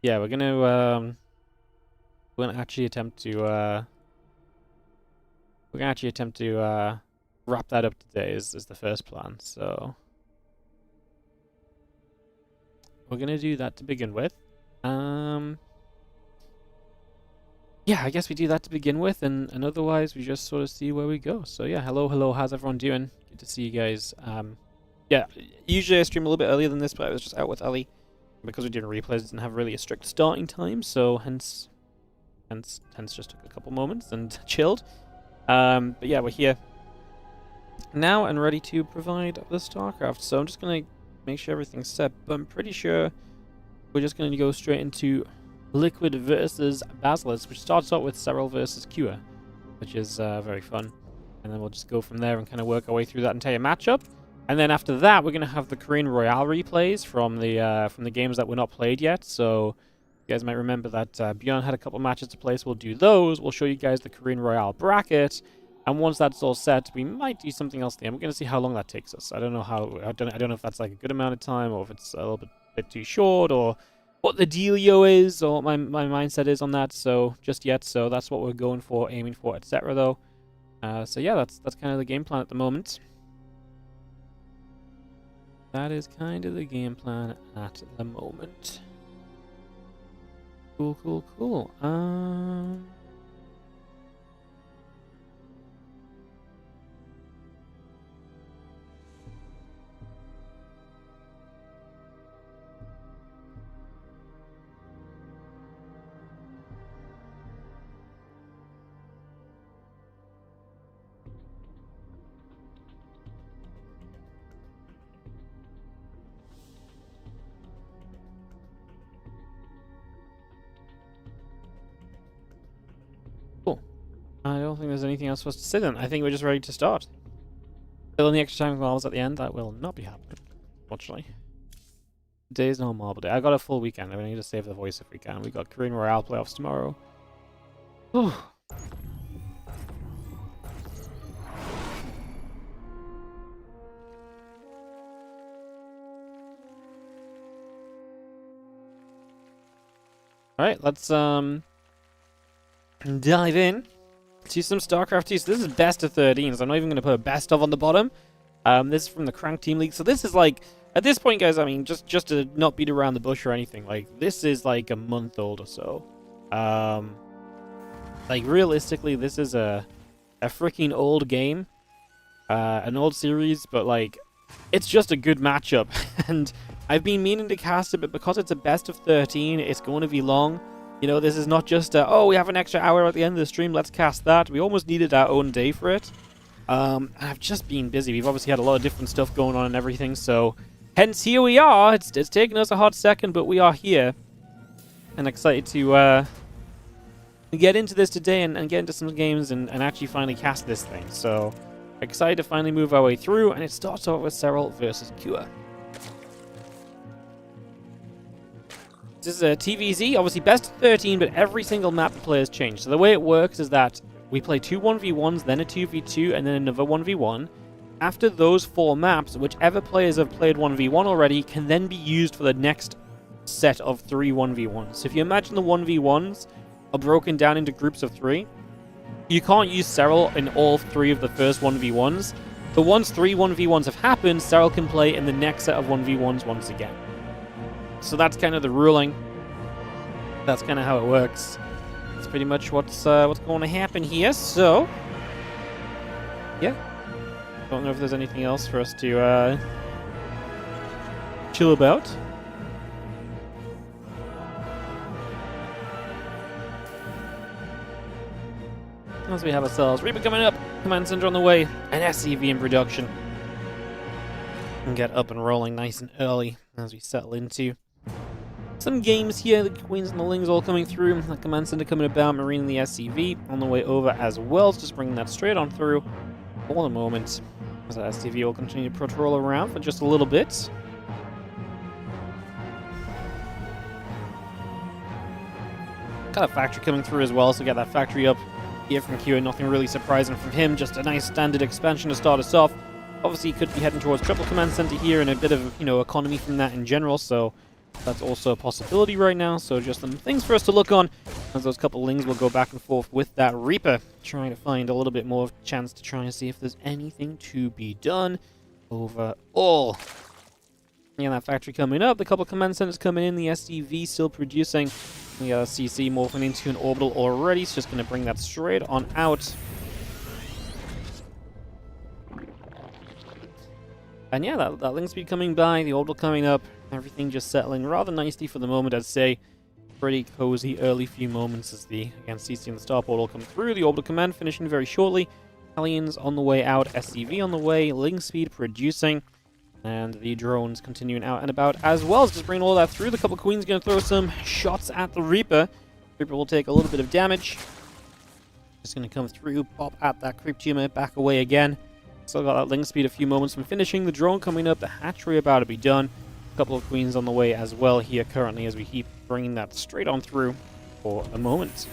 yeah, we're gonna actually attempt to wrap that up today is the first plan. So we're gonna do that to begin with. Yeah, I guess we do that to begin with, and otherwise we just sort of see where we go. So yeah, hello, how's everyone doing? Good to see you guys. Yeah, usually I stream a little bit earlier than this, but I was just out with Ellie. Because we're doing replays, it didn't have really a strict starting time, so hence just took a couple moments and chilled. But yeah, we're here now and ready to provide the StarCraft. So I'm just gonna make sure everything's set, but I'm pretty sure we're just gonna go straight into Liquid versus Basilisk, which starts out with Serral versus Cure, which is very fun. And then we'll just go from there and kind of work our way through that entire matchup. And then after that, we're going to have the Korean Royale replays from the games that were not played yet. So you guys might remember that Beyond had a couple matches to play, so we'll do those. We'll show you guys the Korean Royale bracket. And once that's all set, we might do something else there. We're going to see how long that takes us. I don't know if that's like a good amount of time, or if it's a little bit too short, or what the dealio is, or what my mindset is on that. So just yet, so that's what we're going for, aiming for, etc. Though. So yeah, that's kind of the game plan at the moment. That is kind of the game plan at the moment. Cool. I don't think there's anything else for us to say then. I think we're just ready to start. Fill in the extra time marbles at the end. That will not be happening, unfortunately. Today's no marble day. I got a full weekend. I need to save the voice if we can. We got Korean Royale playoffs tomorrow. Whew. Alright, let's dive in to some StarCraft 2. So this is best of 13, so I'm not even going to put a best of on the bottom. This is from the Crank Team League. So this is like, at this point, guys, I mean, just to not beat around the bush or anything, like, this is like a month old or so. Like, realistically, this is a freaking old game. An old series, but, like, it's just a good matchup. And I've been meaning to cast it, but because it's a best of 13, it's going to be long. You know, this is not just oh, we have an extra hour at the end of the stream, let's cast that. We almost needed our own day for it. I've just been busy. We've obviously had a lot of different stuff going on and everything, so hence here we are. It's taken us a hot second, but we are here. And excited to get into this today and get into some games and actually finally cast this thing. So excited to finally move our way through, and it starts off with Serral versus Cure. This is a TVZ, obviously best of 13, but every single map the players change. So the way it works is that we play 2 1v1s, then a 2v2, and then another 1v1. After those 4 maps, whichever players have played 1v1 already can then be used for the next set of 3 1v1s. So if you imagine the 1v1s are broken down into groups of 3, you can't use Serral in all 3 of the first 1v1s. But once 3 1v1s have happened, Serral can play in the next set of 1v1s once again. So that's kind of the ruling. That's kind of how it works. That's pretty much what's going to happen here. So, yeah. Don't know if there's anything else for us to chill about. As we have ourselves Reaper coming up, Command Center on the way, and SCV in production. And get up and rolling nice and early as we settle into some games here. The Queens and the Lings all coming through. The Command Center coming about. Marine and the SCV on the way over as well. So just bringing that straight on through for the moment. As the SCV will continue to patrol around for just a little bit. Got a factory coming through as well. So get that factory up here from Q. Nothing really surprising from him. Just a nice standard expansion to start us off. Obviously, he could be heading towards triple Command Center here and a bit of, you know, economy from that in general. So That's also a possibility right now, so just some things for us to look on, as those couple lings will go back and forth with that Reaper, trying to find a little bit more chance to try and see if there's anything to be done overall. Yeah, that factory coming up, the couple command centers coming in, the SDV still producing. We got a CC morphing into an orbital already. It's just going to bring that straight on out. And yeah, that link speed coming by, the orbital coming up, everything just settling rather nicely for the moment, I'd say. Pretty cozy early few moments as the, again, CC and the Starport all come through. The orbital command finishing very shortly. Aliens on the way out, SCV on the way, link speed producing. And the drones continuing out and about as well. Just bringing all that through. The couple queens going to throw some shots at the Reaper. Reaper will take a little bit of damage. Just going to come through, pop at that creep tumor, back away again. Still got that link speed a few moments from finishing. The drone coming up, the hatchery about to be done. A couple of queens on the way as well here currently as we keep bringing that straight on through for a moment.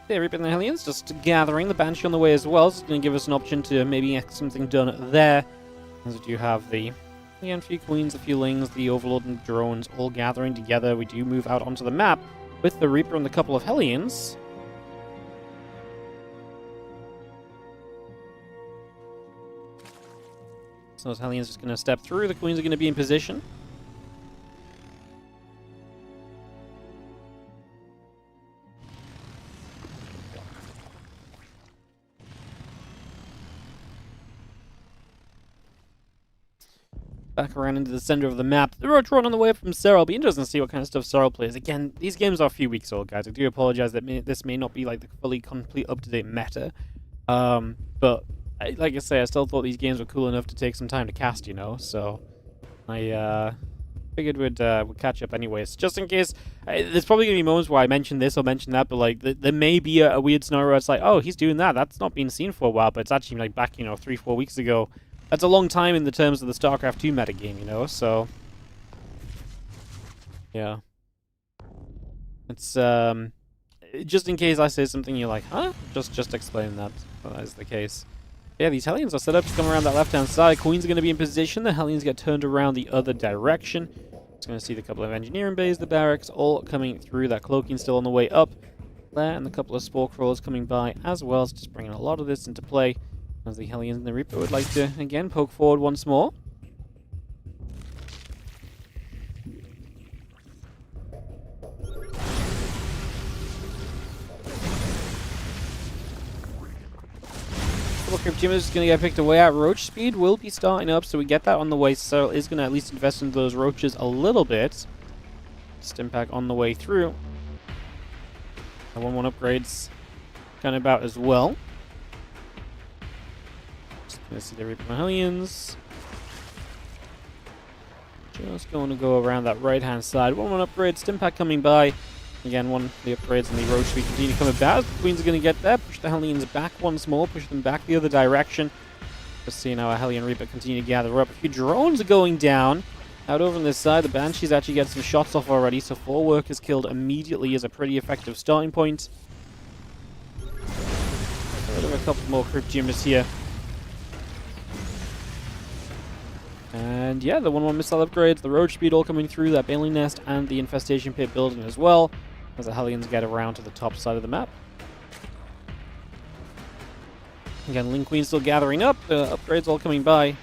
Yeah, Reaper and the Hellions just gathering. The Banshee on the way as well. So it's going to give us an option to maybe get something done there. As we do have the again, a few queens, a few lings, the Overlord and drones all gathering together. We do move out onto the map with the Reaper and the couple of Hellions. So those Hellions just going to step through. The queens are going to be in position. Back around into the center of the map. The road drawn on the way up from Serral. It'll be interesting to see what kind of stuff Serral plays. Again, these games are a few weeks old, guys. I do apologize that this may not be like the fully complete up-to-date meta. But like I say, I still thought these games were cool enough to take some time to cast, you know. So I figured we'd catch up anyways. Just in case, there's probably gonna be moments where I mention this or mention that, but like there may be a weird scenario where it's like, oh, he's doing that. That's not been seen for a while, but it's actually like back, 3-4 weeks ago. That's a long time in the terms of the StarCraft 2 metagame, so... Yeah. It's, just in case I say something you're like, huh? Just explain that is the case. Yeah, these Hellions are set up to come around that left-hand side. Queens are going to be in position. The Hellions get turned around the other direction. It's going to see the couple of engineering bays, the barracks, all coming through. That cloaking still on the way up there, and the couple of spore crawlers coming by as well. It's just bringing a lot of this into play. As the Hellions and the Reaper would like to, again, poke forward once more. Couple Crypt Tumors is going to get picked away out. Roach speed will be starting up, so we get that on the way. Serral is going to at least invest into those roaches a little bit. Stimpack on the way through. The 1-1 upgrades kind of about as well. Gonna see the Reaper and Hellions. Just going to go around that right-hand side. 1-1 upgrade, Stimpack coming by. Again, one of the upgrades and the Roach we continue to come about. The Queens are going to get there. Push the Hellions back once more. Push them back the other direction. Just seeing how a Hellion Reaper continue to gather up. A few drones are going down. Out over on this side, the Banshees actually get some shots off already. So 4 workers killed immediately is a pretty effective starting point. A couple more Crypt Tumors here. And yeah, the 1-1 missile upgrades, the road speed all coming through, that Bailey Nest and the Infestation Pit building as well, as the Hellions get around to the top side of the map. Again, Link Queen still gathering up, upgrades all coming by.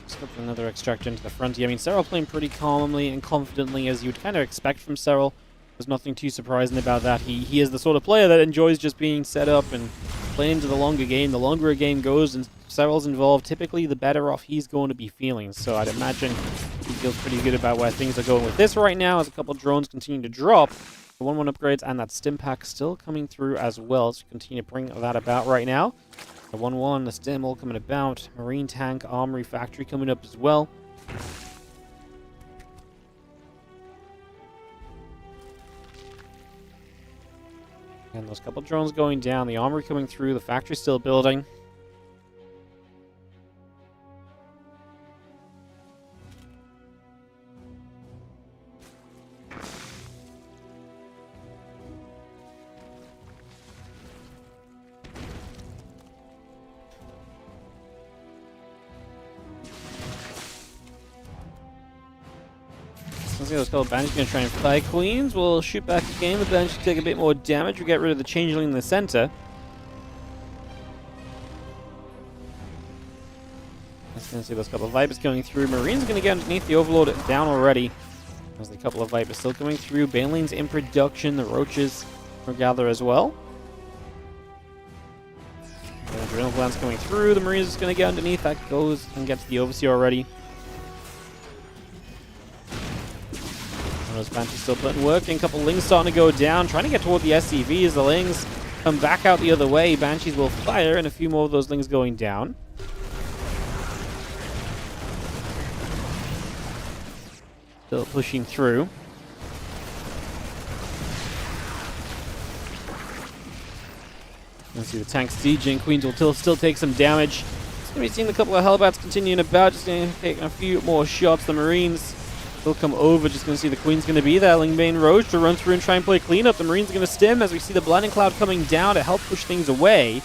Let's go for another extractor into the front here. I mean, Serral playing pretty calmly and confidently as you'd kind of expect from Serral. There's nothing too surprising about that. He is the sort of player that enjoys just being set up and playing into the longer game. The longer a game goes and Serral's involved, typically the better off he's going to be feeling. So I'd imagine he feels pretty good about where things are going with this right now as a couple of drones continue to drop. The 1-1 upgrades and that Stimpack still coming through as well. So continue to bring that about right now. The 1-1, the Stim all coming about. Marine Tank, Armory Factory coming up as well. And those couple drones going down, the armory coming through, the factory still building. Let's see, let's go. Banshee's going to try and fly Queens. We'll shoot back again. The Banshee take a bit more damage. We get rid of the Changeling in the center. Let's go see those couple of Vipers going through. Marine's going to get underneath the Overlord down already. There's a couple of Vipers still coming through. Baneling's in production. The Roaches will gather as well. The Adrenal Gland's coming through. The Marines is going to get underneath. That goes and gets the Overseer already. Those Banshees still putting work in. A couple Lings starting to go down. Trying to get toward the SCVs. The Lings come back out the other way. Banshees will fire, and a few more of those Lings going down. Still pushing through. Let's see the tanks sieging. Queens will still take some damage. It's going to be seeing a couple of Hellbats continuing about. Just going to take a few more shots. The Marines will come over. Just going to see the Queen's going to be there. Lingbane Roach to run through and try and play cleanup. The Marines are going to stim as we see the Blinding Cloud coming down to help push things away.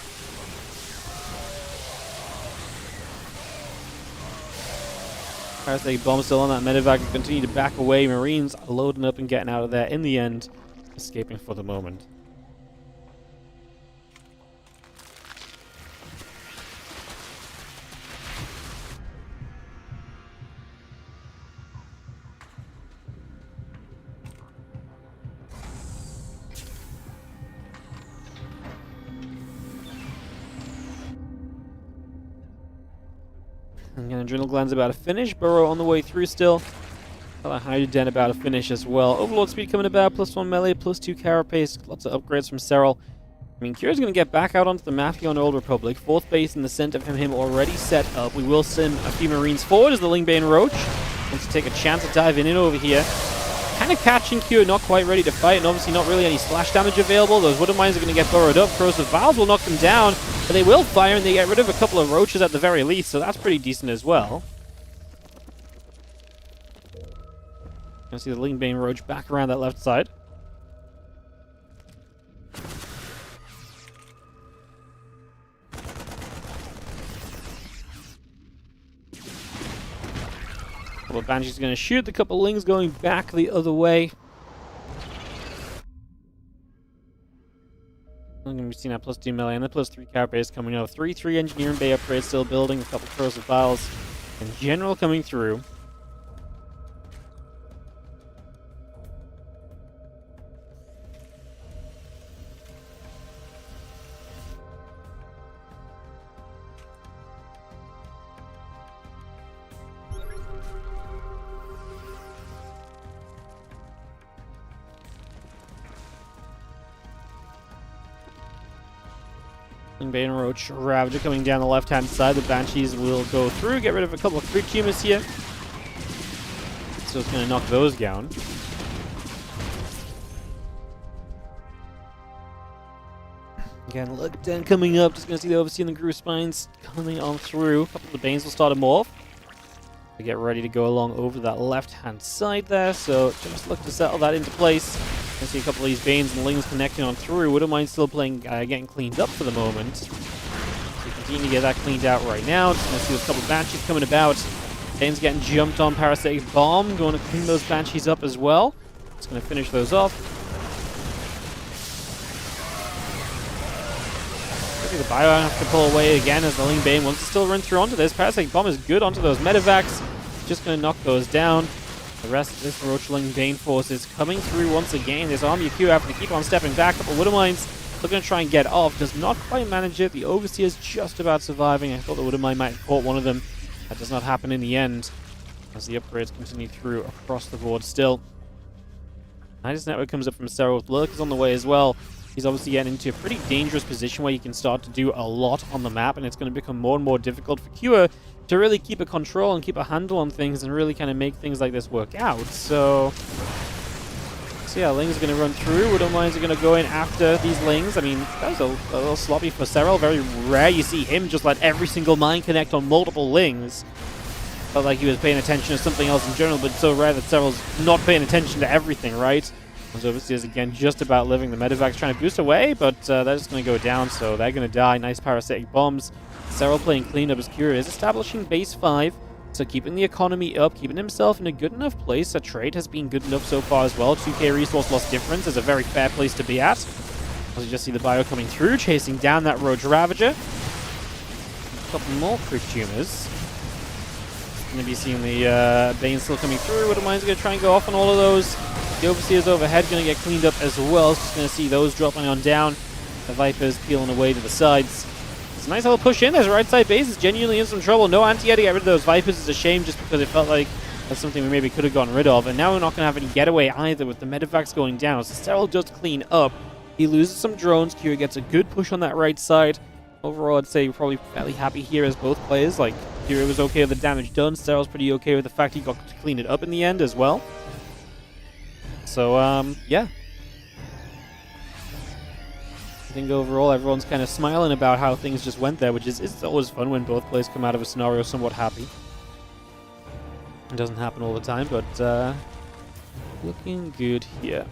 Parasitic Bomb still on that medevac and continue to back away. Marines loading up and getting out of there in the end, escaping for the moment. Again, Adrenal Gland's about to finish. Burrow on the way through still. Hydrogen about to finish as well. Overlord speed coming about. +1 melee, +2 carapace. Lots of upgrades from Serral. I mean, Kira's going to get back out onto the map here on Old Republic. 4th base in the center from him already set up. We will send a few Marines forward as the Lingbane Roach wants to take a chance at diving in over here. Kind of catching Kira, not quite ready to fight, and obviously not really any splash damage available. Those Wooden Mines are going to get burrowed up. Corrosive Vials will knock them down, but they will fire, and they get rid of a couple of Roaches at the very least, so that's pretty decent as well. You see the Lingbane Roach back around that left side. Couple of Banshees going to shoot. The couple Lings going back the other way. I'm going to be seeing that +2 melee and the +3 carapace coming out. 3 Engineering Bay upgrades still building. A couple Corrosive Vials and General coming through. Lingbane Roach Ravager coming down the left-hand side. The Banshees will go through, get rid of a couple of Freak Humans here. So it's going to knock those down. Again, look down coming up. Just going to see the Overseer and the Groove Spines coming on through. A couple of the Banes will start them off. They get ready to go along over that left-hand side there. So just look to settle that into place. You can see a couple of these Banes and Lings connecting on through. Wouldn't mind still playing, getting cleaned up for the moment. So you continue to get that cleaned out right now. Just going to see a couple of Banshees coming about. Bane's getting jumped on. Parasitic Bomb going to clean those Banshees up as well. Just going to finish those off. The Bio have to pull away again as the Lingbane wants to still run through onto this. Parasitic Bomb is good onto those medevacs. Just going to knock those down. The rest of this Roachling Bane force is coming through once again. This Army of Q having to keep on stepping back. A couple Wooden Mines looking to try and get off. Does not quite manage it. The Overseer is just about surviving. I thought the Wooden Mine might have caught one of them. That does not happen in the end as the upgrades continue through across the board still. Nidus Network comes up from Serral. Lurk is on the way as well. He's obviously getting into a pretty dangerous position where he can start to do a lot on the map, and it's going to become more and more difficult for Q to really keep a control and keep a handle on things and really kind of make things like this work out. So yeah, Lings are going to run through. Wooden Mines are going to go in after these Lings. I mean, that was a little sloppy for Serral. Very rare you see him just let every single mine connect on multiple Lings. Felt like he was paying attention to something else in general, but it's so rare that Serral's not paying attention to everything, right? As Overseers again just about living. The medevac's trying to boost away, but they're just going to go down, so they're going to die. Nice Parasitic Bombs. Serral playing cleanup as Kira is establishing base 5. So keeping the economy up, keeping himself in a good enough place. A trade has been good enough so far as well. 2k resource loss difference is a very fair place to be at. As you just see the bio coming through, chasing down that Roach Ravager. A couple more crit tumors. Going to be seeing the Bane still coming through. Wouldn't mind going to try and go off on all of those. The Overseers overhead going to get cleaned up as well. Just going to see those dropping on down. The Vipers peeling away to the sides. It's a nice little push in. There's a right side base. It's genuinely in some trouble. No anti-air to get rid of those Vipers. It's a shame just because it felt like that's something we maybe could have gotten rid of. And now we're not going to have any getaway either with the medevacs going down. So Serral does clean up. He loses some drones. Kira gets a good push on that right side. Overall, I'd say we're probably fairly happy here as both players. Like, Kira was okay with the damage done. Serral's pretty okay with the fact he got to clean it up in the end as well. So, yeah. I think overall everyone's kind of smiling about how things just went there, which is it's always fun when both players come out of a scenario somewhat happy. It doesn't happen all the time, but looking good here.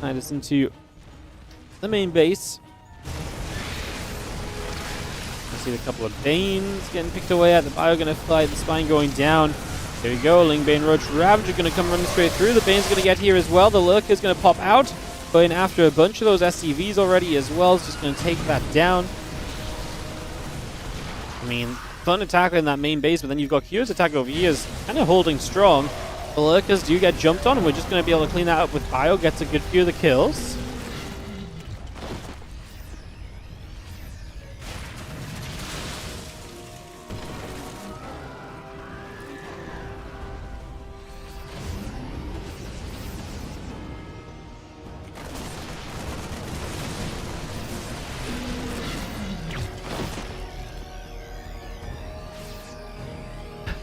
Find us into the main base. I see a couple of Banes getting picked away at. The bio going to fly, the Spine going down. There we go. Ling Bane Roach Ravager going to come running straight through. The Bane's going to get here as well. The Lurker's going to pop out. But in after a bunch of those SCVs already as well. It's just going to take that down. I mean, fun attack in that main base, but then you've got Q's attack over here is kind of holding strong. The Lurkers do get jumped on, and we're just going to be able to clean that up with bio. Gets a good few of the kills.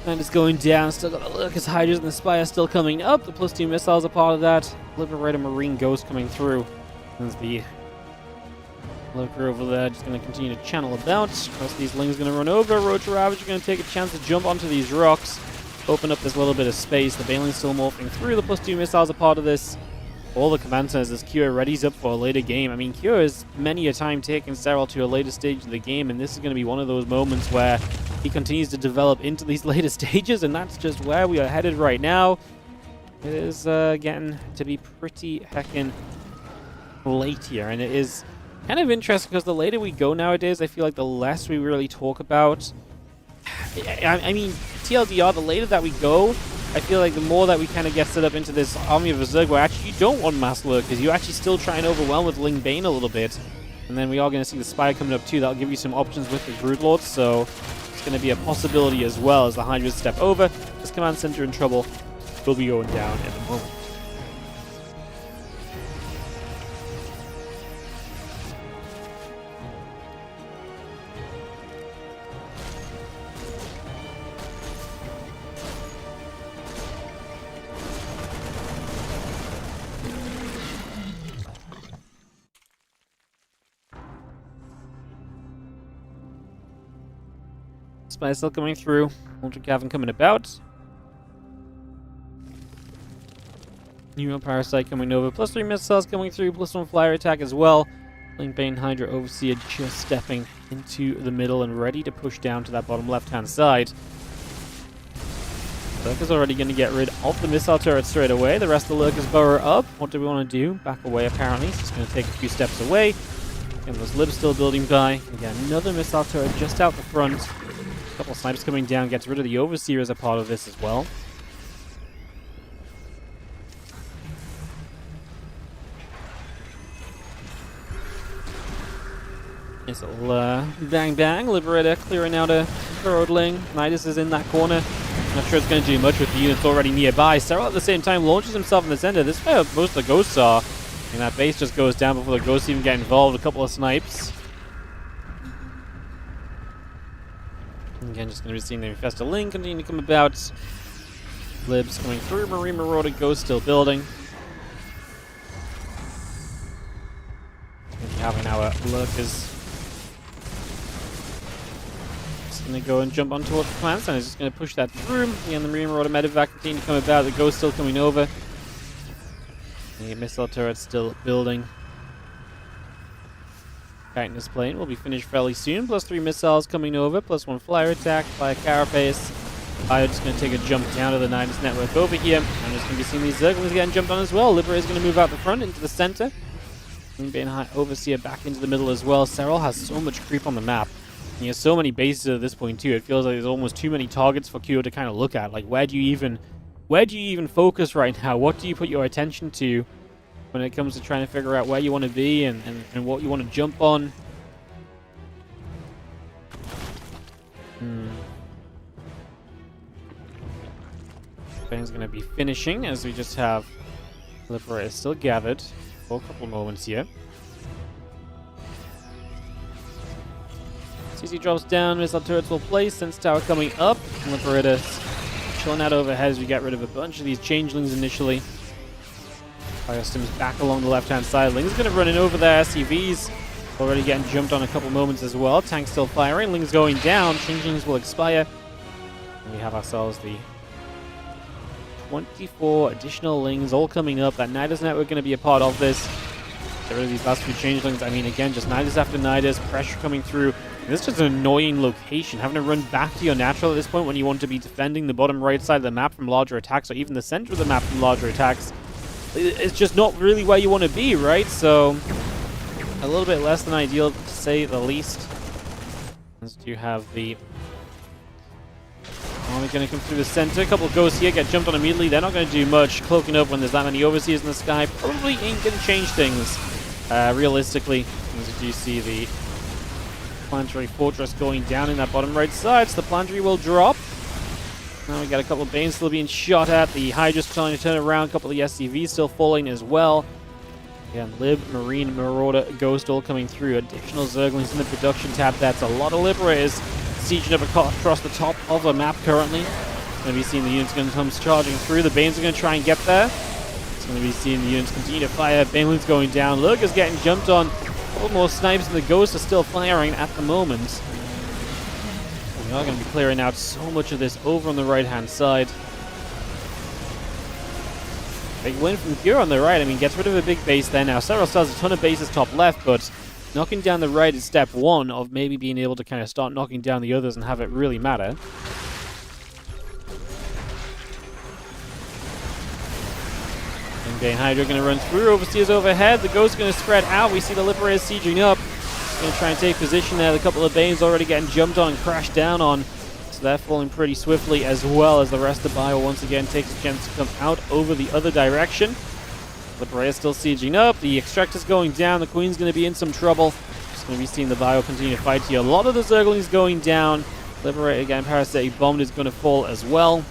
And it's going down. Still got the Lurkers, Hydras, and the Spire still coming up. The +2 missiles are part of that. Liberator Marine Ghost coming through. There's the Lurker over there, just going to continue to channel about. Most of these Lings going to run over. Roach Ravager going to take a chance to jump onto these rocks. Open up this little bit of space. The Baneling's still morphing through. The +2 missiles are part of this. All the command centers as Kira readies up for a later game. I mean, Kira has many a time taken Serral to a later stage of the game, and this is going to be one of those moments where he continues to develop into these later stages, and that's just where we are headed right now. It is getting to be pretty heckin' late here, and it is kind of interesting because the later we go nowadays, I feel like the less we really talk about. I mean, TLDR, the later that we go, I feel like the more that we kind of get set up into this army of Berserk where actually you don't want mass lurkers, you actually still try and overwhelm with Ling Bane a little bit. And then we are going to see the Spire coming up too. That'll give you some options with the Broodlords, so it's going to be a possibility as well as the Hydras step over. This command center in trouble will be going down in a moment. Spire still coming through. Ultra Cavern coming about. Neural Parasite coming over. +3 missiles coming through. +1 flyer attack as well. Ling Bane Hydra Overseer just stepping into the middle and ready to push down to that bottom left-hand side. Lurker's already going to get rid of the missile turret straight away. The rest of the Lurkers burrow up. What do we want to do? Back away, apparently. It's just going to take a few steps away. And those libs still building by. Again, another missile turret just out the front. A couple of snipers coming down. Gets rid of the Overseer as a part of this as well. Nice little bang bang. Liberator clearing out a burrowed Ling. Nidus is in that corner. Not sure it's going to do much with the units already nearby. Serral at the same time launches himself in the center. This is where most of the ghosts are. And that base just goes down before the ghosts even get involved. A couple of snipes. Again, just going to be seeing the Infesta Ling continue to come about. Libs coming through. Marine Marauder Ghost still building. And having our Lurkers. Just going to go and jump on towards the command center. Just going to push that through. Again, the Marine Marauder Medevac continue to come about. The Ghost still coming over. The missile turret still building. Chitinous Plane will be finished fairly soon. +3 missiles coming over, +1 flyer attack, fire carapace. I'm just going to take a jump down to the Nidus network over here. I'm just going to be seeing these Zerglings getting jumped on as well. Liberator's going to move out the front into the center. Overseer back into the middle as well. Serral has so much creep on the map. And he has so many bases at this point too. It feels like there's almost too many targets for Kyo to kind of look at. Like, where do you even focus right now? What do you put your attention to when it comes to trying to figure out where you want to be and what you want to jump on? Bane's going to be finishing as we just have Liberator still gathered for a couple moments here. CC drops down, missile turrets will place, Sense Tower coming up. Liberator chilling out overhead as we get rid of a bunch of these changelings initially. Firestim's back along the left-hand side. Ling's going to run in over there. SCVs already getting jumped on a couple moments as well. Tank still firing. Ling's going down. Changelings will expire. And we have ourselves the 24 additional Lings all coming up. That Nidus network going to be a part of this. Get rid of these last few changelings. I mean, again, just Nidus after Nidus. Pressure coming through. And this is just an annoying location. Having to run back to your natural at this point when you want to be defending the bottom right side of the map from larger attacks, or even the center of the map from larger attacks. It's just not really where you want to be, right? So, a little bit less than ideal, to say the least. As you have the army going to come through the center. A couple of ghosts here get jumped on immediately. They're not going to do much. Cloaking up when there's that many overseers in the sky probably ain't going to change things, realistically. As you do see the planetary fortress going down in that bottom right side, so the planetary will drop. Now we got a couple of Banes still being shot at. The Hydra's trying to turn around. A couple of the SCVs still falling as well. Again, Lib, Marine, Marauder, Ghost all coming through. Additional Zerglings in the production tab. That's a lot of Liberators sieging up across the top of the map currently. Going to be seeing the units going to come charging through. The Banes are going to try and get there. It's going to be seeing the units continue to fire. Banelin's going down. Lurker's getting jumped on. A couple more snipes, and the Ghosts are still firing at the moment. We are going to be clearing out so much of this over on the right-hand side. Big win from Kyo on the right. I mean, gets rid of a big base there now. Serral still has a ton of bases top left, but knocking down the right is step one of maybe being able to kind of start knocking down the others and have it really matter. Bane Hydra going to run through. Overseers overhead. The Ghost going to spread out. We see the Liberators sieging up. Going to try and take position there. The couple of Banes already getting jumped on and crashed down on. So they're falling pretty swiftly, as well as the rest of Bio once again takes a chance to come out over the other direction. Liberator still sieging up. The Extractor's going down. The Queen's going to be in some trouble. Just going to be seeing the Bio continue to fight here. A lot of the Zerglings going down. Liberator again, Parasitic Bomb is going to fall as well.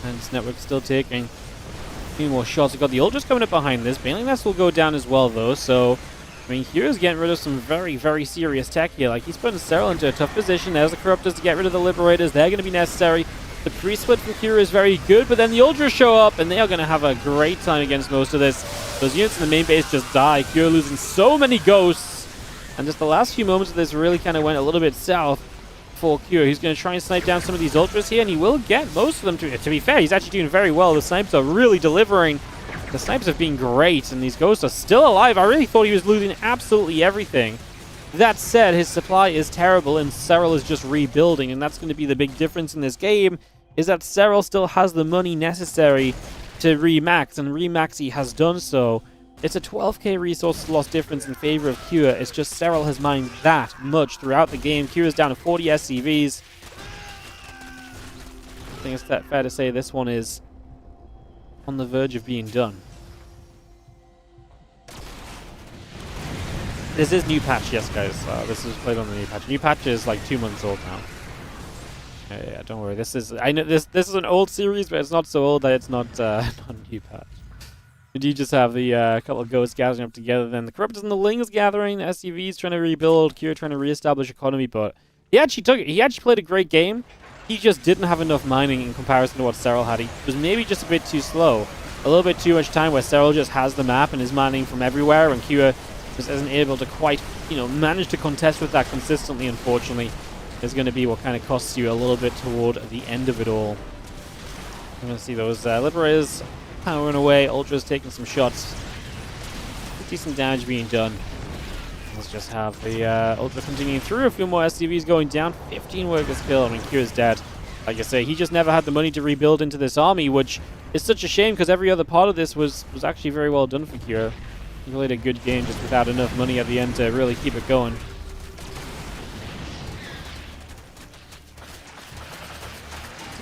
And this network still taking a few more shots. We've got the Ultras coming up behind this. Bailing Nest will go down as well, though. So, I mean, Hero's getting rid of some very, very serious tech here. Like, he's putting Serral into a tough position. There's the Corruptors to get rid of the Liberators. They're going to be necessary. The pre-split from Hero is very good, but then the Ultras show up, and they are going to have a great time against most of this. Those units in the main base just die. Hero losing so many Ghosts. And just the last few moments of this really kind of went a little bit south for Kyo. He's going to try and snipe down some of these Ultras here, and he will get most of them. To be fair, he's actually doing very well. The snipes are really delivering. The snipes have been great, and these Ghosts are still alive. I really thought he was losing absolutely everything. That said, his supply is terrible, and Serral is just rebuilding, and that's going to be the big difference in this game, is that Serral still has the money necessary to remax, and remax he has done so. It's a 12k resource loss difference in favor of Kyo. It's just Serral has mined that much throughout the game. Kyo's down to 40 SCVs. I think it's fair to say this one is on the verge of being done. This is new patch, yes guys. This is played on the new patch. New patch is like 2 months old now. Yeah, don't worry. This is, I know this is an old series, but it's not so old that it's not not a new patch. We do just have the couple of Ghosts gathering up together. Then the Corruptors and the Lings gathering. SCVs trying to rebuild. Kyo trying to reestablish economy, but he actually played a great game. He just didn't have enough mining in comparison to what Serral had. He was maybe just a bit too slow. A little bit too much time where Serral just has the map and is mining from everywhere, and Kyo just isn't able to quite, manage to contest with that consistently, unfortunately. Is going to be what kind of costs you a little bit toward the end of it all. I'm going to see those Liberators powering away. Ultra's taking some shots. Decent damage being done. Let's just have the Ultra continuing through. A few more SCVs going down. 15 workers killed. I mean, Kira's dead. Like I say, he just never had the money to rebuild into this army, which is such a shame because every other part of this was actually very well done for Kira. He played a good game just without enough money at the end to really keep it going.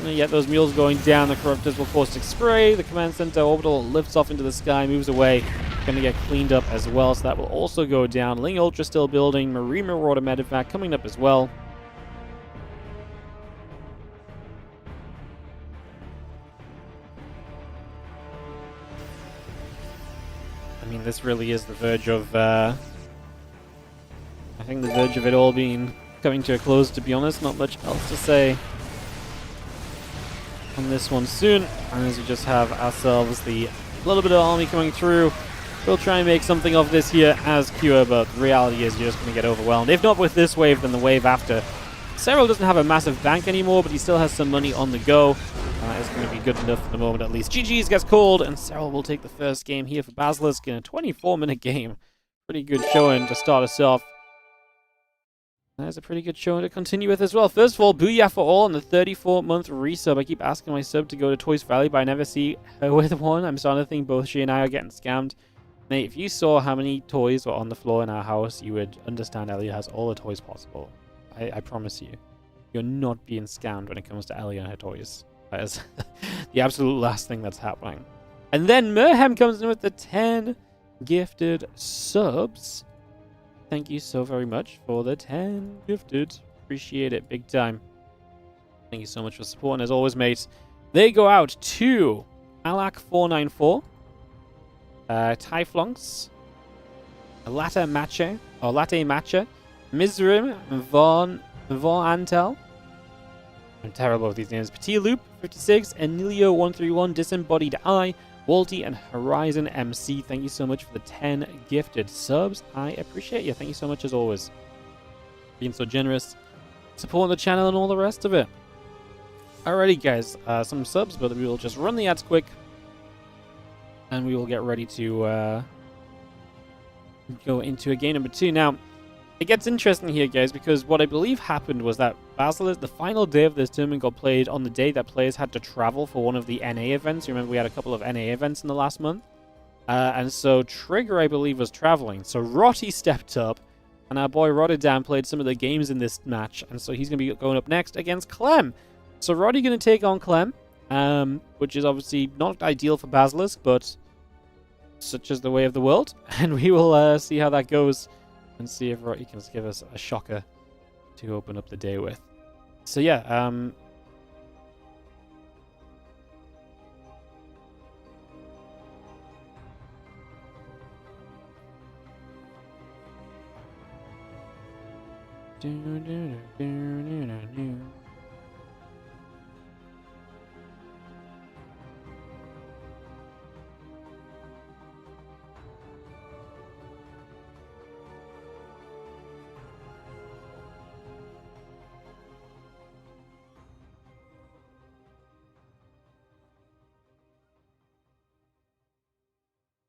And yet those mules going down. The Corruptors will caustic spray. The command center orbital lifts off into the sky, moves away. Going to get cleaned up as well, so that will also go down. Ling Ultra still building. Marine Marauder Medevac coming up as well. I mean, this really is the verge of, I think the verge of it all being coming to a close, to be honest. Not much else to say on this one soon. And as we just have ourselves the little bit of army coming through, we'll try and make something of this here as Cure, but the reality is you're just going to get overwhelmed. If not with this wave, then the wave after. Serral doesn't have a massive bank anymore, but he still has some money on the go. It's going to be good enough for the moment at least. GG's gets called, and Serral will take the first game here for Basilisk in a 24-minute game. Pretty good showing to start us off. There's a pretty good showing to continue with as well. First of all, booyah for all on the 34-month resub. I keep asking my sub to go to Toys Valley, but I never see her with one. I'm starting to think both she and I are getting scammed. Mate, if you saw how many toys were on the floor in our house, you would understand Elliot has all the toys possible. I promise you. You're not being scammed when it comes to Ellie and her toys. That is the absolute last thing that's happening. And then Merhem comes in with the 10 gifted subs. Thank you so very much for the 10 gifted. Appreciate it big time. Thank you so much for supporting as always, mates. They go out to Alak494, Tyflunks, Latte Matcha, Mizrim, Von Antel. I'm terrible with these names. Petit Loop 56, Enilio 131, Disembodied Eye, Walty, and Horizon MC. Thank you so much for the 10 gifted subs. I appreciate you. Thank you so much as always. Being so generous, supporting the channel and all the rest of it. Alrighty guys, some subs, but we will just run the ads quick. And we will get ready to go into a game number 2. Now, it gets interesting here, guys, because what I believe happened was that Basilisk, the final day of this tournament, got played on the day that players had to travel for one of the NA events. You remember we had a couple of NA events in the last month? And so Trigger, I believe, was traveling. So Rotty stepped up, and our boy Rotterdam played some of the games in this match. And so he's going to be going up next against Clem. So Roddy going to take on Clem, which is obviously not ideal for Basilisk, but such is the way of the world. And we will see how that goes. And see if Roddy can give us a shocker to open up the day with. So yeah,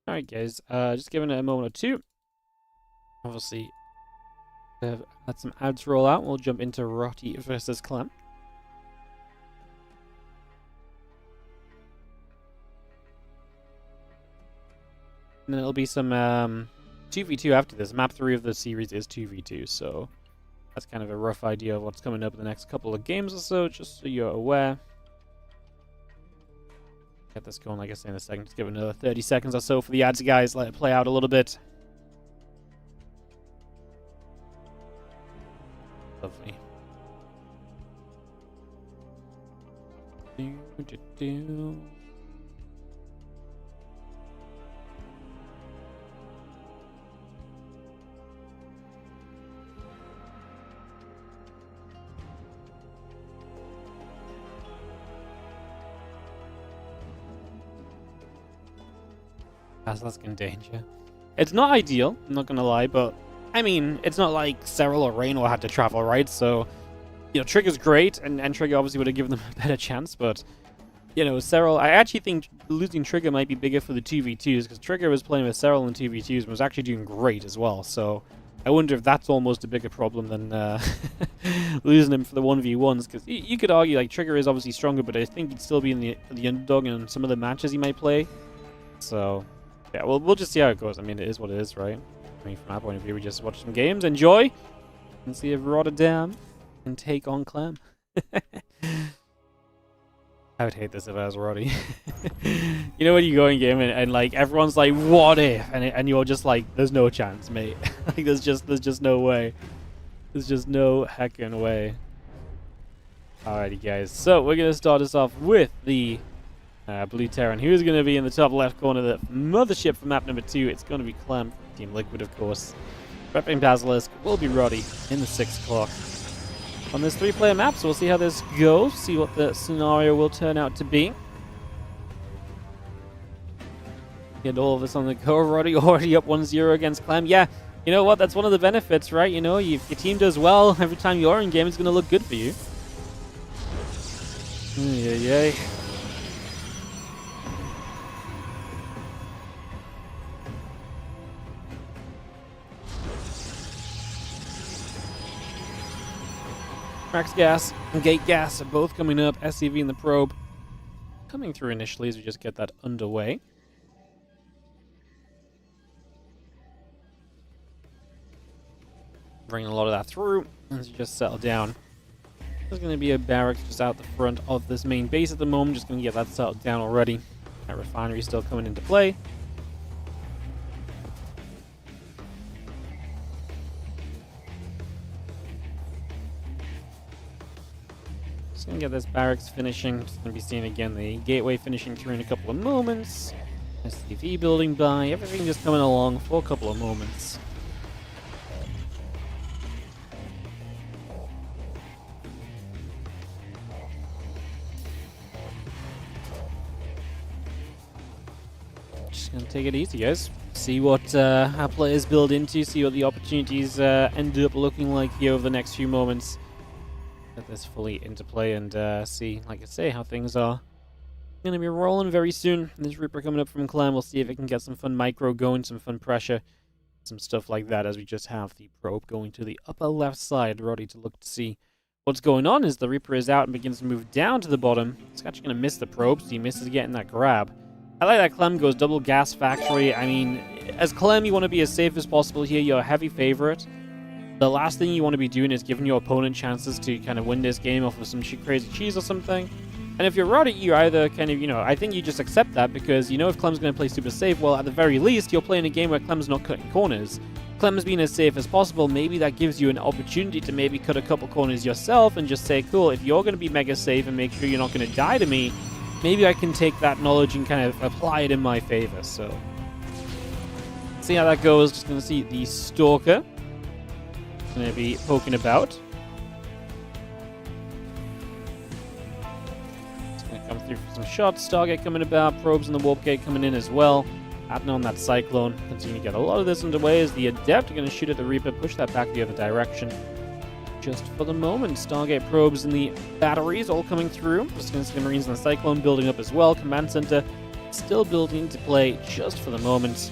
alright guys, just giving it a moment or two. Obviously, let some ads roll out. We'll jump into Rotty versus Clem. And then it'll be some 2v2 after this. Map 3 of the series is 2v2, so that's kind of a rough idea of what's coming up in the next couple of games or so, just so you're aware. Get this going, like I say, in a second. Just give it another 30 seconds or so for the ads, guys. Let it play out a little bit. Lovely. Basilisk in danger. It's not ideal, I'm not gonna lie, but I mean, it's not like Serral or Raynor had to travel, right? So, you know, Trigger's great, and Trigger obviously would have given them a better chance, but you know, Serral, I actually think losing Trigger might be bigger for the 2v2s, because Trigger was playing with Serral in 2v2s and was actually doing great as well, so I wonder if that's almost a bigger problem than losing him for the 1v1s, because you could argue, like, Trigger is obviously stronger, but I think he'd still be in the underdog in some of the matches he might play, so, yeah, we'll just see how it goes. I mean, it is what it is, right? I mean, from our point of view, we just watch some games, enjoy, and see if Rotterdam can take on Clem. I would hate this if I was Roddy. You know when you go in game and like everyone's like, what if? And you're just like, there's no chance, mate. Like there's just no way. There's just no heckin' way. Alrighty guys, so we're gonna start us off with the Blue Terran. Who's gonna be in the top left corner, the mothership for map number 2? It's gonna be Clem, Team Liquid of course. Repping Basilisk will be Roddy in the 6 o'clock. On this 3-player map, so we'll see how this goes, see what the scenario will turn out to be. Get all of this on the go. Roddy already up 1-0 against Clem. Yeah, you know what? That's one of the benefits, right? You know, if your team does well, every time you're in game, it's going to look good for you. Yay. Max Gas and Gate Gas are both coming up. SCV and the Probe coming through initially as we just get that underway. Bringing a lot of that through as you just settle down. There's going to be a barracks just out the front of this main base at the moment. Just going to get that settled down already. That refinery still coming into play. Gonna get this barracks finishing. Just gonna be seeing again the gateway finishing through in a couple of moments. SCV building by. Everything just coming along for a couple of moments. Just gonna take it easy, guys. See what our players build into. See what the opportunities end up looking like here over the next few moments. Get this fully into play and see, like I say, how things are going to be rolling very soon. There's Reaper coming up from Clem. We'll see if it can get some fun micro going, some fun pressure, some stuff like that as we just have the Probe going to the upper left side, ready to look to see what's going on as the Reaper is out and begins to move down to the bottom. It's actually going to miss the Probe, so he misses getting that grab. I like that Clem goes double gas factory. I mean, as Clem, you want to be as safe as possible here. You're a heavy favorite. The last thing you want to be doing is giving your opponent chances to kind of win this game off of some crazy cheese or something. And if you're Roddy, you either kind of, you know, I think you just accept that because you know if Clem's going to play super safe, well, at the very least, you're playing a game where Clem's not cutting corners. Clem's being as safe as possible. Maybe that gives you an opportunity to maybe cut a couple corners yourself and just say, cool, if you're going to be mega safe and make sure you're not going to die to me, maybe I can take that knowledge and kind of apply it in my favor. So, see how that goes. Just going to see the Stalker going to be poking about. It's going to come through for some shots. Stargate coming about. Probes in the Warp Gate coming in as well. Adding on that Cyclone. Continue to get a lot of this underway as the Adept are going to shoot at the Reaper. Push that back the other direction. Just for the moment. Stargate probes and the batteries all coming through. Just going to see the Marines and the Cyclone building up as well. Command Center still building into play just for the moment.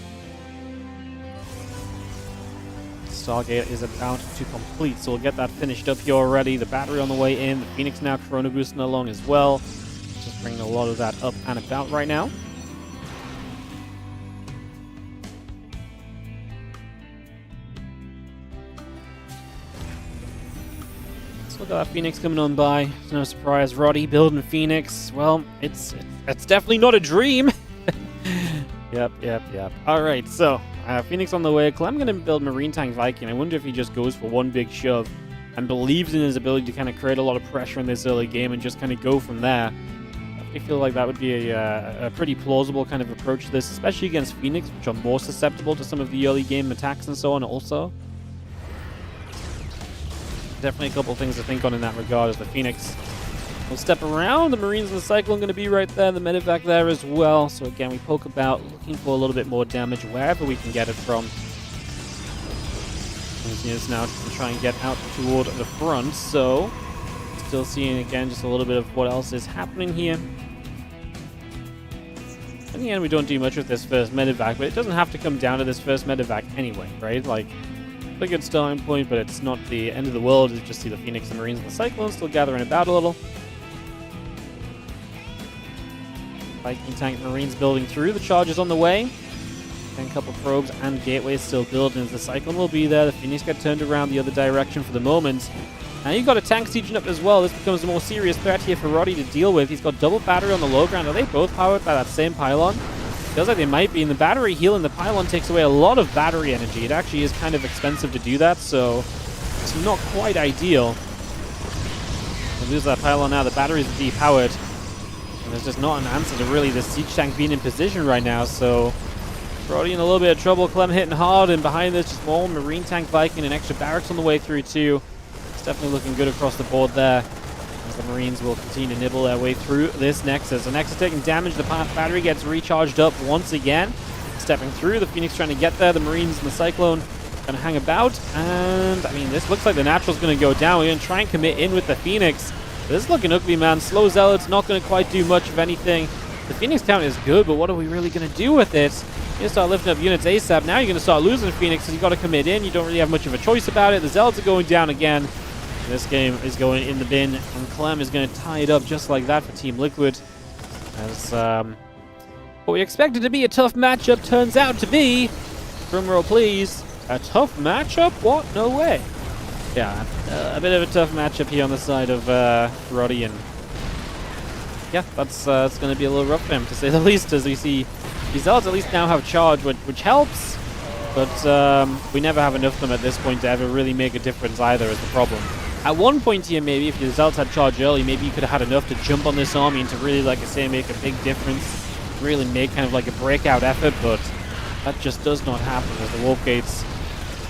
Stargate is about to complete, so we'll get that finished up here already. The battery on the way in. The Phoenix now Corona boosting along as well. Just bringing a lot of that up and about right now. So look at that Phoenix coming on by. It's no surprise. Roddy building Phoenix. Well, it's definitely not a dream. Yep. Alright, so Phoenix on the way. Clem going to build Marine Tank Viking. I wonder if he just goes for one big shove and believes in his ability to kind of create a lot of pressure in this early game and just kind of go from there. I feel like that would be a pretty plausible kind of approach to this, especially against Phoenix, which are more susceptible to some of the early game attacks and so on also. Definitely a couple things to think on in that regard as the Phoenix will step around. The Marines and the Cyclone going to be right there. The Medevac there as well. So again, we poke about, looking for a little bit more damage wherever we can get it from. Is now to try and get out toward the front. So still seeing again just a little bit of what else is happening here. In the end, we don't do much with this first medevac, but it doesn't have to come down to this first medevac anyway, right? Like, it's a good starting point, but it's not the end of the world. You just see the Phoenix, the Marines, and the Cyclones still gathering about a little. Viking tank Marines building through. The charges on the way. And a couple probes and gateways still building as the Cyclone will be there. The Phoenix get turned around the other direction for the moment. Now you've got a tank sieging up as well. This becomes a more serious threat here for Roddy to deal with. He's got double battery on the low ground. Are they both powered by that same pylon? Feels like they might be. And the battery healing the pylon takes away a lot of battery energy. It actually is kind of expensive to do that, so it's not quite ideal. We lose that pylon now. The batteries are depowered. And there's just not an answer to really the siege tank being in position right now, so Roddy in a little bit of trouble. Clem hitting hard, and behind this just more Marine tank Viking and extra barracks on the way through too. It's definitely looking good across the board there, as the Marines will continue to nibble their way through this Nexus. The Nexus taking damage. The battery gets recharged up once again. Stepping through, the Phoenix trying to get there. The Marines and the Cyclone going to hang about. And, I mean, this looks like the Natural's going to go down. We're going to try and commit in with the Phoenix. This is looking ugly, man. Slow Zealot's not going to quite do much of anything. The Phoenix count is good, but what are we really going to do with it? You're going to start lifting up units ASAP. Now you're going to start losing Phoenix, because you've got to commit in. You don't really have much of a choice about it. The Zealots are going down again. This game is going in the bin, and Clem is going to tie it up just like that for Team Liquid. As what we expected to be a tough matchup turns out to be, drumroll please, a tough matchup? What? No way. Yeah, a bit of a tough matchup here on the side of Roddy, and yeah, that's it's going to be a little rough for him, to say the least, as we see the Zealots at least now have charge, which helps, but we never have enough of them at this point to ever really make a difference either, is the problem. At one point here, maybe, if the Zealots had charge early, maybe you could have had enough to jump on this army and to really, like I say, make a big difference, really make kind of like a breakout effort, but that just does not happen, as the Wolfgate's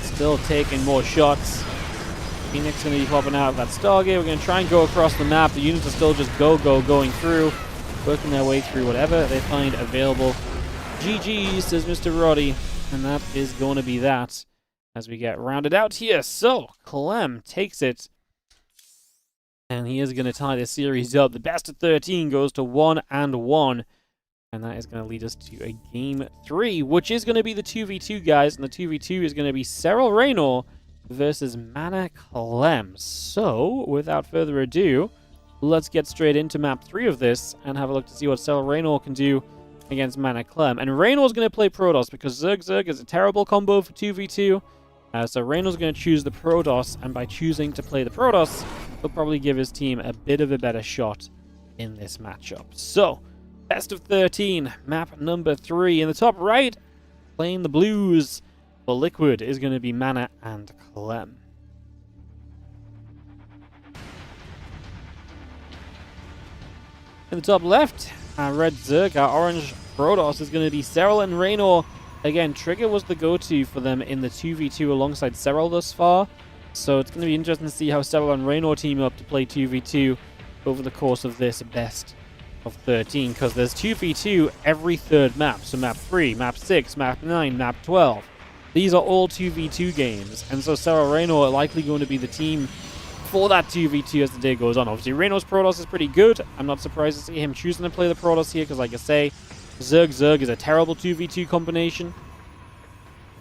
still taking more shots. Phoenix going to be popping out of that Stargate. We're going to try and go across the map. The units are still just going through, working their way through whatever they find available. GG, says Mr. Roddy. And that is going to be that as we get rounded out here. So, Clem takes it. And he is going to tie this series up. The best of 13 goes to 1-1. And that is going to lead us to a Game 3, which is going to be the 2v2, guys. And the 2v2 is going to be Serral Raynor versus Mana Clem. So, without further ado, let's get straight into map 3 of this and have a look to see what Serral Raynor can do against Mana Clem. And Raynor's going to play Protoss because Zerg is a terrible combo for 2v2. So Raynor's going to choose the Protoss, and by choosing to play the Protoss, he'll probably give his team a bit of a better shot in this matchup. So, best of 13, map number 3. In the top right, playing the Blues for Liquid is going to be Mana and Clem. In the top left, our red Zerg, our orange Protoss is going to be Serral and Raynor. Again, Trigger was the go-to for them in the 2v2 alongside Serral thus far. So it's going to be interesting to see how Serral and Raynor team up to play 2v2 over the course of this best of 13. Because there's 2v2 every third map. So map 3, map 6, map 9, map 12. These are all 2v2 games. And so Serral Raynor are likely going to be the team for that 2v2 as the day goes on. Obviously, Raynor's Protoss is pretty good. I'm not surprised to see him choosing to play the Protoss here, because like I say, Zerg is a terrible 2v2 combination.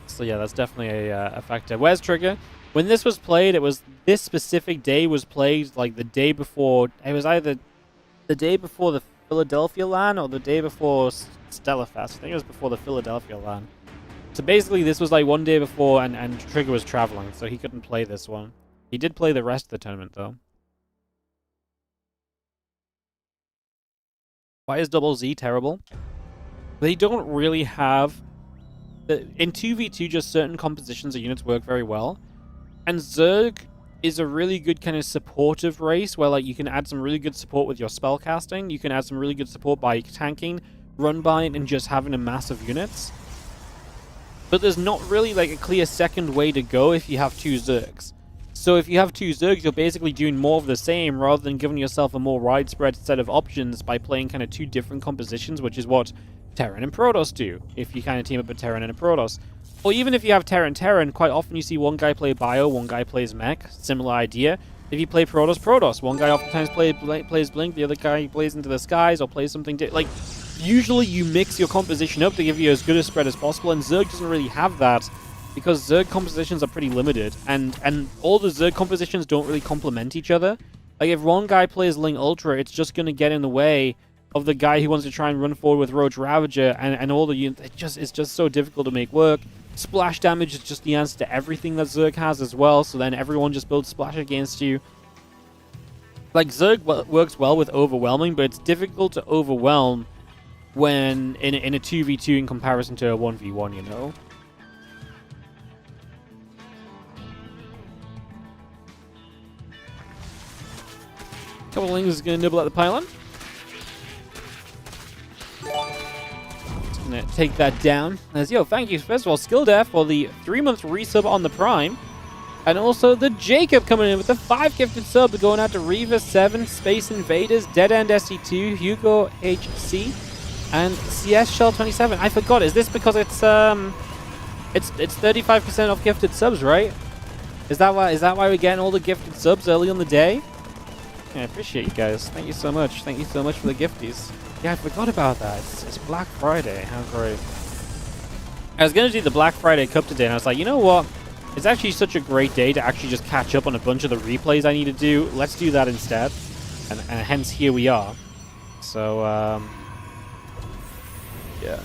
So yeah, that's definitely a factor. Where's Trigger? When this was played, it was this specific day was played like the day before. It was either the day before the Philadelphia LAN or the day before Stellarfest. I think it was before the Philadelphia LAN. So basically, this was like one day before, and Trigger was traveling, so he couldn't play this one. He did play the rest of the tournament, though. Why is Double Z terrible? They don't really have... In 2v2, just certain compositions of units work very well. And Zerg is a really good kind of supportive race, where like you can add some really good support with your spellcasting. You can add some really good support by tanking, run by, and just having a mass of units. But there's not really like a clear second way to go if you have two Zergs. So if you have two Zergs, you're basically doing more of the same rather than giving yourself a more widespread set of options by playing kind of two different compositions, which is what Terran and Protoss do, if you kind of team up a Terran and a Protoss. Or even if you have Terran, quite often you see one guy play Bio, one guy plays Mech, similar idea. If you play Protoss, one guy oftentimes plays Blink, the other guy plays Into the Skies or plays something like usually you mix your composition up to give you as good a spread as possible, and Zerg doesn't really have that because Zerg compositions are pretty limited, and all the Zerg compositions don't really complement each other. Like, if one guy plays Ling Ultra, it's just going to get in the way of the guy who wants to try and run forward with Roach Ravager, and all the units. It's just so difficult to make work. Splash damage is just the answer to everything that Zerg has as well, so then everyone just builds splash against you. Like, Zerg works well with overwhelming, but it's difficult to overwhelm when in a 2v2 in comparison to a 1v1, you know? Couple of Lings is going to nibble at the pylon. Just going to take that down. As, yo, thank you, first of all, Skilldare for the 3-month resub on the Prime. And also the Jacob coming in with the 5 gifted sub, going out to Reaver7, Space Invaders, Dead End SC2, Hugo HC, and CS Shell 27. I forgot, is this because it's 35% off gifted subs, right? Is that why we're getting all the gifted subs early on the day? Yeah, I appreciate you guys. Thank you so much. Thank you so much for the gifties. Yeah, I forgot about that. It's Black Friday. How great. I was going to do the Black Friday Cup today, and I was like, you know what? It's actually such a great day to actually just catch up on a bunch of the replays I need to do. Let's do that instead. And hence, here we are. So, yeah.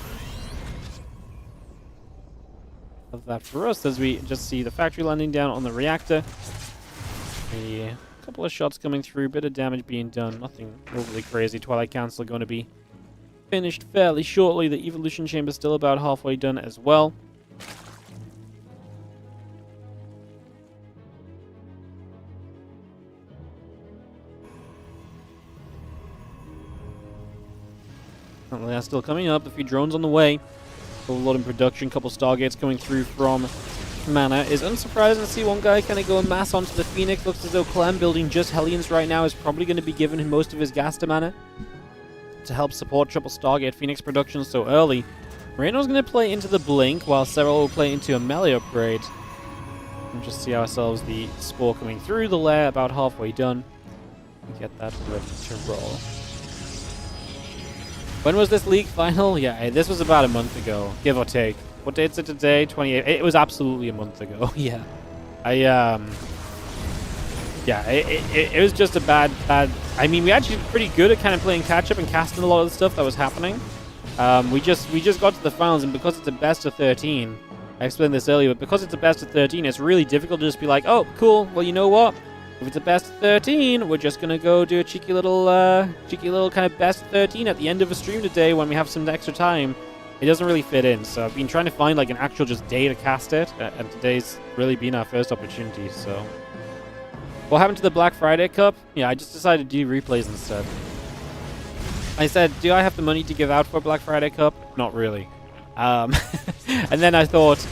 Love that for us as we just see the factory landing down on the reactor. A couple of shots coming through, bit of damage being done. Nothing overly crazy. Twilight Council going to be finished fairly shortly. The Evolution Chamber still about halfway done as well. That's still coming up. A few drones on the way. A lot in production. Couple Stargates coming through from Mana. Is unsurprising to see one guy kind of go en masse onto the Phoenix. Looks as though Clem, building just Hellions right now, is probably going to be giving him most of his gas to Mana to help support triple Stargate Phoenix production so early. Moreno's going to play into the Blink, while Serral will play into a melee upgrade. And just see ourselves the Spore coming through the lair, about halfway done. Get that ready to roll. When was this league final? Yeah, this was about a month ago, give or take. What date is it today? 28. It was absolutely a month ago. Yeah. Yeah, it was just a bad. I mean, we actually pretty good at kind of playing catch up and casting a lot of the stuff that was happening. We just got to the finals, and because it's a best of 13, I explained this earlier, but because it's a best of 13, it's really difficult to just be like, oh, cool. Well, you know what? If it's a best of 13, we're just gonna go do a cheeky little kind of best of 13 at the end of a stream today when we have some extra time. It doesn't really fit in, so I've been trying to find like an actual just day to cast it, and today's really been our first opportunity. So, what happened to the Black Friday Cup? Yeah, I just decided to do replays instead. I said, do I have the money to give out for Black Friday Cup? Not really. And then I thought,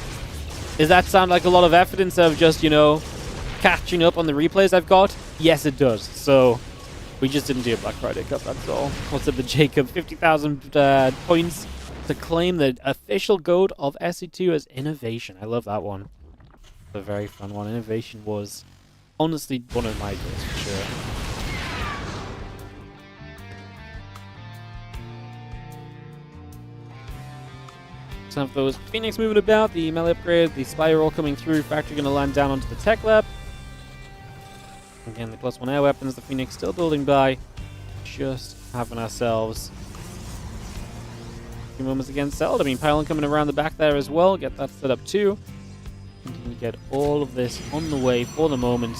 does that sound like a lot of effort instead of just, you know, catching up on the replays I've got? Yes, it does. So we just didn't do a Black Friday Cup, that's all. What's up, the Jacob? 50,000 points to claim the official goat of SC2 as Innovation. I love that one. It's a very fun one. Innovation was honestly one of my goals for sure. Some of those Phoenix moving about, the melee upgrade, the Spiral coming through, Factory going to land down onto the Tech Lab. Again, the +1 air weapons, the Phoenix still building by. Just having ourselves a few moments against Zelda. I mean, Pylon coming around the back there as well. Get that set up too. And we get all of this on the way for the moment.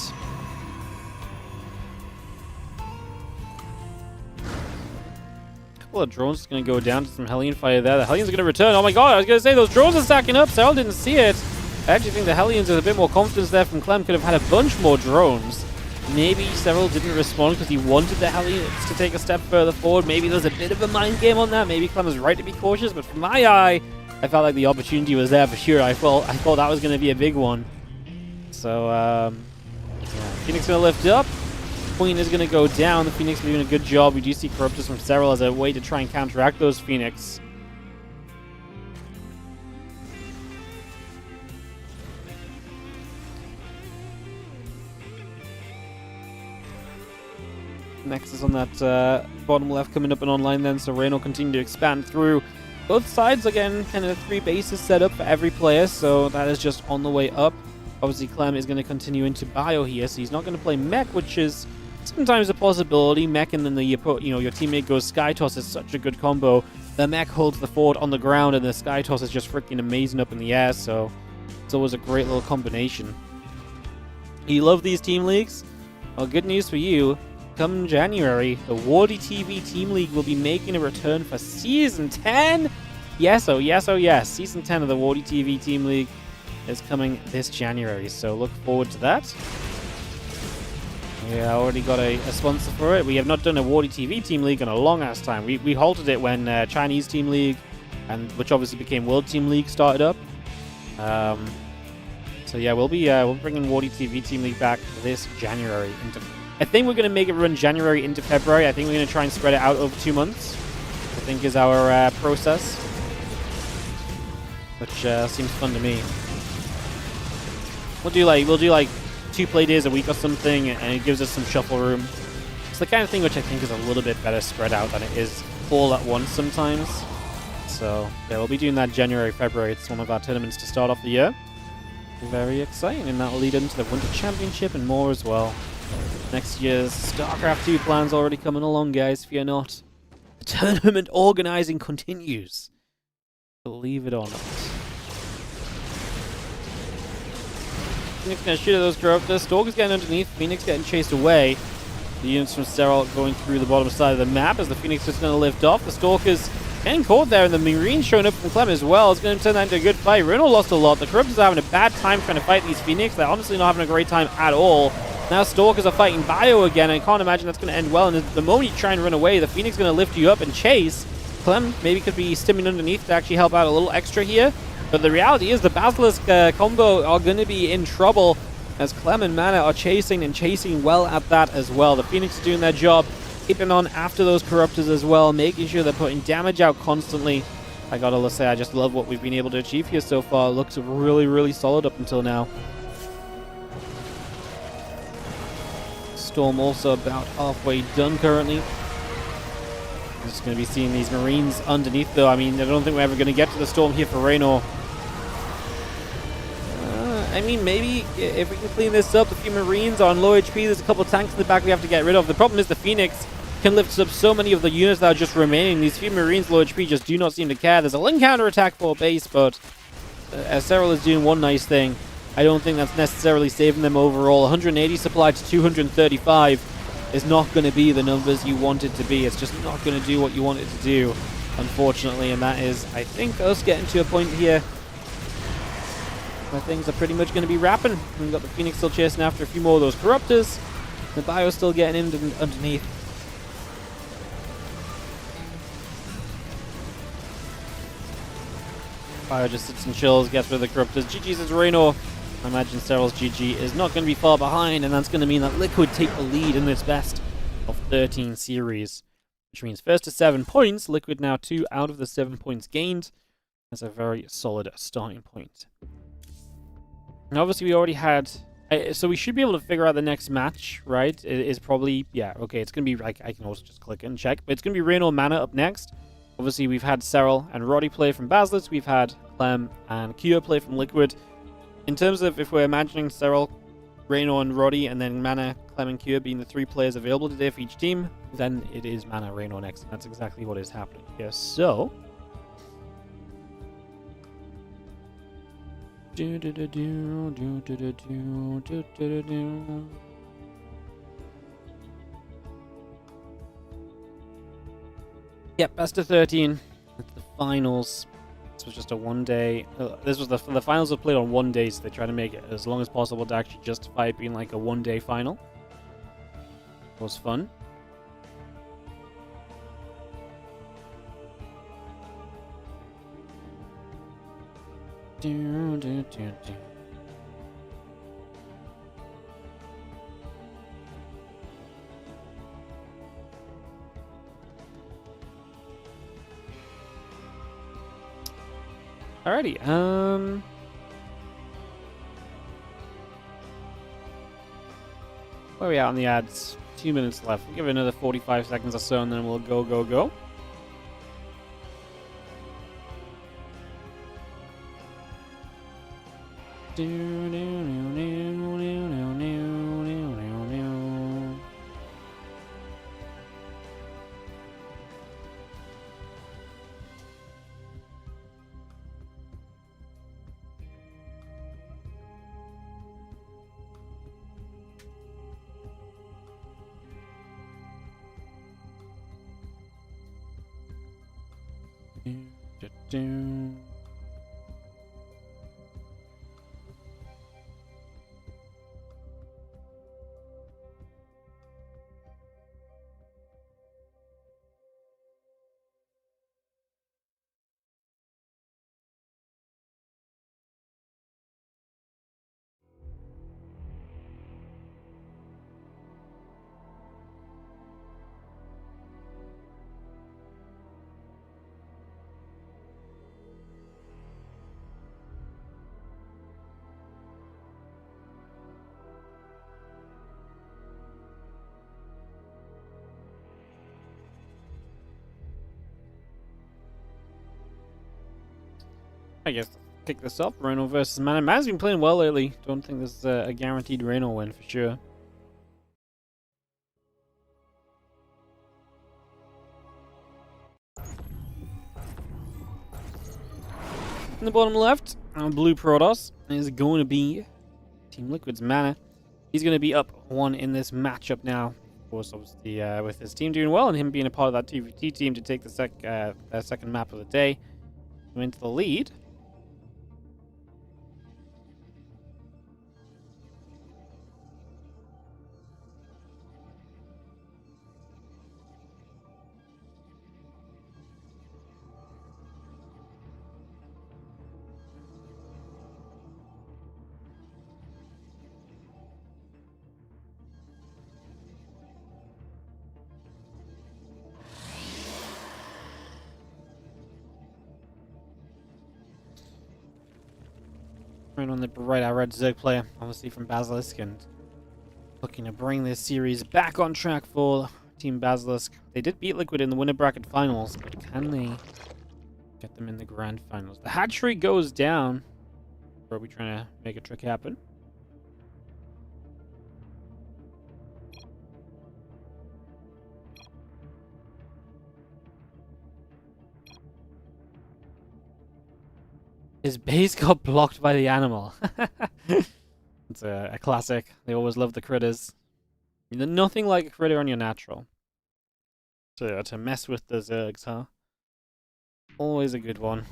A couple of drones is going to go down to some Hellion fire there. The Hellions are going to return. Oh my god, I was going to say, those drones are stacking up. Serral didn't see it. I actually think the Hellions with a bit more confidence there from Clem could have had a bunch more drones. Maybe Serral didn't respond because he wanted the Hellions to take a step further forward. Maybe there's a bit of a mind game on that. Maybe Clem was right to be cautious, but from my eye, I felt like the opportunity was there for sure. I thought that was going to be a big one. So, yeah. Phoenix going to lift up. Queen is going to go down. The Phoenix is doing a good job. We do see Corruptus from Serral as a way to try and counteract those Phoenix. Nexus on that bottom left coming up and online then, so Rain will continue to expand through. Both sides, again, kind of 3 bases set up for every player, so that is just on the way up. Obviously, Clem is going to continue into Bio here, so he's not going to play Mech, which is sometimes a possibility. Mech and then your teammate goes Sky Toss is such a good combo. The Mech holds the fort on the ground, and the Sky Toss is just freaking amazing up in the air, so it's always a great little combination. You love these team leagues? Well, good news for you. Come January, the WardiTV Team League will be making a return for Season 10! Yes, oh yes, oh yes. Season 10 of the WardiTV Team League is coming this January, so look forward to that. Yeah, I already got a sponsor for it. We have not done a WardiTV Team League in a long-ass time. We halted it when Chinese Team League, which obviously became World Team League, started up. So yeah, we'll bringing WardiTV Team League back this January. I think we're going to make it run January into February. I think we're going to try and spread it out over 2 months, I think is our process. Which seems fun to me. We'll do like 2 play days a week or something, and it gives us some shuffle room. It's the kind of thing which I think is a little bit better spread out than it is all at once sometimes. So yeah, we'll be doing that January, February. It's one of our tournaments to start off the year. Very exciting, and that will lead into the Winter Championship and more as well. Next year's StarCraft 2 plan's already coming along, guys, fear not. The tournament organizing continues. Believe it or not. Phoenix gonna shoot at those corruptors. Stalker's getting underneath. Phoenix getting chased away. The units from Serral going through the bottom side of the map as the Phoenix is gonna lift off. The Stalker's getting caught there, and the Marine showing up from Clem as well. It's going to turn that into a good fight. Reno lost a lot. The Corruptors are having a bad time trying to fight these Phoenix. They're honestly not having a great time at all. Now Stalkers are fighting Bio again. I can't imagine that's going to end well. And the moment you try and run away, the Phoenix is going to lift you up and chase. Clem maybe could be stimming underneath to actually help out a little extra here. But the reality is the Basilisk combo are going to be in trouble as Clem and Mana are chasing and chasing well at that as well. The Phoenix is doing their job, keeping on after those Corruptors as well, making sure they're putting damage out constantly. I gotta say, I just love what we've been able to achieve here so far. It looks really, really solid up until now. Storm also about halfway done currently. I'm just going to be seeing these Marines underneath though. I mean, I don't think we're ever going to get to the Storm here for Raynor. I mean, maybe if we can clean this up, a few Marines on low HP, there's a couple of tanks in the back we have to get rid of. The problem is the Phoenix can lift up so many of the units that are just remaining. These few Marines low HP just do not seem to care. There's a link counter attack for base, but Serral is doing one nice thing. I don't think that's necessarily saving them overall. 180 supply to 235 is not going to be the numbers you want it to be. It's just not going to do what you want it to do, unfortunately, and that is, I think, us getting to a point here where things are pretty much going to be wrapping. We've got the Phoenix still chasing after a few more of those Corruptors. The Bio still getting in underneath. Bio just sits and chills, gets rid of the Corruptors. GG's is Raynor. I imagine Serral's GG is not going to be far behind, and that's going to mean that Liquid take the lead in this best of 13 series, which means first to 7 points. Liquid now 2 out of the 7 points gained. That's a very solid starting point. And obviously we already had, so we should be able to figure out the next match, right? It is probably, yeah, okay, it's going to be, I can also just click and check, but it's going to be Raynor Mana up next. Obviously we've had Serral and Roddy play from Basilisk, we've had Clem and Kyo play from Liquid. In terms of if we're imagining Serral, Raynor and Roddy, and then Mana, Clem and Kyo being the 3 players available today for each team, then it is Mana, Raynor next, and that's exactly what is happening here. So, yep, best of 13. It's the finals. This was just a one-day. This was the finals were played on 1 day, so they try to make it as long as possible to actually justify it being like a one-day final. It was fun. Alrighty, where are we at on the ads? 2 minutes left. We'll give it another 45 seconds or so, and then we'll go. I guess kick this off. Reno versus Mana. Mana's been playing well lately. Don't think this is a guaranteed Reno win for sure. In the bottom left, our blue Protoss is going to be Team Liquid's Mana. He's going to be up 1 in this matchup now. Of course, obviously, with his team doing well and him being a part of that TVT team to take the second map of the day into the lead. Right on the right, our red Zerg player, obviously from Basilisk, and looking to bring this series back on track for Team Basilisk. They did beat Liquid in the winner bracket finals, but can they get them in the grand finals? The hatchery goes down. Or are we trying to make a trick happen? His base got blocked by the animal. It's a classic. They always love the critters. You know, nothing like a critter on your natural. To mess with the Zergs, huh? Always a good one.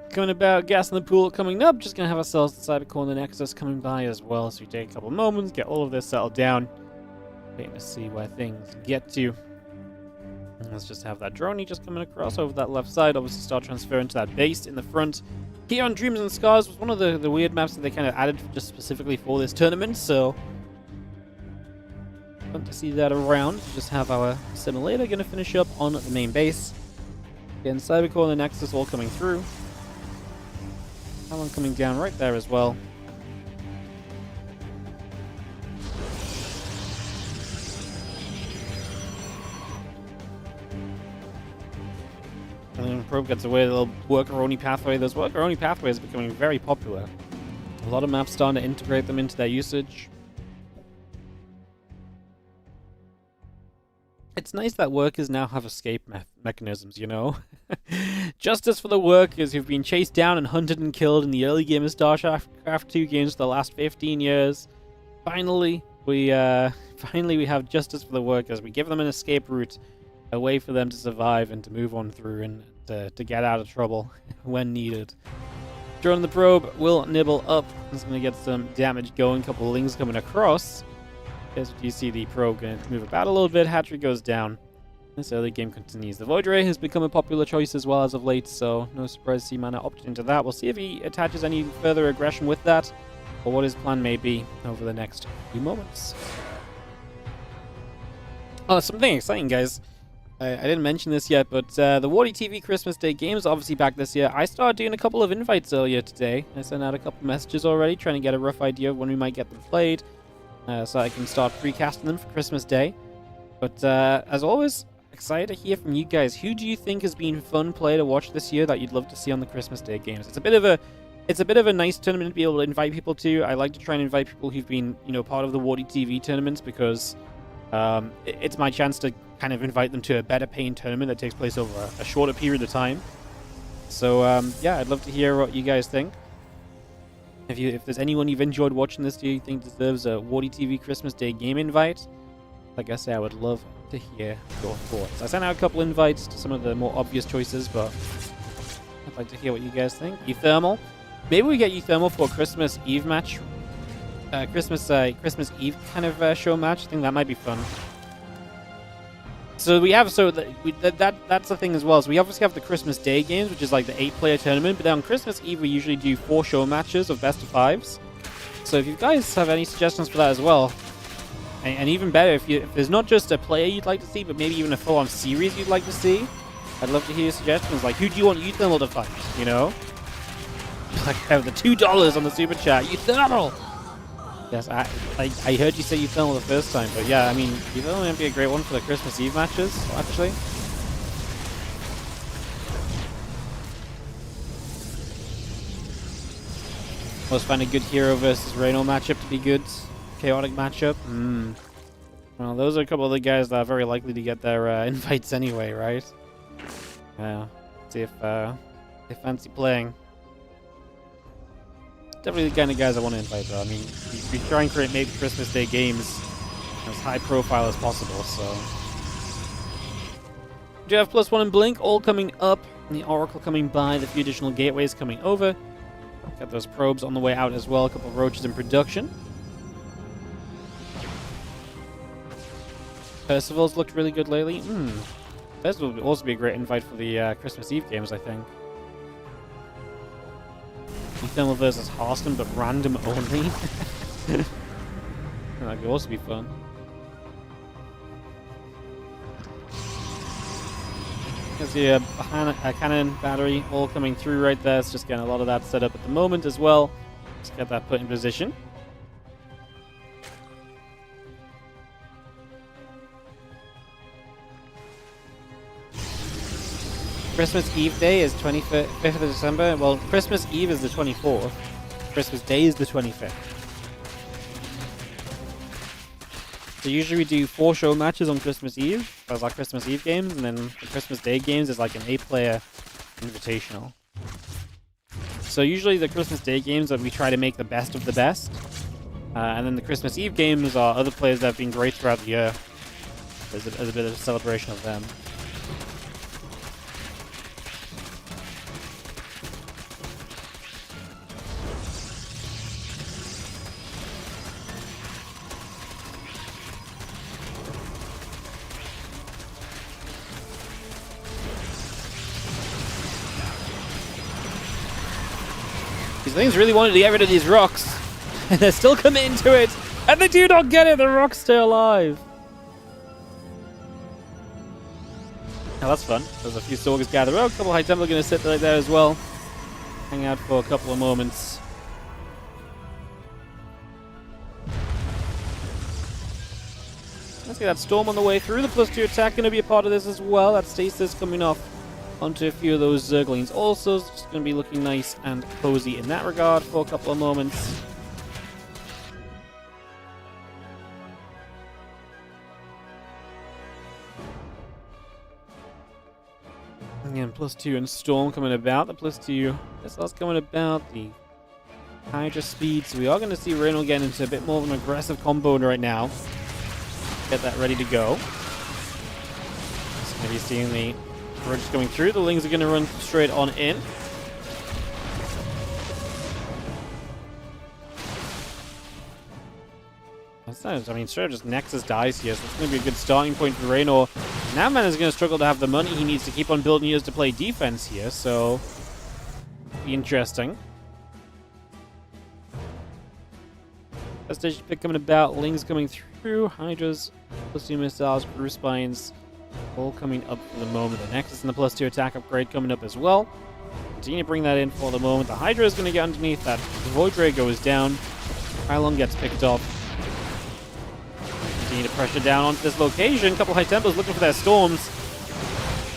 Coming about, gas in the pool coming up. Just gonna have ourselves the Cybercore and the Nexus coming by as well. So we take a couple moments, get all of this settled down. Waiting to see where things get to. And let's just have that droney just coming across over that left side. Obviously start transferring to that base in the front. Here on Dreams and Scars was one of the weird maps that they kind of added just specifically for this tournament. So fun to see that around. Just have our simulator gonna finish up on the main base. Again, Cybercore and the Nexus all coming through. Talon coming down right there as well. And then Probe gets away, the little worker-only pathway. Those worker-only pathways are becoming very popular. A lot of maps starting to integrate them into their usage. It's nice that workers now have escape mechanisms, you know? Justice for the workers who've been chased down and hunted and killed in the early game of StarCraft 2 games for the last 15 years. Finally, we have justice for the workers. We give them an escape route, a way for them to survive and to move on through and to get out of trouble when needed. Drone the probe will nibble up. It's going to get some damage going. Couple of lings coming across. As you see, the probe going to move about a little bit. Hatchery goes down. This early game continues. The Void Ray has become a popular choice as well as of late, so no surprise to see Mana opted into that. We'll see if he attaches any further aggression with that, or what his plan may be over the next few moments. Oh, something exciting, guys. I didn't mention this yet, but the WardiTV Christmas Day games are obviously back this year. I started doing a couple of invites earlier today. I sent out a couple of messages already, trying to get a rough idea of when we might get them played, so I can start precasting them for Christmas Day. But as always, excited to hear from you guys. Who do you think has been fun play to watch this year that you'd love to see on the Christmas Day games? It's a bit of a nice tournament to be able to invite people to. I like to try and invite people who've been, part of the WardiTV tournaments, because it's my chance to kind of invite them to a better paying tournament that takes place over a shorter period of time. So yeah, I'd love to hear what you guys think. If there's anyone you've enjoyed watching this year you think deserves a WardiTV Christmas Day game invite, like I say, I would love to hear your thoughts. I sent out a couple invites to some of the more obvious choices, but I'd like to hear what you guys think. Euthermal. Maybe we get Euthermal for a Christmas Eve match. Christmas Eve kind of show match. I think that might be fun. So we have, that's the thing as well. So we obviously have the Christmas Day games, which is like the 8-player tournament. But then on Christmas Eve, we usually do 4 show matches of best of 5s. So if you guys have any suggestions for that as well, and even better, if there's not just a player you'd like to see, but maybe even a full-on series you'd like to see, I'd love to hear your suggestions. Like, who do you want Euthermal to fight? You know, like the $2 on the super chat, Euthermal. Yes, I heard you say Euthermal the first time, but yeah, I mean, Euthermal might be a great one for the Christmas Eve matches, actually. Always find a good hero versus Reno matchup to be good. Chaotic matchup. Well, those are a couple of the guys that are very likely to get their invites anyway, right? Yeah. See if they fancy playing. Definitely the kind of guys I want to invite, though. I mean, we try and create maybe Christmas Day games as high profile as possible, so. We do have +1 and Blink, all coming up. And the Oracle coming by, the few additional gateways coming over. Got those probes on the way out as well, a couple of roaches in production. Percival's looked really good lately. Percival would also be a great invite for the Christmas Eve games, I think. Euthermal versus Hearthstone, but random only. That could also be fun. There's the cannon battery all coming through right there. It's just getting a lot of that set up at the moment as well. Just get that put in position. Christmas Eve Day is 25th of December. Well, Christmas Eve is the 24th. Christmas Day is the 25th. So usually we do 4 show matches on Christmas Eve. That's our Christmas Eve games. And then the Christmas Day games is like an 8-player invitational. So usually the Christmas Day games that we try to make the best of the best. And then the Christmas Eve games are other players that have been great throughout the year. As a bit of a celebration of them. These things really wanted to get rid of these rocks, and they're still coming into it, and they do not get it. The rock's still alive. Now that's fun. There's a few Stalkers gathered. Oh, a couple of High Templar going to sit right there as well. Hang out for a couple of moments. Let's get that Storm on the way through. The +2 attack going to be a part of this as well. That Stasis coming off onto a few of those Zerglings also. It's just going to be looking nice and cozy in that regard for a couple of moments. Again, +2 and Storm coming about. The +2 SL's coming about. The Hydra speed. So we are going to see Reno get into a bit more of an aggressive combo right now. Get that ready to go. Just going to be seeing the roaches going through. The Lings are going to run straight on in. I mean, sure, just Nexus dies here, so it's going to be a good starting point for Raynor. Now man is going to struggle to have the money he needs to keep on building years to play defense here, so be interesting. That station pick coming about, Lings coming through, Hydras, +2 missiles, Crew Spines, all coming up for the moment. The Nexus and the +2 attack upgrade coming up as well. Continue to bring that in for the moment. The Hydra is going to get underneath that. The Void Ray goes down. Pylon gets picked up. Continue to pressure down onto this location. A couple High Templars looking for their Storms.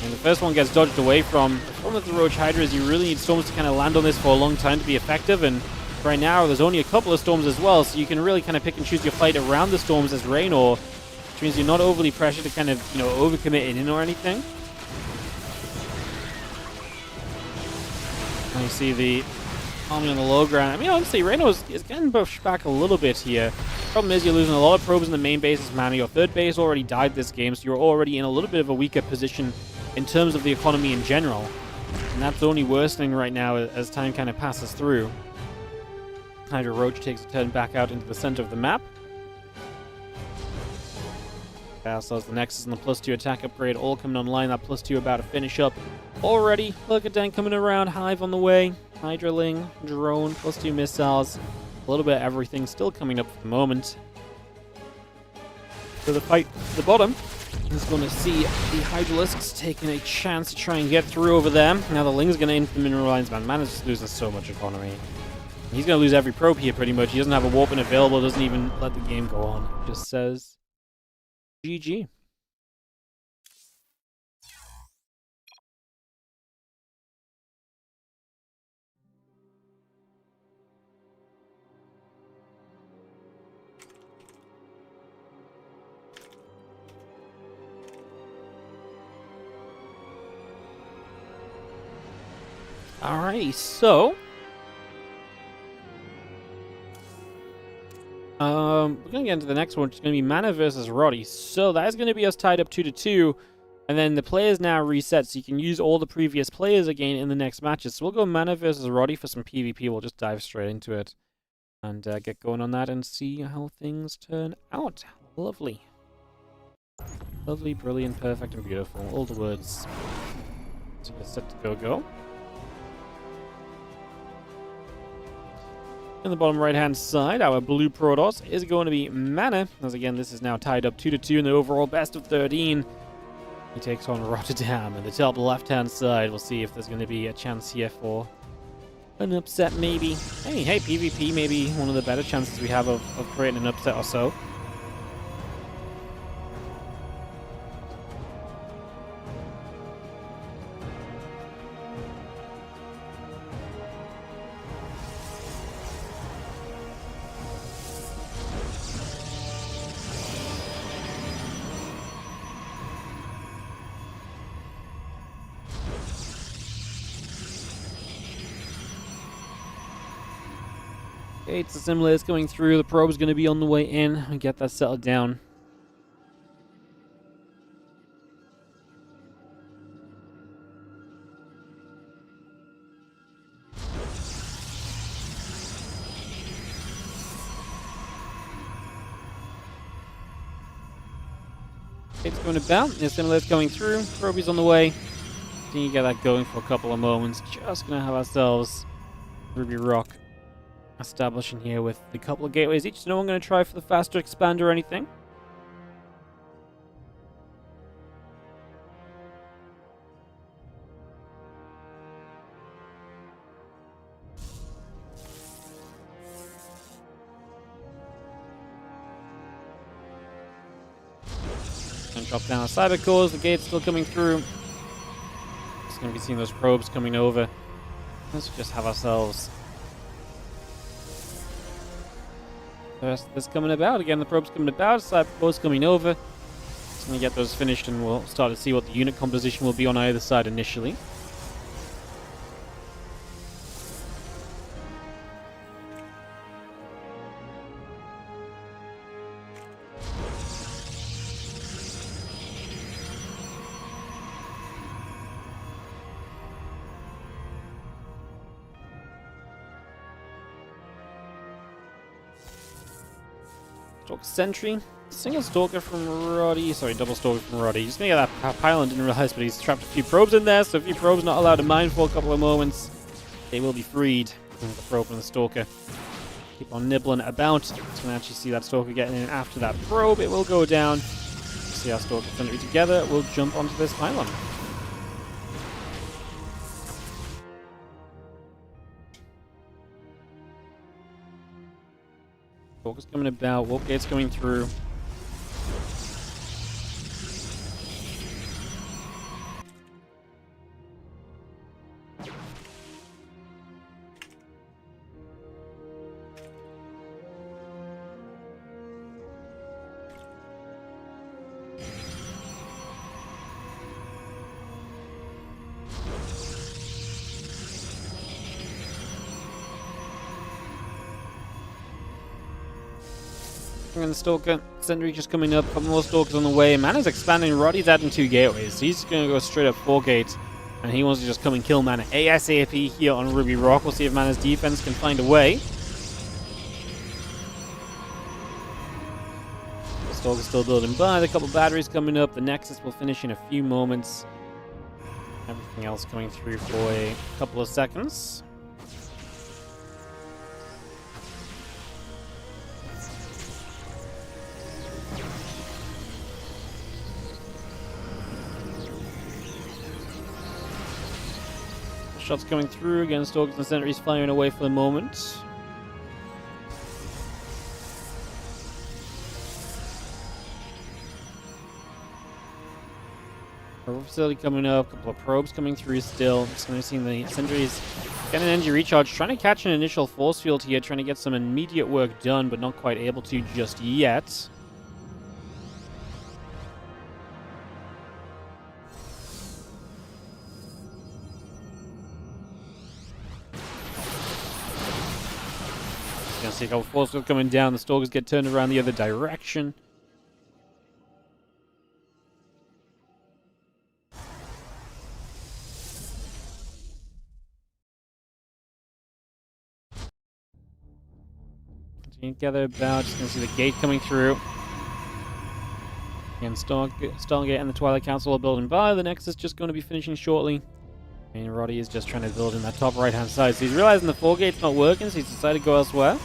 And the first one gets dodged away from. The problem with the Roach Hydra is you really need Storms to kind of land on this for a long time to be effective. And right now, there's only a couple of Storms as well, so you can really kind of pick and choose your fight around the Storms as Raynor, which means you're not overly pressured to kind of, overcommit in or anything. And you see the army on the low ground. I mean, honestly, Raynor is getting pushed back a little bit here. Problem is, you're losing a lot of probes in the main base as mana. Your third base already died this game, so you're already in a little bit of a weaker position in terms of the economy in general. And that's only worsening right now as time kind of passes through. Hydra Roach takes a turn back out into the center of the map. Ourselves the Nexus and the +2 attack upgrade all coming online. That +2 about to finish up already. Look at Dan coming around. Hive on the way. Hydraling, drone, +2 missiles. A little bit of everything still coming up for the moment. So the fight at the bottom is going to see the Hydralisks taking a chance to try and get through over there. Now the Ling's going to into the mineral lines. Man is just losing so much economy. He's going to lose every probe here pretty much. He doesn't have a warp available. Doesn't even let the game go on. Just says GG. Alrighty, so we're gonna get into the next one, which is gonna be Mana versus Roddy. So that is gonna be us tied up 2-2, and then the players now reset, so you can use all the previous players again in the next matches. So we'll go Mana versus Roddy for some PvP. We'll just dive straight into it and get going on that and see how things turn out. Lovely, lovely, brilliant, perfect, and beautiful. All the words. So we're set to go. In the bottom right-hand side, our blue Protoss is going to be Mana. As again, this is now tied up 2-2 in the overall best of 13. He takes on Rotterdam. And the top left-hand side, we'll see if there's going to be a chance here for an upset, maybe. Hey, PvP may be one of the better chances we have of creating an upset or so. Okay, it's the Simulators coming through. The probe's going to be on the way in and get that settled down. It's going about. The Simulators coming through. Probe's on the way. Continue to get that going for a couple of moments. Just going to have ourselves Ruby Rock establishing here with a couple of gateways each. No one going to try for the faster expand or anything. And drop down our cyber cores. The gate's still coming through. Just going to be seeing those probes coming over. Let's just have ourselves that's coming about. Again, the probe's coming about, cyber core's coming over. Just going to get those finished and we'll start to see what the unit composition will be on either side initially. Sentry, single stalker from Roddy, sorry, double stalker from Roddy. He's gonna get that pylon, didn't realize, but he's trapped a few probes in there, so if your probe's not allowed to mine for a couple of moments, they will be freed. The probe and the stalker. keep on nibbling about. So we can actually see that Stalker getting in after that probe. It will go down. See our Stalker Sentry together. We'll jump onto this pylon. Stalker's coming about. Warp Gate's going through. And the Stalker Sentry just coming up, a couple more Stalkers on the way. Mana's expanding. Roddy's adding 2 gateways. So he's going to go straight up 4 gates, and he wants to just come and kill Mana ASAP here on Ruby Rock. We'll see if Mana's defense can find a way. The Stalker's still building by. A couple batteries coming up. The Nexus will finish in a few moments. Everything else coming through for a couple of seconds. Shots coming through. Again, Stalkers and Sentries firing away for the moment. Probe facility coming up. A couple of probes coming through still. Just going to see the Sentries get an energy recharge. Trying to catch an initial force field here. Trying to get some immediate work done, but not quite able to just yet. See a couple force fields coming down. The Stalkers get turned around the other direction. Together about. Just gonna see the gate coming through. And Stargate and the Twilight Council are building by. The Nexus just going to be finishing shortly. And Roddy is just trying to build in that top right hand side. So he's realizing the 4 gate's not working, so he's decided to go elsewhere.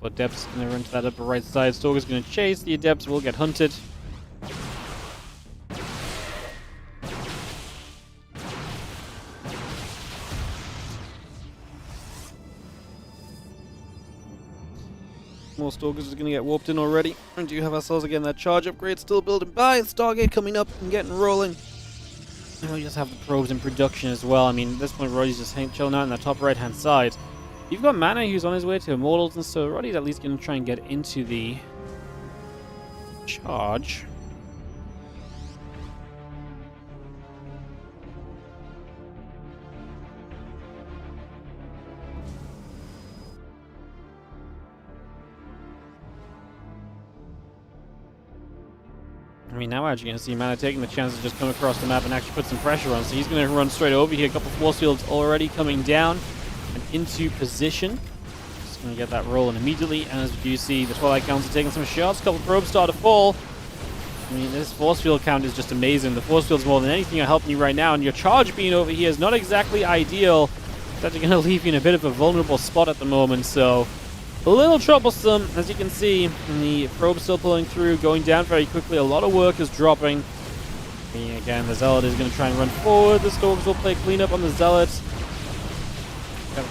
Adepts going to run to that upper right side. Stalker's going to chase. The Adepts will get hunted. More Stalkers are going to get warped in already. And do have ourselves again that charge upgrade still building by. Stargate coming up and getting rolling. And we just have the probes in production as well. I mean, at this point, Roddy's just chilling out in that top right hand side. You've got Mana who's on his way to Immortals, and so Roddy's at least going to try and get into the charge. I mean, now we're actually going to see Mana taking the chance to just come across the map and actually put some pressure on, so he's going to run straight over here. A couple force fields already coming down. Into position. Just going to get that rolling immediately. And as you see, the Twilight Council taking some shots. A couple probes start to fall. I mean, this force field count is just amazing. The force fields more than anything are helping you right now. And your charge being over here is not exactly ideal. It's actually going to leave you in a bit of a vulnerable spot at the moment. So, a little troublesome, as you can see. And the probe still pulling through, going down very quickly. A lot of work is dropping. And again, the Zealot is going to try and run forward. The Stalkers will play cleanup on the Zealots.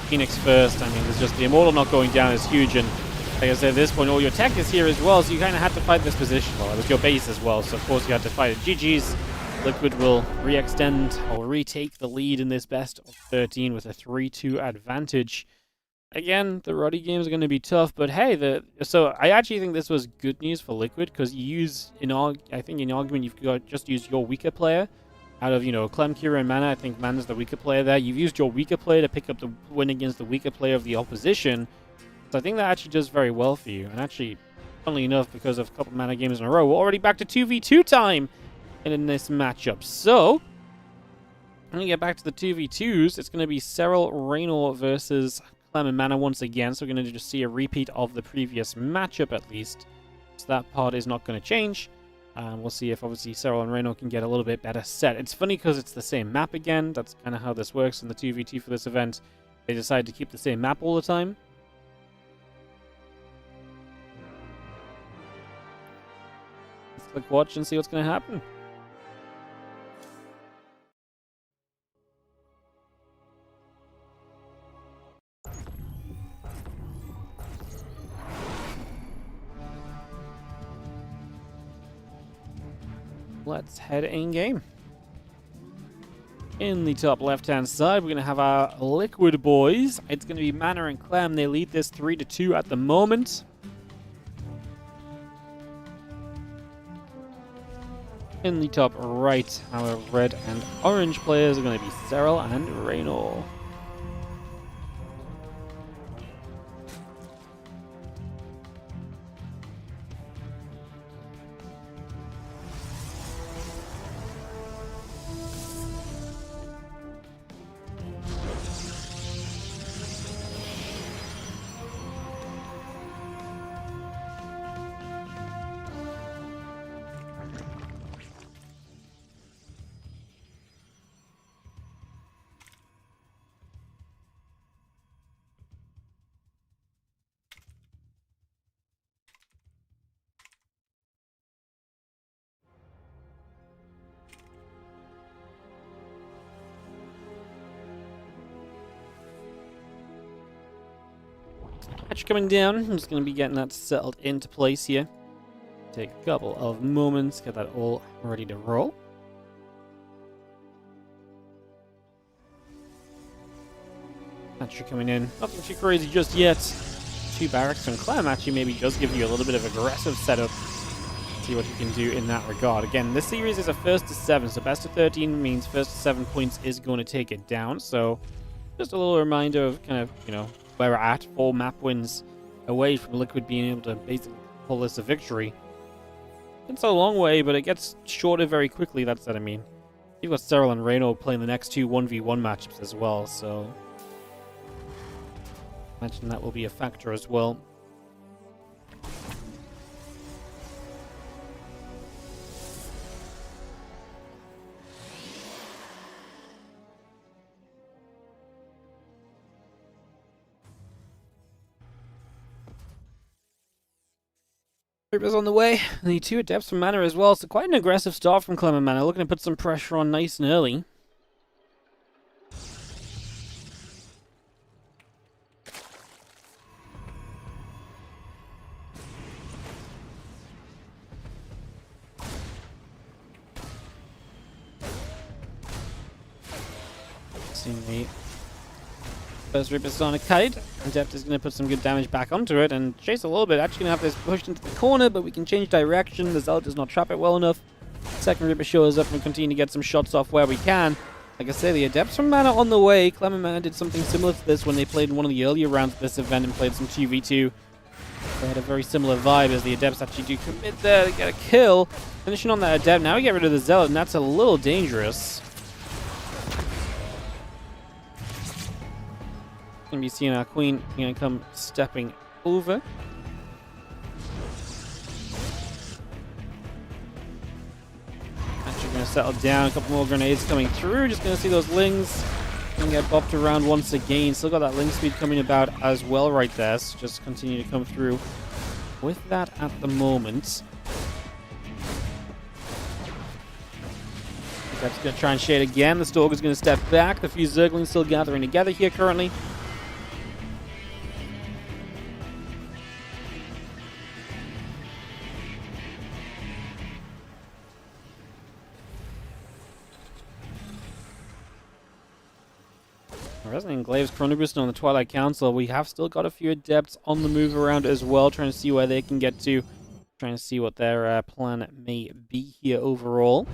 Phoenix first. I mean, there's just the Immortal not going down is huge, and like I said, at this point, all your tech is here as well, so you kind of had to fight this position. Well, it was your base as well, so of course you had to fight it. GG's. Liquid will re-extend or retake the lead in this best of 13 with a 3-2 advantage. Again, the Roddy games are going to be tough, but hey, so I actually think this was good news for Liquid, because you use, I think in argument, you've got just used your weaker player. Out of, Clem, Kira, and Mana, I think Mana's the weaker player there. You've used your weaker player to pick up the win against the weaker player of the opposition. So I think that actually does very well for you. And actually, funnily enough, because of a couple Mana games in a row, we're already back to 2v2 time in this matchup. So, when we get back to the 2v2s, it's going to be Serral, Raynor versus Clem and Mana once again. So we're going to just see a repeat of the previous matchup at least. So that part is not going to change. We'll see if obviously Serral and Reno can get a little bit better set. It's funny because it's the same map again. That's kind of how this works in the 2v2 for this event. They decide to keep the same map all the time. Let's click watch and see what's going to happen. Let's head in game. In the top left-hand side, we're going to have our Liquid boys. It's going to be Mana and Clem. They lead this 3-2 at the moment. In the top right, our red and orange players are going to be Serral and Reno. Match coming down. I'm just going to be getting that settled into place here. Take a couple of moments, get that all ready to roll. Match coming in. Nothing too crazy just yet. 2 barracks from Clem actually maybe does give you a little bit of aggressive setup. See what you can do in that regard. Again, this series is a first to 7, so best of 13 means first to 7 points is going to take it down. So just a little reminder of kind of, you know, where we're at. 4 map wins away from Liquid being able to basically pull this a victory. It's a long way, but it gets shorter very quickly. That's what I mean. You've got Serral and Reno playing the next 2 1v1 matchups as well, so imagine that will be a factor as well. Reaper's on the way. The 2 Adepts from Mana as well, so quite an aggressive start from Clem and Mana, looking to put some pressure on nice and early. Seeing the first Reaper's on a kite. Adept is going to put some good damage back onto it and chase a little bit. Actually going to have this pushed into the corner, but we can change direction. The Zealot does not trap it well enough. Second Reaper shows up and continue to get some shots off where we can. Like I say, the Adepts from Mana on the way. Clem and Mana did something similar to this when they played in one of the earlier rounds of this event and played some 2v2. They had a very similar vibe as the Adepts actually do commit there to get a kill. Finishing on that Adept. Now we get rid of the Zealot, and that's a little dangerous. Going to be seeing our Queen going to come stepping over. Actually going to settle down. A couple more grenades coming through. Just going to see those Lings and get bopped around once again. Still got that Ling speed coming about as well right there. So just continue to come through with that at the moment. That's going to try and shade again. The Stalker's going to step back. The few Zerglings still gathering together here currently. Resonant Glaive's Chrono Boosting on the Twilight Council. We have still got a few Adepts on the move around as well, trying to see where they can get to. Trying to see what their plan may be here overall.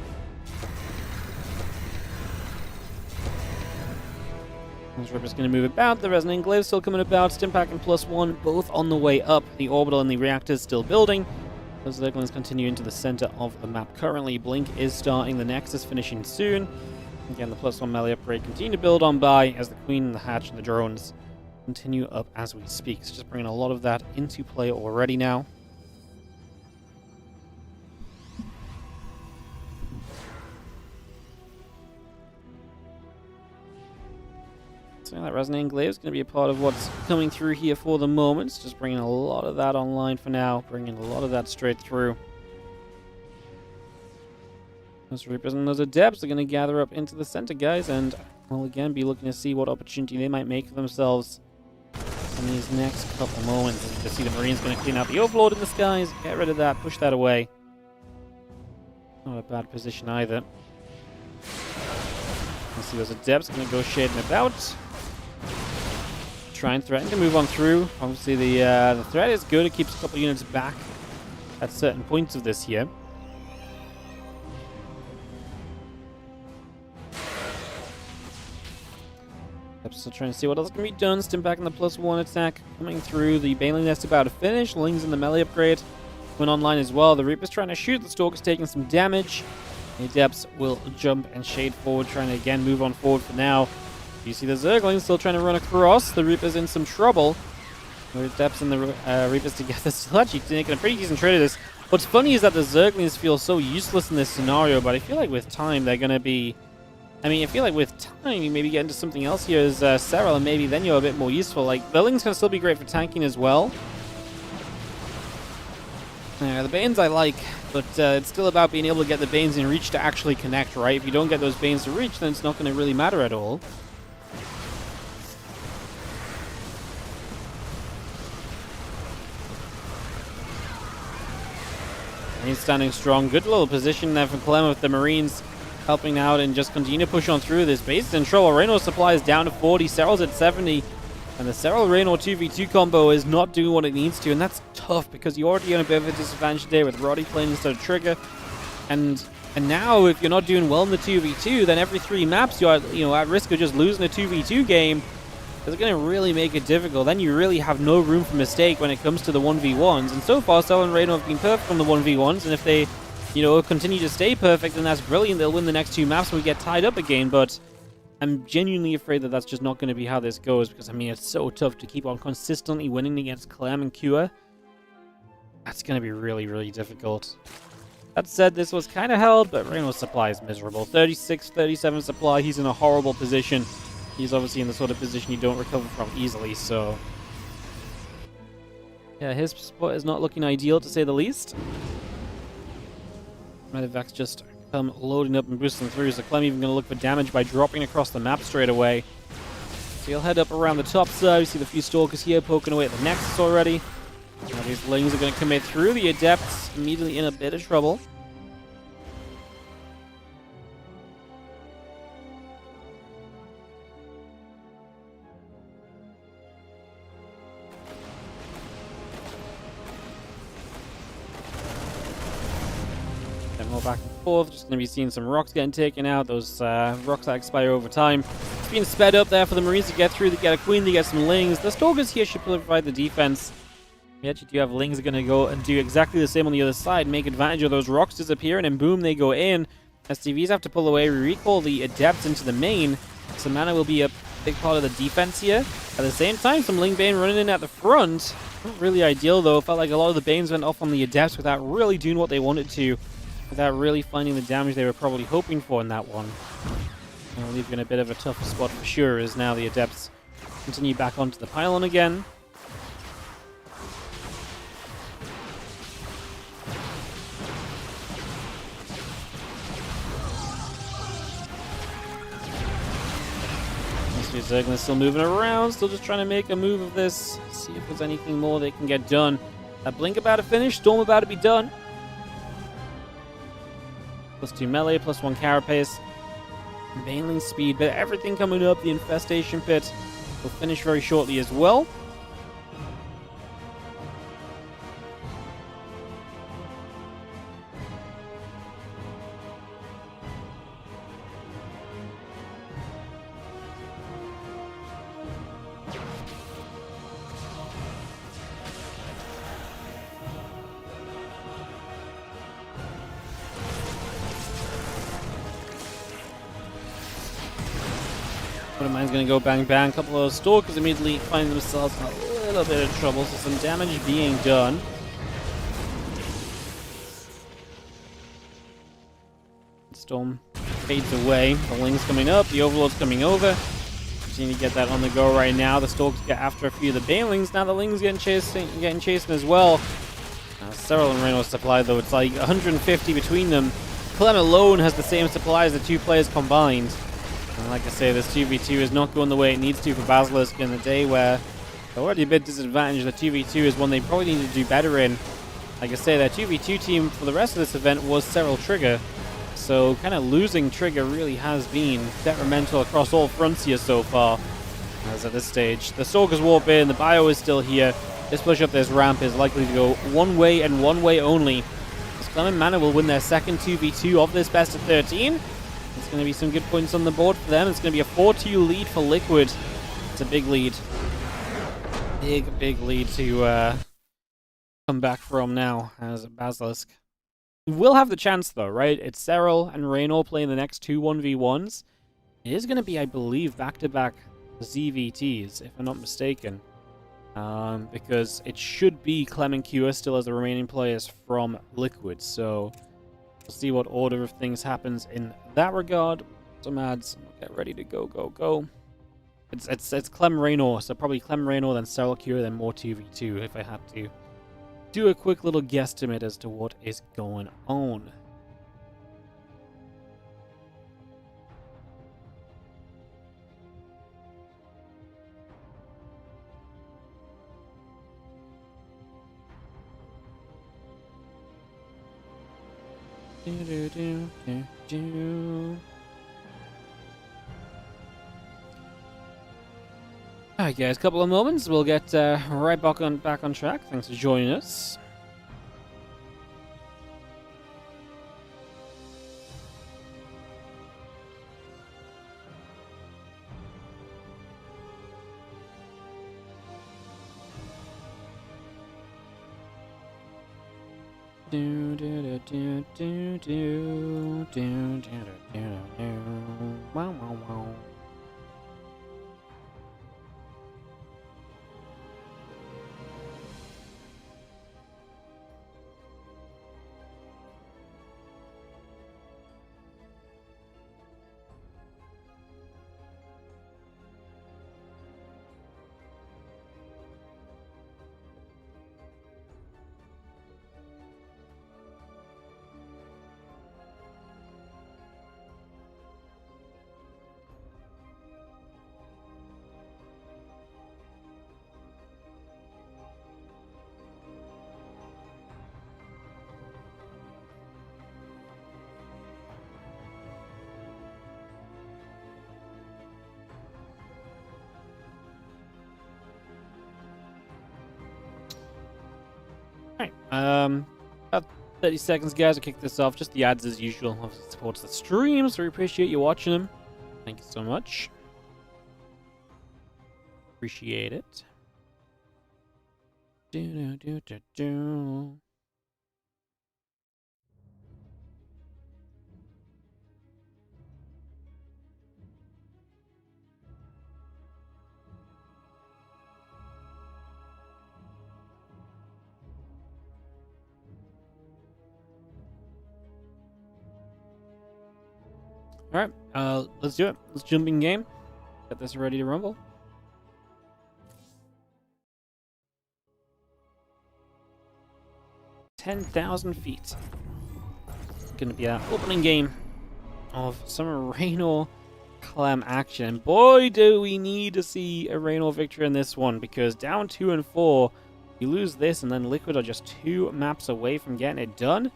This Ripper's going to move about. The Resonant Glaive still coming about. Stimpack and +1 both on the way up. The Orbital and the Reactors still building. Those Zerglings continue into the center of the map currently. Blink is starting. The Nexus finishing soon. Again, the +1 melee upgrade continue to build on by as the Queen and the Hatch and the drones continue up as we speak. So just bringing a lot of that into play already now. Yeah, that Resonating Glaive is going to be a part of what's coming through here for the moment. Just bringing a lot of that online for now. Bringing a lot of that straight through. Those Reapers and those Adepts are going to gather up into the center, guys. And we'll again be looking to see what opportunity they might make for themselves in these next couple moments. As you can see, the Marine's going to clean out the Overlord in the skies. Get rid of that. Push that away. Not a bad position either. You see those Adepts going to go shading about. Try and threaten to move on through. Obviously, the threat is good. It keeps a couple units back at certain points of this here. Still trying to see what else can be done. Stim back in the +1 attack coming through. The Baneling Nest about to finish. Ling's in the melee upgrade went online as well. The Reaper's trying to shoot. The Stalker's taking some damage. The Adepts will jump and shade forward, trying to again move on forward for now. You see the Zerglings still trying to run across. The Reaper's in some trouble. The Adepts and the Reapers together still actually making a pretty decent trade of this. What's funny is that the Zerglings feel so useless in this scenario, but I feel like with time they're going to be... I feel like with time, you maybe get into something else here as Serral, and maybe then you're a bit more useful. Like, the Ling's can still be great for tanking as well. The Banes I like, but it's still about being able to get the Banes in reach to actually connect, right? If you don't get those Banes to reach, then it's not going to really matter at all. And he's standing strong. Good little position there for Clem with the Marines helping out and just continue to push on through this. Base is in trouble. Reynor's supply is down to 40. Serral's at 70. And the Serral-Reynor 2v2 combo is not doing what it needs to. And that's tough because you're already on a bit of a disadvantage today with Roddy playing instead of Trigger. And now if you're not doing well in the 2v2, then every 3 maps you're at risk of just losing a 2v2 game. It's going to really make it difficult. Then you really have no room for mistake when it comes to the 1v1s. And so far, Serral and Reynor have been perfect on the 1v1s. And if they continue to stay perfect, then that's brilliant. They'll win the next 2 maps and we get tied up again, but I'm genuinely afraid that that's just not going to be how this goes, because, it's so tough to keep on consistently winning against Clem and Kua. That's going to be really, really difficult. That said, this was kind of held, but Reynor's supply is miserable. 36, 37 supply, he's in a horrible position. He's obviously in the sort of position you don't recover from easily, so... yeah, his spot is not looking ideal, to say the least. Medivacs just come loading up and boosting through, so Clem even going to look for damage by dropping across the map straight away. So he'll head up around the top side. You see the few Stalkers here poking away at the Nexus already. Now these Lings are going to commit through. The Adepts immediately in a bit of trouble. Back and forth, just going to be seeing some rocks getting taken out. Those rocks that expire over time. It's being sped up there for the Marines to get through. They get a Queen, they get some Lings. The Stalkers here should provide the defense. We actually do have Lings are going to go and do exactly the same on the other side, make advantage of those rocks disappearing, and boom, they go in. STVs have to pull away. We recall the Adepts into the main, so mana will be a big part of the defense here. At the same time, some Ling Bane running in at the front. Not really ideal though. Felt like a lot of the Banes went off on the Adepts without really doing what they wanted to, without really finding the damage they were probably hoping for in that one. And we'll leave you in a bit of a tough spot for sure, as now the Adepts continue back onto the pylon again. Zergling's still moving around, still just trying to make a move of this, see if there's anything more they can get done. That Blink about to finish, Storm about to be done. +2 melee, +1 carapace. Baneling speed, but everything coming up. The Infestation Pit will finish very shortly as well. Mine's going to go bang bang. A couple of those Stalkers immediately find themselves in a little bit of trouble, so some damage being done. Storm fades away. The Ling's coming up, the Overlord's coming over. continue to get that on the go right now. The Stalks get after a few of the Banelings. Now the Lings getting chased as well. Serral and Reyno's supply, though, it's like 150 between them. Clem alone has the same supply as the two players combined. And like I say, this 2v2 is not going the way it needs to for Basilisk in a day where they're already a bit disadvantaged. The 2v2 is one they probably need to do better in. Like I say, their 2v2 team for the rest of this event was Serral Trigger. So kind of losing Trigger really has been detrimental across all fronts here so far. As at this stage, the Stalkers warp in, the Bio is still here. This push up this ramp is likely to go one way and one way only. As Clem and Mana will win their second 2v2 of this best of 13. There's going to be some good points on the board for them. It's going to be a 4-2 lead for Liquid. It's a big lead. Big lead to come back from now as Basilisk. We will have the chance though, right? It's Serral and Reyno playing the next two 1v1s. It is going to be, I believe, back-to-back ZVTs, if I'm not mistaken. Because it should be Clem and Cure still as the remaining players from Liquid. So we'll see what order of things happens in that regard. Some ads. Get ready to go. It's Clem Reyno, so probably Clem Reyno, then Serral Cure, then more 2v2 if I had to do a quick little guesstimate as to what is going on. Alright guys, couple of moments, we'll get right back on track. Thanks for joining us. Wow. Alright, about 30 seconds, guys. I'll kick this off. Just the ads as usual. Obviously, it supports the stream, so we appreciate you watching them. Thank you so much. Appreciate it. Alright, let's do it. Let's jump in game. Get this ready to rumble. $10,000 feet. It's gonna be our opening game of some Reyno Clem action. And boy, do we need to see a Reyno victory in this one, because down 2 and 4, you lose this, and then Liquid are just 2 maps away from getting it done.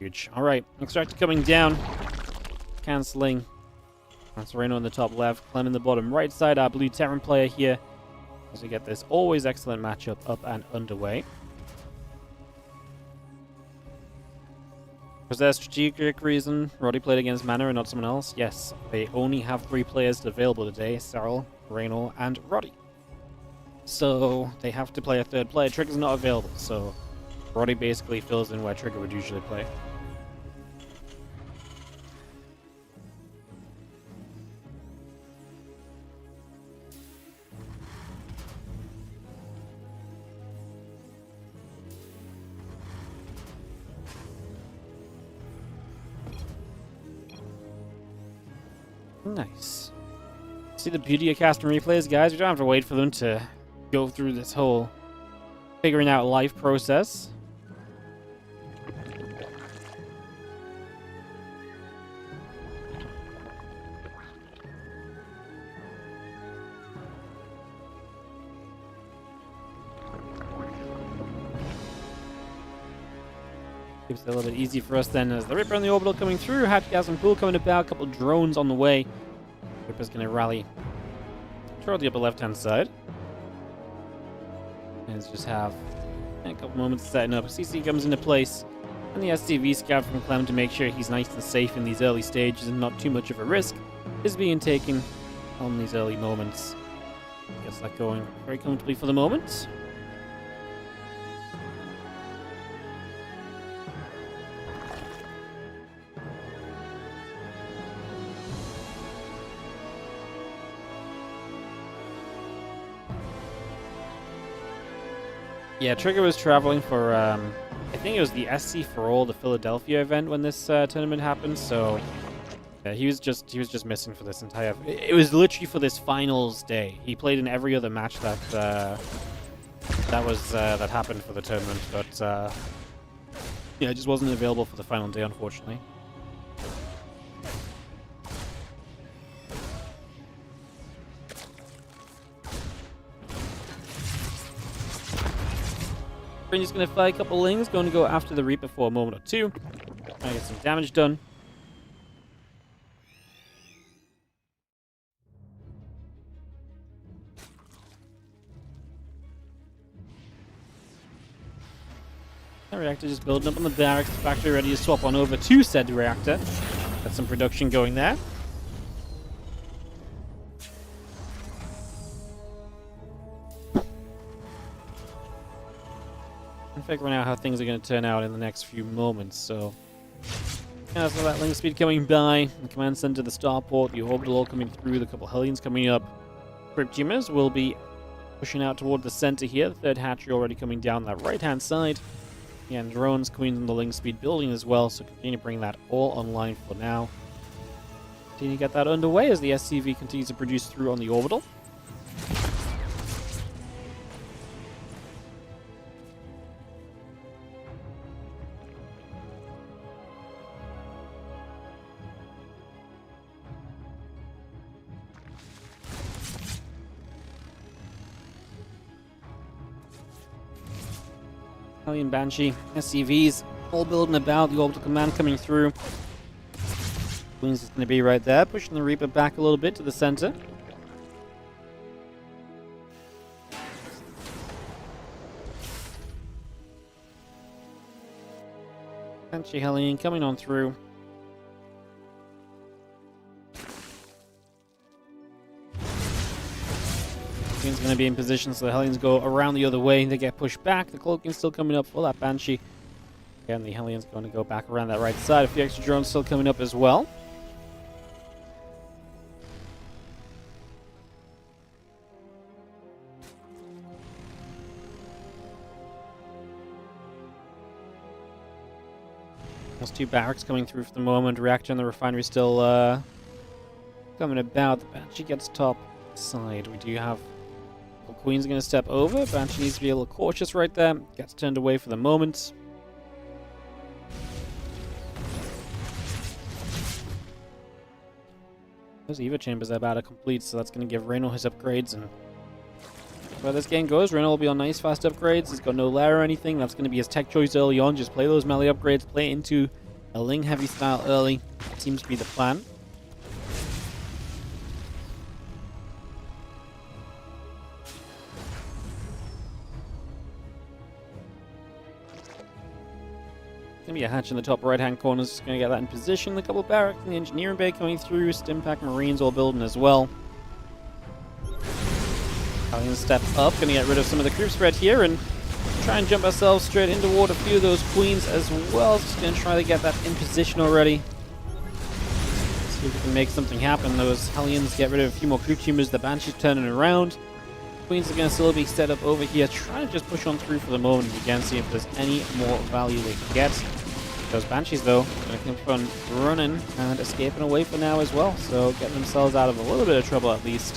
Huge. Alright, Extractor coming down. Cancelling. That's Reyno in the top left. Clem in the bottom right side. Our blue Terran player here. As we get this always excellent matchup up and underway. Was there a strategic reason Roddy played against Mana and not someone else? Yes, they only have 3 players available today. Serral, Reyno, and Roddy. So they have to play a third player. Trigger's not available, so Roddy basically fills in where Trigger would usually play. Nice. See the beauty of custom replays, guys? We don't have to wait for them to go through this whole figuring out life process. Keeps it a little bit easy for us then as the Ripper and the Orbital coming through. Hatch Gas and Pool coming about. A couple drones on the way. Ripper's going to rally toward the upper left-hand side. And just have a couple moments setting up. CC comes into place. And the SCV scout from Clem to make sure he's nice and safe in these early stages and not too much of a risk is being taken on these early moments. Gets that going very comfortably for the moment. Yeah, Trigger was traveling for, I think it was the SC for All, the Philadelphia event when this tournament happened. So yeah, he was just missing for this entire. It was literally for this finals day. He played in every other match that that happened for the tournament, but yeah, it just wasn't available for the final day, unfortunately. He's going to fire a couple lings, going to go after the Reaper for a moment or two. Trying to get some damage done. That reactor just building up on the barracks. Factory ready to swap on over to said reactor. Got some production going there. Figuring out how things are going to turn out in the next few moments. So, yeah, so that link speed coming by, the command center, the starport, the orbital all coming through, the couple Hellions coming up. Cryptumors will be pushing out toward the center here. The third hatchery already coming down that right-hand side. Yeah, and drones, queens, and the link speed building as well. So continue to bring that all online for now. Continue to get that underway as the SCV continues to produce through on the orbital. Hellion Banshee, SCVs, all building about, the orbital command coming through. Queen's is going to be right there, pushing the Reaper back a little bit to the center. Banshee Hellion coming on through. Queen's going to be in position, so the Hellions go around the other way. They get pushed back. The Cloaking's still coming up for that Banshee. Again, the Hellions going to go back around that right side. A few extra drones still coming up as well. Those two barracks coming through for the moment. Reactor and the refinery still coming about. The Banshee gets top side. We do have... Queen's going to step over. Banshee needs to be a little cautious right there. Gets turned away for the moment. Those EVA chambers are about to complete, so that's going to give Reynold his upgrades. And where this game goes, Reynold will be on nice fast upgrades. He's got no lair or anything. That's going to be his tech choice early on. Just play those melee upgrades. Play into a Ling heavy style early. That seems to be the plan. Going to be a hatch in the top right-hand corner. Just going to get that in position. A couple of barracks in the engineering bay coming through. Stimpack Marines all building as well. Going to step up. Going to get rid of some of the creep spread here and try and jump ourselves straight into toward a few of those queens as well. Just going to try to get that in position already. See if we can make something happen. Those Hellions get rid of a few more creep tumors. The Banshee's turning around. Queens are going to still be set up over here. Trying to just push on through for the moment. Again, see if there's any more value they can get. Those Banshees, though, going to keep on running and escaping away for now as well. So getting themselves out of a little bit of trouble at least.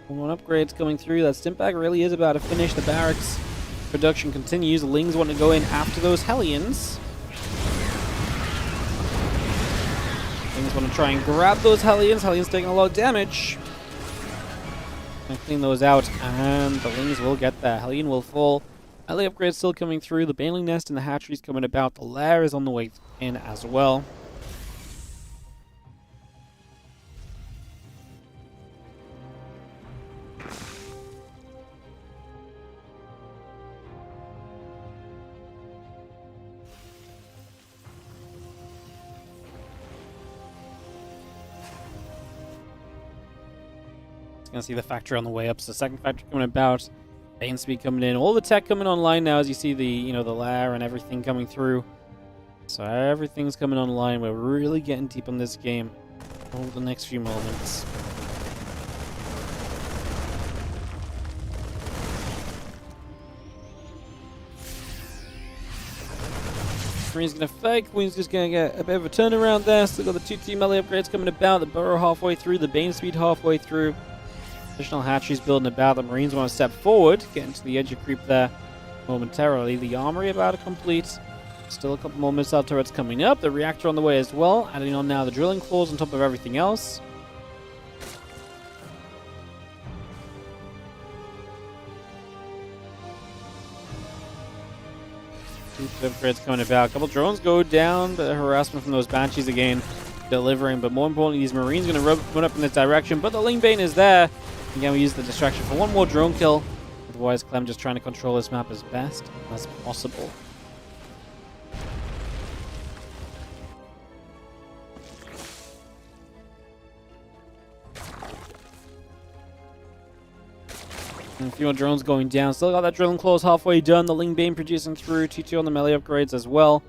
One upgrades coming through. That Stimpbag really is about to finish. The barracks production continues. The Lings want to go in after those Hellions. Lings want to try and grab those Hellions. Hellions taking a lot of damage. And clean those out, and the Lings will get there. Hellion will fall. Ally upgrades still coming through. The Baneling Nest and the hatcheries coming about. The lair is on the way in as well. Gonna see the factory on the way up. So the second factory coming about, Bane speed coming in, all the tech coming online now as you see the the lair and everything coming through. So everything's coming online. We're really getting deep on this game over the next few moments. Marine's gonna fake. Queen's just gonna get a bit of a turnaround there. Still got the 2 melee upgrades coming about. The burrow halfway through. The Bane speed halfway through. Additional hatcheries building about. The Marines want to step forward, get into the edge of creep there momentarily. The armory about to complete. Still a couple more missile turrets coming up. The reactor on the way as well. Adding on now the drilling claws on top of everything else. Upgrades coming about. A couple drones go down, but harassment from those Banshees again delivering. But more importantly, these Marines going to run up in this direction. But the Ling Bane is there. Again, we use the distraction for one more drone kill. Otherwise, Clem just trying to control this map as best as possible. And a few more drones going down. Still got that drilling claws halfway done. The Ling Bane producing through. 2-2 on the melee upgrades as well.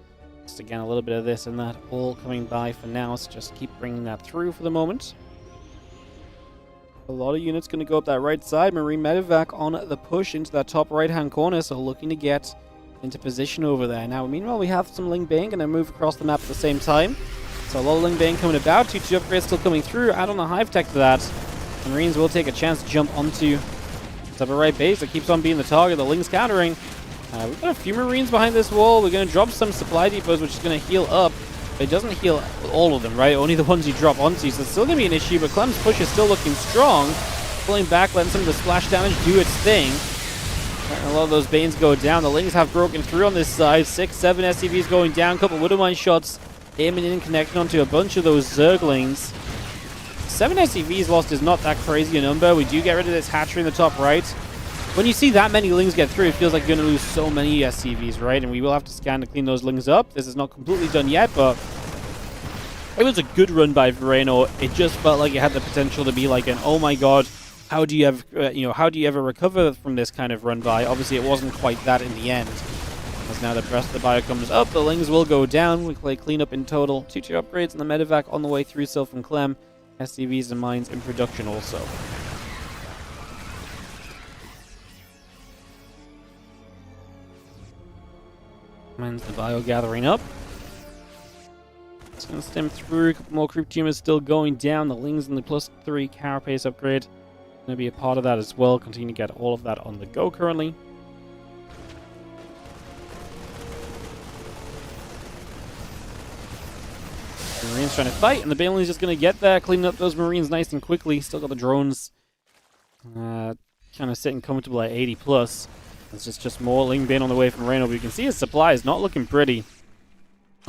Just again, a little bit of this and that all coming by for now. So just keep bringing that through for the moment. A lot of units going to go up that right side. Marine Medevac on the push into that top right-hand corner, so looking to get into position over there. Now, meanwhile, we have some Ling Bane going to move across the map at the same time. So a lot of Ling Bane coming about. 2-2 upgrades still coming through. Add on the Hive Tech to that. The Marines will take a chance to jump onto the upper right base. It keeps on being the target. The Ling's countering. We've got a few Marines behind this wall. We're going to drop some supply depots, which is going to heal up. But it doesn't heal all of them, right? Only the ones you drop onto. So it's still going to be an issue, but Clem's push is still looking strong. Pulling back, letting some of the splash damage do its thing. And a lot of those Banes go down. The Lings have broken through on this side. 6-7 SCVs going down. A couple Widowmine shots aiming in, connecting onto a bunch of those Zerglings. 7 SCVs lost is not that crazy a number. We do get rid of this hatchery in the top right. When you see that many Lings get through, it feels like you're going to lose so many SCVs, right? And we will have to scan to clean those Lings up. This is not completely done yet, but it was a good run by Vereno. It just felt like it had the potential to be like an, oh my god, how do you ever recover from this kind of run by? Obviously, it wasn't quite that in the end. As now the rest of the bio comes up, the Lings will go down. We play clean up in total. 2-2 upgrades and the Medevac on the way through. Still from Clem. SCVs and mines in production also. And the bio gathering up. It's going to stem through. A couple more creep tumors still going down. The Lings and the +3 carapace upgrade going to be a part of that as well. Continue to get all of that on the go currently. The Marines trying to fight, and the Baneling's just going to get there, cleaning up those Marines nice and quickly. Still got the drones kind of sitting comfortable at 80+. It's just more Ling Bane on the way from Reyno, but you can see his supply is not looking pretty.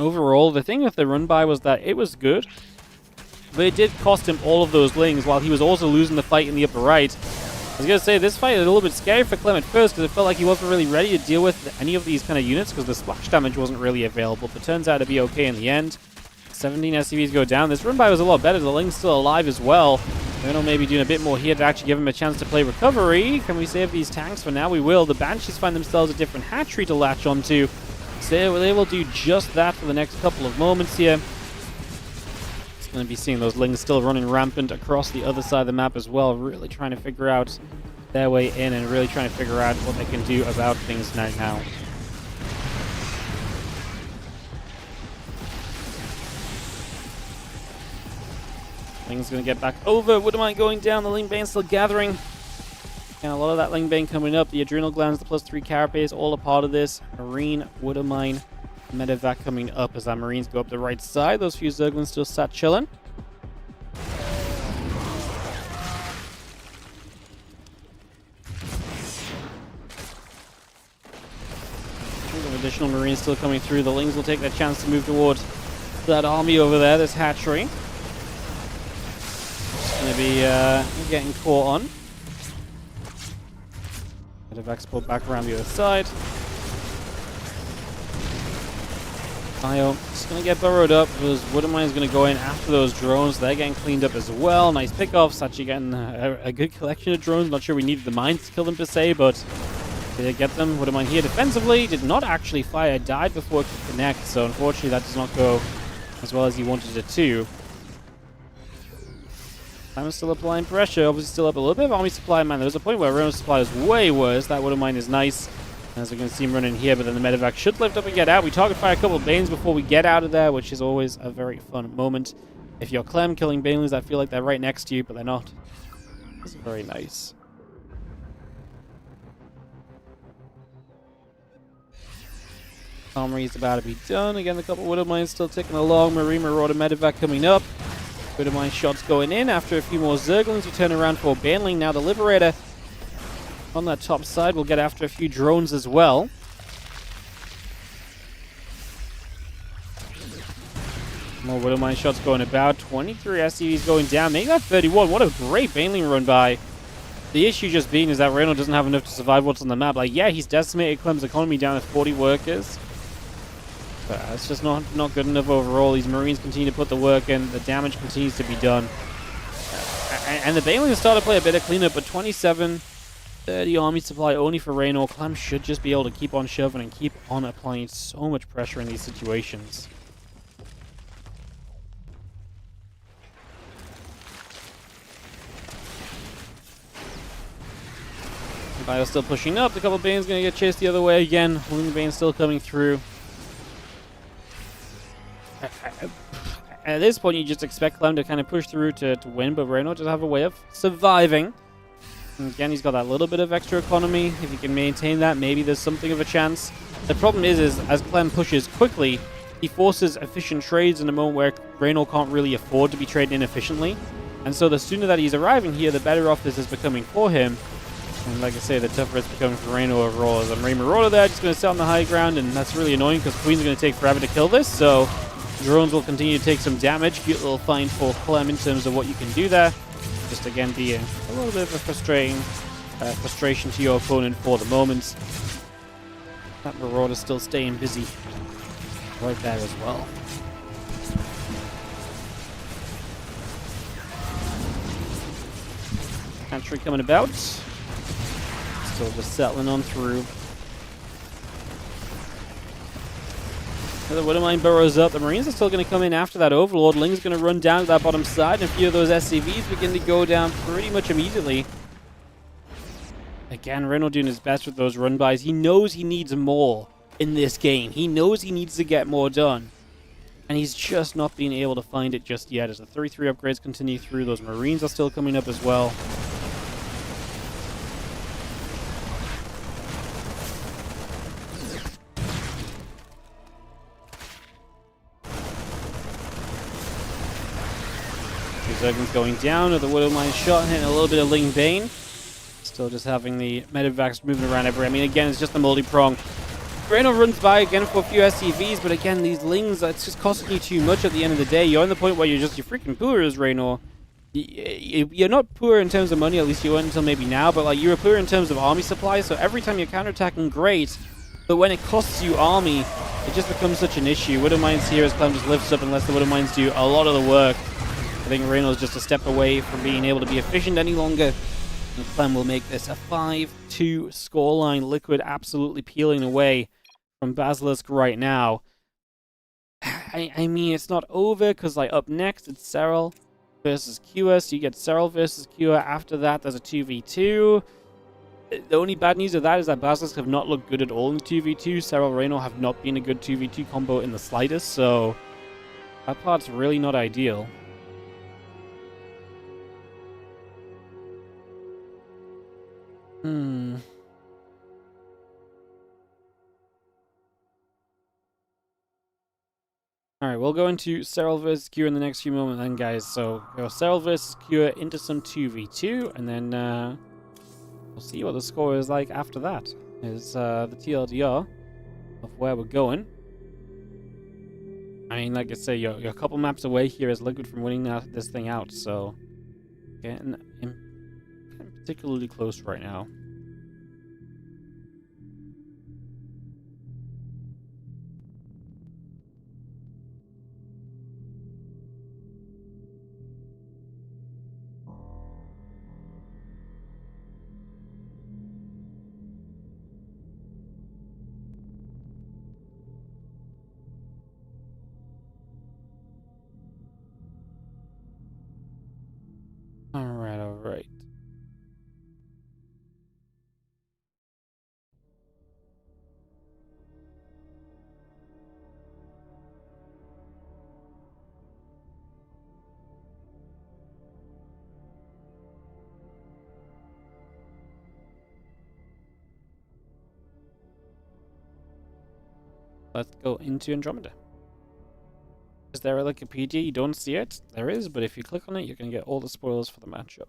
Overall, the thing with the run-by was that it was good, but it did cost him all of those Lings, while he was also losing the fight in the upper right. I was going to say, this fight is a little bit scary for Clem at first, because it felt like he wasn't really ready to deal with any of these kind of units, because the splash damage wasn't really available, but turns out to be okay in the end. 17 SCVs go down. This run-by was a lot better. The Ling's still alive as well. Reyno maybe doing a bit more here to actually give him a chance to play recovery. Can we save these tanks for now? We will. The Banshees find themselves a different hatchery to latch onto. So they will do just that for the next couple of moments here. It's going to be seeing those Lings still running rampant across the other side of the map as well. Really trying to figure out their way in and really trying to figure out what they can do about things right now. Ling's going to get back over. Wouldn't mind going down. The Ling Bane still gathering. And a lot of that Ling Bane coming up. The Adrenal Glands, the +3 Carapace, all a part of this. Marine, Wouldn't mind. Medevac coming up as our Marines go up the right side. Those few Zerglings still sat chilling. Additional Marines still coming through. The Lings will take their chance to move towards that army over there, this hatchery. Going to be getting caught on. Medevac's pulled back around the other side. Io just going to get burrowed up. Those Wouldn't mind is going to go in after those drones. They're getting cleaned up as well. Nice pickoffs. Actually getting a good collection of drones. Not sure we needed the mines to kill them per se, but did get them. Wouldn't mind here defensively. Did not actually fire. Died before it could connect. So unfortunately that does not go as well as he wanted it to. Clem is still applying pressure. Obviously still up a little bit of army supply. Man, there was a point where Renault's supply was way worse. That Wouldn't mind is nice. As we're going to see him run in here. But then the Medevac should lift up and get out. We target fire a couple of Banes before we get out of there, which is always a very fun moment. If you're Clem killing Banelings, I feel like they're right next to you, but they're not. It's very nice. Armory is about to be done. Again, a couple of Wouldn't minds still ticking along. Marine Marauder Medevac coming up. Wouldn't mind shots going in. After a few more Zerglings, we turn around for Baneling. Now the Liberator on that top side will get after a few drones as well. More Wouldn't mind shots going about. 23 SCVs going down. Making that 31. What a great Baneling run by. The issue just being is that Reno doesn't have enough to survive what's on the map. Like, yeah, he's decimated Clem's economy down to 40 workers. But it's just not good enough overall. These Marines continue to put the work in. The damage continues to be done. And the Banelings start to play a bit of cleanup, but 27, 30 army supply only for Reno. Clem should just be able to keep on shoving and keep on applying so much pressure in these situations. Bio's still pushing up. A couple of Banes going to get chased the other way again. Ling Bane still coming through. At this point, you just expect Clem to kind of push through to win, but Reno just have a way of surviving. And again, he's got that little bit of extra economy. If he can maintain that, maybe there's something of a chance. The problem is as Clem pushes quickly, he forces efficient trades in a moment where Reno can't really afford to be trading inefficiently. And so the sooner that he's arriving here, the better off this is becoming for him. And like I say, the tougher it's becoming for Reno overall. As I'm Marine Marauder there, just going to sit on the high ground, and that's really annoying because Queen's going to take forever to kill this, so drones will continue to take some damage. Cute little find for Clem in terms of what you can do there. Just again being a little bit of a frustration to your opponent for the moment. That Marauder's still staying busy right there as well. Hatchery coming about. Still just settling on through. The Wouldn't mind burrows up. The Marines are still going to come in after that Overlord. Ling's going to run down to that bottom side, and a few of those SCVs begin to go down pretty much immediately. Again, Reno doing his best with those run-bys. He knows he needs more in this game. He knows he needs to get more done. And he's just not being able to find it just yet. As the 33 upgrades continue through, those Marines are still coming up as well. Zerglings going down with the Wouldn't mind shot, hitting a little bit of Ling Bane. Still just having the Medevacs moving around everywhere. I mean, again, it's just the multi-prong. Reno runs by again for a few SCVs, but again, these Lings, it's just costing you too much at the end of the day. You're in the point where you're freaking poor as Reno. You're not poor in terms of money, at least you weren't until maybe now, but like you're poor in terms of army supply, so every time you're counterattacking, great. But when it costs you army, it just becomes such an issue. Wouldn't minds here as Clem just lifts up unless the Wouldn't minds do a lot of the work. I think Reno's just a step away from being able to be efficient any longer. And Clem will make this a 5-2 scoreline. Liquid absolutely peeling away from Basilisk right now. I mean, it's not over because like up next it's Serral versus Cure. So you get Serral versus Cure. After that, there's a 2v2. The only bad news of that is that Basilisk have not looked good at all in 2v2. Serral Reyno have not been a good 2v2 combo in the slightest, so that part's really not ideal. Alright, we'll go into Serral vs. Cure in the next few moments then, guys. So, go Serral vs. Cure into some 2v2, and then we'll see what the score is like after that. Is the TLDR of where we're going. I mean, like I say, you're a couple maps away here as Liquid from winning this thing out, so getting particularly close right now. Alright. Let's go into Andromeda. Is there a Wikipedia? You don't see it? There is, but if you click on it, you can get all the spoilers for the matchup.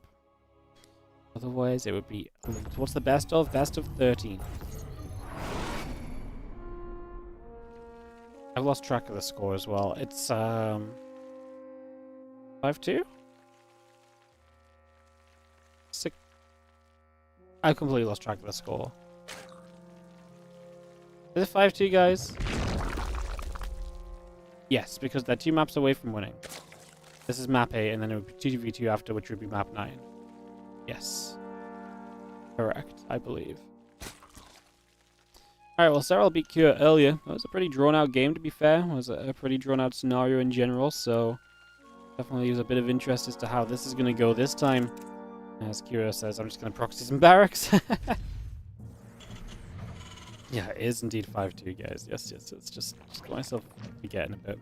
Otherwise, it would be... What's the best of? Best of 13. I've lost track of the score as well. It's, 5-2? 6... I completely lost track of the score. Is it 5-2, guys? Yes, because they're 2 maps away from winning. This is map 8, and then it would be 2v2 after, which would be map 9. Yes. Correct, I believe. Alright, well, Serral beat Cure earlier. That was a pretty drawn-out game, to be fair. It was a pretty drawn-out scenario in general, so definitely there's a bit of interest as to how this is going to go this time. As Cure says, I'm just going to proxy some barracks. Yeah, it is indeed 5-2, guys. Yes, it's just got myself forgetting a bit.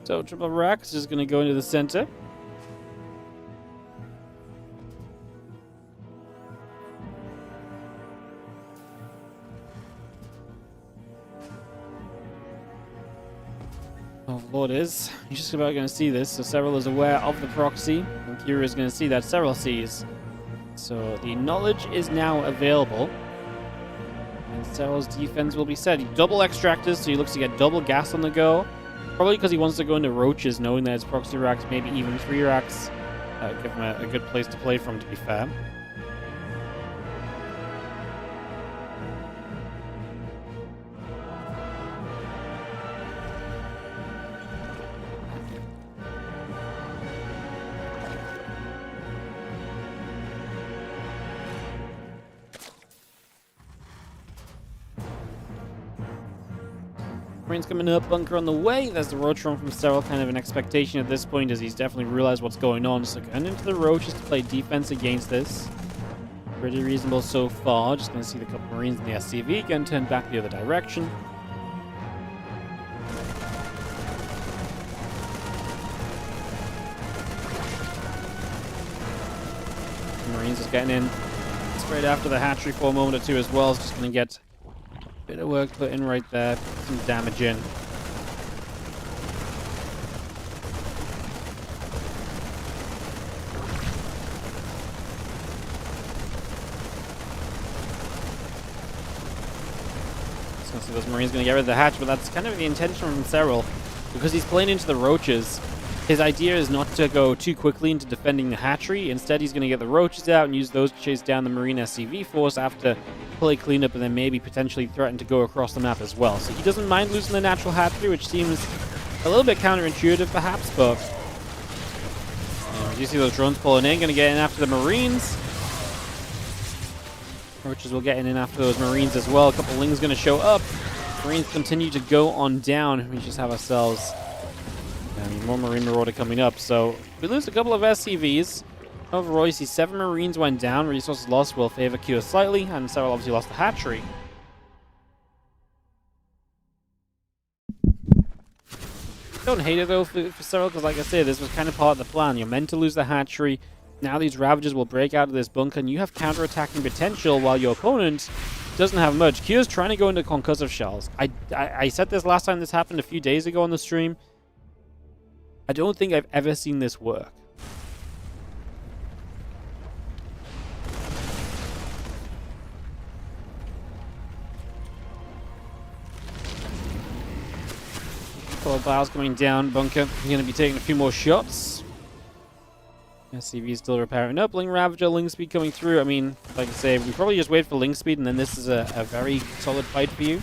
So, Triple Rax is going to go into the center. Oh, Lord is. He's just about going to see this, so Serral is aware of the proxy, and Kira is going to see that Serral sees. So the knowledge is now available, and Serral's defense will be set. He double extractors, so he looks to get double gas on the go. Probably because he wants to go into roaches, knowing that his proxy racks, maybe even 3 racks, give him a good place to play from, to be fair. Marines coming up, bunker on the way. There's the roach run from Serral, kind of an expectation at this point, as he's definitely realized what's going on. So going into the roaches to play defense against this. Pretty reasonable so far. Just going to see the couple Marines in the SCV again turn back the other direction. Marines is getting in straight after the hatchery for a moment or two as well. It's just going to get bit of work put in right there, put some damage in. So see those Marines going to get rid of the hatch, but that's kind of the intention from Serral, because he's playing into the roaches. His idea is not to go too quickly into defending the hatchery. Instead, he's going to get the roaches out and use those to chase down the Marine SCV force after play cleanup, and then maybe potentially threaten to go across the map as well. So he doesn't mind losing the natural hatchery, which seems a little bit counterintuitive perhaps, but As you see those drones pulling in, going to get in after the Marines. Roaches will get in after those Marines as well. A couple Lings going to show up. Marines continue to go on down. We just have ourselves more Marine Marauder coming up. So we lose a couple of SCVs. Overall, you see 7 Marines went down. Resources lost will favor Q slightly, and Serral obviously lost the hatchery. Don't hate it though for Serral, because like I said, this was kind of part of the plan. You're meant to lose the hatchery. Now these Ravagers will break out of this bunker, and you have counter-attacking potential while your opponent doesn't have much. Q is trying to go into concussive shells. I said this last time this happened a few days ago on the stream. I don't think I've ever seen this work. Biles coming down, bunker. He's going to be taking a few more shots. SCV is still repairing up. Ling Ravager, Ling Speed coming through. I mean, like I say, we probably just wait for Ling Speed, and then this is a very solid fight for you.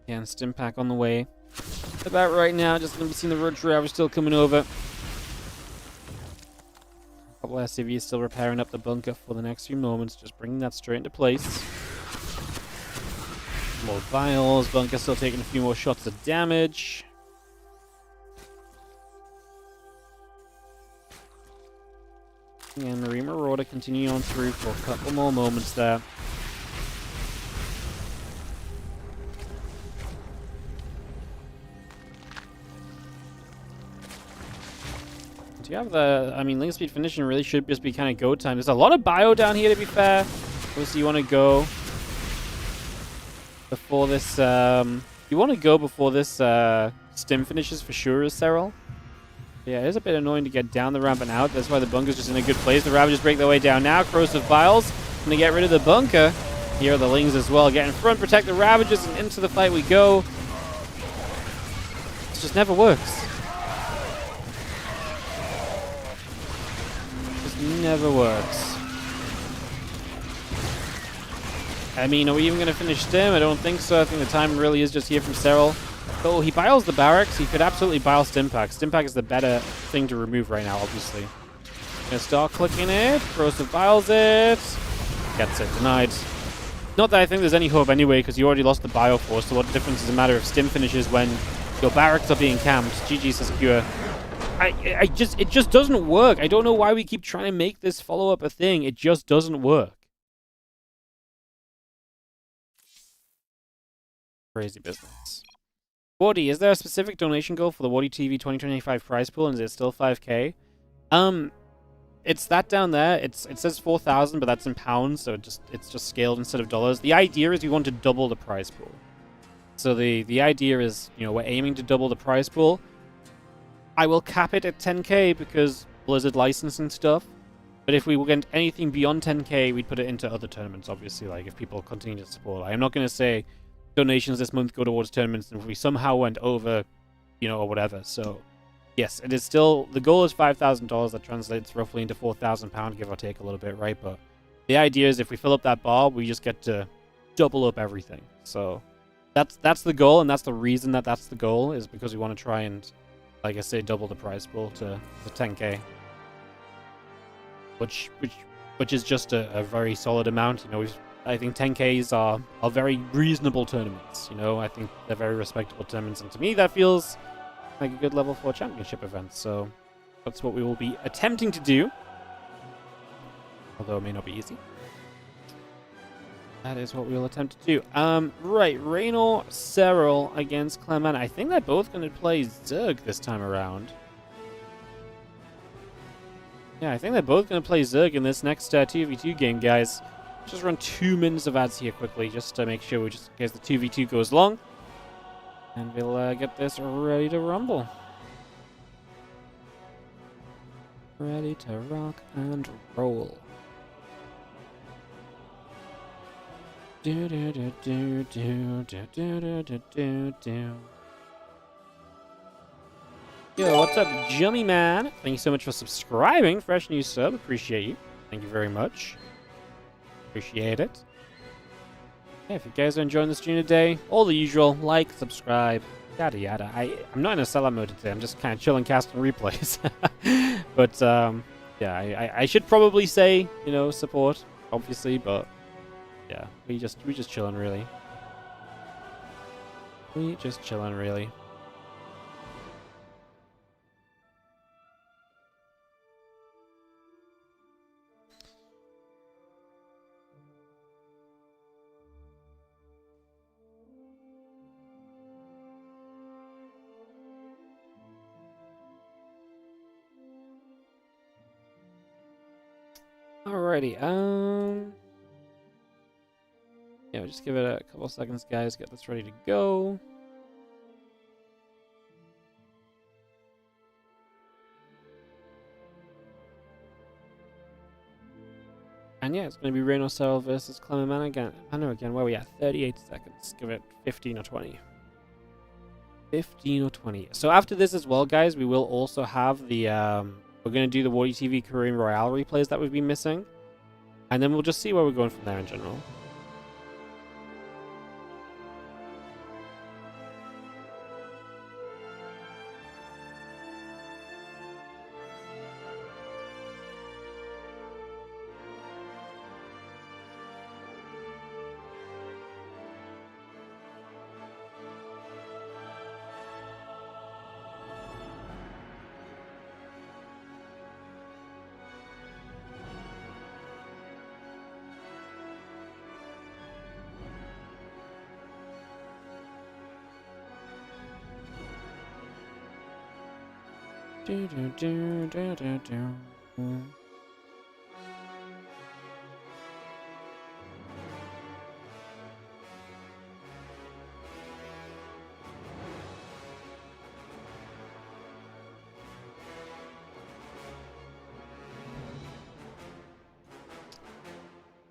And Stim Pack on the way. About right now, just going to be seeing the Roach Ravager still coming over. Couple SCVs still repairing up the bunker for the next few moments, just bringing that straight into place. More vials, bunker still taking a few more shots of damage. And Marine Marauder continuing on through for a couple more moments there. You have the, I mean, Link Speed finishing really should just be kind of go time. There's a lot of bio down here, to be fair. Obviously, you want to go before this, Stim finishes for sure, as Serral. Yeah, it is a bit annoying to get down the ramp and out. That's why the bunker's just in a good place. The Ravagers break their way down now. Corrosive Vials going to get rid of the bunker. Here are the Lings as well. Get in front, protect the Ravagers, and into the fight we go. It just never works. Never works. I mean, are we even going to finish Stim? I don't think so. I think the time really is just here from Serral. Oh, he biles the barracks. He could absolutely bile Stim Pack. Stim Pack is the better thing to remove right now, obviously. Gonna start clicking it. Corrosive biles it. Gets it. Denied. Not that I think there's any hope anyway, because you already lost the bio force, so what difference does it matter if Stim finishes when your barracks are being camped? GG says Pure. It just doesn't work. I don't know why we keep trying to make this follow-up a thing. It just doesn't work. Crazy business. Wardy, is there a specific donation goal for the WardiTV 2025 prize pool, and is it still 5k? It's that down there. It says 4,000, but that's in pounds, so it's just scaled instead of dollars. The idea is we want to double the prize pool. So the idea is, you know, we're aiming to double the prize pool. I will cap it at 10k because Blizzard licensing stuff. But if we get anything beyond 10k, we'd put it into other tournaments, obviously, like if people continue to support. I'm not going to say donations this month go towards tournaments, and if we somehow went over, you know, or whatever. So, yes, it is still, the goal is $5,000. That translates roughly into £4,000, give or take a little bit, right? But the idea is if we fill up that bar, we just get to double up everything. So that's the goal, and that's the reason that that's the goal, is because we want to try and, like I say, double the prize pool to 10k, which is just a very solid amount. You know, I think 10ks are very reasonable tournaments. You know, I think they're very respectable tournaments, and to me, that feels like a good level 4 championship event. So that's what we will be attempting to do, although it may not be easy. That is what we will attempt to do. Right, Raynor Serral against Clem. I think they're both going to play Zerg this time around. Yeah, I think they're both going to play Zerg in this next 2v2 game, guys. Just run 2 minutes of ads here quickly, just to make sure, just in case the 2v2 goes long. And we'll get this ready to rumble. Ready to rock and roll. Do do do do do do do do do do. Yo, what's up, Jummy Man? Thank you so much for subscribing. Fresh new sub, appreciate you. Thank you very much. Appreciate it. Yeah, if you guys are enjoying the stream today, all the usual, like, subscribe, yada yada. I'm not in a sellout mode today. I'm just kind of chilling, casting replays. But yeah, I should probably say, you know, support, obviously, but yeah, we just chilling really. We just chilling really. Alrighty, yeah, we'll just give it a couple seconds, guys, get this ready to go. And yeah, it's going to be Reno Serral versus Clem again. Where are we at? 38 seconds. Give it 15 or 20. 15 or 20. So after this as well, guys, we will also have the, we're going to do the WardiTV Korean Royale replays that we've been missing. And then we'll just see where we're going from there in general.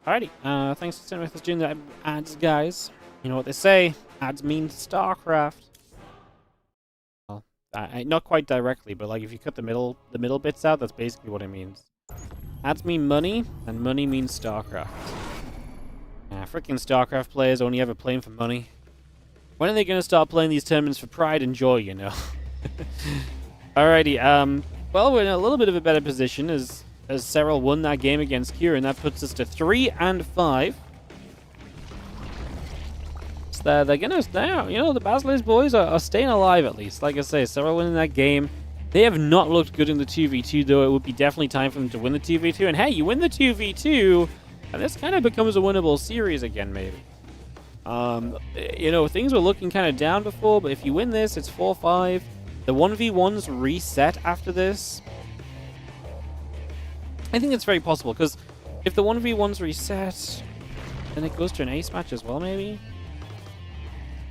Alrighty, thanks for sitting with us during the ads, guys. You know what they say, ads mean StarCraft. Well, not quite directly, but like if you cut the middle bits out, that's basically what it means. Ads mean money, and money means StarCraft. Freaking StarCraft players only ever playing for money. When are they going to start playing these tournaments for pride and joy, you know? Alrighty, well, we're in a little bit of a better position as Serral won that game against Kieran. That puts us to 3-5. So they're gonna stay, you know, the Basilisk boys are staying alive at least. Like I say, Serral winning that game. They have not looked good in the 2v2, though. It would be definitely time for them to win the 2v2. And hey, you win the 2v2, and this kind of becomes a winnable series again, maybe. You know, things were looking kind of down before, but if you win this, it's 4-5. The 1v1s reset after this. I think it's very possible, because if the 1v1s reset, then it goes to an ace match as well, maybe?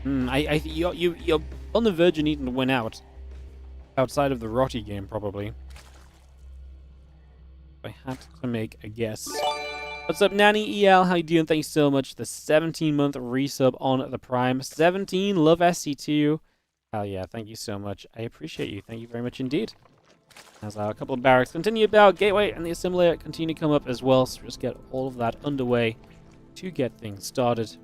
You're on the verge of needing to win out. Outside of the Rotty game, probably. I had to make a guess. What's up, Nanny EL? How you doing? Thanks so much. The 17-month resub on the Prime. 17, love SC2. Hell yeah, thank you so much. I appreciate you. Thank you very much indeed. As a couple of barracks continue about, Gateway and the Assimilator continue to come up as well, so just get all of that underway to get things started.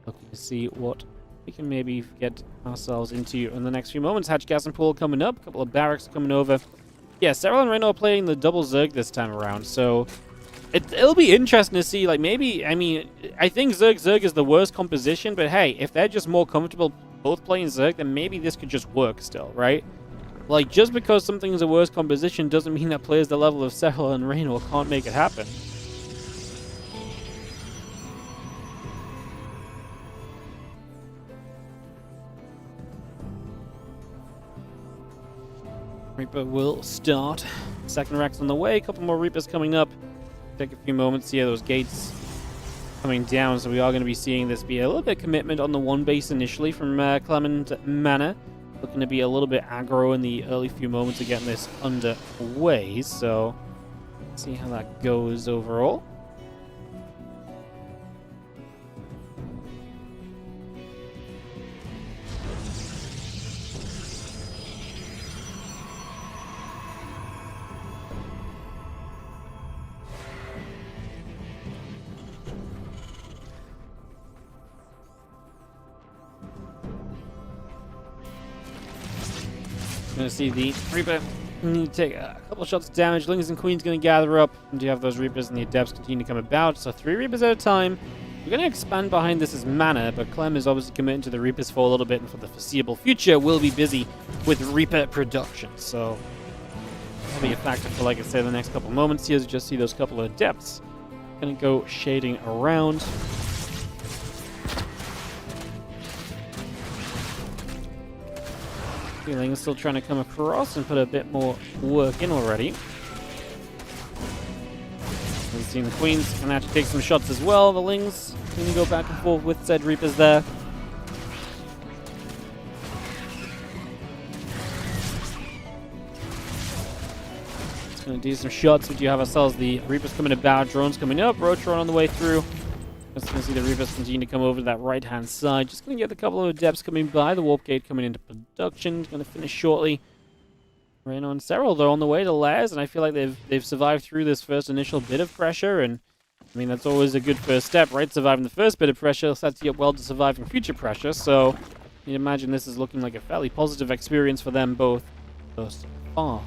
Looking to see what we can maybe get ourselves into in the next few moments. Hatch Gas and Pool coming up, a couple of barracks coming over. Yeah, Serral and Reno are playing the double Zerg this time around, so it'll be interesting to see, like, maybe, I mean, I think Zerg is the worst composition, but hey, if they're just more comfortable both playing Zerg, then maybe this could just work still, right? Like, just because something's a worse composition doesn't mean that players the level of Serral and Reno can't make it happen. Reaper will start. Second rack's on the way. A couple more Reapers coming up. Take a few moments here. Those gates coming down, so we are going to be seeing this be a little bit of commitment on the one base initially from Clem Manor. Looking to be a little bit aggro in the early few moments of getting this underway, so let's see how that goes overall. Going to see the Reaper need to take a couple of shots of damage. Lings and Queen's going to gather up. And you have those Reapers and the Adepts continue to come about. So 3 Reapers at a time. We're going to expand behind this as mana, but Clem is obviously committing to the Reapers for a little bit, and for the foreseeable future we'll be busy with Reaper production. So that'll be a factor for, like I said, the next couple of moments here. As you just see those couple of Adepts going to go shading around. Feeling is still trying to come across and put a bit more work in already. We've seen the Queens can actually take some shots as well. The Lings can go back and forth with said Reapers there. It's going to do some shots. We do have ourselves the Reapers coming about, drones coming up, Roach drone on the way through. Just going to see the Reapers continue to come over to that right-hand side. Just going to get a couple of Adepts coming by. The Warp Gate coming into production. Going to finish shortly. Reno and Serral, they're on the way to Lairs, and I feel like they've survived through this first initial bit of pressure, and I mean, that's always a good first step, right? Surviving the first bit of pressure sets you up well to surviving future pressure, so you'd imagine this is looking like a fairly positive experience for them both thus far.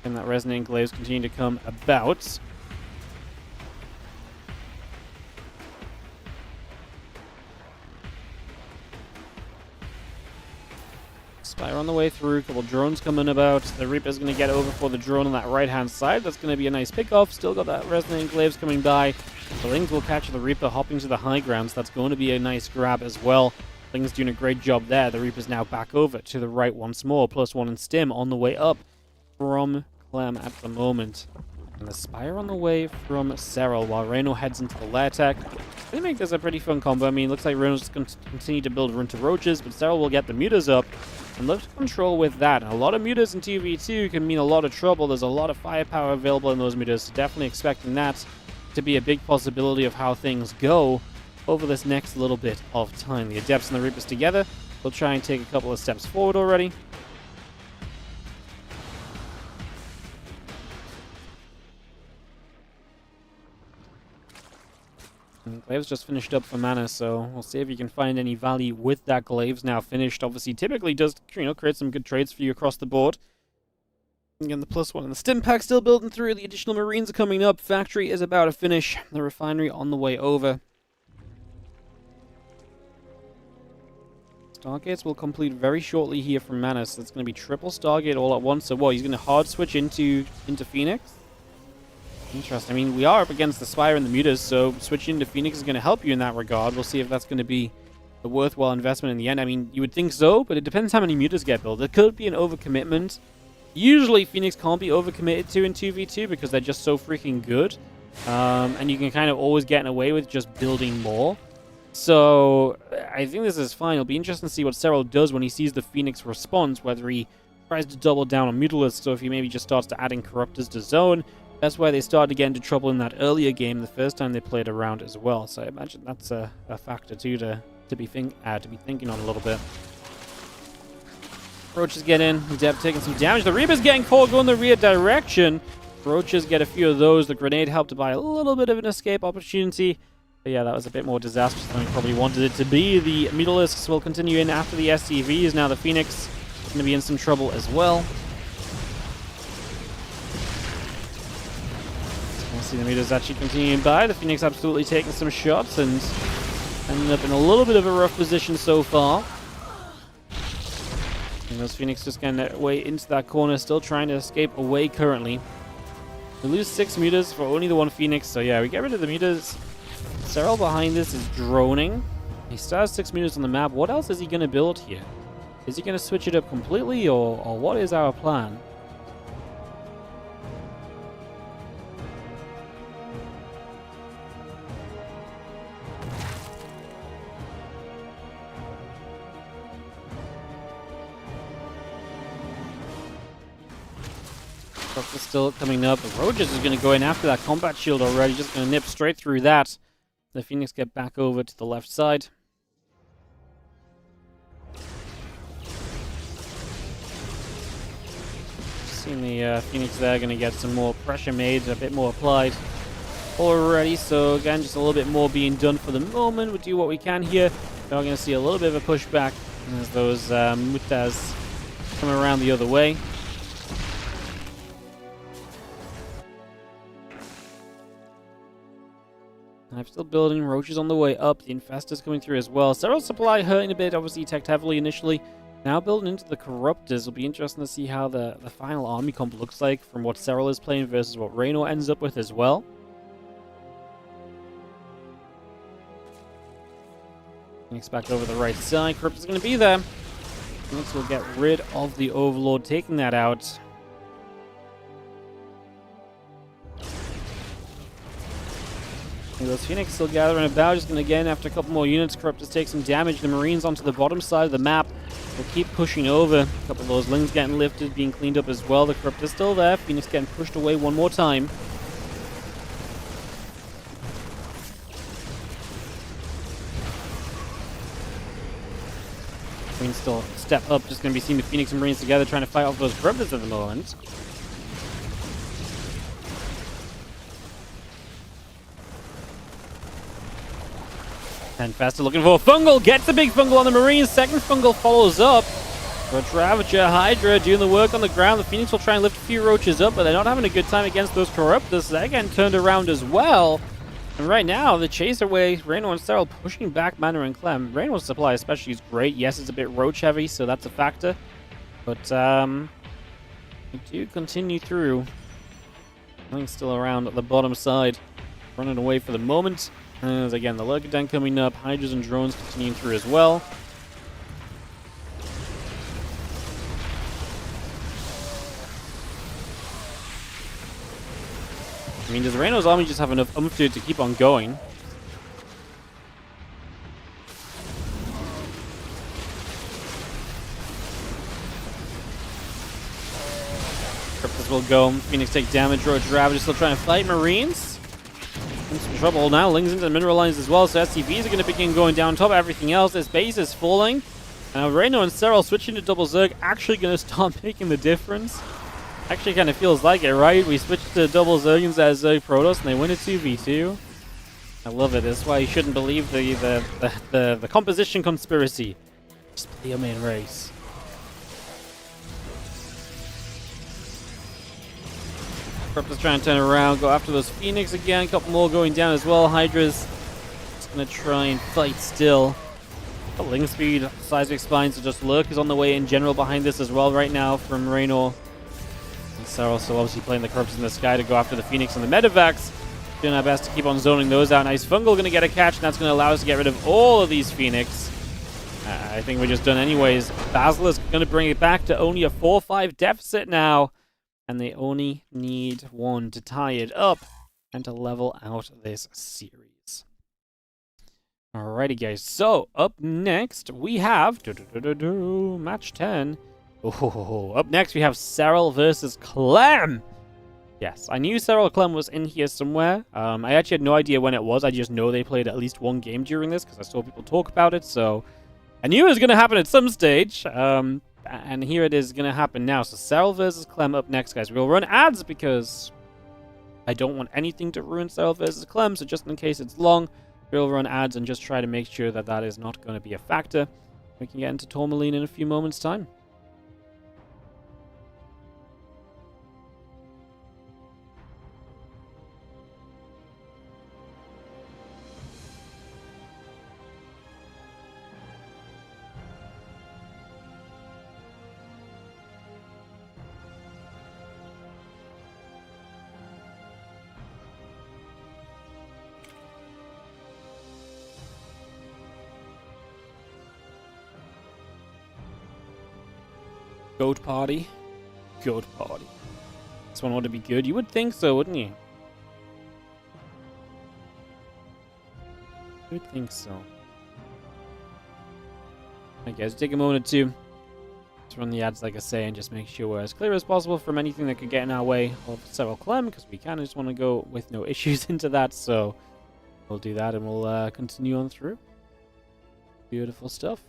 And that Resonant Glaives continue to come about. Spire on the way through, a couple drones coming about. The Reaper's going to get over for the drone on that right-hand side. That's going to be a nice pickoff. Still got that Resonant Glaives coming by. The Lings will catch the Reaper hopping to the high ground, so that's going to be a nice grab as well. Lings doing a great job there. The Reaper's now back over to the right once more. +1 in stim on the way up from Clem at the moment. And the Spire on the way from Serral while Reno heads into the lair tech. They make this a pretty fun combo. I mean, it looks like Reno's going to continue to build Runter Roaches, but Serral will get the mutas up and look to control with that. And a lot of mutas in 2v2 can mean a lot of trouble. There's a lot of firepower available in those mutas, so definitely expecting that to be a big possibility of how things go over this next little bit of time. The Adepts and the Reapers together will try and take a couple of steps forward already. And Glaives just finished up for mana, so we'll see if you can find any value with that Glaives now finished. Obviously, typically does, create some good trades for you across the board. Again, the +1 and the stim pack still building through. The additional Marines are coming up. Factory is about to finish. The refinery on the way over. Stargates will complete very shortly here from mana, so it's going to be triple Stargate all at once. So what, he's going to hard switch into Phoenix? Interesting. I mean, we are up against the Spire and the Mutas, so switching into Phoenix is going to help you in that regard. We'll see if that's going to be a worthwhile investment in the end. I mean, you would think so, but it depends how many Mutas get built. There could be an overcommitment. Usually, Phoenix can't be overcommitted to in 2v2 because they're just so freaking good. And you can kind of always get away with just building more. So, I think this is fine. It'll be interesting to see what Serral does when he sees the Phoenix response, whether he tries to double down on Mutalisks, so if he maybe just starts to adding Corruptors to zone. That's why they started to get into trouble in that earlier game the first time they played around as well. So I imagine that's a factor too to be thinking on a little bit. Roaches get in. Adept taking some damage. The Reaper's getting caught going the rear direction. Roaches get a few of those. The grenade helped to buy a little bit of an escape opportunity. But yeah, that was a bit more disastrous than we probably wanted it to be. The Mutalisks will continue in after the SCVs. Now the Phoenix is going to be in some trouble as well. See the Mutas actually continuing by. The Phoenix absolutely taking some shots and ending up in a little bit of a rough position so far. And those Phoenix just getting their way into that corner, still trying to escape away currently. We lose 6 Mutas for only the 1 Phoenix, so yeah, we get rid of the Mutas. Serral behind this is droning. He still has 6 Mutas on the map. What else is he going to build here? Is he going to switch it up completely, or what is our plan? Is still coming up. The Roaches is going to go in after that combat shield already. Just going to nip straight through that. The Phoenix get back over to the left side. Seeing the Phoenix there, going to get some more pressure made, a bit more applied already. So again, just a little bit more being done for the moment. We'll do what we can here. Now we're going to see a little bit of a pushback As those mutas come around the other way. I'm still building. Roaches on the way up. The Infestors coming through as well. Serral supply hurting a bit. Obviously, teched heavily initially. Now building into the Corruptors. It'll be interesting to see how the final army comp looks like from what Serral is playing versus what Reno ends up with as well. Phoenix back over the right side. Corruptor's going to be there. Phoenix will get rid of the Overlord, taking that out. Those Phoenix still gathering about, just going to again, after a couple more units, Corruptors take some damage. The Marines onto the bottom side of the map will keep pushing over. A couple of those Lings getting lifted, being cleaned up as well. The Corruptor's still there. Phoenix getting pushed away one more time. Marines still step up, just going to be seeing the Phoenix and Marines together trying to fight off those Corruptors at the moment. And Faster looking for a Fungal, gets a big Fungal on the Marines. Second Fungal follows up. But Ravager, Hydra doing the work on the ground. The Phoenix will try and lift a few Roaches up, but they're not having a good time against those Corruptors. They're getting turned around as well. And right now, the chase away, Reno and Serral pushing back Mana and Clem. Reno's supply especially is great. Yes, it's a bit Roach heavy, so that's a factor. But we do continue through. Nothing's still around at the bottom side. Running away for the moment. As again, the Lurker Den coming up, Hydras and drones continuing through as well. I mean, does Reno's army just have enough oomph to keep on going? Cryptos will go. Phoenix take damage. Roach Ravager still trying to fight Marines. In some trouble now. Lings into the mineral lines as well, so SCVs are going to begin going down on top of everything else. This base is falling. Now Reno and Serral switching to double Zerg actually going to start making the difference. Actually kind of feels like it, right? We switched to double Zergans as Zerg Protoss and they win a 2v2. I love it. That's why you shouldn't believe the composition conspiracy. Just play your main race. Corruptor's trying to turn around, go after those Phoenix again. A couple more going down as well. Hydra's just going to try and fight still. The Ling speed, seismic spines, so just Lurk is on the way in general behind this as well right now from Reno. And Serral still obviously playing the Corruptors in the sky to go after the Phoenix and the Medivacs. Doing our best to keep on zoning those out. Nice Fungal going to get a catch, and that's going to allow us to get rid of all of these Phoenix. I think we're just done anyways. Basilisk going to bring it back to only a 4-5 deficit now. And they only need one to tie it up and to level out this series. Alrighty, guys. So, up next, we have match 10. Oh, up next, we have Serral versus Clem. Yes, I knew Serral Clem was in here somewhere. I actually had no idea when it was. I just know they played at least one game during this because I saw people talk about it. So, I knew it was going to happen at some stage. And here it is going to happen now. So Serral versus Clem up next, guys. We'll run ads because I don't want anything to ruin Serral versus Clem. So just in case it's long, we'll run ads and just try to make sure that that is not going to be a factor. We can get into Tourmaline in a few moments' time. Goat party. Goat party. This one ought to be good. You would think so, wouldn't you? You would think so. Alright, guys, take a moment or two to run the ads, like I say, and just make sure we're as clear as possible from anything that could get in our way of Serral Clem, because we kind of just want to go with no issues into that. So we'll do that, and we'll continue on through. Beautiful stuff.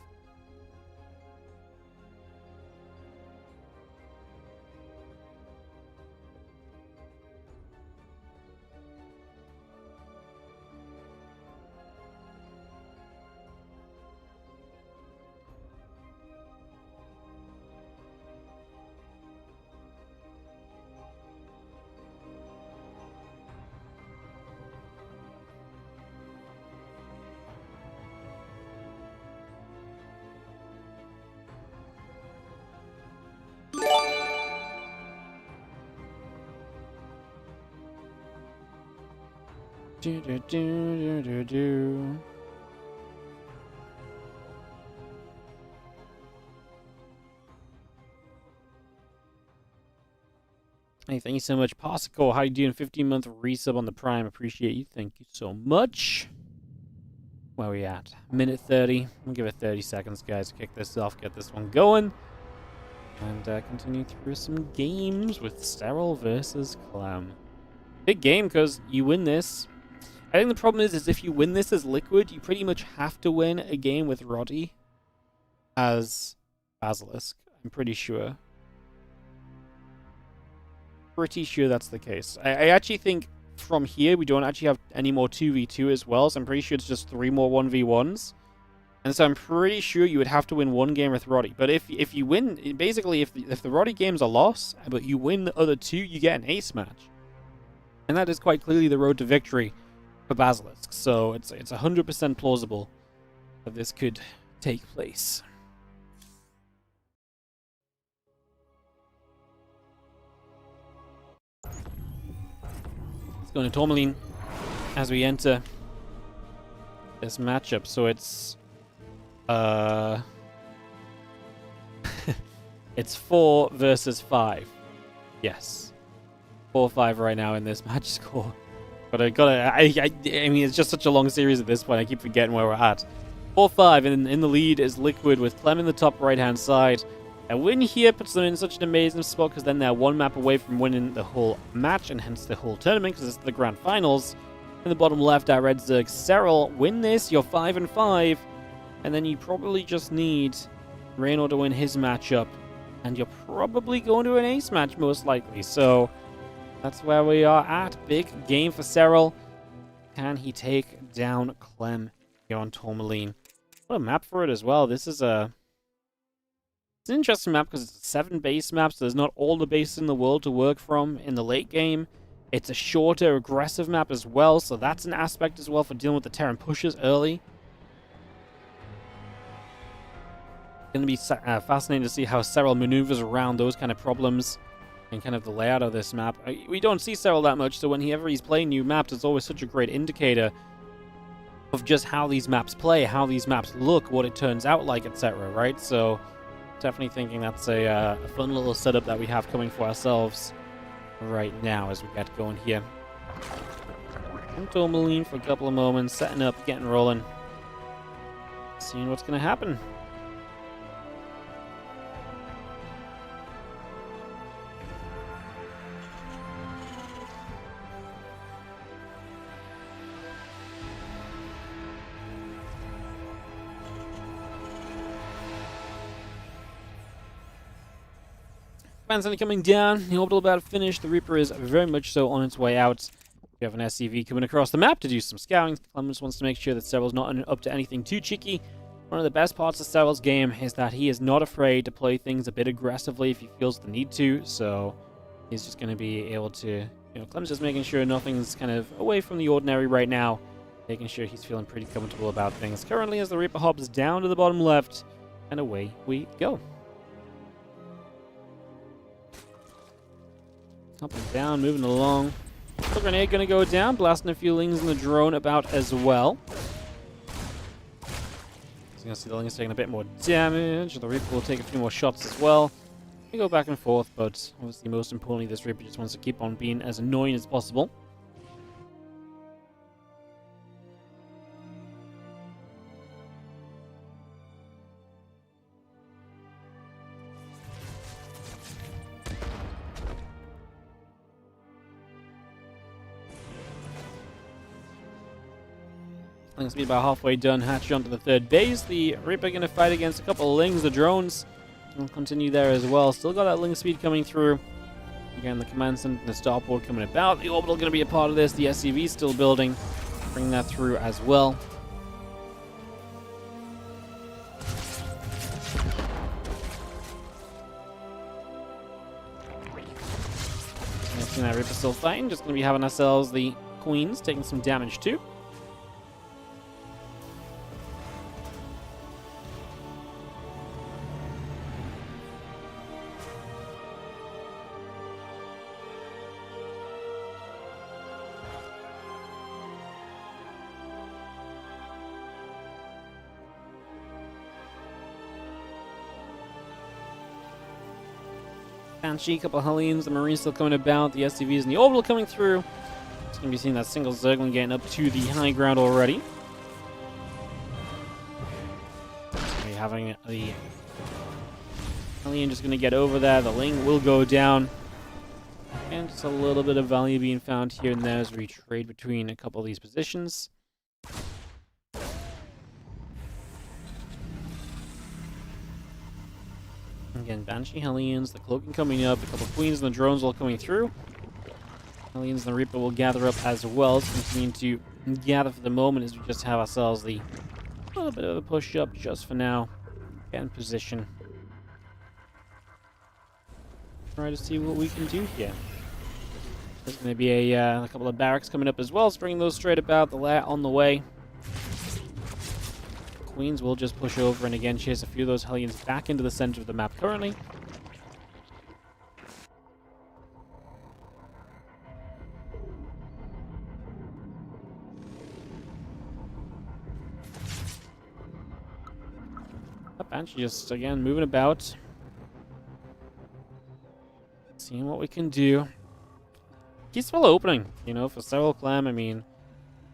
Do, do, do, do, do, do. Hey, thank you so much, Pasico. How you doing? 15-month resub on the Prime. Appreciate you. Thank you so much. Where are we at? Minute 30. We'll give it 30 seconds, guys, to kick this off, get this one going. And continue through some games with Serral versus Clem. Big game, because you win this. I think the problem is if you win this as Liquid, you pretty much have to win a game with Roddy as Basilisk. I'm pretty sure. Pretty sure that's the case. I actually think from here we don't actually have any more 2v2 as well, so I'm pretty sure it's just 3 more 1v1s. And so I'm pretty sure you would have to win one game with Roddy. But if you win, basically if the Roddy game's a loss, but you win the other 2, you get an ace match. And that is quite clearly the road to victory for Basilisk. So it's 100% plausible that this could take place. Let's go into Tourmaline as we enter this matchup. So it's it's 4 versus 5. Yes. 4-5 right now in this match score. But I mean, it's just such a long series at this point. I keep forgetting where we're at. 4-5, and in the lead is Liquid with Clem in the top right-hand side. A win here puts them in such an amazing spot because then they're 1 map away from winning the whole match and hence the whole tournament because it's the grand finals. In the bottom left, our Red Zerg Serral. Win this, you're 5-5. And then you probably just need Reynor to win his matchup. And you're probably going to an ace match, most likely. So that's where we are at. Big game for Serral. Can he take down Clem here on Tourmaline? What a map for it as well. This is it's an interesting map because it's a 7 base map, so there's not all the bases in the world to work from in the late game. It's a shorter, aggressive map as well, so that's an aspect as well for dealing with the Terran pushes early. Going to be fascinating to see how Serral maneuvers around those kind of problems and kind of the layout of this map. We don't see Serral that much, so whenever he's playing new maps, it's always such a great indicator of just how these maps play, how these maps look, what it turns out like, etc., right? So definitely thinking that's a fun little setup that we have coming for ourselves right now as we get going here. And Tourmaline for a couple of moments, setting up, getting rolling, seeing what's going to happen. Only coming down, the orbital about to finish. The Reaper is very much so on its way out. We have an SCV coming across the map to do some scouting. Clem just wants to make sure that Serral's not up to anything too cheeky. One of the best parts of Serral's game is that he is not afraid to play things a bit aggressively if he feels the need to. So he's just going to be able to, Clem's just making sure nothing's kind of away from the ordinary right now. Making sure he's feeling pretty comfortable about things. Currently, as the Reaper hops down to the bottom left, and away we go. Up and down, moving along. The grenade gonna go down, blasting a few Lings in the drone about as well. So you're gonna see the Lings taking a bit more damage. The Reaper will take a few more shots as well. We go back and forth, but obviously most importantly, this Reaper just wants to keep on being as annoying as possible. Lings be about halfway done, hatch onto the 3rd base. The Reaper going to fight against a couple of Lings. The drones will continue there as well. Still got that Ling speed coming through. Again, the command center and the starport coming about. The orbital going to be a part of this. The SCV still building. Bring that through as well. Next that Reaper still fighting. Just going to be having ourselves the Queens taking some damage too. Banshee, a couple of Hellions, the Marines still coming about, the SCVs and the Orbital coming through. It's going to be seeing that single Zergling getting up to the high ground already. We're having the Hellion just going to get over there. The Ling will go down. And just a little bit of value being found here and there as we trade between a couple of these positions. Again, Banshee Hellions, the Cloaking coming up, a couple of Queens and the drones all coming through. Hellions and the Reaper will gather up as well, so continuing to gather for the moment as we just have ourselves the little bit of a push up just for now. Get in position. Try to see what we can do here. There's going to be a couple of barracks coming up as well, so bringing those straight about, the lair on the way. Queens will just push over and again chase a few of those Hellions back into the center of the map currently. Banshee just again moving about. Seeing what we can do. Peaceful opening, you know, for Serral Clem. I mean,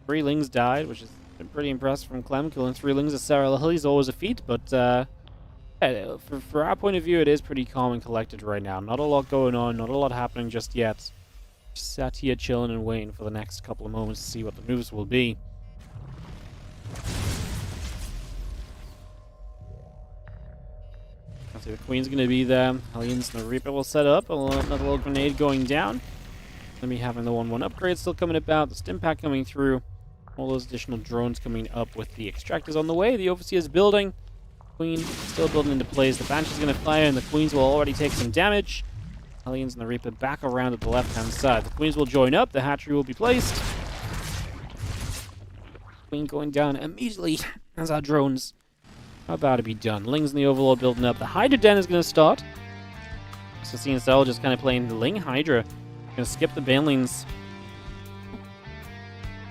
3 Lings died, which is pretty impressive from Clem. Killing 3 Lings of Serral Hill is always a feat, but yeah, for our point of view, it is pretty calm and collected right now. Not a lot going on, not a lot happening just yet. Just sat here chilling and waiting for the next couple of moments to see what the moves will be. I see the Queen's going to be there. Hellions and the Reaper will set up. Another little grenade going down. Going to be having the 1-1 upgrade still coming about. The stim pack coming through. All those additional drones coming up with the extractors on the way. The Overseer's building. Queen still building into place. The Banshee's going to fire and the Queens will already take some damage. Hellions and the Reaper back around at the left-hand side. The Queens will join up. The hatchery will be placed. Queen going down immediately as our drones are about to be done. Lings and the Overlord building up. The Hydra Den is going to start. So seeing Serral just kind of playing the Ling Hydra. Going to skip the Banelings.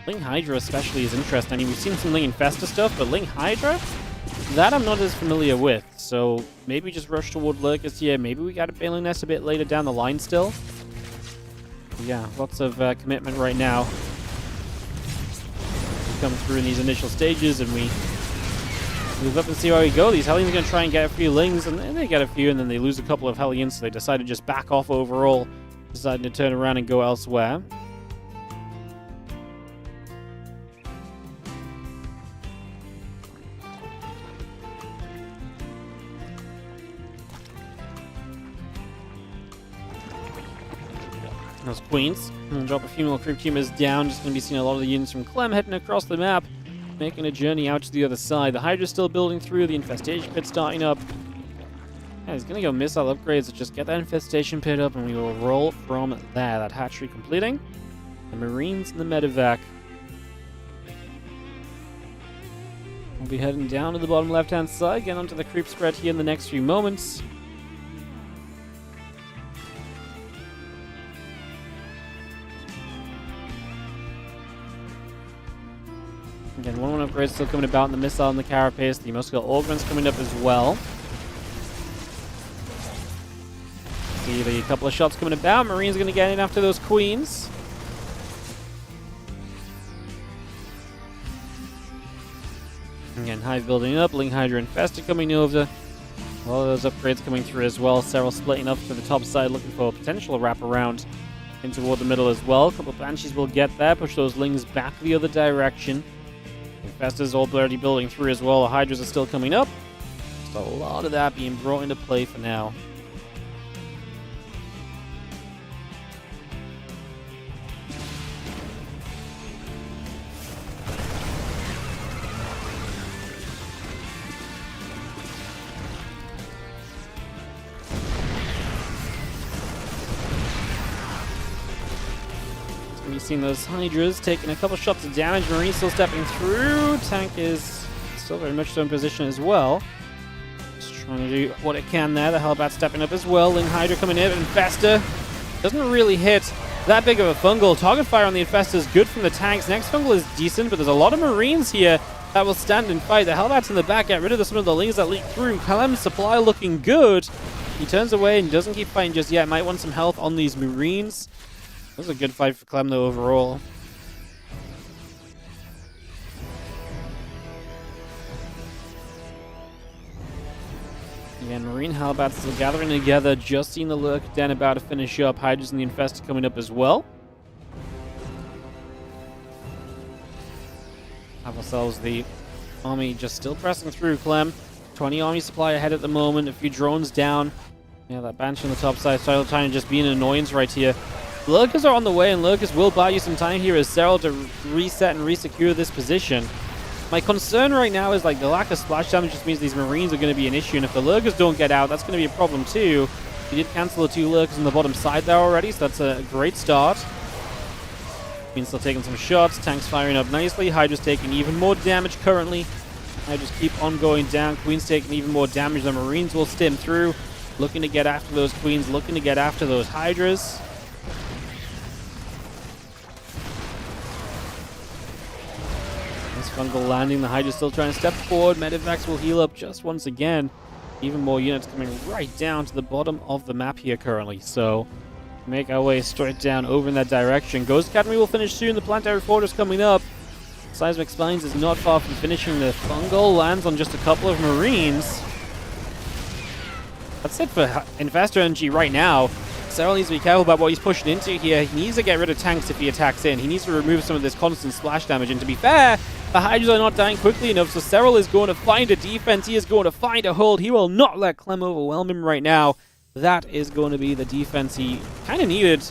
Ling Hydra especially is interesting. I mean, we've seen some Ling Infesta stuff, but Ling Hydra? That I'm not as familiar with. So maybe just rush toward Lurkers here. Maybe we got a Baneling Nest a bit later down the line still. Yeah, lots of commitment right now. We come through in these initial stages and we move up and see where we go. These Hellions are going to try and get a few Lings, and they get a few, and then they lose a couple of Hellions, so they decide to just back off overall, deciding to turn around and go elsewhere. Those Queens. Drop a few more creep teamers down. Just going to be seeing a lot of the units from Clem heading across the map, making a journey out to the other side. The Hydra's still building through. The Infestation Pit starting up. Yeah, he's going to go missile upgrades to just get that Infestation Pit up, and we will roll from there. That hatchery completing. The Marines and the Medevac will be heading down to the bottom left-hand side, getting onto the creep spread here in the next few moments. Again, 1-1 upgrade still coming about in the missile and the carapace. The muscular augments coming up as well. See the couple of shots coming about. Marine's going to get in after those Queens. Again, Hive building up. Ling Hydra Infested coming over. All of those upgrades coming through as well. Serral splitting up to the top side, looking for a potential wraparound in toward the middle as well. A couple of Banshees will get there. Push those Lings back the other direction. Infesta's already building through as well. The Hydras are still coming up. Just a lot of that being brought into play for now. We've seen those Hydras taking a couple shots of damage. Marine still stepping through. Tank is still very much so in position as well. Just trying to do what it can there. The Hellbat stepping up as well. Ling Hydra coming in. Infesta doesn't really hit that big of a fungal. Target fire on the Infesta is good from the tanks. Next fungal is decent, but there's a lot of Marines here that will stand and fight. The Hellbats in the back get rid of some of the Lings that leak through. Clem's supply looking good. He turns away and doesn't keep fighting just yet. Might want some health on these Marines. That was a good fight for Clem, though, overall. Again, Marine Halberds still gathering together. Just seen the Lurk Den about to finish up. Hydras and the Infestor coming up as well. Have ourselves the army just still pressing through, Clem. 20 army supply ahead at the moment. A few drones down. Yeah, that Banshee on the top side. Serral trying to just be an annoyance right here. Lurkers are on the way, and Lurkers will buy you some time here as Serral to reset and resecure this position. My concern right now is like the lack of splash damage just means these Marines are going to be an issue, and if the Lurkers don't get out, that's going to be a problem too. We did cancel the 2 Lurkers on the bottom side there already, so that's a great start. Queen's still taking some shots, tanks firing up nicely, Hydra's taking even more damage currently. Hydras keep on going down, Queen's taking even more damage, the Marines will stim through, looking to get after those Queens, looking to get after those Hydras. Fungal landing, the Hydra still trying to step forward. Medivacs will heal up just once again. Even more units coming right down to the bottom of the map here currently. So, make our way straight down over in that direction. Ghost Academy will finish soon. The Planetary Fortress coming up. Seismic Spines is not far from finishing. The Fungal lands on just a couple of Marines. That's it for Infestor Energy right now. Serral needs to be careful about what he's pushing into here. He needs to get rid of tanks if he attacks in. He needs to remove some of this constant splash damage. And to be fair, the Hydras are not dying quickly enough, so Serral is going to find a defense. He is going to find a hold. He will not let Clem overwhelm him right now. That is going to be the defense he kind of needed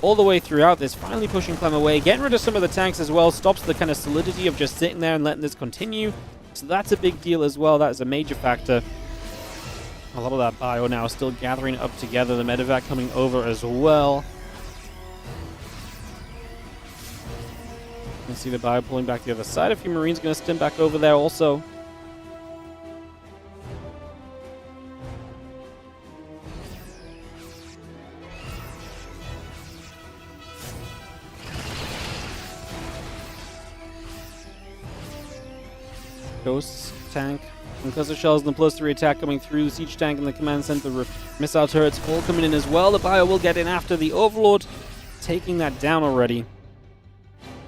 all the way throughout this. Finally pushing Clem away, getting rid of some of the tanks as well. Stops the kind of solidity of just sitting there and letting this continue. So that's a big deal as well. That is a major factor. A lot of that bio now still gathering up together. The medevac coming over as well. You can see the bio pulling back the other side. A few Marines going to stim back over there also. Ghosts, tank, and cluster shells and the +3 attack coming through. Siege tank and the command center, missile turrets all coming in as well. The bio will get in after the Overlord, taking that down already.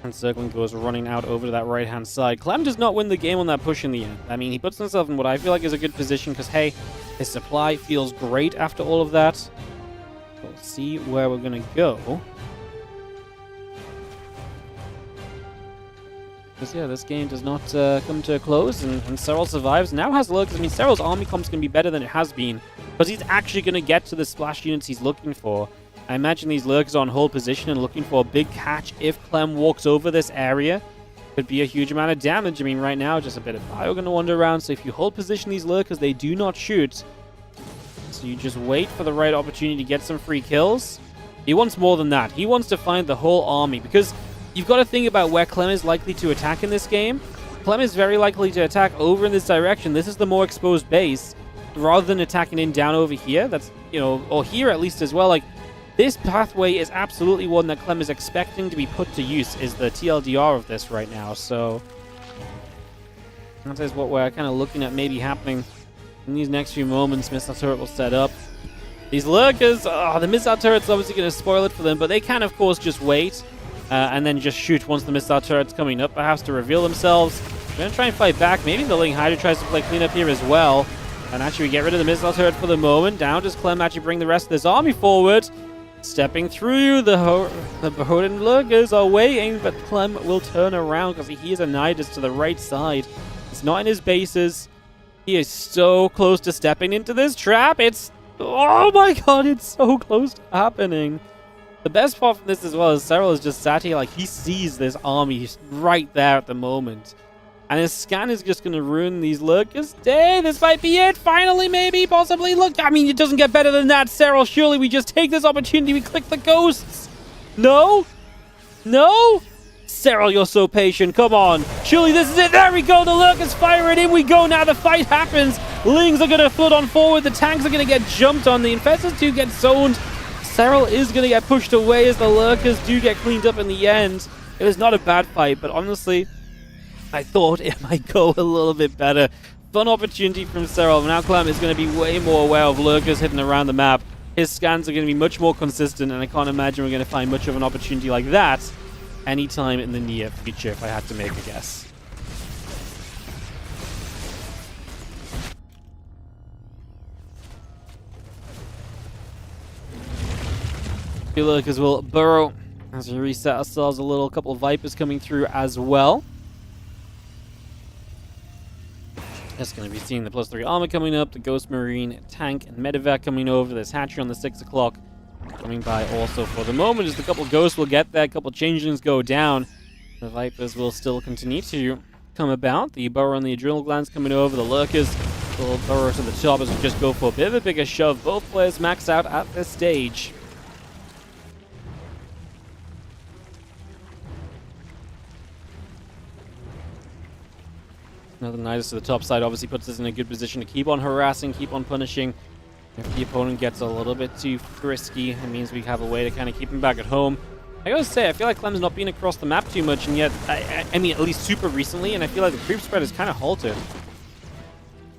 And Circling goes running out over to that right-hand side. Clem does not win the game on that push in the end. I mean, he puts himself in what I feel like is a good position because, hey, his supply feels great after all of that. We'll see where we're going to go. Because, yeah, this game does not come to a close, and Serral survives. Now has Lurkers. I mean, Serral's army comp's going to be better than it has been, because he's actually going to get to the splash units he's looking for. I imagine these Lurkers are on hold position and looking for a big catch if Clem walks over this area. Could be a huge amount of damage. I mean, right now, just a bit of bio going to wander around, so if you hold position these Lurkers, they do not shoot. So you just wait for the right opportunity to get some free kills. He wants more than that. He wants to find the whole army, because you've got to think about where Clem is likely to attack in this game. Clem is very likely to attack over in this direction. This is the more exposed base, rather than attacking in down over here. That's, you know, or here at least as well. Like, this pathway is absolutely one that Clem is expecting to be put to use, is the TLDR of this right now. So that is what we're kind of looking at maybe happening in these next few moments. Missile turret will set up. These Lurkers, the missile turret's obviously going to spoil it for them, but they can, of course, just wait. And then just shoot once the missile turret's coming up, perhaps to reveal themselves. We're going to try and fight back. Maybe the Ling Hydra tries to play cleanup here as well. And actually, we get rid of the missile turret for the moment. Down does Clem actually bring the rest of this army forward. Stepping through, the Beholden Lurkers are waiting, but Clem will turn around because he is a Nidus to the right side. It's not in his bases. He is so close to stepping into this trap. It's... oh my god, it's so close to happening. The best part from this as well is Serral is just sat here like he sees this army right there at the moment. And his scan is just going to ruin these Lurkers' day. This might be it. Finally, maybe, possibly. Look, I mean, it doesn't get better than that, Serral. Surely we just take this opportunity. We click the ghosts. No? No? Serral, you're so patient. Come on. Surely this is it. There we go. The Lurkers fire it. In we go now. The fight happens. Lings are going to flood on forward. The tanks are going to get jumped on. The Infestors do get zoned. Serral is going to get pushed away as the Lurkers do get cleaned up in the end. It was not a bad fight, but honestly, I thought it might go a little bit better Fun opportunity from Serral. Now Clem is going to be way more aware of lurkers hidden around the map. His scans are going to be much more consistent, and I can't imagine we're going to find much of an opportunity like that anytime in the near future, if I had to make a guess. The lurkers will burrow as we reset ourselves a little. Couple of Vipers coming through as well. That's going to be seeing the +3 armor coming up, the Ghost Marine, tank, and medevac coming over. There's hatchery on the 6 o'clock coming by also for the moment. As a couple of Ghosts will get there, a couple of changelings go down. The Vipers will still continue to come about. The burrow and the adrenal glands coming over. The lurkers will burrow to the top as we just go for a bit of a bigger shove. Both players max out at this stage. Another Nidus to the top side obviously puts us in a good position to keep on harassing, keep on punishing. If the opponent gets a little bit too frisky, it means we have a way to kind of keep him back at home. I gotta say, I feel like Clem's not been across the map too much, and yet, I mean, at least super recently, and I feel like the creep spread is kind of halted.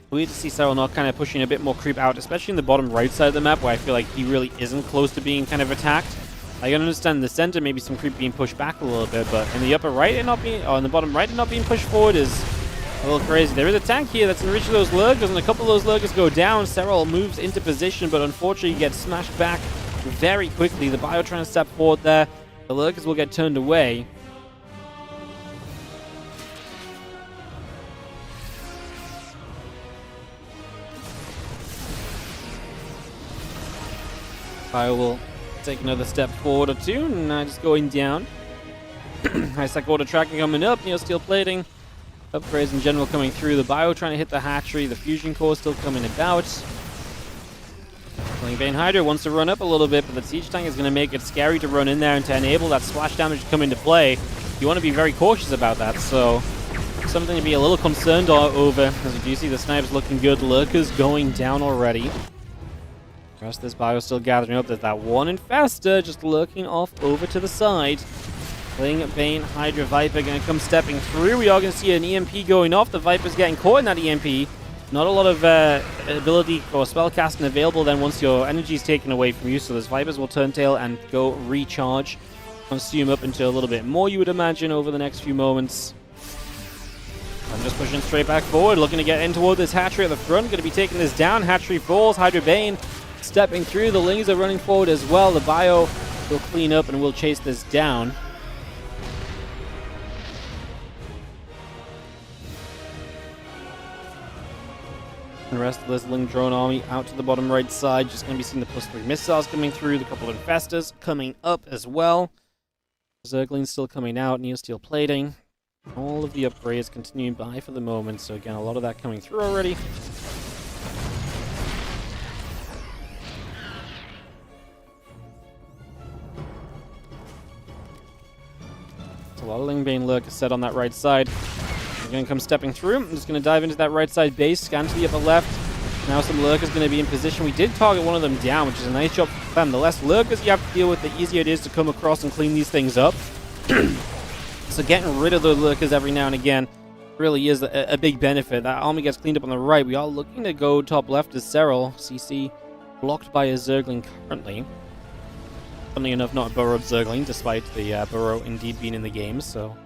Weird to see Serral not kind of pushing a bit more creep out, especially in the bottom right side of the map, where I feel like he really isn't close to being kind of attacked. I can understand in the center, maybe some creep being pushed back a little bit, but in the upper right, and not being, or in the bottom right, and not being pushed forward is a little crazy. There is a tank here that's enriched those lurkers, and a couple of those lurkers go down. Serral moves into position, but unfortunately gets smashed back very quickly. The bio trying to step forward there. The lurkers will get turned away. Bio will take another step forward or two, and now just going down. High sec order tracking coming up. Neo steel plating. Upgrades in general coming through. The bio trying to hit the hatchery. The fusion core still coming about. Bane Hydra wants to run up a little bit, but the siege tank is going to make it scary to run in there and to enable that splash damage to come into play. You want to be very cautious about that, so something to be a little concerned over. As you do see, the snipes looking good. Lurkers going down already. The rest of this bio still gathering up. There's that one infester just lurking off over to the side. Bane, Hydra, Viper going to come stepping through. We are going to see an EMP going off. The Viper's getting caught in that EMP. Not a lot of ability or spell casting available then once your energy is taken away from you. So those Vipers will turn tail and go recharge. Consume up into a little bit more, you would imagine, over the next few moments. I'm just pushing straight back forward, looking to get in toward this hatchery at the front. Going to be taking this down. Hatchery falls. Hydra Bane stepping through. The Lings are running forward as well. The bio will clean up and will chase this down. The rest of this Ling drone army out to the bottom right side. Just going to be seeing the +3 missiles coming through. The couple of infestors coming up as well. Zerglings still coming out. Neosteel plating. All of the upgrades continuing by for the moment. So again, a lot of that coming through already. There's a lot of Lingbane lurkers set on that right side. Going to come stepping through. I'm just going to dive into that right side base, scan to the upper left. Now some lurkers going to be in position. We did target one of them down, which is a nice job for them. The less lurkers you have to deal with, the easier it is to come across and clean these things up. So getting rid of those lurkers every now and again really is a big benefit. That army gets cleaned up on the right. We are looking to go top left as Serral. CC blocked by a Zergling currently. Funnily enough, not a burrowed Zergling, despite the burrow indeed being in the game, so...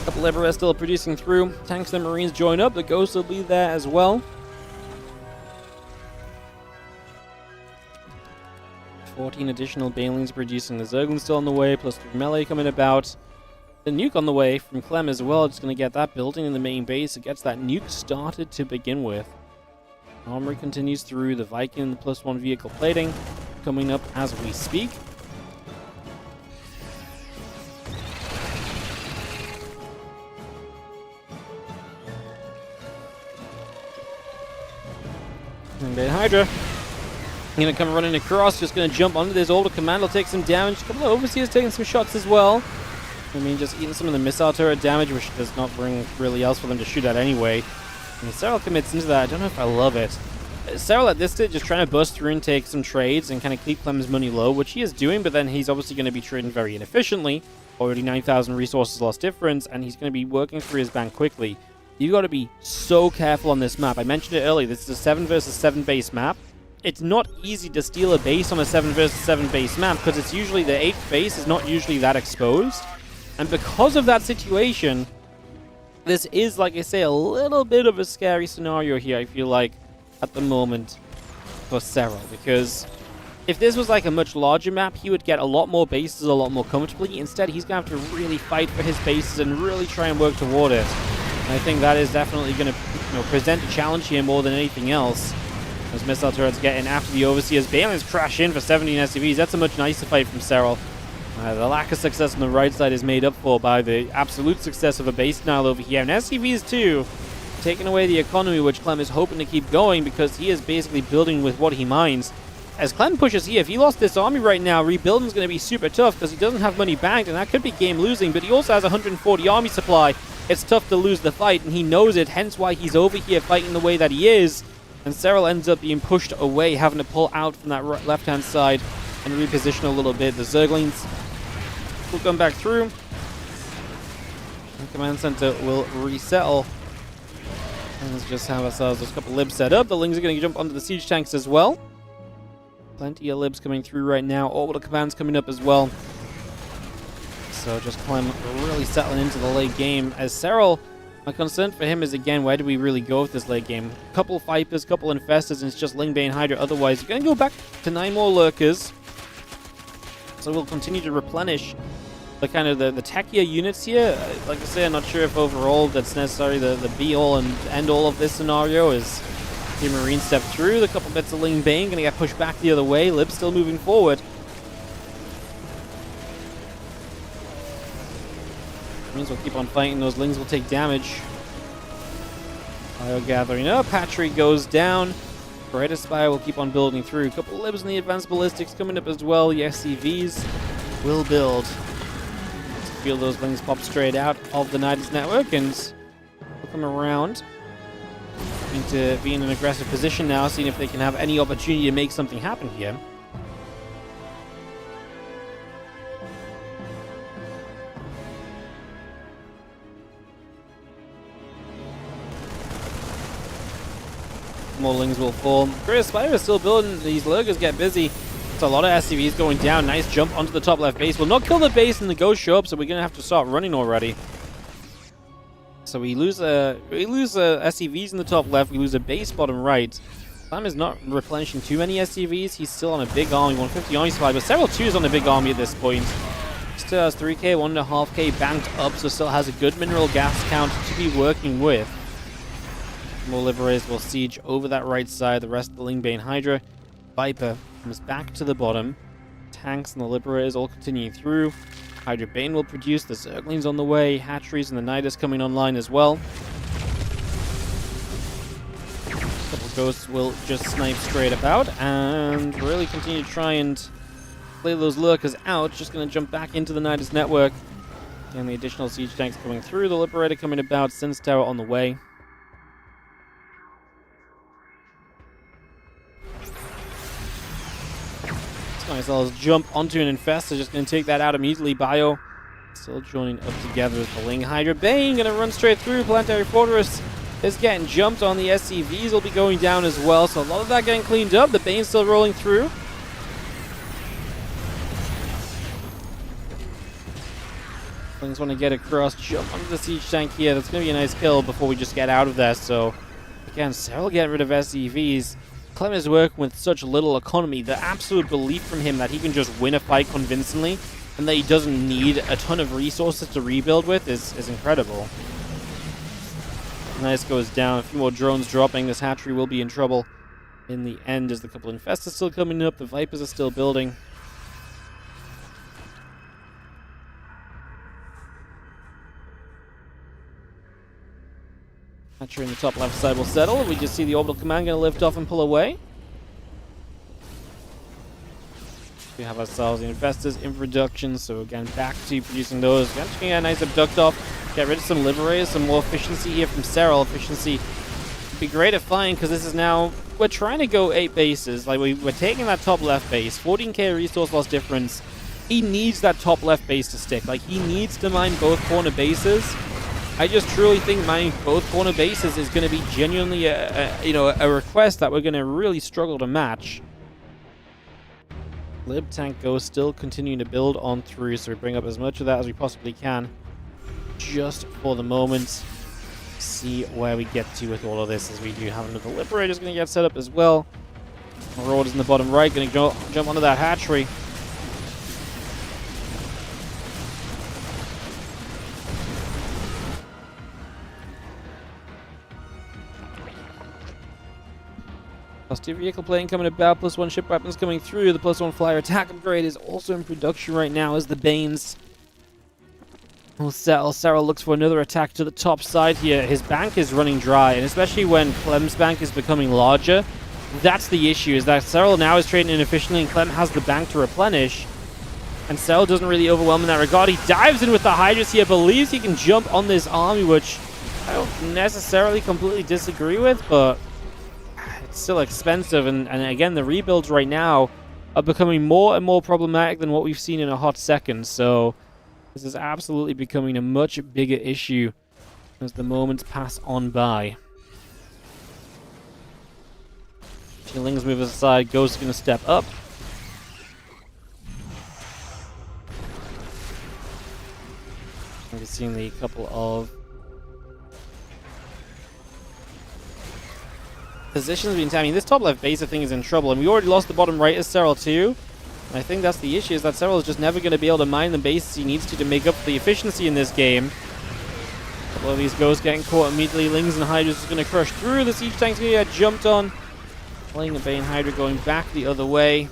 Couple everywhere still producing through. Tanks and Marines join up. The Ghosts will be there as well. 14 additional Banelings producing. The Zerglings still on the way, plus 3 melee coming about. The nuke on the way from Clem as well. Just going to get that building in the main base. It gets that nuke started to begin with. Armory continues through. The Viking, the +1 vehicle plating coming up as we speak. And Hydra going to come running across, just going to jump onto this older command, will take some damage. A couple of Overseers taking some shots as well. I mean, just eating some of the missile turret damage, which does not bring really else for them to shoot at anyway. And Serral commits into that. I don't know if I love it. Serral at this stage just trying to bust through and take some trades and kind of keep Clem's money low, which he is doing, but then he's obviously going to be trading very inefficiently. Already 9,000 resources lost difference, and he's going to be working through his bank quickly. You've got to be so careful on this map. I mentioned it earlier, this is a 7 versus 7 base map. It's not easy to steal a base on a 7 versus 7 base map, because it's usually the 8th base is not usually that exposed. And because of that situation, this is, like I say, a little bit of a scary scenario here, I feel like, at the moment for Serral, because if this was like a much larger map, he would get a lot more bases a lot more comfortably. Instead, he's going to have to really fight for his bases and really try and work toward it. And I think that is definitely going to present a challenge here more than anything else. As missile turrets get in after the Overseers. Banelings crash in for 17 SCVs. That's a much nicer fight from Serral. The lack of success on the right side is made up for by the absolute success of a base denial over here. And SCVs too, taking away the economy, which Clem is hoping to keep going because he is basically building with what he mines. As Clem pushes here, if he lost this army right now, rebuilding is going to be super tough because he doesn't have money banked, and that could be game losing, but he also has 140 army supply. It's tough to lose the fight, and he knows it, hence why he's over here fighting the way that he is. And Serral ends up being pushed away, having to pull out from that left-hand side and reposition a little bit. The Zerglings will come back through. The command center will resettle. And let's just have ourselves a couple libs set up. The Lings are going to jump onto the siege tanks as well. Plenty of libs coming through right now. Orbital commands coming up as well. So just Clem really settling into the late game. As Serral, my concern for him is, again, where do we really go with this late game? Couple Vipers, couple Infestors, and it's just Lingbane Hydra. Otherwise, you're going to go back to 9 more Lurkers. So we'll continue to replenish the kind of the techier units here. Like I say, I'm not sure if overall that's necessary. The be-all and end-all of this scenario is the Marine step through. The couple bits of Lingbane going to get pushed back the other way. Lib's still moving forward. Means we'll keep on fighting. Those Lings will take damage. Bio gathering up. Hatchery goes down. Beretta Spire will keep on building through. A couple libs in the advanced ballistics coming up as well. The SCVs will build. Feel those Lings pop straight out of the Nidus network, and we'll come around into being in an aggressive position now, seeing if they can have any opportunity to make something happen here. More Lings will fall. Great Spider is still building. These Lurkers get busy. It's a lot of SCVs going down. Nice jump onto the top left base. Will not kill the base and the ghost show up, so we're going to have to start running already. So we lose SCVs in the top left. We lose a base bottom right. Clem is not replenishing too many SCVs. He's still on a big army, 150 army supply, but Serral 2 is on a big army at this point. Still has 3k, 1.5k banked up, so still has a good mineral gas count to be working with. More Liberators will siege over that right side. The rest of the Lingbane Hydra. Viper comes back to the bottom. Tanks and the Liberators all continuing through. Hydra Bane will produce. The Zerglings on the way. Hatcheries and the Nidus coming online as well. A couple Ghosts will just snipe straight about and really continue to try and play those Lurkers out. Just going to jump back into the Nidus network. And the additional siege tanks coming through. The Liberator coming about. Sense Tower on the way. Nice, I'll jump onto an Infestor, just going to take that out immediately. Bio still joining up together with the Ling Hydra. Bane going to run straight through. Planetary Fortress is getting jumped on. The SCVs will be going down as well, so a lot of that getting cleaned up. The Bane still rolling through. Lings want to get across, jump onto the siege tank here. That's going to be a nice kill before we just get out of there. So again, Serral getting rid of SCVs. Clem is working with such little economy. The absolute belief from him that he can just win a fight convincingly and that he doesn't need a ton of resources to rebuild with is incredible. Nice goes down. A few more drones dropping. This hatchery will be in trouble in the end as the couple of Infestors still coming up. The Vipers are still building. Hatchery in the top left side will settle. We just see the Orbital Command going to lift off and pull away. We have ourselves the Infestors in production, so again, back to producing those. We're actually getting a nice Abduct off. Get rid of some Liberators, some more efficiency here from Serral. Efficiency would be great at flying because this is now we're trying to go 8 bases. Like, we're taking that top left base. 14k resource loss difference. He needs that top left base to stick. Like, he needs to mine both corner bases. I just truly think mining both corner bases is going to be genuinely a request that we're going to really struggle to match. Lib tank goes still continuing to build on through, so we bring up as much of that as we possibly can just for the moment. See where we get to with all of this, as we do have another Liberator's going to get set up as well. Marauders in the bottom right going to jump onto that hatchery. +2 vehicle plane coming about, +1 ship weapons coming through. The +1 flyer attack upgrade is also in production right now as the Banes will settle. Serral looks for another attack to the top side here. His bank is running dry, and especially when Clem's bank is becoming larger, that's the issue, is that Serral now is trading inefficiently and Clem has the bank to replenish. And Serral doesn't really overwhelm in that regard. He dives in with the Hydras here, believes he can jump on this army, which I don't necessarily completely disagree with, but it's still expensive, and again, the rebuilds right now are becoming more and more problematic than what we've seen in a hot second, so this is absolutely becoming a much bigger issue as the moments pass on by. Chillings move aside, Ghost is going to step up. We're seeing the couple of positions being taken. I mean, this top left base, I think, is in trouble, and we already lost the bottom right as Serral too. And I think that's the issue, is that Serral is just never going to be able to mine the bases he needs to make up for the efficiency in this game. A couple of these ghosts getting caught immediately. Lings and Hydras is going to crush through. The siege tank's going to get jumped on. Playing a Bane Hydra going back the other way.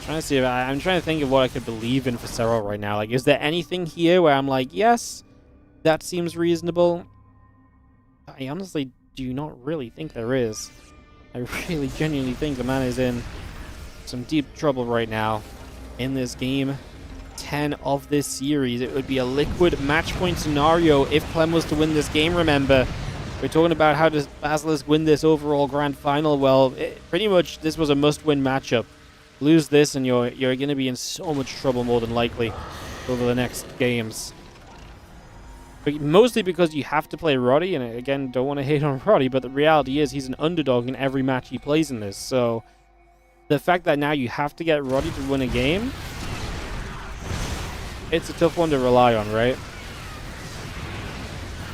I'm trying to think of what I could believe in for Serral right now. Like, is there anything here where I'm like, yes, that seems reasonable? I honestly do not really think there is. I really genuinely think the man is in some deep trouble right now in this game 10 of this series. It would be a liquid match point scenario if Clem was to win this game, remember. We're talking about how does Basilisk win this overall grand final. Well, pretty much this was a must-win matchup. Lose this and you're going to be in so much trouble more than likely over the next games. But mostly because you have to play Roddy, and again, don't want to hate on Roddy, but the reality is he's an underdog in every match he plays in this. So the fact that now you have to get Roddy to win a game, it's a tough one to rely on, right?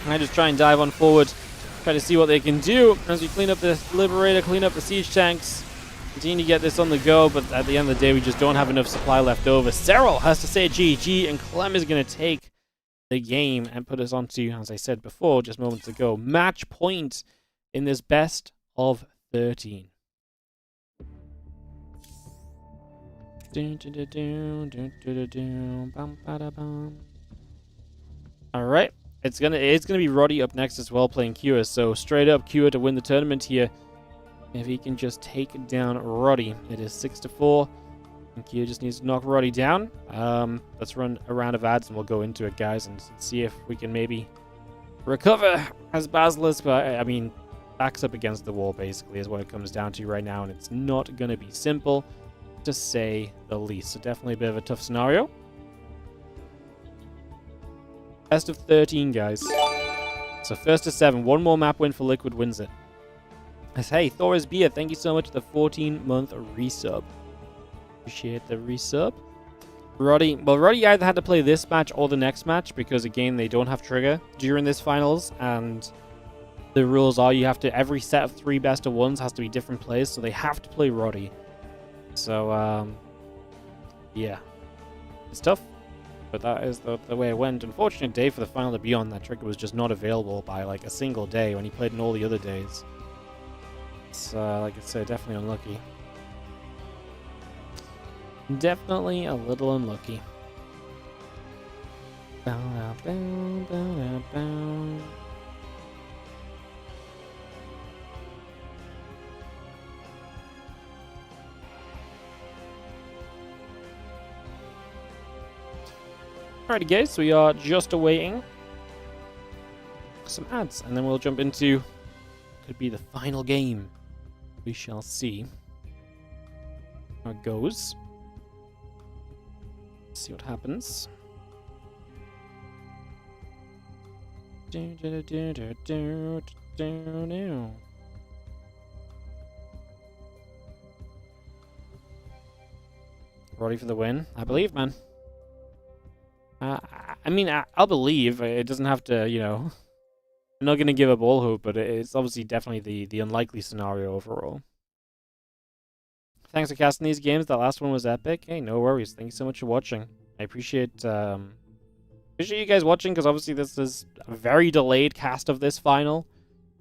I just try and dive on forward, try to see what they can do as we clean up the Liberator, clean up the siege tanks. Continue to get this on the go, but at the end of the day, we just don't have enough supply left over. Serral has to say GG, and Clem is going to take the game and put us onto, as I said before, just moments ago, match point in this best of 13. All right, it's gonna be Roddy up next as well, playing Cure. So straight up Cure to win the tournament here. If he can just take down Roddy, it is 6-4. And Kia just needs to knock Roddy down. Let's run a round of ads and we'll go into it, guys, and see if we can maybe recover as Basilisk. But I mean, backs up against the wall basically is what it comes down to right now, and it's not going to be simple, to say the least. So definitely a bit of a tough scenario. Best of 13, guys. So first to 7. One more map win for Liquid wins it. Hey, Thor is Beer, thank you so much for the 14-month resub. Appreciate the resub. Roddy either had to play this match or the next match because, again, they don't have trigger during this finals, and the rules are you have to, every set of 3 best of 1s has to be different players, so they have to play Roddy. So, yeah. It's tough, but that is the way it went. Unfortunate day for the final to be on. That trigger was just not available by, like, a single day when he played in all the other days. It's, like I said, definitely unlucky. Definitely a little unlucky. Alrighty guys, we are just awaiting some ads, and then we'll jump into could be the final game. We shall see how it goes. See what happens. Ready for the win? I believe, man. I mean, I'll believe. It doesn't have to, you know. I'm not going to give up all hope, but it's obviously definitely the unlikely scenario overall. Thanks for casting these games. That last one was epic. Hey, no worries. Thank you so much for watching. I appreciate you guys watching, because obviously this is a very delayed cast of this final.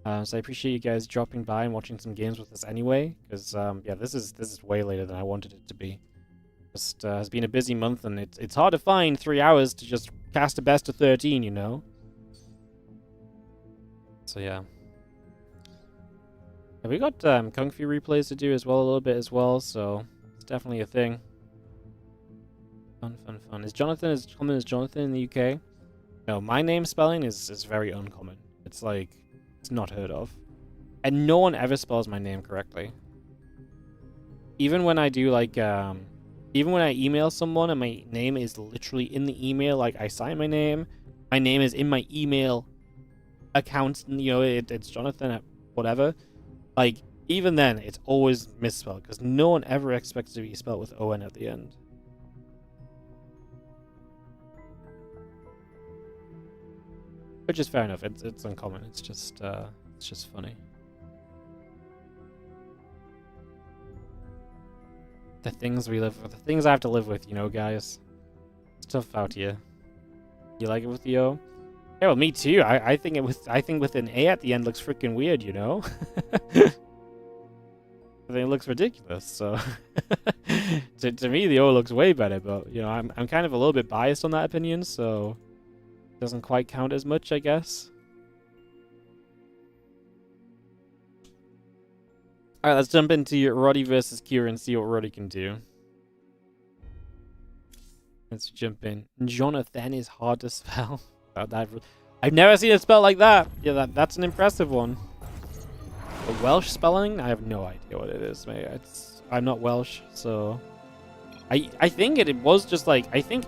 So I appreciate you guys dropping by and watching some games with us anyway, because yeah, this is way later than I wanted it to be. Just has been a busy month, and it's hard to find 3 hours to just cast a best of 13, you know. So yeah. We got Kung Fu replays to do as well, a little bit as well, so it's definitely a thing. Fun. Is Jonathan as common as Jonathan in the UK? No, my name spelling is very uncommon. It's like, it's not heard of. And no one ever spells my name correctly. Even when I do like, even when I email someone and my name is literally in the email, like I sign my name is in my email account, you know, it's Jonathan at whatever. Like, even then, it's always misspelled, because no one ever expects to be spelled with O-N at the end. Which is fair enough, it's uncommon, it's just funny. The things we live with, the things I have to live with, you know, guys. It's tough out here. You like it with the O? Yeah, well, me too. I think with an A at the end looks freaking weird, you know? I think it looks ridiculous, so... to me, the O looks way better, but, you know, I'm kind of a little bit biased on that opinion, so... It doesn't quite count as much, I guess. Alright, let's jump into Roddy versus Kira and see what Roddy can do. Let's jump in. Jonathan is hard to spell. I've never seen it spelled like that. Yeah, that's an impressive one. The Welsh spelling? I have no idea what it is, mate. I'm not Welsh, so... I think it was just like... I think...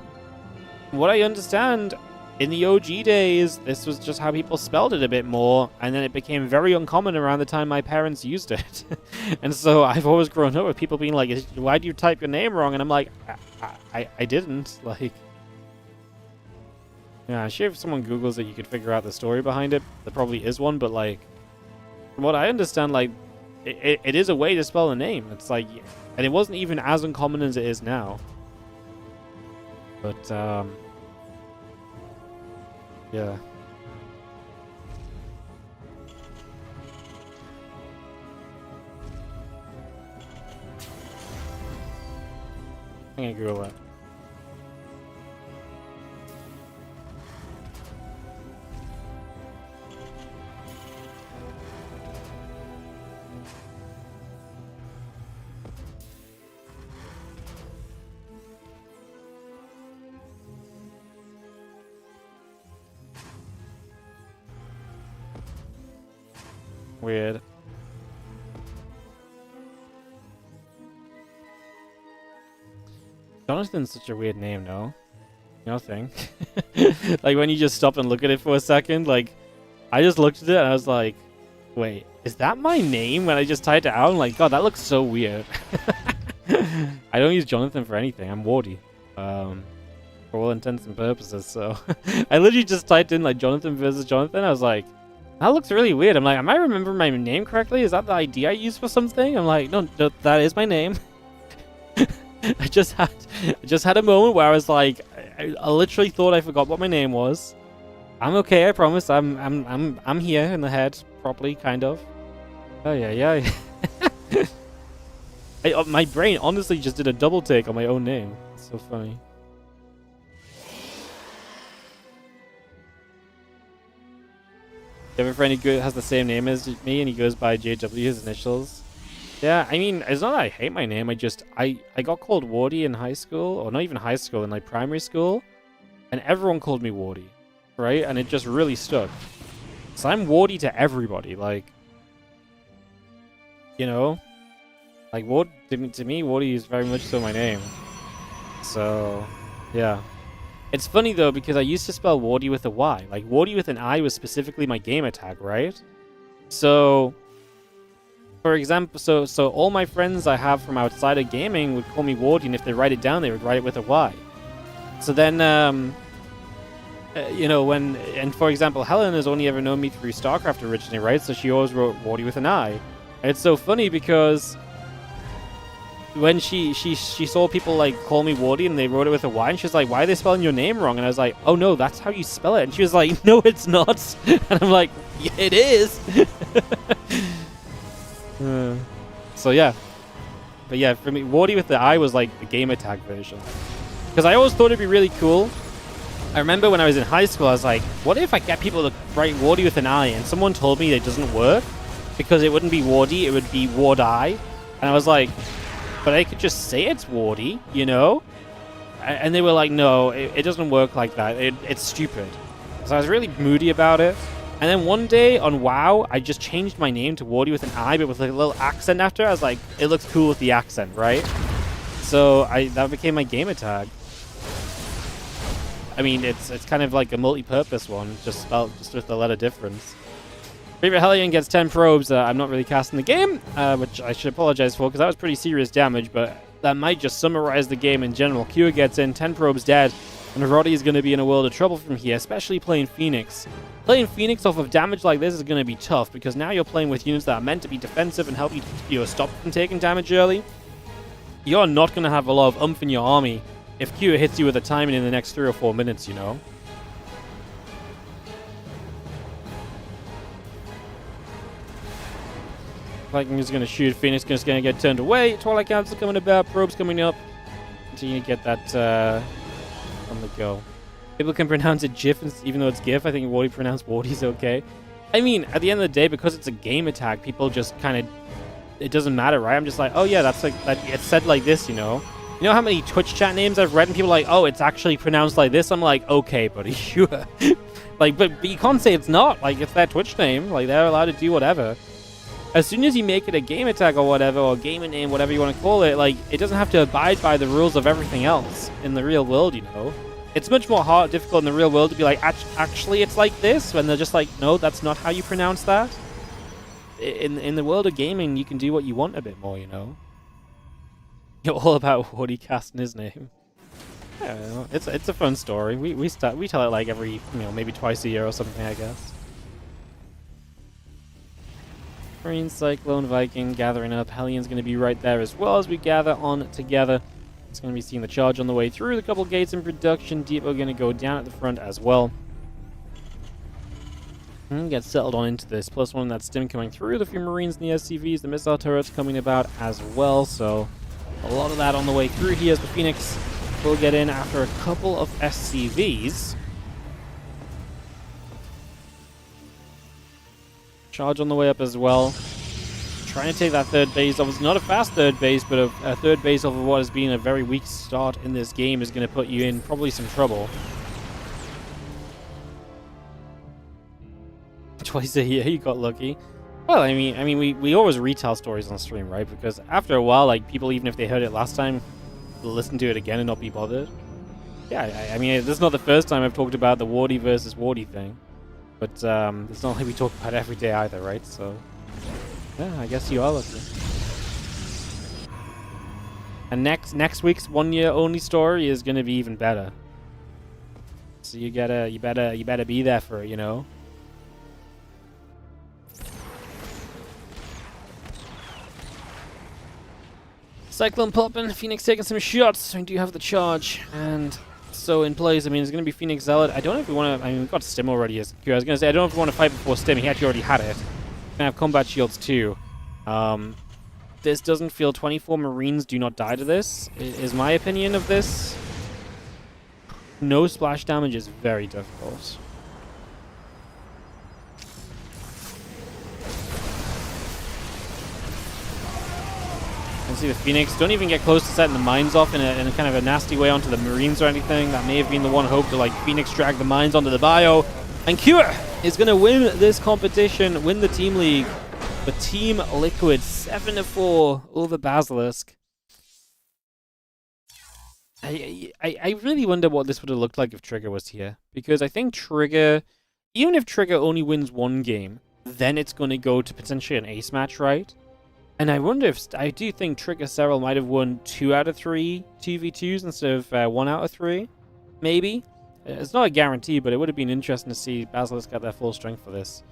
What I understand... In the OG days, this was just how people spelled it a bit more, and then it became very uncommon around the time my parents used it. And so I've always grown up with people being like, why do you type your name wrong? And I'm like, I didn't. Like, yeah, I'm sure if someone Googles it, you could figure out the story behind it. There probably is one, but like, from what I understand, like, it is a way to spell a name. It's like, and it wasn't even as uncommon as it is now. But, yeah. I'm gonna Google that. Weird. Jonathan's such a weird name, no? You don't think? Like, when you just stop and look at it for a second, like, I just looked at it and I was like, wait, is that my name? When I just typed it out, I'm like, God, that looks so weird. I don't use Jonathan for anything. I'm Wardy. For all intents and purposes, so... I literally just typed in, like, Jonathan versus Jonathan. I was like, that looks really weird. I'm like, am I remembering my name correctly? Is that the ID I used for something? I'm like, no, that is my name. I just had a moment where I was like, I literally thought I forgot what my name was. I'm okay, I promise. I'm here in the head properly, kind of. Oh yeah. My brain honestly just did a double take on my own name. It's so funny. You have a friend who has the same name as me, and he goes by JW, his initials. Yeah, I mean, it's not that I hate my name. I got called Wardy in high school, or not even high school, in like primary school, and everyone called me Wardy, right? And it just really stuck. So I'm Wardy to everybody, like, you know, like to me, Wardy is very much so my name. So, yeah. It's funny though because I used to spell Wardy with a Y. Like Wardy with an I was specifically my gamer tag, right? So, for example, so all my friends I have from outside of gaming would call me Wardy, and if they write it down, they would write it with a Y. So then, you know, and for example, Helen has only ever known me through StarCraft originally, right? So she always wrote Wardy with an I. And it's so funny because when she saw people like call me Wardy and they wrote it with a Y, and she's like, "Why are they spelling your name wrong?" And I was like, "Oh no, that's how you spell it." And she was like, "No, it's not." And I'm like, "Yeah, it is." So yeah, but yeah, for me, Wardy with the I was like the gamer tag version, because I always thought it'd be really cool. I remember when I was in high school, I was like, "What if I get people to write Wardy with an I?" And someone told me it doesn't work because it wouldn't be Wardy, it would be Ward-I. And I was like, but I could just say it's Wardy, you know? And they were like, no, it doesn't work like that. It's stupid. So I was really moody about it. And then one day on WoW, I just changed my name to Wardy with an I, but with like a little accent after. I was like, it looks cool with the accent, right? So that became my gamer tag. I mean, it's kind of like a multi-purpose one, just with the letter difference. Favorite Hellion gets 10 probes. I'm not really casting the game, which I should apologize for, because that was pretty serious damage, but that might just summarize the game in general. Q gets in, 10 probes dead, and Roddy is going to be in a world of trouble from here, especially playing Phoenix. Playing Phoenix off of damage like this is going to be tough, because now you're playing with units that are meant to be defensive and help you stop from taking damage early. You're not going to have a lot of oomph in your army if Q hits you with a timing in the next 3 or 4 minutes, you know? Viking is going to shoot. Phoenix is going to get turned away. Twilight Council coming about. Probes coming up. Continue to get that on the go. People can pronounce it GIF even though it's GIF. I think Wardy pronounced Wardy's okay. I mean, at the end of the day, because it's a game attack, people just kind of... It doesn't matter, right? I'm just like, oh yeah, that's like... It's said like this, you know? You know how many Twitch chat names I've read and people are like, oh, it's actually pronounced like this? I'm like, okay, buddy, sure. Like, but you can't say it's not. Like, it's their Twitch name. Like, they're allowed to do whatever. As soon as you make it a game attack or whatever, or gamer name, whatever you want to call it, like, it doesn't have to abide by the rules of everything else in the real world, you know? It's much more difficult in the real world to be like, actually, it's like this, when they're just like, no, that's not how you pronounce that. In the world of gaming, you can do what you want a bit more, you know? You're all about Woody casting his name. I don't know. It's a fun story. We tell it like every, maybe twice a year or something, I guess. Marine, Cyclone, Viking gathering up. Hellion's going to be right there as well as we gather on together. It's going to be seeing the charge on the way through. The couple gates in production. Depot going to go down at the front as well. And get settled on into this. +1 that stim coming through. The few Marines and the SCVs. The missile turrets coming about as well. So a lot of that on the way through here as the Phoenix will get in after a couple of SCVs. Charge on the way up as well. Trying to take that third base. Obviously not a fast third base, but a third base over what has been a very weak start in this game is going to put you in probably some trouble. Twice a year, you got lucky. Well, I mean, we always retell stories on stream, right? Because after a while, like, people, even if they heard it last time, will listen to it again and not be bothered. Yeah, I mean, this is not the first time I've talked about the Wardy versus Wardy thing. But it's not like we talk about it every day either, right? So, yeah, I guess you are lucky. And next week's 1 year only story is gonna be even better. So you better be there for it, you know. Cyclone popping, Phoenix taking some shots. We do have the charge, and so in place, I mean, it's going to be Phoenix Zealot. I don't know if we want to... I mean, we've got Stim already. I was going to say, I don't know if we want to fight before Stim. He actually already had it. We're going to have combat shields too. This doesn't feel... 24 Marines do not die to this, is my opinion of this. No splash damage is very difficult. can see the Phoenix. Don't even get close to setting the mines off in a kind of a nasty way onto the Marines or anything. That may have been the one hope to, like, Phoenix drag the mines onto the bio. And Cure is going to win this competition, win the Team League. The Team Liquid 7-4 over Basilisk. I really wonder what this would have looked like if Trigger was here. Because I think Trigger, even if Trigger only wins one game, then it's going to go to potentially an ace match, right? And I wonder if, I do think Trigger Serral might have won 2 out of 3 2v2s instead of 1 out of 3. Maybe. It's not a guarantee, but it would have been interesting to see Basilisk get their full strength for this.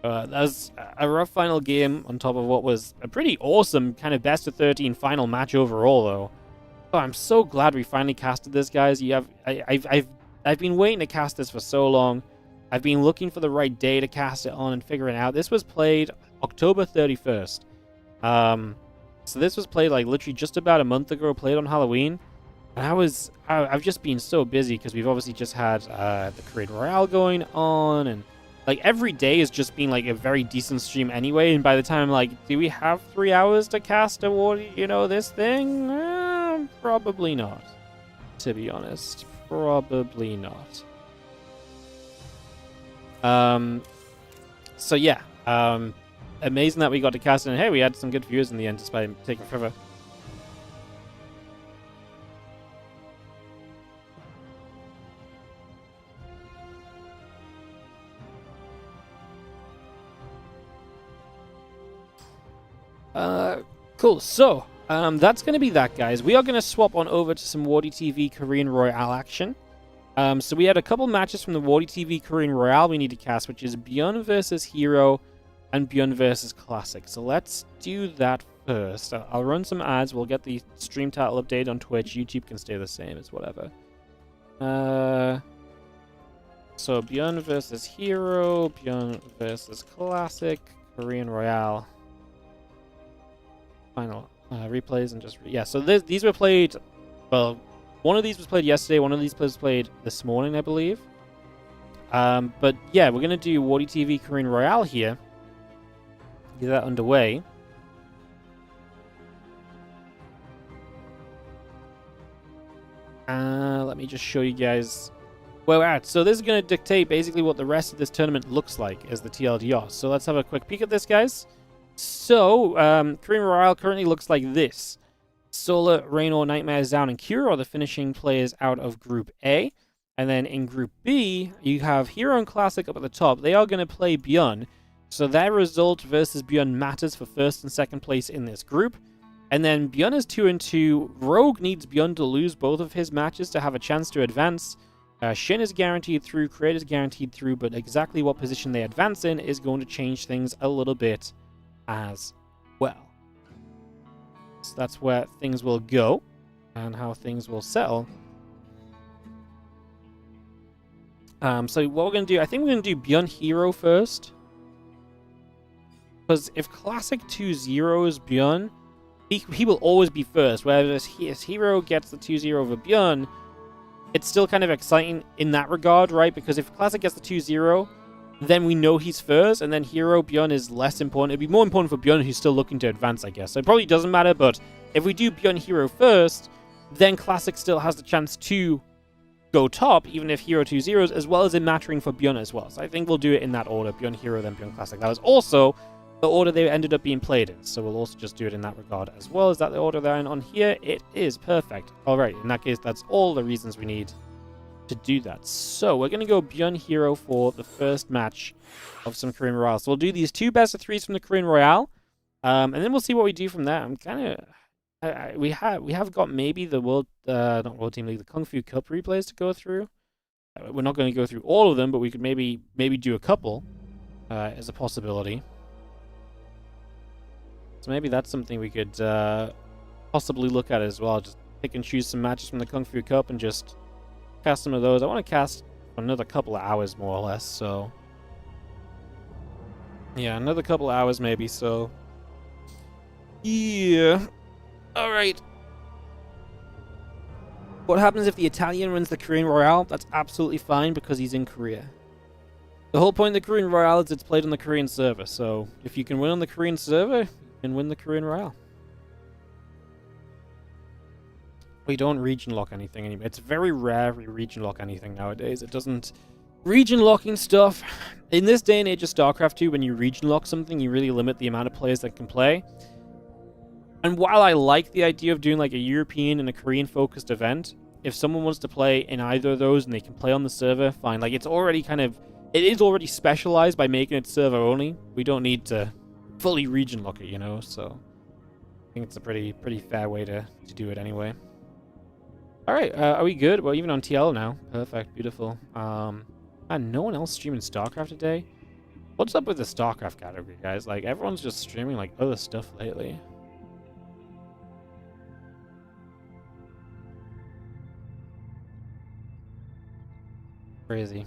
That was a rough final game on top of what was a pretty awesome kind of best of 13 final match overall, though. Oh, I'm so glad we finally casted this, guys. I've been waiting to cast this for so long. I've been looking for the right day to cast it on and figuring it out. This was played October 31st. So this was played like literally just about a month ago, played on Halloween. And I've just been so busy because we've obviously just had the Korean Royale going on, and like every day has just been like a very decent stream anyway. And by the time like, do we have 3 hours to cast this thing? Probably not, to be honest. Probably not. So yeah, amazing that we got to cast it, and hey, we had some good viewers in the end despite it taking forever. Cool, so that's going to be that, guys. We are going to swap on over to some WardiTV Korean Royale action. So we had a couple matches from the WardiTV Korean Royale we need to cast, which is Beyond versus Hero and Beyond versus Classic. So let's do that first. I'll run some ads. We'll get the stream title update on Twitch. YouTube can stay the same. It's whatever. So Beyond versus Hero, Beyond versus Classic, Korean Royale. Final replays and just... yeah, so these were played... well, one of these was played yesterday. One of these was played this morning, I believe. But yeah, we're going to do WardiTV Korean Royale here. Get that underway. Let me just show you guys where we're at. So this is going to dictate basically what the rest of this tournament looks like as the TLDR. So let's have a quick peek at this, guys. So, Korean Royale currently looks like this. Solar, Raynor, Nightmares, Down, and Cure are the finishing players out of Group A. And then in Group B, you have Hero and Classic up at the top. They are going to play Beyond. So their result versus Beyond matters for first and second place in this group. And then Beyond is 2-2. Rogue needs Beyond to lose both of his matches to have a chance to advance. Shin is guaranteed through, Create is guaranteed through, but exactly what position they advance in is going to change things a little bit as well. So that's where things will go and how things will settle. So what we're going to do, I think we're going to do Beyond Hero first. Because if Classic 2-0 is Beyond, he will always be first. Whereas his Hero gets the 2-0 over Beyond, it's still kind of exciting in that regard, right? Because if Classic gets the 2-0, then we know he's first, and then Hero Beyond is less important. It'd be more important for Beyond, who's still looking to advance, I guess. So it probably doesn't matter, but if we do Beyond Hero first, then Classic still has the chance to go top, even if Hero 2-0s, as well as it mattering for Beyond as well. So I think we'll do it in that order, Beyond Hero, then Beyond Classic. That was also the order they ended up being played in, so we'll also just do it in that regard as well. Is that the order they're in on here? It is perfect. Alright, in that case, that's all the reasons we need to do that. So we're going to go Beyond Hero for the first match of some Korean Royale. So we'll do these 2 best of 3s from the Korean Royale, and then we'll see what we do from there. I'm kind of... we have got maybe the not World Team League, the Kung Fu Cup replays to go through. We're not going to go through all of them, but we could maybe do a couple as a possibility. So maybe that's something we could possibly look at as well. Just pick and choose some matches from the Kung Fu Cup and just cast some of those. I want to cast for another couple of hours, more or less, so... yeah, another couple of hours maybe, so... yeah. Alright. What happens if the Italian wins the Korean Royale? That's absolutely fine, because he's in Korea. The whole point of the Korean Royale is it's played on the Korean server, so if you can win on the Korean server, you can win the Korean Royale. We don't region lock anything anymore. It's very rare we region lock anything nowadays. It doesn't... Region locking stuff... In this day and age of StarCraft 2, when you region lock something, you really limit the amount of players that can play. And while I like the idea of doing like a European and a Korean-focused event, if someone wants to play in either of those and they can play on the server, fine. Like, it's already kind of... It is already specialized by making it server only. We don't need to fully region lock it, you know? So, I think it's a pretty fair way to do it anyway. Alright, are we good? Well, even on TL now. Perfect, beautiful. And no one else streaming StarCraft today? What's up with the StarCraft category, guys? Like, everyone's just streaming, like, other stuff lately. Crazy.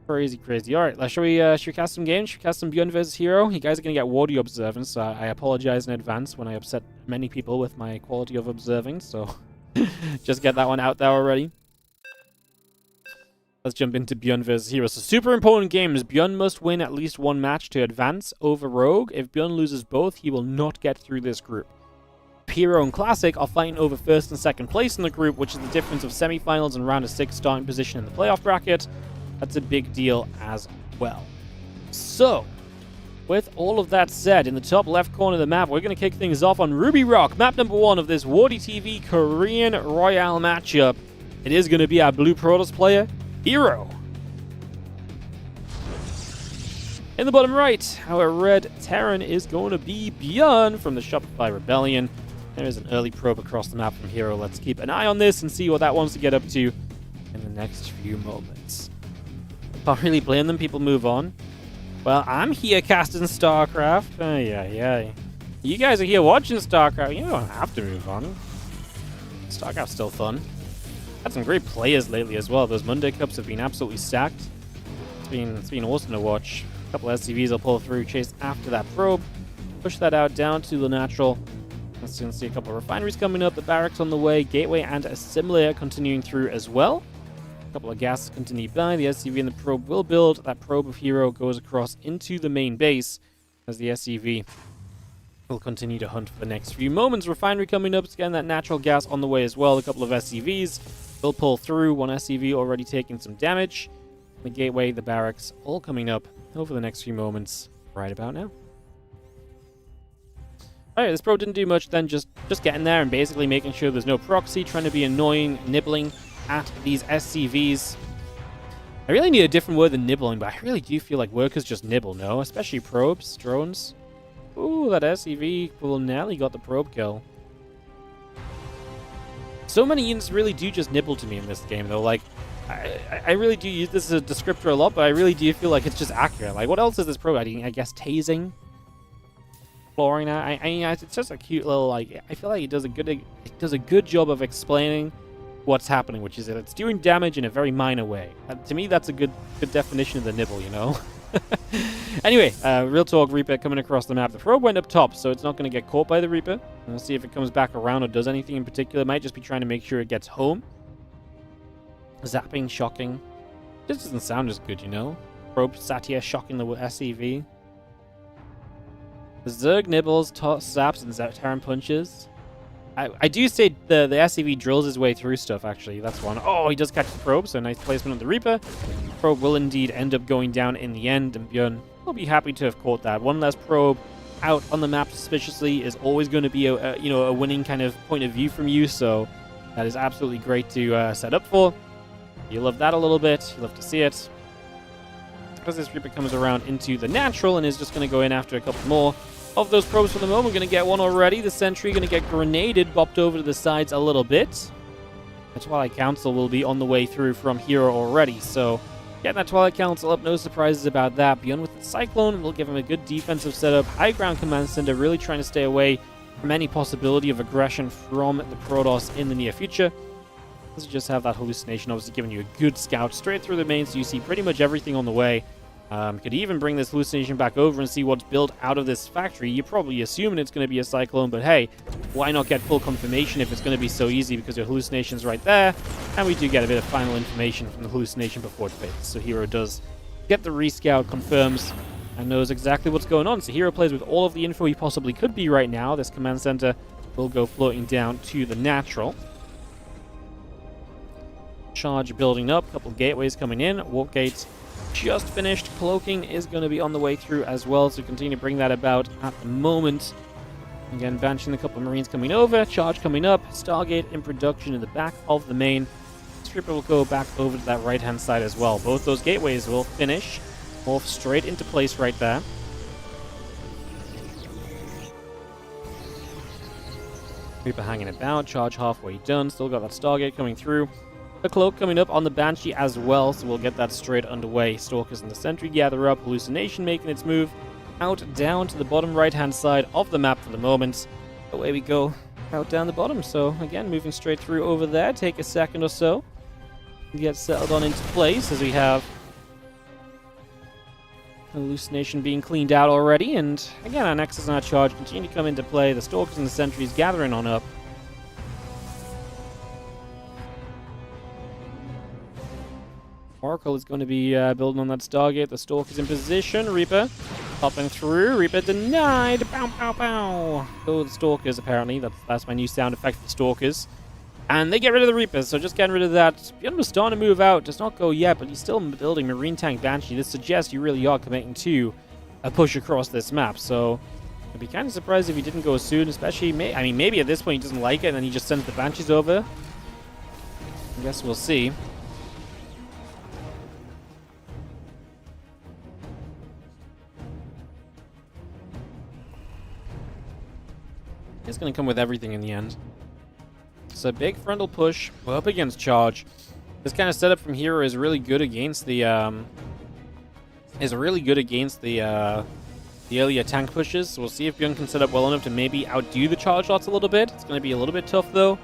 Crazy. Alright, should we cast some games? Should we cast some Beyond vs. Hero? You guys are going to get Wardy observance, so I apologize in advance when I upset many people with my quality of observing, so just get that one out there already. Let's jump into Beyond vs. Hero. So super important games. Beyond must win at least one match to advance over Rogue. If Beyond loses both, he will not get through this group. Hero and Classic are fighting over first and second place in the group, which is the difference of semifinals and round of 6 starting position in the playoff bracket. That's a big deal as well. So, with all of that said, in the top left corner of the map, we're going to kick things off on Ruby Rock, map number 1 of this WardiTV Korean Royale matchup. It is going to be our blue Protoss player, Hero. In the bottom right, our red Terran is going to be Beyond from the Shopify Rebellion. There is an early probe across the map from Hero. Let's keep an eye on this and see what that wants to get up to in the next few moments. Can't really blame them, people move on. Well, I'm here casting StarCraft. Yeah. You guys are here watching StarCraft. You don't have to move on. StarCraft's still fun. Had some great players lately as well. Those Monday Cups have been absolutely stacked. It's been awesome to watch. A couple of SCVs will pull through, chase after that probe, push that out down to the natural. Let's see a couple of refineries coming up, the barracks on the way, gateway and assimilator continuing through as well. A couple of gases continue by, the SCV and the probe will build. That probe of Hero goes across into the main base as the SCV will continue to hunt for the next few moments. Refinery coming up, again that natural gas on the way as well. A couple of SCVs will pull through, one SCV already taking some damage. The gateway, the barracks, all coming up over the next few moments right about now. Alright, this probe didn't do much then, just getting there and basically making sure there's no proxy, trying to be annoying, nibbling at these SCVs. I really need a different word than nibbling, but I really do feel like workers just nibble, no? Especially probes, drones. Ooh, that SCV will nearly got the probe kill. So many units really do just nibble to me in this game, though. Like, I really do use this as a descriptor a lot, but I really do feel like it's just accurate. Like, what else is this probe? I guess tasing? Exploring that? I mean, it's just a cute little, like, I feel like it does a good job of explaining what's happening, which is that it's doing damage in a very minor way. To me, that's a good definition of the nibble, you know? Anyway, real talk, Reaper coming across the map. The probe went up top, so it's not going to get caught by the Reaper. And we'll see if it comes back around or does anything in particular. It might just be trying to make sure it gets home. Zapping, shocking. This doesn't sound as good, you know? Probe sat here shocking the SCV. The Zerg nibbles, zaps, and Terran punches. I do say the SCV drills his way through stuff, actually. That's one. Oh, he does catch the probe, so nice placement on the Reaper. Probe will indeed end up going down in the end, and Björn will be happy to have caught that. One less probe out on the map suspiciously is always going to be a winning kind of point of view from you, so that is absolutely great to set up for. You love that a little bit. You love to see it. As this Reaper comes around into the natural and is just going to go in after a couple more of those probes for the moment. We're going to get one already. The sentry going to get grenaded, bopped over to the sides a little bit. The Twilight Council will be on the way through from Hero already, so getting that Twilight Council up, no surprises about that. Beyond with the Cyclone will give him a good defensive setup. High ground command center really trying to stay away from any possibility of aggression from the Protoss in the near future. Let's just have that hallucination, obviously giving you a good scout straight through the main, so you see pretty much everything on the way. Could even bring this hallucination back over and see what's built out of this factory. You're probably assuming it's going to be a Cyclone, but hey, why not get full confirmation if it's going to be so easy, because your hallucination's right there, and we do get a bit of final information from the hallucination before it fades. So Hero does get the rescout, confirms, and knows exactly what's going on. So Hero plays with all of the info he possibly could be right now. This command center will go floating down to the natural. Charge building up, couple gateways coming in. Warp gates just finished. Cloaking is going to be on the way through as well, so continue to bring that about at the moment. Again, banishing a couple of Marines coming over. Charge coming up. Stargate in production in the back of the main. Stripper will go back over to that right-hand side as well. Both those gateways will finish. Morph straight into place right there. Reaper hanging about. Charge halfway done. Still got that Stargate coming through. The Cloak coming up on the Banshee as well, so we'll get that straight underway. Stalkers in the Sentry gather up. Hallucination making its move out down to the bottom right-hand side of the map for the moment. Away we go. Out down the bottom. So, again, moving straight through over there. Take a second or so. Get settled on into place as we have Hallucination being cleaned out already. And, again, our Nexus and our Charge continue to come into play. The Stalkers and the Sentries gathering on up. Oracle is going to be building on that Stargate. The Stalker's in position. Reaper popping through. Reaper denied. Pow, pow, pow. Oh, the Stalkers, apparently. That's my new sound effect for the Stalkers. And they get rid of the Reapers, so just getting rid of that. Beyond was starting to move out. Does not go yet, but he's still building Marine Tank Banshee. This suggests you really are committing to a push across this map. So I'd be kind of surprised if he didn't go soon, especially... I mean, maybe at this point he doesn't like it, and then he just sends the Banshees over. I guess we'll see. It's going to come with everything in the end. It's a big frontal push. We're up against Charge. This kind of setup from here is really good against the earlier tank pushes. So we'll see if Bjorn can set up well enough to maybe outdo the Charge lots a little bit. It's going to be a little bit tough though.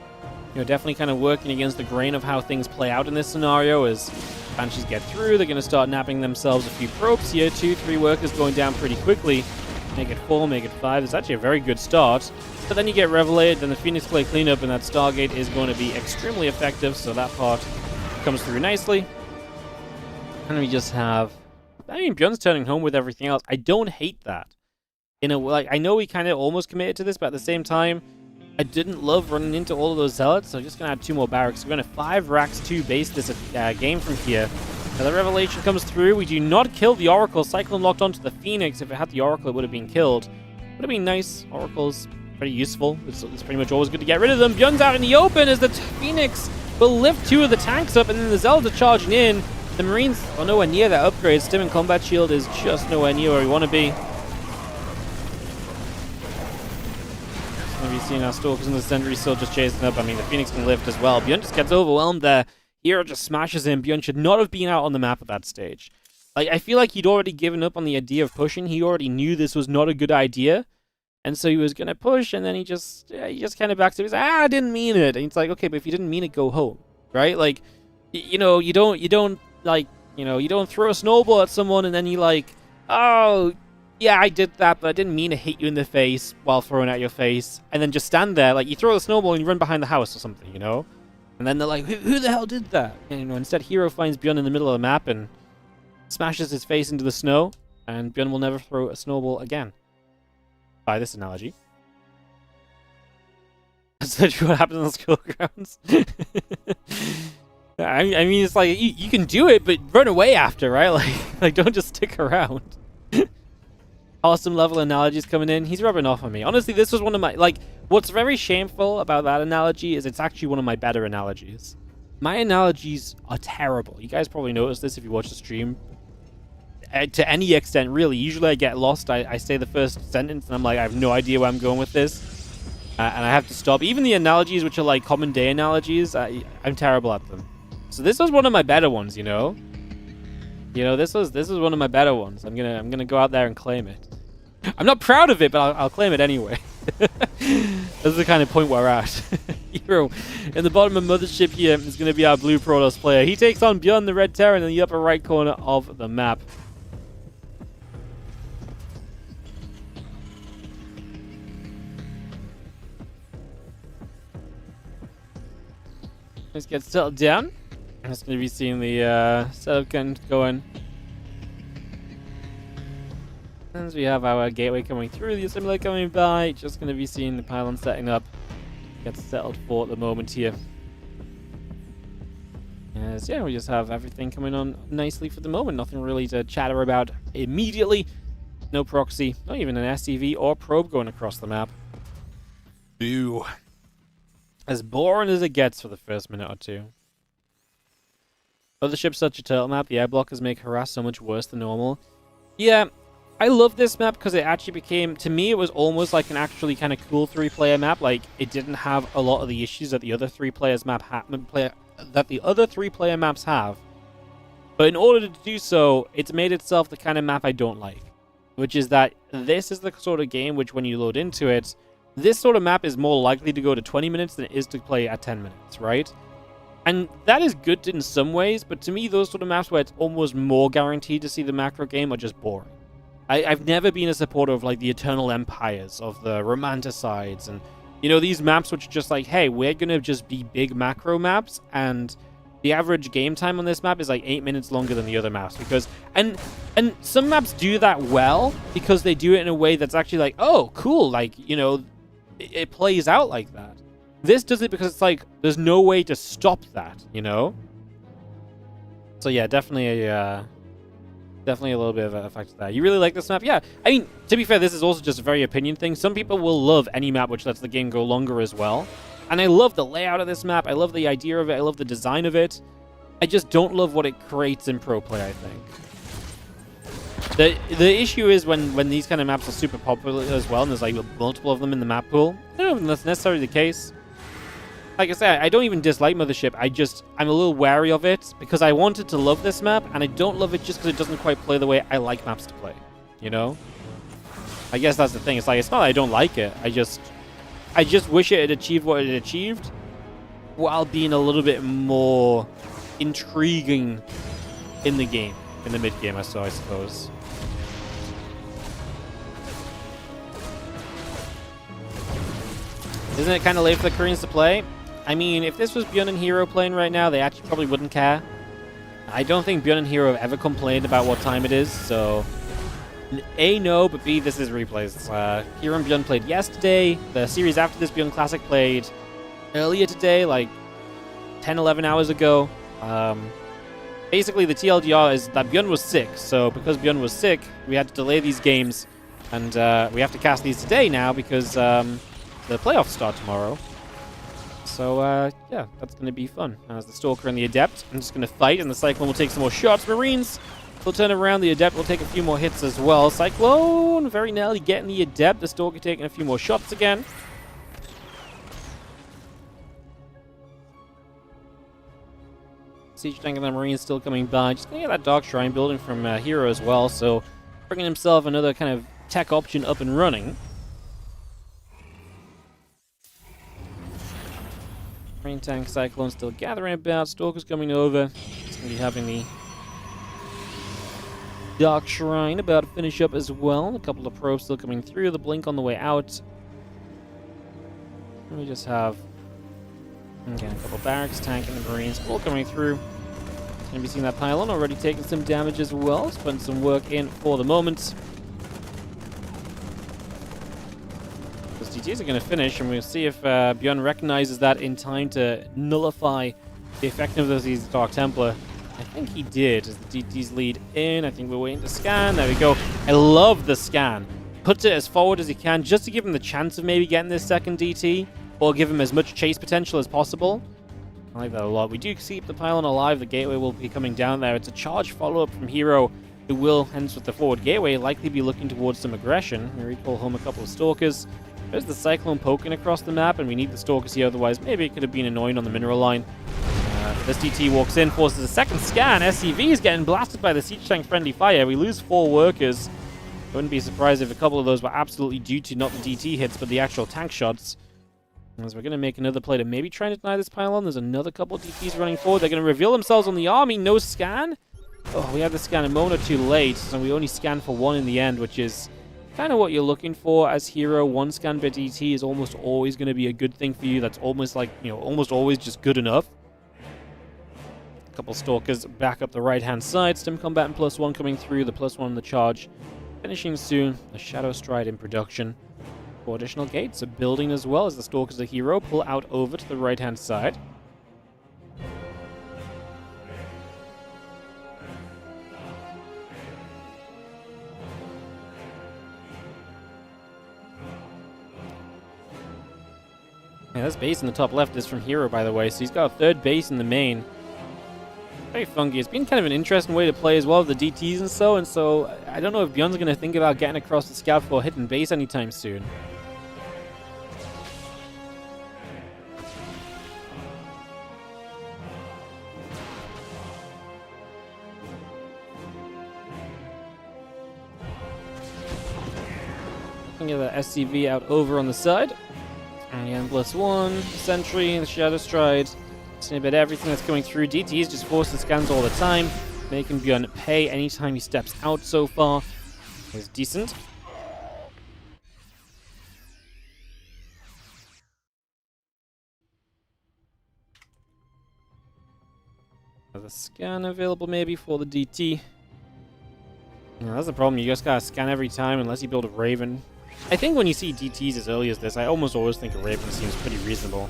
You know, definitely kind of working against the grain of how things play out in this scenario. As Banshees get through, they're going to start napping themselves a few probes here. 2-3 workers going down pretty quickly. Make it 4, make it 5. It's actually a very good start. But then you get Revelated, then the Phoenix Clay cleanup, and that Stargate is going to be extremely effective, so that part comes through nicely. And we just have... I mean, Bjorn's turning home with everything else. I don't hate that. In a like, I know we kind of almost committed to this, but at the same time, I didn't love running into all of those Zealots, so I'm just going to add 2 more barracks. We're going to 5 racks 2 base this game from here. Now the Revelation comes through. We do not kill the Oracle. Cyclone locked onto the Phoenix. If it had the Oracle, it would have been killed. Would have been nice. Oracle's pretty useful. It's pretty much always good to get rid of them. Bjorn's out in the open as the Phoenix will lift 2 of the tanks up, and then the Zealots are charging in. The Marines are nowhere near that upgrade. Stim and Combat Shield is just nowhere near where we want to be. Maybe seeing our Stalkers and the Sentry still just chasing up. I mean, the Phoenix can lift as well. Bjorn just gets overwhelmed there. Hero just smashes him. Bjorn should not have been out on the map at that stage. Like, I feel like he'd already given up on the idea of pushing. He already knew this was not a good idea. And so he was going to push, and then he just kind of backs up. He's like, I didn't mean it. And it's like, okay, but if you didn't mean it, go home. Right? Like, you don't throw a snowball at someone and then you like, oh, yeah, I did that, but I didn't mean to hit you in the face while throwing at your face. And then just stand there. Like, you throw a snowball and you run behind the house or something, you know? And then they're like, who the hell did that? And, you know, instead, Hero finds Bjorn in the middle of the map and smashes his face into the snow, and Bjorn will never throw a snowball again. By this analogy. That's literally what happens on the school grounds. I mean, it's like, you can do it, but run away after, right? Like don't just stick around. Awesome level analogies coming in. He's rubbing off on me. Honestly, this was one of my... Like, what's very shameful about that analogy is it's actually one of my better analogies. My analogies are terrible. You guys probably noticed this if you watch the stream. To any extent, really. Usually I get lost. I say the first sentence and I'm like, I have no idea where I'm going with this. And I have to stop. Even the analogies, which are like common day analogies, I'm terrible at them. So this was one of my better ones, you know? You know, this was one of my better ones. I'm gonna go out there and claim it. I'm not proud of it, but I'll claim it anyway. This is the kind of point we're at. Hero in the bottom of Mothership here is going to be our blue Protoss player. He takes on Bjorn the Red Terran in the upper right corner of the map. Let's get settled down. I'm just going to be seeing the setup going. As we have our gateway coming through, the assembler coming by, just going to be seeing the pylon setting up. gets settled for at the moment here. As yeah, we just have everything coming on nicely for the moment. Nothing really to chatter about immediately. No proxy, not even an SCV or probe going across the map. Boo. As boring as it gets for the first minute or two. Other ships such a turtle map, the air blockers make harass so much worse than normal. Yeah, I love this map because it actually became, to me, it was almost like an actually kind of cool 3-player map. Like, it didn't have a lot of the issues that the other 3-player maps have. But in order to do so, it's made itself the kind of map I don't like. Which is that this is the sort of game which, when you load into it, this sort of map is more likely to go to 20 minutes than it is to play at 10 minutes, right? And that is good in some ways, but to me, those sort of maps where it's almost more guaranteed to see the macro game are just boring. I've never been a supporter of, like, the Eternal Empires, of the Romanticides, and, you know, these maps which are just like, hey, we're gonna just be big macro maps, and the average game time on this map is, like, 8 minutes longer than the other maps, because... And some maps do that well, because they do it in a way that's actually like, oh, cool, like, you know, it plays out like that. This does it because it's like, there's no way to stop that, you know? So yeah, definitely a little bit of an effect of that. You really like this map? Yeah. I mean, to be fair, this is also just a very opinion thing. Some people will love any map which lets the game go longer as well. And I love the layout of this map. I love the idea of it. I love the design of it. I just don't love what it creates in pro play, I think. The issue is when these kind of maps are super popular as well, and there's like multiple of them in the map pool. I don't know if that's necessarily the case. Like I said, I don't even dislike Mothership. I'm a little wary of it because I wanted to love this map, and I don't love it just because it doesn't quite play the way I like maps to play. You know? I guess that's the thing. It's like, it's not that I don't like it. I just wish it had achieved what it achieved while being a little bit more intriguing in the game, in the mid-game, I suppose. Isn't it kind of late for the Koreans to play? I mean, if this was Bjorn and Hero playing right now, they actually probably wouldn't care. I don't think Bjorn and Hero have ever complained about what time it is, so... A, no, but B, this is replays. Hero and Bjorn played yesterday. The series after this, Bjorn Classic, played earlier today, like 10, 11 hours ago. Basically, the TLDR is that Bjorn was sick, so because Bjorn was sick, we had to delay these games, and we have to cast these today now because the playoffs start tomorrow. So, yeah, that's going to be fun. As the Stalker and the Adept, I'm just going to fight, and the Cyclone will take some more shots. Marines will turn around. The Adept will take a few more hits as well. Cyclone very nearly getting the Adept. The Stalker taking a few more shots again. Siege Tank and the Marines still coming by. Just going to get that Dark Shrine building from Hero as well, so bringing himself another kind of tech option up and running. Marine Tank Cyclone still gathering about. Stalker's coming over. He's going to be having the Dark Shrine about to finish up as well. A couple of probes still coming through. The Blink on the way out. And we just have, again, a couple barracks, tank, and the Marines all coming through. Going to be seeing that pylon already taking some damage as well. Putting some work in for the moment. Those DTs are going to finish, and we'll see if Bjorn recognizes that in time to nullify the effectiveness of these Dark Templar. I think he did, as the DTs lead in. I think we're waiting to scan. There we go. I love the scan. Puts it as forward as he can, just to give him the chance of maybe getting this second DT, or give him as much chase potential as possible. I like that a lot. We do keep the pylon alive. The gateway will be coming down there. It's a charge follow-up from Hero, who will, hence with the forward gateway, likely be looking towards some aggression. We recall home a couple of Stalkers. There's the Cyclone poking across the map, and we need the Stalkers here, otherwise maybe it could have been annoying on the mineral line. This DT walks in, forces a second scan. SCV is getting blasted by the Siege Tank friendly fire. We lose 4 workers. I wouldn't be surprised if a couple of those were absolutely due to not the DT hits, but the actual tank shots. As we're going to make another play to maybe try and deny this pylon. There's another couple of DTs running forward. They're going to reveal themselves on the army. No scan. Oh, we had the scan a moment or two late, so we only scanned for 1 in the end, which is kind of what you're looking for as Hero. 1 scan per DT is almost always going to be a good thing for you. That's almost like, you know, almost always just good enough. A couple Stalkers back up the right-hand side. Stim Combatant +1 coming through. The +1 on the charge finishing soon. The Shadow Stride in production. 4 additional gates. A building as well as the Stalker's a hero. Pull out over to the right-hand side. Yeah, this base in the top left is from Hero, by the way, so he's got a 3rd base in the main. Very funky. It's been kind of an interesting way to play as well with the DTs and so I don't know if Bjorn's going to think about getting across the scout for hidden base anytime soon. Get the SCV out over on the side. And again, +1, Sentry, the Shadow Stride. Snip everything that's going through. DT's just forcing scans all the time, making Bjorn pay anytime he steps out so far. Is decent. There's a scan available maybe for the DT. Yeah, that's the problem. You just gotta scan every time unless you build a Raven. I think when you see DTs as early as this, I almost always think a Raven seems pretty reasonable.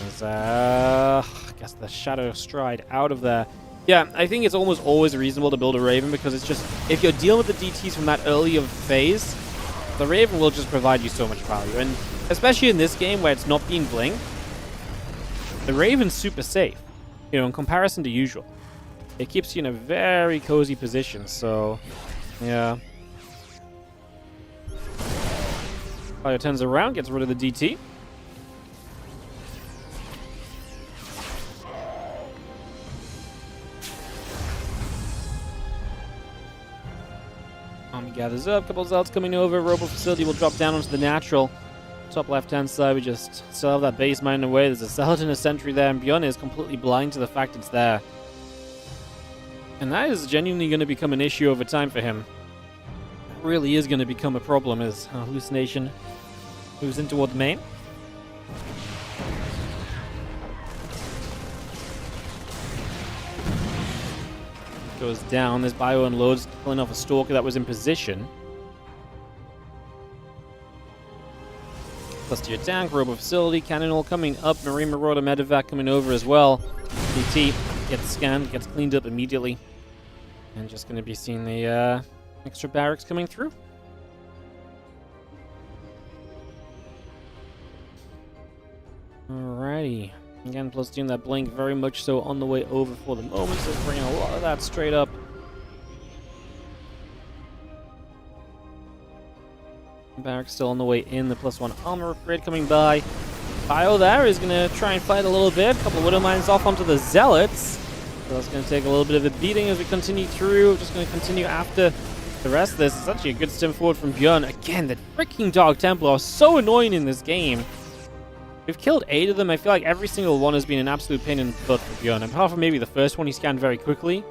There's, I guess the Shadow Stride out of there. Yeah, I think it's almost always reasonable to build a Raven because it's just, if you're dealing with the DTs from that early of phase, the Raven will just provide you so much value. And especially in this game where it's not being blinked, the Raven's super safe, you know, in comparison to usual. It keeps you in a very cozy position, so, yeah. Fire turns around, gets rid of the DT. Army gathers up, couple of zealots coming over. Robo facility will drop down onto the natural. Top left-hand side, we just still have that base mine away. There's a zealot and a sentry there, and Bjorn is completely blind to the fact it's there. And that is genuinely going to become an issue over time for him. That really is going to become a problem as Hallucination moves in toward the main. Goes down. This bio unloads, pulling off a Stalker that was in position. Plus to your tank, Robo Facility, Cannon all coming up, Marine Marauder Medevac coming over as well. DT gets scanned, gets cleaned up immediately. And just going to be seeing the extra barracks coming through. Alrighty. Again, plus doing that blink very much so on the way over for the moment, so bringing a lot of that straight up. Barracks still on the way in, the +1 armor upgrade coming by. Bio there is going to try and fight a little bit. A couple of Widow Mines off onto the Zealots. So that's going to take a little bit of a beating as we continue through. Just going to continue after the rest of this. It's actually a good stem forward from Bjorn. Again, the freaking Dark Templar are so annoying in this game. We've killed 8 of them. I feel like every single one has been an absolute pain in the butt for Bjorn. Apart from maybe the first one he scanned very quickly.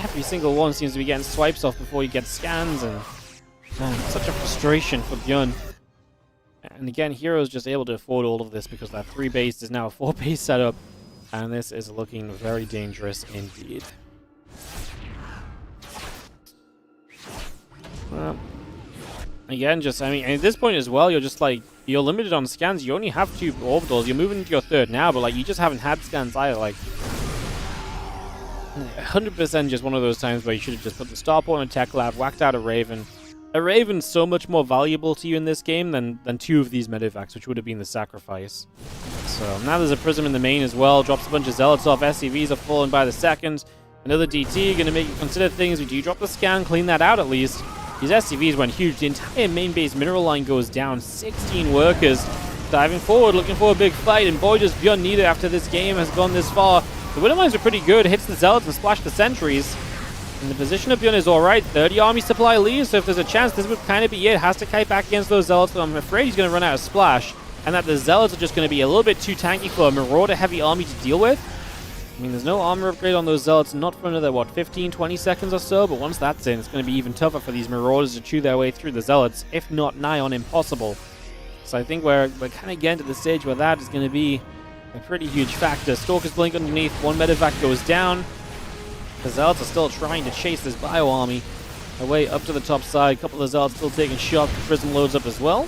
Every single one seems to be getting swipes off before he gets scans, and man, such a frustration for Bjorn. And again, Hero's just able to afford all of this because that 3 base is now a 4 base setup, and this is looking very dangerous indeed. Well, again, just, I mean, at this point as well, you're just like, you're limited on scans. You only have 2 orbitals. You're moving into your 3rd now, but like, you just haven't had scans either. Like, 100% just one of those times where you should have just put the starport in a tech lab, whacked out a Raven. A Raven's so much more valuable to you in this game than 2 of these medevacs, which would have been the sacrifice. So now there's a Prism in the main as well. Drops a bunch of Zealots off. SCVs are falling by the second. Another DT, going to make you consider things. We do drop the scan, clean that out at least. These SCVs went huge. The entire main base mineral line goes down. 16 workers diving forward, looking for a big fight. And boy, does Bjorn need it after this game has gone this far. The Widow Mines are pretty good. Hits the Zealots and splash the sentries. And the position of Bjorn is alright. 30 army supply leaves, so if there's a chance, this would kind of be it. Has to kite back against those Zealots, but I'm afraid he's going to run out of splash. And that the Zealots are just going to be a little bit too tanky for a Marauder-heavy army to deal with. I mean, there's no armor upgrade on those Zealots, not for another, what, 15, 20 seconds or so, but once that's in, it's going to be even tougher for these Marauders to chew their way through the Zealots, if not nigh on impossible. So I think we're kind of getting to the stage where that is going to be a pretty huge factor. Stalker's blink underneath, 1 medevac goes down. The Zealots are still trying to chase this bio army away up to the top side. A couple of Zealots still taking shock. Prism loads up as well.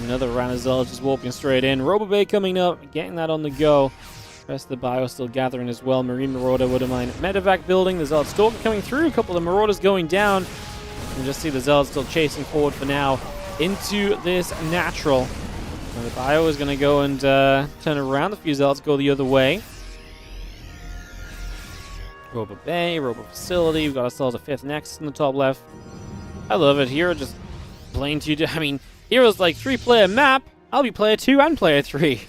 Another Ranazol just walking straight in. Robobay coming up, getting that on the go. Rest of the bio still gathering as well. Marine Marauder, Woodermine, Medevac building. The Zealot Stalker coming through. A couple of Marauders going down. You can just see the Zealot still chasing forward for now into this natural. And the bio is going to go and turn around. The few Zealots go the other way. Robo Bay, Robo Facility. We've got ourselves a 5th Nexus in the top left. I love it. Hero just playing 2. I mean, Hero's like 3-player map. I'll be player 2 and player 3.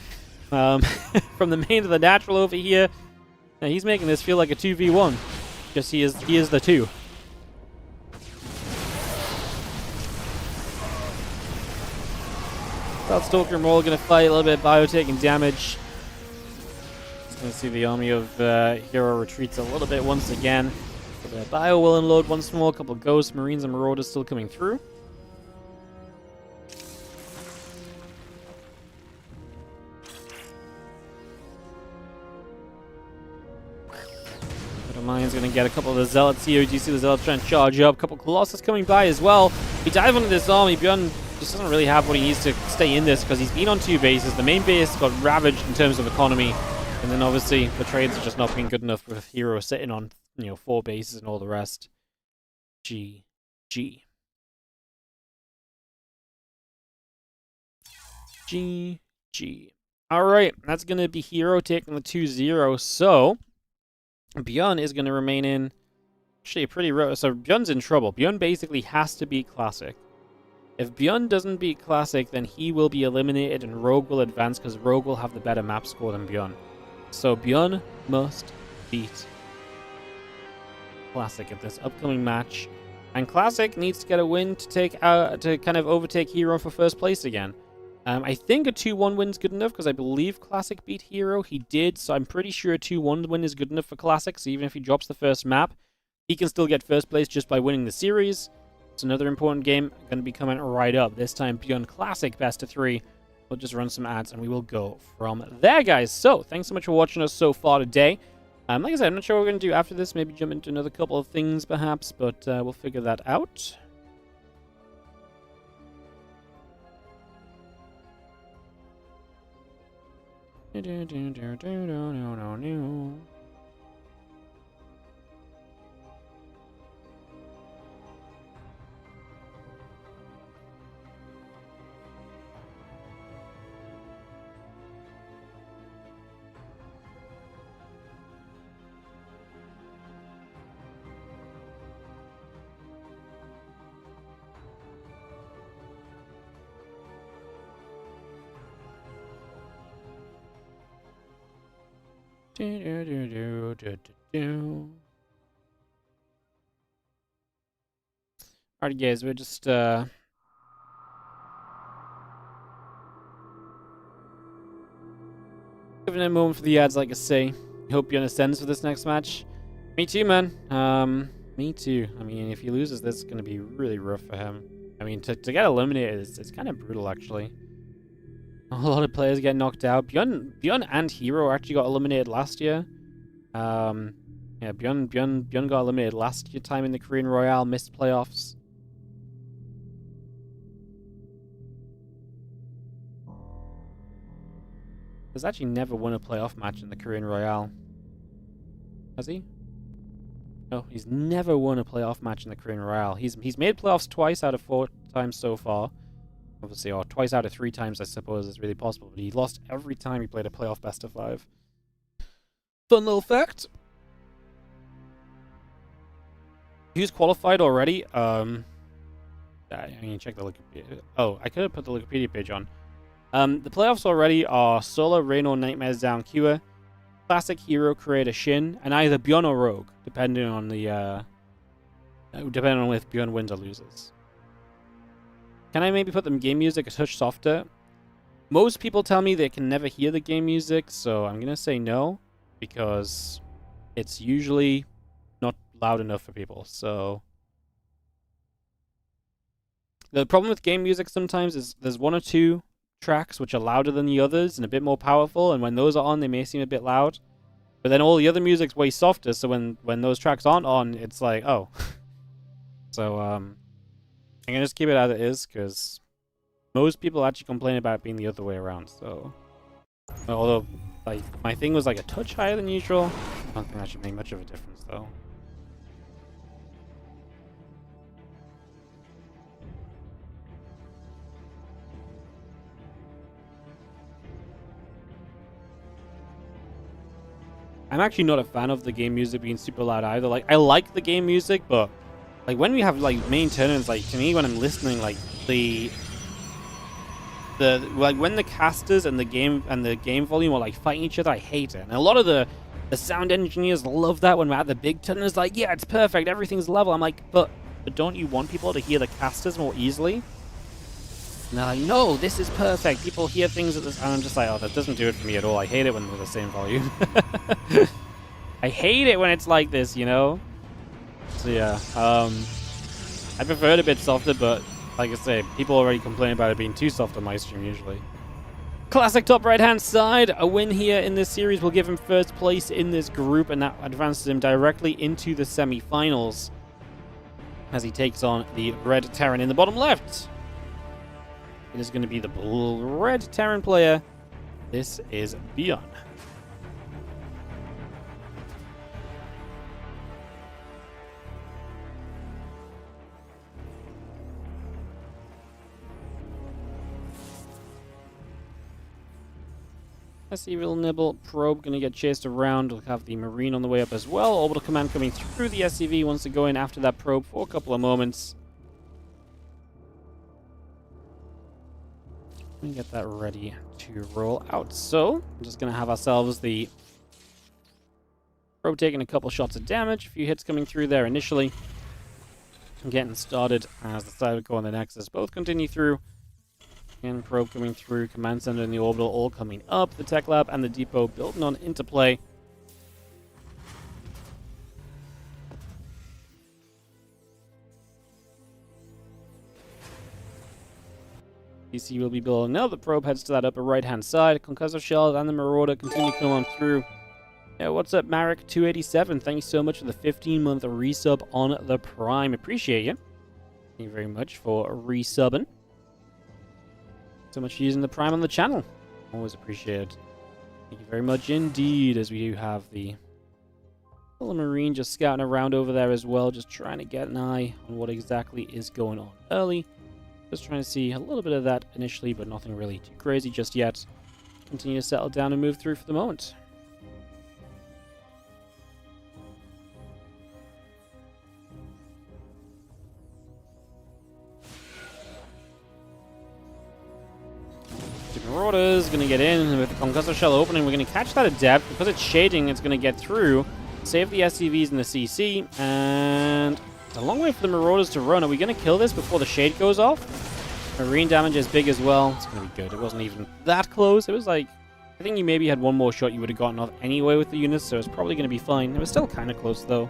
From the main to the natural over here. Now he's making this feel like a 2v1. Just he is the 2. Stalker and Roll going to fight a little bit of bio taking damage. Just going to see the army of Hero retreats a little bit once again. The bio will unload once more. A couple of Ghosts, Marines, and Marauders still coming through. Mine's going to get a couple of the Zealots here. Do you see the Zealots trying to charge up? A couple of Colossus coming by as well. He dives onto this army. Bjorn just doesn't really have what he needs to stay in this because he's been on 2 bases. The main base got ravaged in terms of economy. And then obviously the trades are just not being good enough with Hero sitting on, 4 bases and all the rest. GG. GG. Alright, that's going to be Hero taking the 2-0. So Bjorn is going to remain in actually a pretty so Bjorn's in trouble. Bjorn basically has to beat Classic. If Bjorn doesn't beat Classic, then he will be eliminated and Rogue will advance because Rogue will have the better map score than Bjorn. So Bjorn must beat Classic at this upcoming match. And Classic needs to get a win to take to kind of overtake Hero for first place again. I think a 2-1 win is good enough because I believe Classic beat Hero. He did, so I'm pretty sure a 2-1 win is good enough for Classic. So even if he drops the first map, he can still get first place just by winning the series. It's another important game going to be coming right up. This time Beyond Classic best of 3. We'll just run some ads and we will go from there, guys. So thanks so much for watching us so far today. Like I said, I'm not sure what we're going to do after this. Maybe jump into another couple of things perhaps, but we'll figure that out. Alright guys, we're just giving it a moment for the ads, like I say. Hope you understand for this next match. Me too, man. Me too. I mean, if he loses, this is going to be really rough for him. I mean, to get eliminated is kind of brutal, actually. A lot of players get knocked out. Bjorn and Hero actually got eliminated last year. Yeah, Bjorn got eliminated last year time in the Korean Royale, missed playoffs. He's actually never won a playoff match in the Korean Royale. Has he? No, he's never won a playoff match in the Korean Royale. He's made playoffs twice out of 4 times so far. Obviously, or twice out of 3 times, I suppose, is really possible. But he lost every time he played a playoff best of 5. Fun little fact. Who's qualified already? I mean, check the Wikipedia. Oh, I could have put the Wikipedia page on. The playoffs already are Solar, Reno, Nightmares, Down, Cure, Classic, Hero, Creator, Shin, and either Bjorn or Rogue, depending on the depending on if Bjorn wins or loses. Can I maybe put the game music a touch softer? Most people tell me they can never hear the game music, so I'm gonna say no, because it's usually not loud enough for people. So the problem with game music sometimes is there's 1 or 2 tracks which are louder than the others and a bit more powerful, and when those are on, they may seem a bit loud. But then all the other music's way softer, so when those tracks aren't on, it's like, oh. So I'm gonna just keep it as it is, because most people actually complain about it being the other way around. So, although like my thing was like a touch higher than usual, I don't think that should make much of a difference though. I'm actually not a fan of the game music being super loud either. Like, I like the game music, but like when we have like main tournaments, like to me when I'm listening, like the like when the casters and the game volume are like fighting each other, I hate it. And a lot of the sound engineers love that when we're at the big tournaments. Like, yeah, it's perfect, everything's level. I'm like, but don't you want people to hear the casters more easily? And they're like, no, this is perfect. People hear things at this, and I'm just like, oh, that doesn't do it for me at all. I hate it when they're the same volume. I hate it when it's like this, you know? So yeah, I prefer it a bit softer, but like I say, people already complain about it being too soft on my stream usually. Classic top right-hand side. A win here in this series will give him first place in this group, and that advances him directly into the semi-finals as he takes on the red Terran in the bottom left. It is going to be the red Terran player. This is Beyond. SCV Nibble probe going to get chased around. We'll have the Marine on the way up as well. Orbital command coming through the SCV wants to go in after that probe for a couple of moments. And get that ready to roll out. So, I'm just going to have ourselves the probe taking a couple shots of damage. A few hits coming through there initially. And getting started as the Cybercore and the Nexus both continue through. And probe coming through, command center and the orbital all coming up. The tech lab and the depot building on into play. DC will be building. Now the probe heads to that upper right-hand side. Concussive Shells and the Marauder continue to come on through. Yeah, what's up, Marek287? Thank you so much for the 15-month resub on the Prime. Appreciate you. Thank you very much for resubbing. So much for using the Prime on the channel. Always appreciated. Thank you very much indeed, as we do have the little Marine just scouting around over there as well, just trying to get an eye on what exactly is going on early. Just trying to see a little bit of that initially, but nothing really too crazy just yet. Continue to settle down and move through for the moment. The Marauders going to get in with the Concussive Shell opening. We're going to catch that at depth. Because it's shading, it's going to get through. Save the SCVs and the CC. And it's a long way for the Marauders to run. Are we going to kill this before the shade goes off? Marine damage is big as well. It's going to be good. It wasn't even that close. It was like, I think you maybe had one more shot you would have gotten off anyway with the units, so it's probably going to be fine. It was still kind of close, though.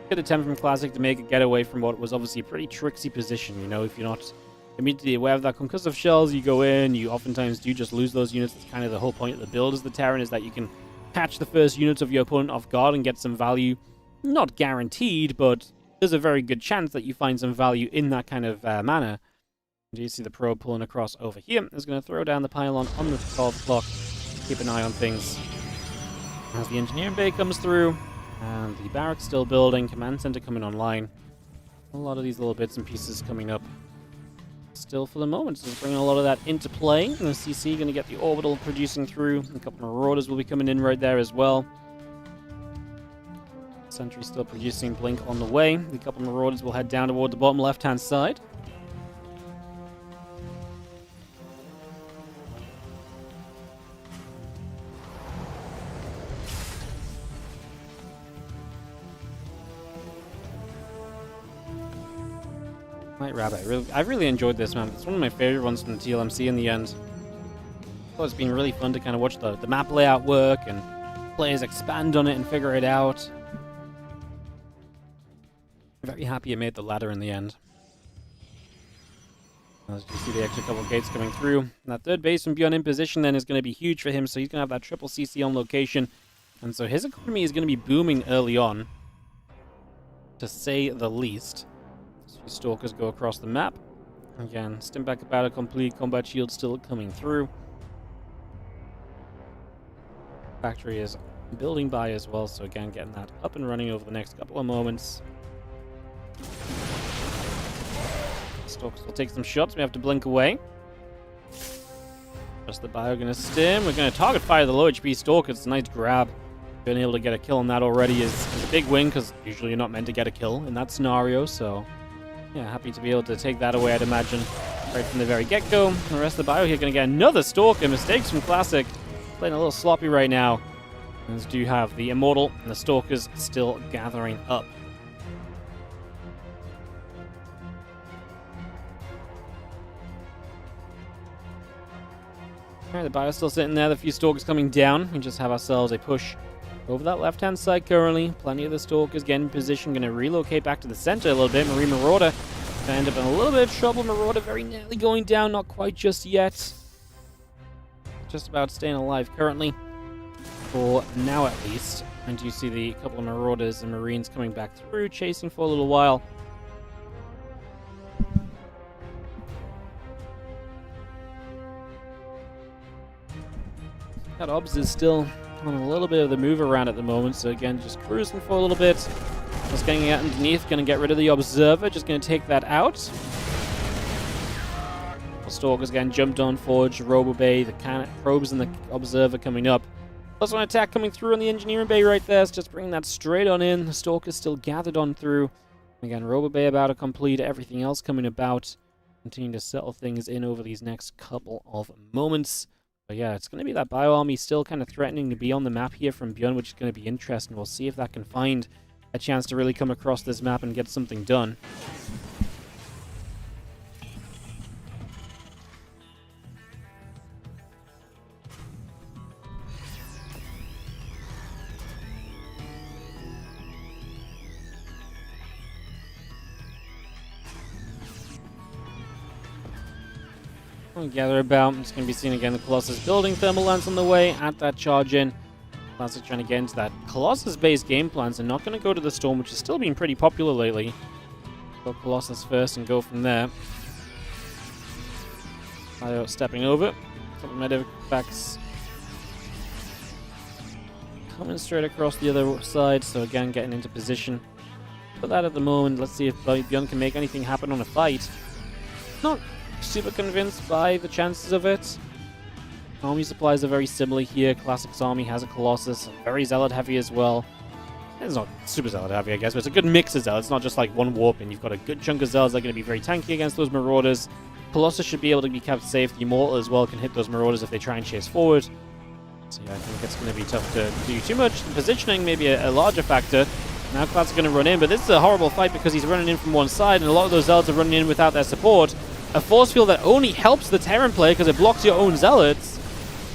Good attempt from Classic to make it get away from what was obviously a pretty tricksy position, you know, if you're not immediately aware of that. Concussive Shells, you go in, you oftentimes do just lose those units. It's kind of the whole point of the build as the Terran, is that you can catch the first units of your opponent off guard and get some value. Not guaranteed, but there's a very good chance that you find some value in that kind of manner. Do you see the probe pulling across over here? It's going to throw down the pylon on the 12 o'clock. Keep an eye on things as the engineering bay comes through. And the barracks still building. Command center coming online. A lot of these little bits and pieces coming up still for the moment. So bringing a lot of that into play. And the CC going to get the orbital producing through. A couple of Marauders will be coming in right there as well. Sentry still producing. Blink on the way. A couple of Marauders will head down toward the bottom left-hand side. White Rabbit. I really enjoyed this, man. It's one of my favorite ones from the TLMC in the end. It's been really fun to kind of watch the map layout work and players expand on it and figure it out. I'm very happy it made the ladder in the end. As you see the extra couple of gates coming through. And that third base from Beyond in position then is going to be huge for him, so he's going to have that triple CC on location. And so his economy is going to be booming early on, to say the least. Stalkers go across the map. Again, stim back about a complete combat shield still coming through. Factory is building by as well, so again, getting that up and running over the next couple of moments. Stalkers will take some shots. We have to blink away. Just the bio going to stim. We're going to target fire the low HP Stalker. It's a nice grab. Being able to get a kill on that already is a big win, because usually you're not meant to get a kill in that scenario. So, yeah, happy to be able to take that away, I'd imagine, right from the very get-go. The rest of the bio here going to get another Stalker. Mistakes from Classic. Playing a little sloppy right now. As do have the Immortal and the Stalkers still gathering up. Alright, the bio's still sitting there, the few Stalkers coming down. We just have ourselves a push over that left-hand side currently. Plenty of the Stalkers getting in position, going to relocate back to the center a little bit. Marine Marauder going to end up in a little bit of trouble. Marauder very nearly going down, not quite just yet. Just about staying alive currently, for now at least. And you see the couple of Marauders and Marines coming back through, chasing for a little while. That Obs is still on a little bit of the move around at the moment, so again, just cruising for a little bit. Just getting out underneath, going to get rid of the Observer, just going to take that out. Stalkers again jumped on Forge, Robo Bay, the cannon, probes, and the Observer coming up. Plus one attack coming through on the Engineering Bay right there, so just bringing that straight on in. The Stalkers still gathered on through. Again, Robo Bay about to complete, everything else coming about. Continuing to settle things in over these next couple of moments. But yeah, it's going to be that Bio Army still kind of threatening to be on the map here from beyond, which is going to be interesting. We'll see if that can find a chance to really come across this map and get something done. Gather about. It's going to be seen again. The Colossus building thermal lance on the way. At that charge in. Classic trying to get into that Colossus-based game plans and not going to go to the Storm, which has still been pretty popular lately. Go Colossus first and go from there. Stepping over. Couple medevac's coming straight across the other side. So again, getting into position. For that at the moment, let's see if Beyond can make anything happen on a fight. Not super convinced by the chances of it. Army supplies are very similar here. Classic's army has a Colossus, very Zealot heavy as well. It's not super Zealot heavy, I guess, but it's a good mix of Zealots. It's not just like one warp, and you've got a good chunk of Zealots that are going to be very tanky against those Marauders. Colossus should be able to be kept safe. The Immortal as well can hit those Marauders if they try and chase forward. So yeah, I think it's going to be tough to do too much. The positioning may be a larger factor. Now Classic's going to run in, but this is a horrible fight because he's running in from one side, and a lot of those Zealots are running in without their support. A force field that only helps the Terran player because it blocks your own Zealots.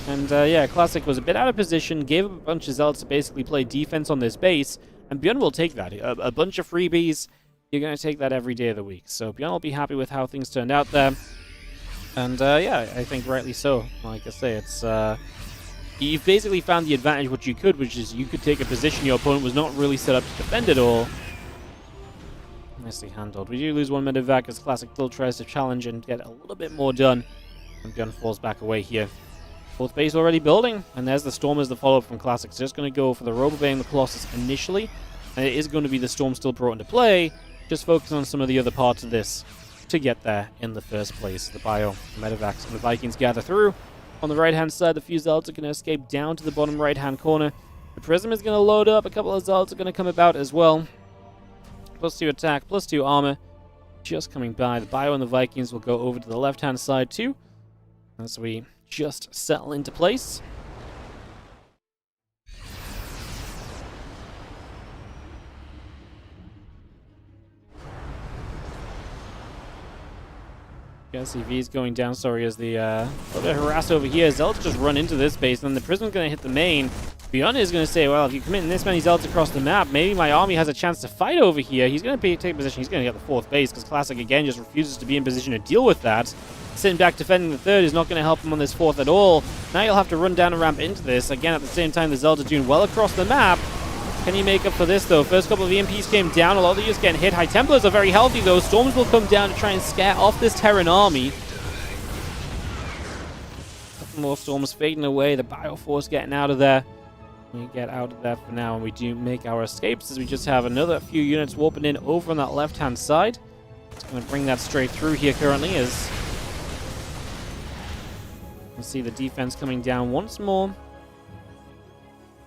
And yeah, Classic was a bit out of position, gave up a bunch of Zealots to basically play defense on this base, and Beyond will take that. A bunch of freebies, you're going to take that every day of the week. So Beyond will be happy with how things turned out there. And yeah, I think rightly so. Like I say, it's you've basically found the advantage what you could, which is you could take a position your opponent was not really set up to defend at all. Nicely handled. We do lose one medevac as Classic still tries to challenge and get a little bit more done. And Beyond falls back away here. Fourth base already building, and there's the Storm as the follow-up from Classic. It's just going to go for the Robobay and the Colossus initially, and it is going to be the Storm still brought into play, just focusing on some of the other parts of this to get there in the first place. The Bio, the Medevacs, and the Vikings gather through. On the right-hand side, the few Zealots are going to escape down to the bottom right-hand corner. The Prism is going to load up. A couple of Zealots are going to come about as well. +2 attack, +2 armor. Just coming by. The Bio and the Vikings will go over to the left-hand side too, as we just settle into place. SCV is going down, sorry, as the a little bit harassed over here. Zealots just run into this base, and then the Prism's going to hit the main. Beyond is going to say, well, if you commit this many Zealots across the map, maybe my army has a chance to fight over here. He's going to take position. He's going to get the fourth base, because Classic, again, just refuses to be in position to deal with that. Sitting back defending the third is not going to help him on this fourth at all. Now you'll have to run down and ramp into this. Again, at the same time, the Zealots are doing well across the map. Can he make up for this, though? First couple of EMPs came down. A lot of the units getting hit. High Templars are very healthy, though. Storms will come down to try and scare off this Terran army. Couple more Storms fading away. The Bioforce getting out of there. We get out of there for now, and we do make our escapes as we just have another few units warping in over on that left-hand side. It's going to bring that straight through here currently as you can see the defense coming down once more.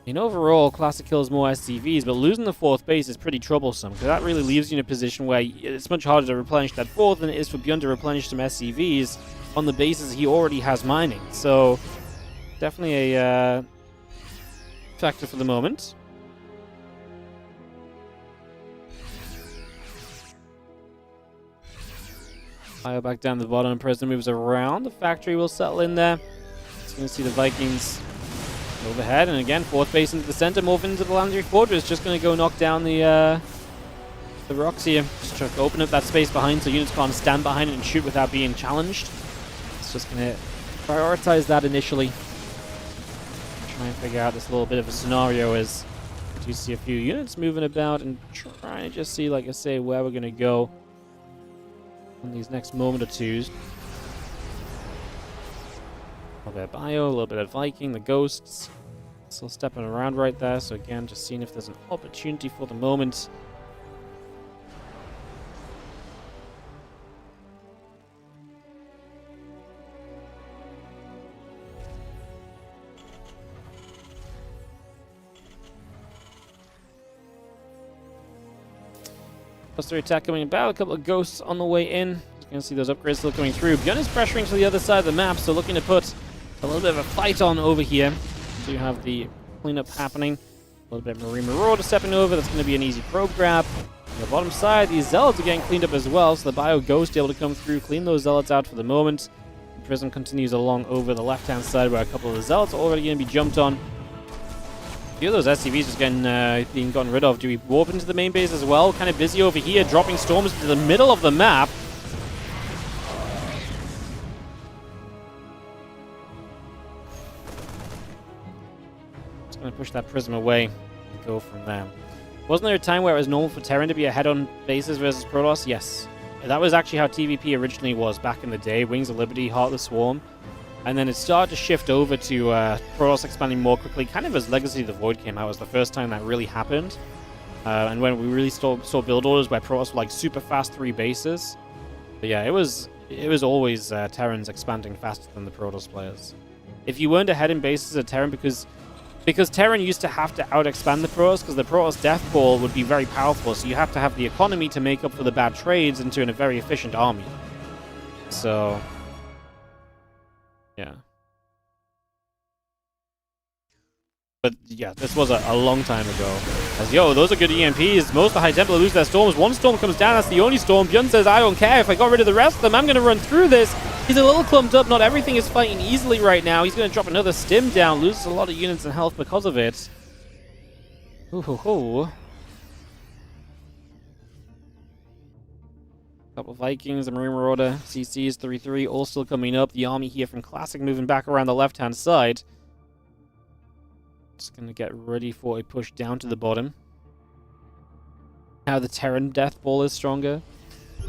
In overall, Classic kills more SCVs, but losing the fourth base is pretty troublesome because that really leaves you in a position where it's much harder to replenish that fourth than it is for Bjorn to replenish some SCVs on the bases he already has mining. So, definitely a factor for the moment. Fire back down the bottom, and President moves around. The factory will settle in there. Just going to see the Vikings overhead, and again, fourth base into the center, morph into the Landry Fortress. Just going to go knock down the rocks here. Just try to open up that space behind so units can't stand behind it and shoot without being challenged. It's just going to prioritize that initially. Try and figure out this little bit of a scenario as you see a few units moving about and trying to just see, like I say, where we're going to go in these next moment or two. A little bit of Bio, a little bit of Viking, the Ghosts. Still stepping around right there, so again, just seeing if there's an opportunity for the moment. Cluster attack coming about, a couple of Ghosts on the way in. Just going to see those upgrades still coming through. Bjorn is pressuring to the other side of the map, so looking to put a little bit of a fight on over here. So you have the cleanup happening. A little bit of Marine Marauder stepping over. That's going to be an easy probe grab. On the bottom side, these Zealots are getting cleaned up as well, so the Bio Ghost able to come through, clean those Zealots out for the moment. The Prism continues along over the left-hand side where a couple of the Zealots are already going to be jumped on. A few of those SCVs just getting being gotten rid of. Do we warp into the main base as well? Kind of busy over here, dropping Storms to the middle of the map. Going to push that Prism away and go from there. Wasn't there a time where it was normal for Terran to be ahead on bases versus Protoss? Yes. That was actually how TVP originally was back in the day. Wings of Liberty, Heart of the Swarm. And then it started to shift over to Protoss expanding more quickly, kind of as Legacy of the Void came out. It was the first time that really happened. And when we really saw build orders where Protoss were like super fast 3 bases. But yeah, it was always Terrans expanding faster than the Protoss players. If you weren't ahead in bases at Terran because Terran used to have to out-expand the Protoss, because the Protoss death ball would be very powerful, so you have to have the economy to make up for the bad trades into a very efficient army. So, yeah. But yeah, this was a long time ago. As, yo, those are good EMPs. Most of the High Templar lose their Storms. One Storm comes down, that's the only Storm. Bjorn says, I don't care. If I got rid of the rest of them, I'm going to run through this. He's a little clumped up. Not everything is fighting easily right now. He's going to drop another Stim down. Loses a lot of units and health because of it. Ooh. Couple of Vikings, a Marine Marauder, CCs, 3-3, all still coming up. The army here from Classic moving back around the left-hand side. Just going to get ready for a push down to the bottom. Now the Terran death ball is stronger.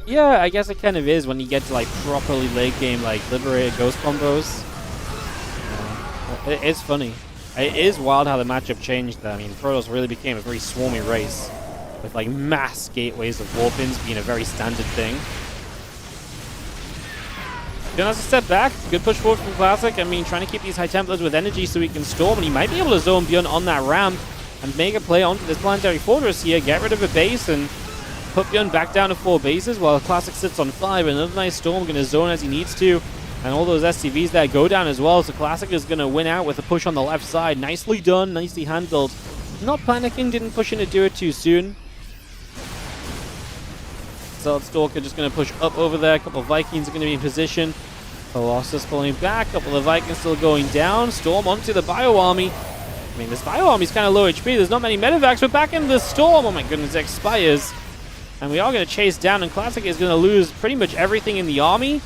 Yeah, I guess it kind of is when you get to like properly late game, like Liberator Ghost combos. It's funny. It is wild how the matchup changed there. I mean, Protoss really became a very swarmy race, with like mass gateways of warpins being a very standard thing. Bjorn has to step back. Good push forward from Classic. I mean, trying to keep these High Templars with energy so he can storm, and he might be able to zone Bjorn on that ramp and make a play onto this Planetary Fortress here, get rid of a base, and put Bjorn back down to 4 bases while Classic sits on 5. Another nice storm, going to zone as he needs to. And all those SCVs there go down as well, so Classic is going to win out with a push on the left side. Nicely done, nicely handled. Not panicking, didn't push in to do it too soon. Zealot Stalker just going to push up over there. A couple of Vikings are going to be in position. Colossus pulling back. A couple of Vikings still going down. Storm onto the Bio Army. I mean, this Bio Army is kind of low HP. There's not many medevacs, but back in the Storm. Oh my goodness, it expires. And we are going to chase down, and Classic is going to lose pretty much everything in the army.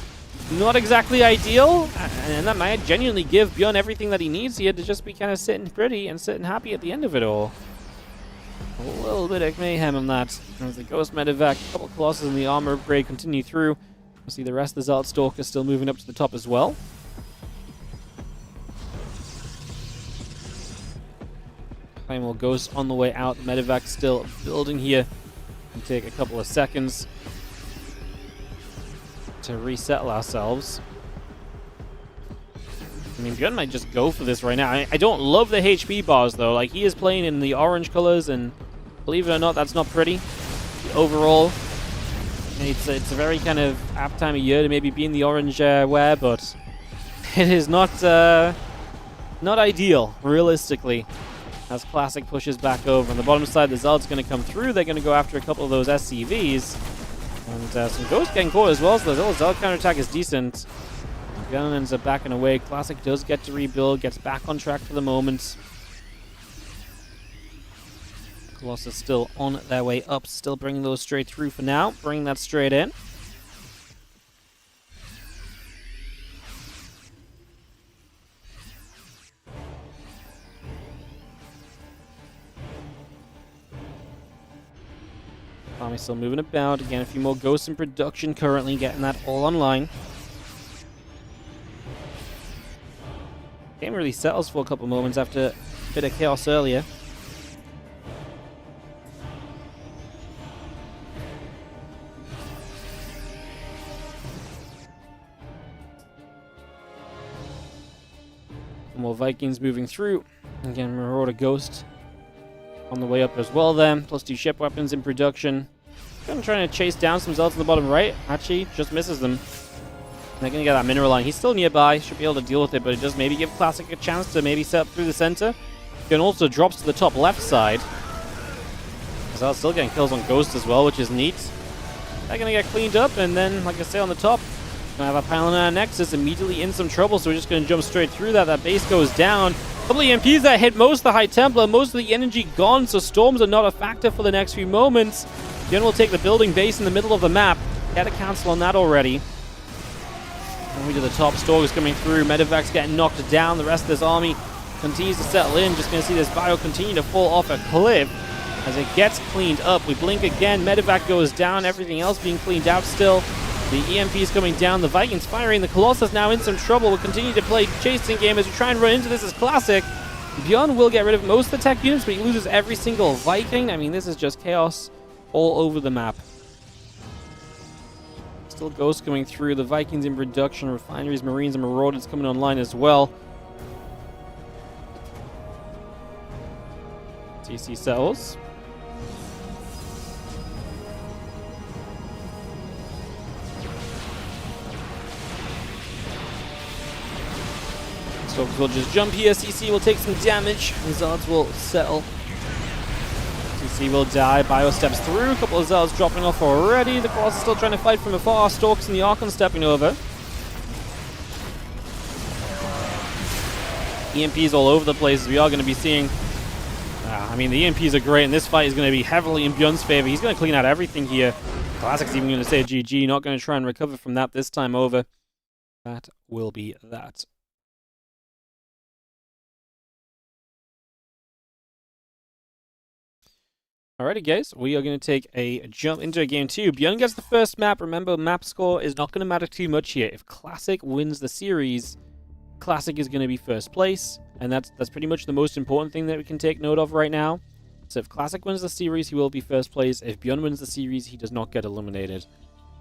Not exactly ideal, and that might genuinely give Bjorn everything that he needs here to just be kind of sitting pretty and sitting happy at the end of it all. A little bit of mayhem on that. As the Ghost Medevac, a couple of Colossus and the armor upgrade continue through. We'll see the rest of the Zealot Stalker still moving up to the top as well. Claymore Ghost on the way out. The Medevac still building here. Can take a couple of seconds to resettle ourselves. I mean, Bjorn might just go for this right now. I don't love the HP bars, though. Like, he is playing in the orange colors, and believe it or not, that's not pretty. Overall, it's a very kind of apt time of year to maybe be in the orange wear, but it is not ideal, realistically, as Classic pushes back over. On the bottom side, the Zealot's going to come through. They're going to go after a couple of those SCVs. And some Ghosts getting caught as well, so the Zealot counterattack is decent. Gun ends up backing away. Classic does get to rebuild, gets back on track for the moment. Colossus still on their way up, still bringing those straight through for now. Bring that straight in. Army still moving about. Again, a few more Ghosts in production currently, getting that all online. Game really settles for a couple moments after a bit of chaos earlier. More Vikings moving through. Again, Marauder Ghost on the way up as well then. Plus 2 ship weapons in production. Trying to chase down some Zealots on the bottom right. Actually, just misses them. They're going to get that mineral line. He's still nearby. Should be able to deal with it, but it does maybe give Classic a chance to maybe set up through the center. Gun also drops to the top left side. Zealot's still getting kills on Ghost as well, which is neat. They're going to get cleaned up, and then, like I say, on the top, going to have a Pioneer Nexus immediately in some trouble, so we're just going to jump straight through that. That base goes down. A couple of EMPs that hit most of the High Templar. Most of the energy gone, so storms are not a factor for the next few moments. Gun will take the building base in the middle of the map. Get a cancel on that already. We to the top, Stalkers coming through, Medevac's getting knocked down, the rest of this army continues to settle in. Just going to see this bio continue to fall off a cliff as it gets cleaned up. We blink again, Medevac goes down, everything else being cleaned out still. The EMP is coming down, the Vikings firing, the Colossus now in some trouble. We'll continue to play chasing game as we try and run into this as Classic. Bjorn will get rid of most of the tech units, but he loses every single Viking. I mean, this is just chaos all over the map. Still Ghosts coming through, the Vikings in production, Refineries, Marines, and Marauders coming online as well. TC settles. So we'll just jump here, CC will take some damage, the Zealots will settle. CC will die, Bio steps through, a couple of Zealots dropping off already, the Colossus still trying to fight from afar, Stalks and the Archon stepping over. EMPs all over the place, we are going to be seeing... I mean, the EMPs are great, and this fight is going to be heavily in Bjorn's favor. He's going to clean out everything here. Classic's even going to say GG, not going to try and recover from that this time over. That will be that. Alrighty guys, we are going to take a jump into game 2. Bjorn gets the first map. Remember, map score is not going to matter too much here. If Classic wins the series, Classic is going to be first place, and that's pretty much the most important thing that we can take note of right now. So if Classic wins the series, he will be first place. If Bjorn wins the series, he does not get eliminated.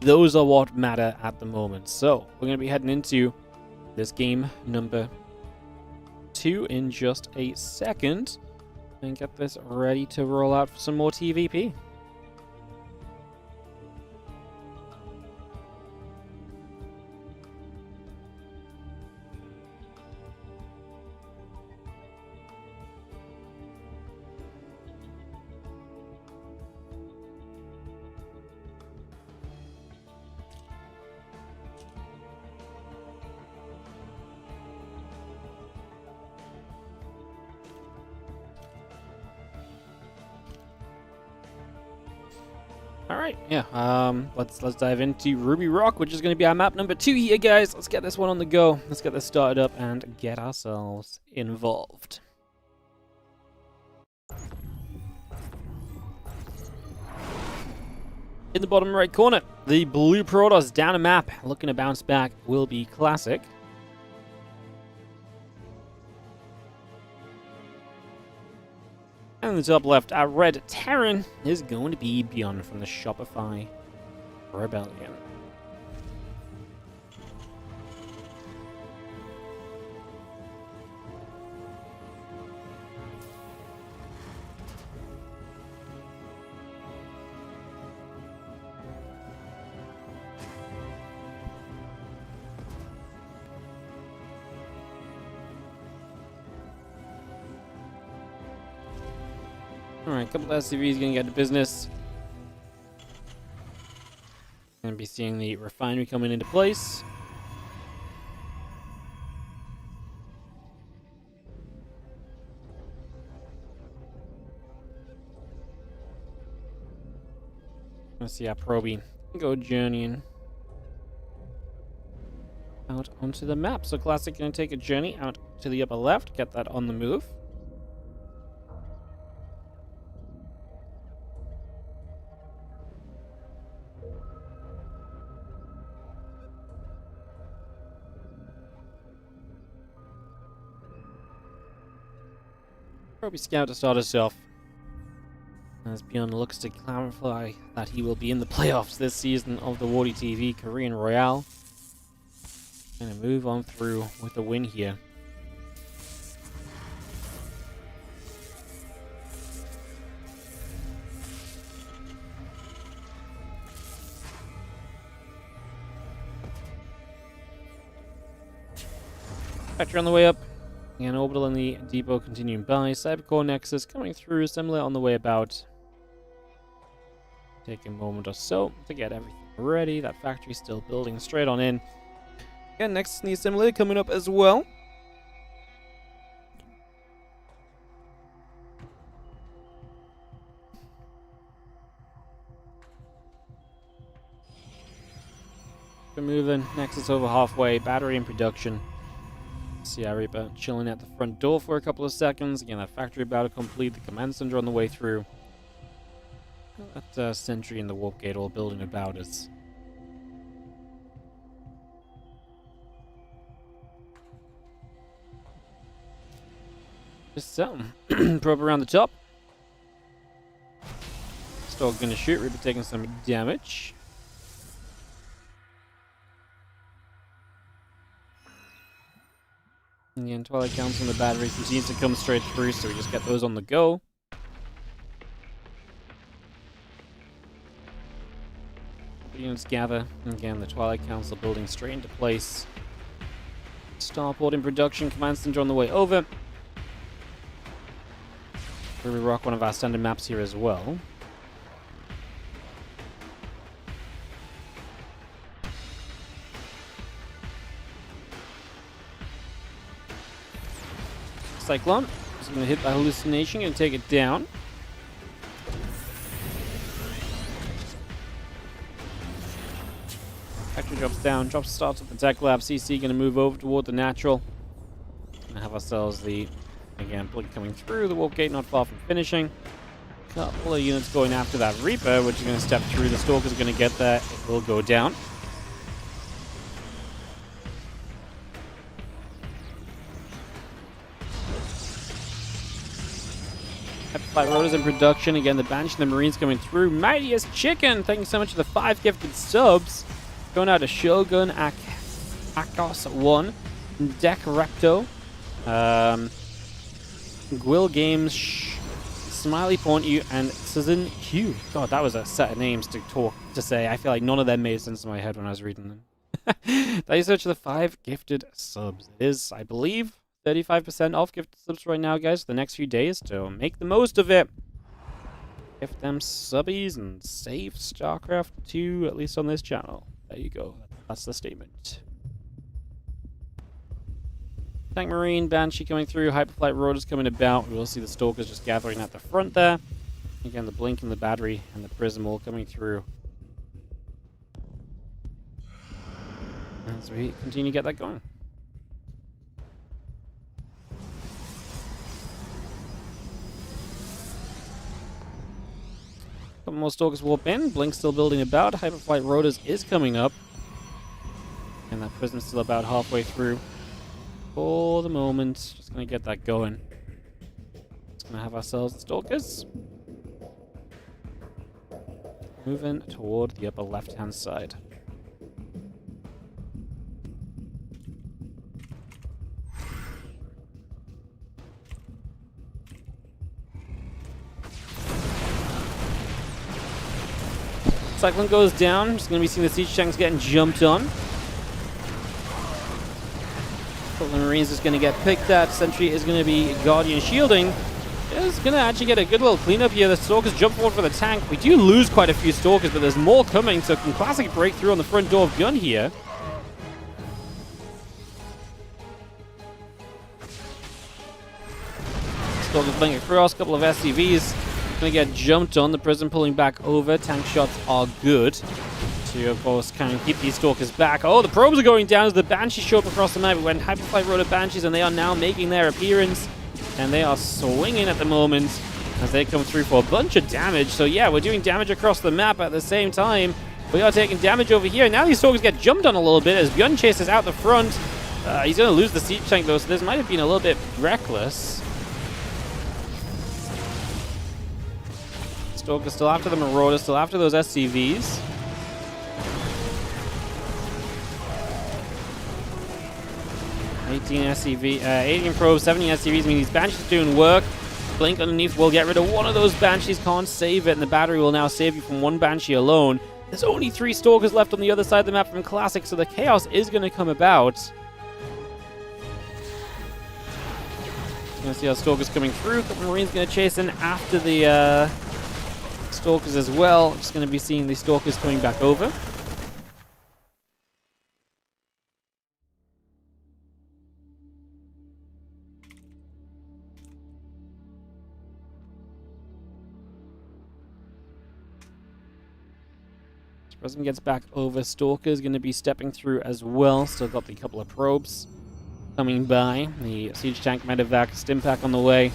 Those are what matter at the moment. So we're going to be heading into this game number 2 in just a second. And get this ready to roll out for some more TVP. Alright, yeah, let's dive into Ruby Rock, which is going to be our map number 2 here, guys. Let's get this one on the go. Let's get this started up and get ourselves involved. In the bottom right corner, the blue Protoss down a map, looking to bounce back, will be classic. And in the top left, our red Terran is going to be Beyond from the Shopify Rebellion. Alright, a couple of SCVs gonna get to business. Gonna be seeing the refinery coming into place. Let's see how Proby can go journeying out onto the map. So Classic gonna take a journey out to the upper left, get that on the move. Proby Scout to start us off, as Beyond looks to clarify that he will be in the playoffs this season of the WardiTV Korean Royale. Gonna move on through with a win here. Factory on the way up. And Orbital and the depot continuing by. Cybercore Nexus coming through, similar on the way about. Take a moment or so to get everything ready. That factory still building straight on in. Again, Nexus and the assimilator coming up as well. We're moving. Nexus over halfway. Battery in production. See our Reaper chilling at the front door for a couple of seconds. Again, that factory about to complete. The command center on the way through. That sentry and the warp gate all building about us. Just so. Probe around the top. Still gonna shoot. Reaper taking some damage. And again, Twilight Council and the battery continues to come straight through, so we just get those on the go. Units gather. And again, the Twilight Council building straight into place. Starport in production. Command center on the way over. We rock one of our standard maps here as well. Cyclone is going to hit that hallucination and take it down. Factory drops down, starts at the tech lab. CC going to move over toward the natural. And have ourselves the, again, blink coming through. The warp gate not far from finishing. Couple of units going after that Reaper, which is going to step through. The Stalker's going to get there. It will go down. Flight Rotors in production. Again, the Banshee and the Marines coming through. Mightiest Chicken, thank you so much for the 5 gifted subs. Going out to Shogun, Akos1, Deck Repto, Gwil Games, Smiley Point U, and Susan Q. God, that was a set of names to say. I feel like none of them made sense in my head when I was reading them. Thank you so much for the 5 gifted subs. It is, I believe, 35% off gifted subs right now, guys, for the next few days, so make the most of it. Gift them subbies and save StarCraft 2, at least on this channel. There you go. That's the statement. Tank Marine, Banshee coming through, Hyperflight Rotors coming about. We will see the Stalkers just gathering at the front there. Again, the Blink and the Battery and the Prism all coming through. As we continue to get that going. Couple more Stalkers warp in. Blink still building about. Hyperflight Rotors is coming up. And that Prism's still about halfway through. For the moment, just going to get that going. Just going to have ourselves the Stalkers. Moving toward the upper left-hand side. Cyclone goes down. Just going to be seeing the siege tanks getting jumped on. The Marines is going to get picked at. Sentry is going to be Guardian shielding. Is going to actually get a good little cleanup here. The Stalkers jump forward for the tank. We do lose quite a few Stalkers, but there's more coming, so can Classic break through on the front door of Gun here. Stalkers playing across, a couple of SCVs. Going to get jumped on. The Prism pulling back over. Tank shots are good to, of course, kind of keep these Stalkers back. Oh, the probes are going down as the Banshees show up across the map. We went Hyperflight Rotor Banshees, and they are now making their appearance. And they are swinging at the moment as they come through for a bunch of damage. So yeah, we're doing damage across the map at the same time. We are taking damage over here. Now these Stalkers get jumped on a little bit as Bjorn chases out the front. He's going to lose the siege tank though, so this might have been a little bit reckless. Stalkers still after the Marauders, still after those SCVs. $18 probes, 70 SCVs. I mean, these Banshees are doing work. Blink underneath will get rid of one of those Banshees. Can't save it, and the battery will now save you from one Banshee alone. There's only 3 Stalkers left on the other side of the map from Classic, so the chaos is going to come about. Going to see our Stalkers coming through. A couple of Marines going to chase in after the Stalkers as well. Just going to be seeing the Stalkers coming back over. Prism gets back over. Stalker's going to be stepping through as well. Still got the couple of probes coming by. The siege tank medevac Stimpack on the way.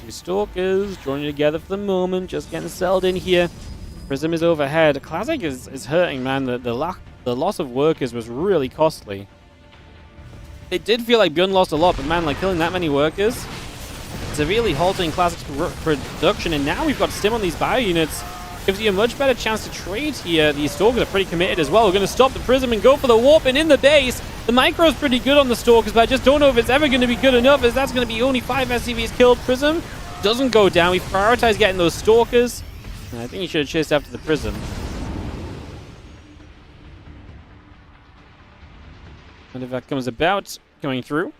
2 Stalkers joining together for the moment. Just getting settled in here. Prism is overhead. Classic is hurting, man. The loss of workers was really costly. It did feel like Bjorn lost a lot, but man, like killing that many workers, severely halting Classic's production. And now we've got Stim on these bio units. Gives you a much better chance to trade here. These Stalkers are pretty committed as well. We're going to stop the Prism and go for the warp. And in the base, the micro's pretty good on the Stalkers, but I just don't know if it's ever going to be good enough, as that's going to be only 5 SCVs killed. Prism doesn't go down. We've prioritized getting those Stalkers. And I think he should have chased after the Prism. And if that comes about, coming through.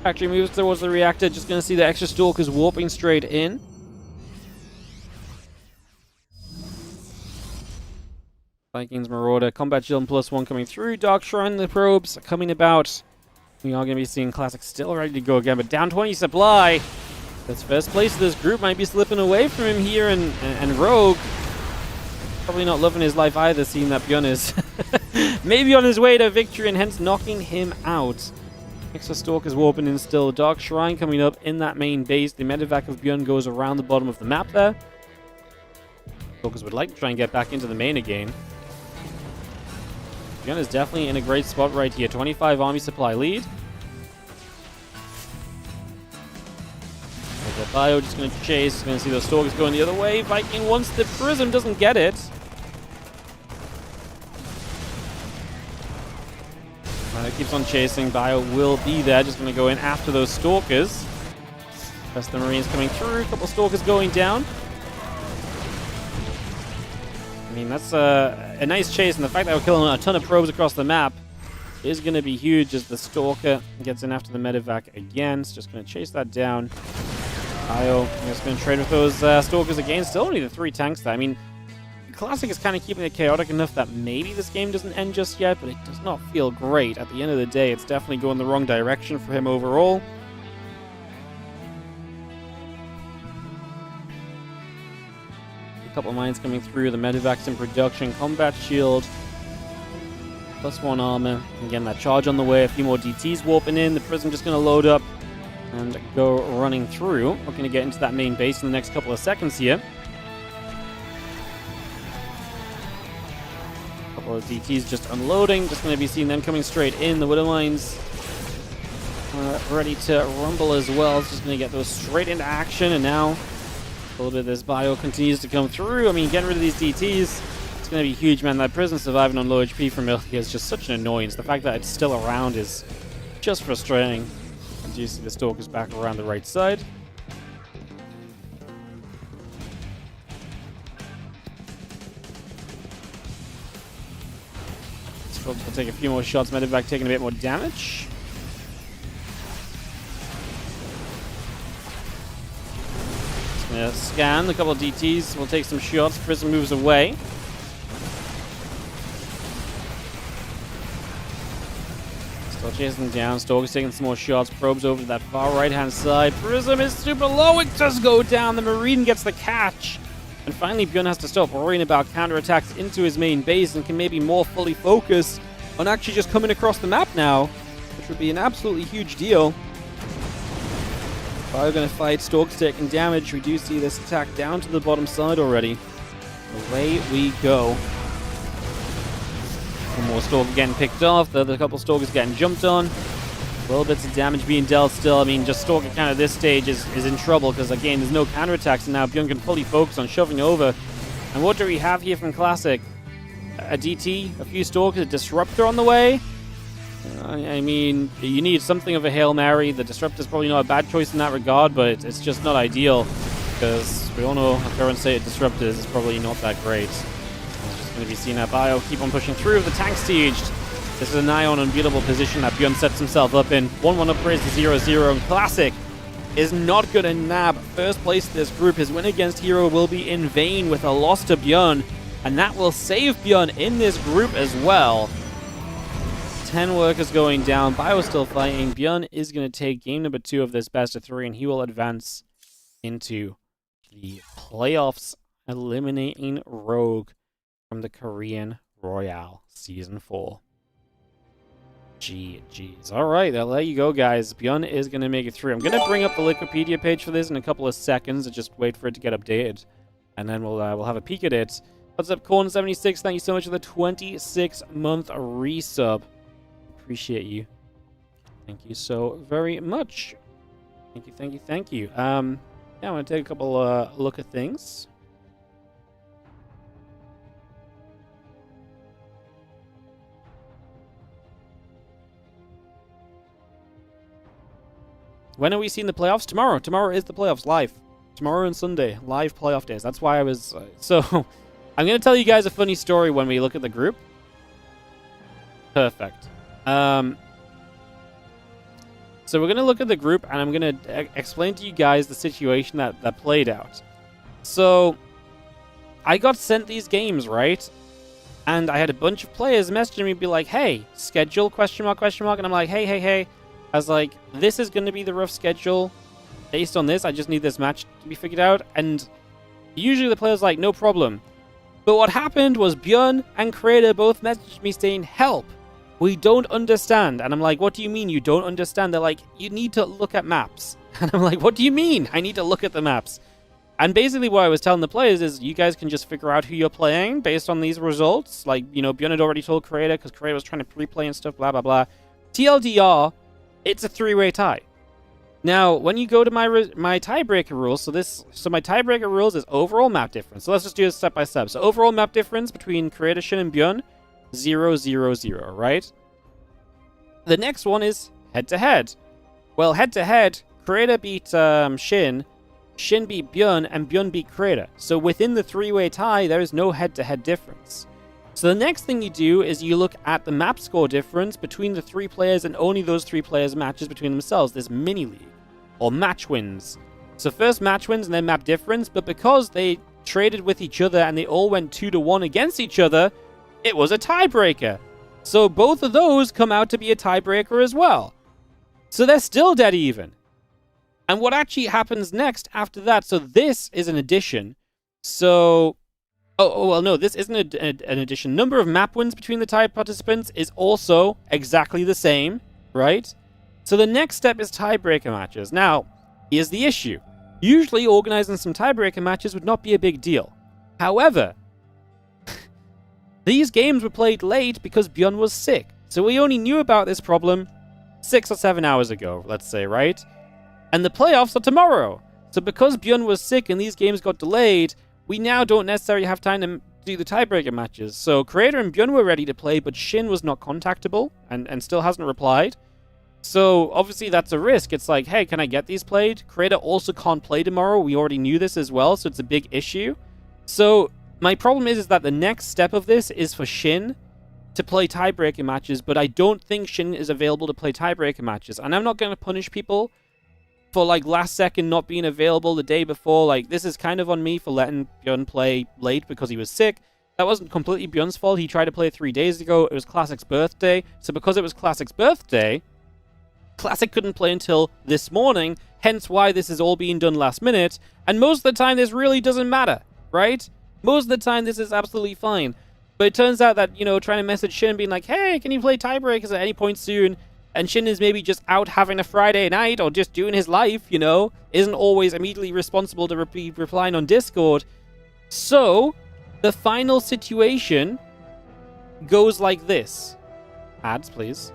Factory moves towards the reactor. Just going to see the extra Stalkers warping straight in. Vikings Marauder. Combat Shield +1 coming through. Dark Shrine, the probes are coming about. We are going to be seeing Classic still ready to go again, but down 20 supply. That's first place of this group. Might be slipping away from him here, and Rogue probably not loving his life either, seeing that Bjorn is maybe on his way to victory and hence knocking him out. Extra Stalkers warping in still. Dark Shrine coming up in that main base. The medevac of Bjorn goes around the bottom of the map there. Stalkers would like to try and get back into the main again. Bjorn is definitely in a great spot right here. 25 army supply lead. The bio just going to chase. Going to see those Stalkers going the other way. Viking wants the Prism, doesn't get it. Keeps on chasing. Bio will be there. Just going to go in after those Stalkers. Rest of the Marines coming through. A couple of Stalkers going down. I mean, that's a nice chase, and the fact that we're killing a ton of probes across the map is going to be huge as the Stalker gets in after the medevac again. It's just going to chase that down. Bio is going to trade with those Stalkers again. Still only the 3 tanks there. I mean, Classic is kind of keeping it chaotic enough that maybe this game doesn't end just yet, but it does not feel great. At the end of the day, it's definitely going the wrong direction for him overall. A couple of mines coming through. The medevac's in production. Combat shield +1 armor. Again, that charge on the way. A few more DTs warping in. The Prism just going to load up and go running through. We're going to get into that main base in the next couple of seconds here. A couple of DTs just unloading. Just going to be seeing them coming straight in. The Widowmines ready to rumble as well. It's just going to get those straight into action. And now a little bit of this bio continues to come through. I mean, getting rid of these DTs, it's going to be huge, man. That Prism surviving on low HP from Milky is just such an annoyance. The fact that it's still around is just frustrating. And you see the Stalker's back around the right side. We'll take a few more shots. Medivac taking a bit more damage. Just gonna scan a couple of DTs. We'll take some shots. Prism moves away. Still chasing down. Stalker's taking some more shots. Probes over to that far right-hand side. Prism is super low. It does go down. The Marine gets the catch. And finally, Bjorn has to stop worrying about counterattacks into his main base and can maybe more fully focus on actually just coming across the map now, which would be an absolutely huge deal. Bio going to fight. Stalker's taking damage. We do see this attack down to the bottom side already. Away we go. One more Stalker getting picked off. The other couple Stalkers getting jumped on. Little bits of damage being dealt still. I mean, just Stalker count at this stage is in trouble because, again, there's no counterattacks, and now Bjorn can fully focus on shoving over. And what do we have here from Classic? A DT, a few Stalkers, a Disruptor on the way. I mean, you need something of a Hail Mary. The Disruptor's probably not a bad choice in that regard, but it's just not ideal because we all know the current state of Disruptors is probably not that great. Going to be seeing that bio keep on pushing through. The tank sieged. This is a nigh on unbeatable position that Bjorn sets himself up in. 1-1 upgrades to 0-0, and Classic is not going to nab first place in this group. His win against Hero will be in vain with a loss to Bjorn, and that will save Bjorn in this group as well. 10 workers going down. Bio still fighting. Bjorn is going to take game number 2 of this best of 3, and he will advance into the playoffs, eliminating Rogue from the Korean Royale Season 4. GG's. Alright, there you go, guys. Bjorn is going to make it through. I'm going to bring up the Wikipedia page for this in a couple of seconds and just wait for it to get updated. And then we'll have a peek at it. What's up, Corn76? Thank you so much for the 26-month resub. Appreciate you. Thank you so very much. Thank you, thank you, thank you. Yeah, I'm going to take a couple look at things. When are we seeing the playoffs? Tomorrow. Tomorrow is the playoffs live. Tomorrow and Sunday, live playoff days. That's why I was... so, I'm going to tell you guys a funny story when we look at the group. Perfect. So we're going to look at the group, and I'm going to explain to you guys the situation that played out. So, I got sent these games, right? And I had a bunch of players messaging me, be like, hey, schedule, question mark, and I'm like, hey. I was like, this is going to be the rough schedule based on this. I just need this match to be figured out. And usually the player's like, no problem. But what happened was Bjorn and Creator both messaged me saying, help, we don't understand. And I'm like, what do you mean you don't understand? They're like, you need to look at maps. And I'm like, what do you mean I need to look at the maps? And basically what I was telling the players is you guys can just figure out who you're playing based on these results. Like, you know, Bjorn had already told Creator because Creator was trying to pre-play and stuff, blah, blah, blah. TLDR, it's a 3-way tie. Now, when you go to my tiebreaker rules, so my tiebreaker rules is overall map difference. So let's just do it step by step. So overall map difference between Creator, Shin, and Bjorn, 0-0-0, right? The next one is head-to-head. Well, head-to-head, Creator beat Shin beat Bjorn, and Bjorn beat Creator. So within the 3-way tie, there is no head-to-head difference. So the next thing you do is you look at the map score difference between the 3 players, and only those 3 players matches between themselves. This mini league, or match wins. So first match wins and then map difference, but because they traded with each other and they all went 2-1 against each other, it was a tiebreaker. So both of those come out to be a tiebreaker as well. So they're still dead even. And what actually happens next after that, so this is an addition. So well, no, this isn't an addition. Number of map wins between the tied participants is also exactly the same, right? So the next step is tiebreaker matches. Now, here's the issue. Usually, organizing some tiebreaker matches would not be a big deal. However, these games were played late because Björn was sick. So we only knew about this problem 6 or 7 hours ago, let's say, right? And the playoffs are tomorrow. So because Björn was sick and these games got delayed, we now don't necessarily have time to do the tiebreaker matches. So Creator and Björn were ready to play, but Shin was not contactable and still hasn't replied. So obviously that's a risk. It's like, hey, can I get these played? Creator also can't play tomorrow. We already knew this as well, so it's a big issue. So my problem is that the next step of this is for Shin to play tiebreaker matches, but I don't think Shin is available to play tiebreaker matches. And I'm not going to punish people for like last second not being available the day before. Like, this is kind of on me for letting Björn play late because he was sick. That wasn't completely Björn's fault. He tried to play 3 days ago. It was Classic's birthday. So because it was Classic's birthday, Classic couldn't play until this morning, hence why this is all being done last minute. And most of the time, this really doesn't matter, right? Most of the time, this is absolutely fine. But it turns out that, you know, trying to message Shin being like, hey, can you play tiebreakers at any point soon? And Shin is maybe just out having a Friday night or just doing his life, you know, isn't always immediately responsible to be replying on Discord. So, the final situation goes like this. Ads, please.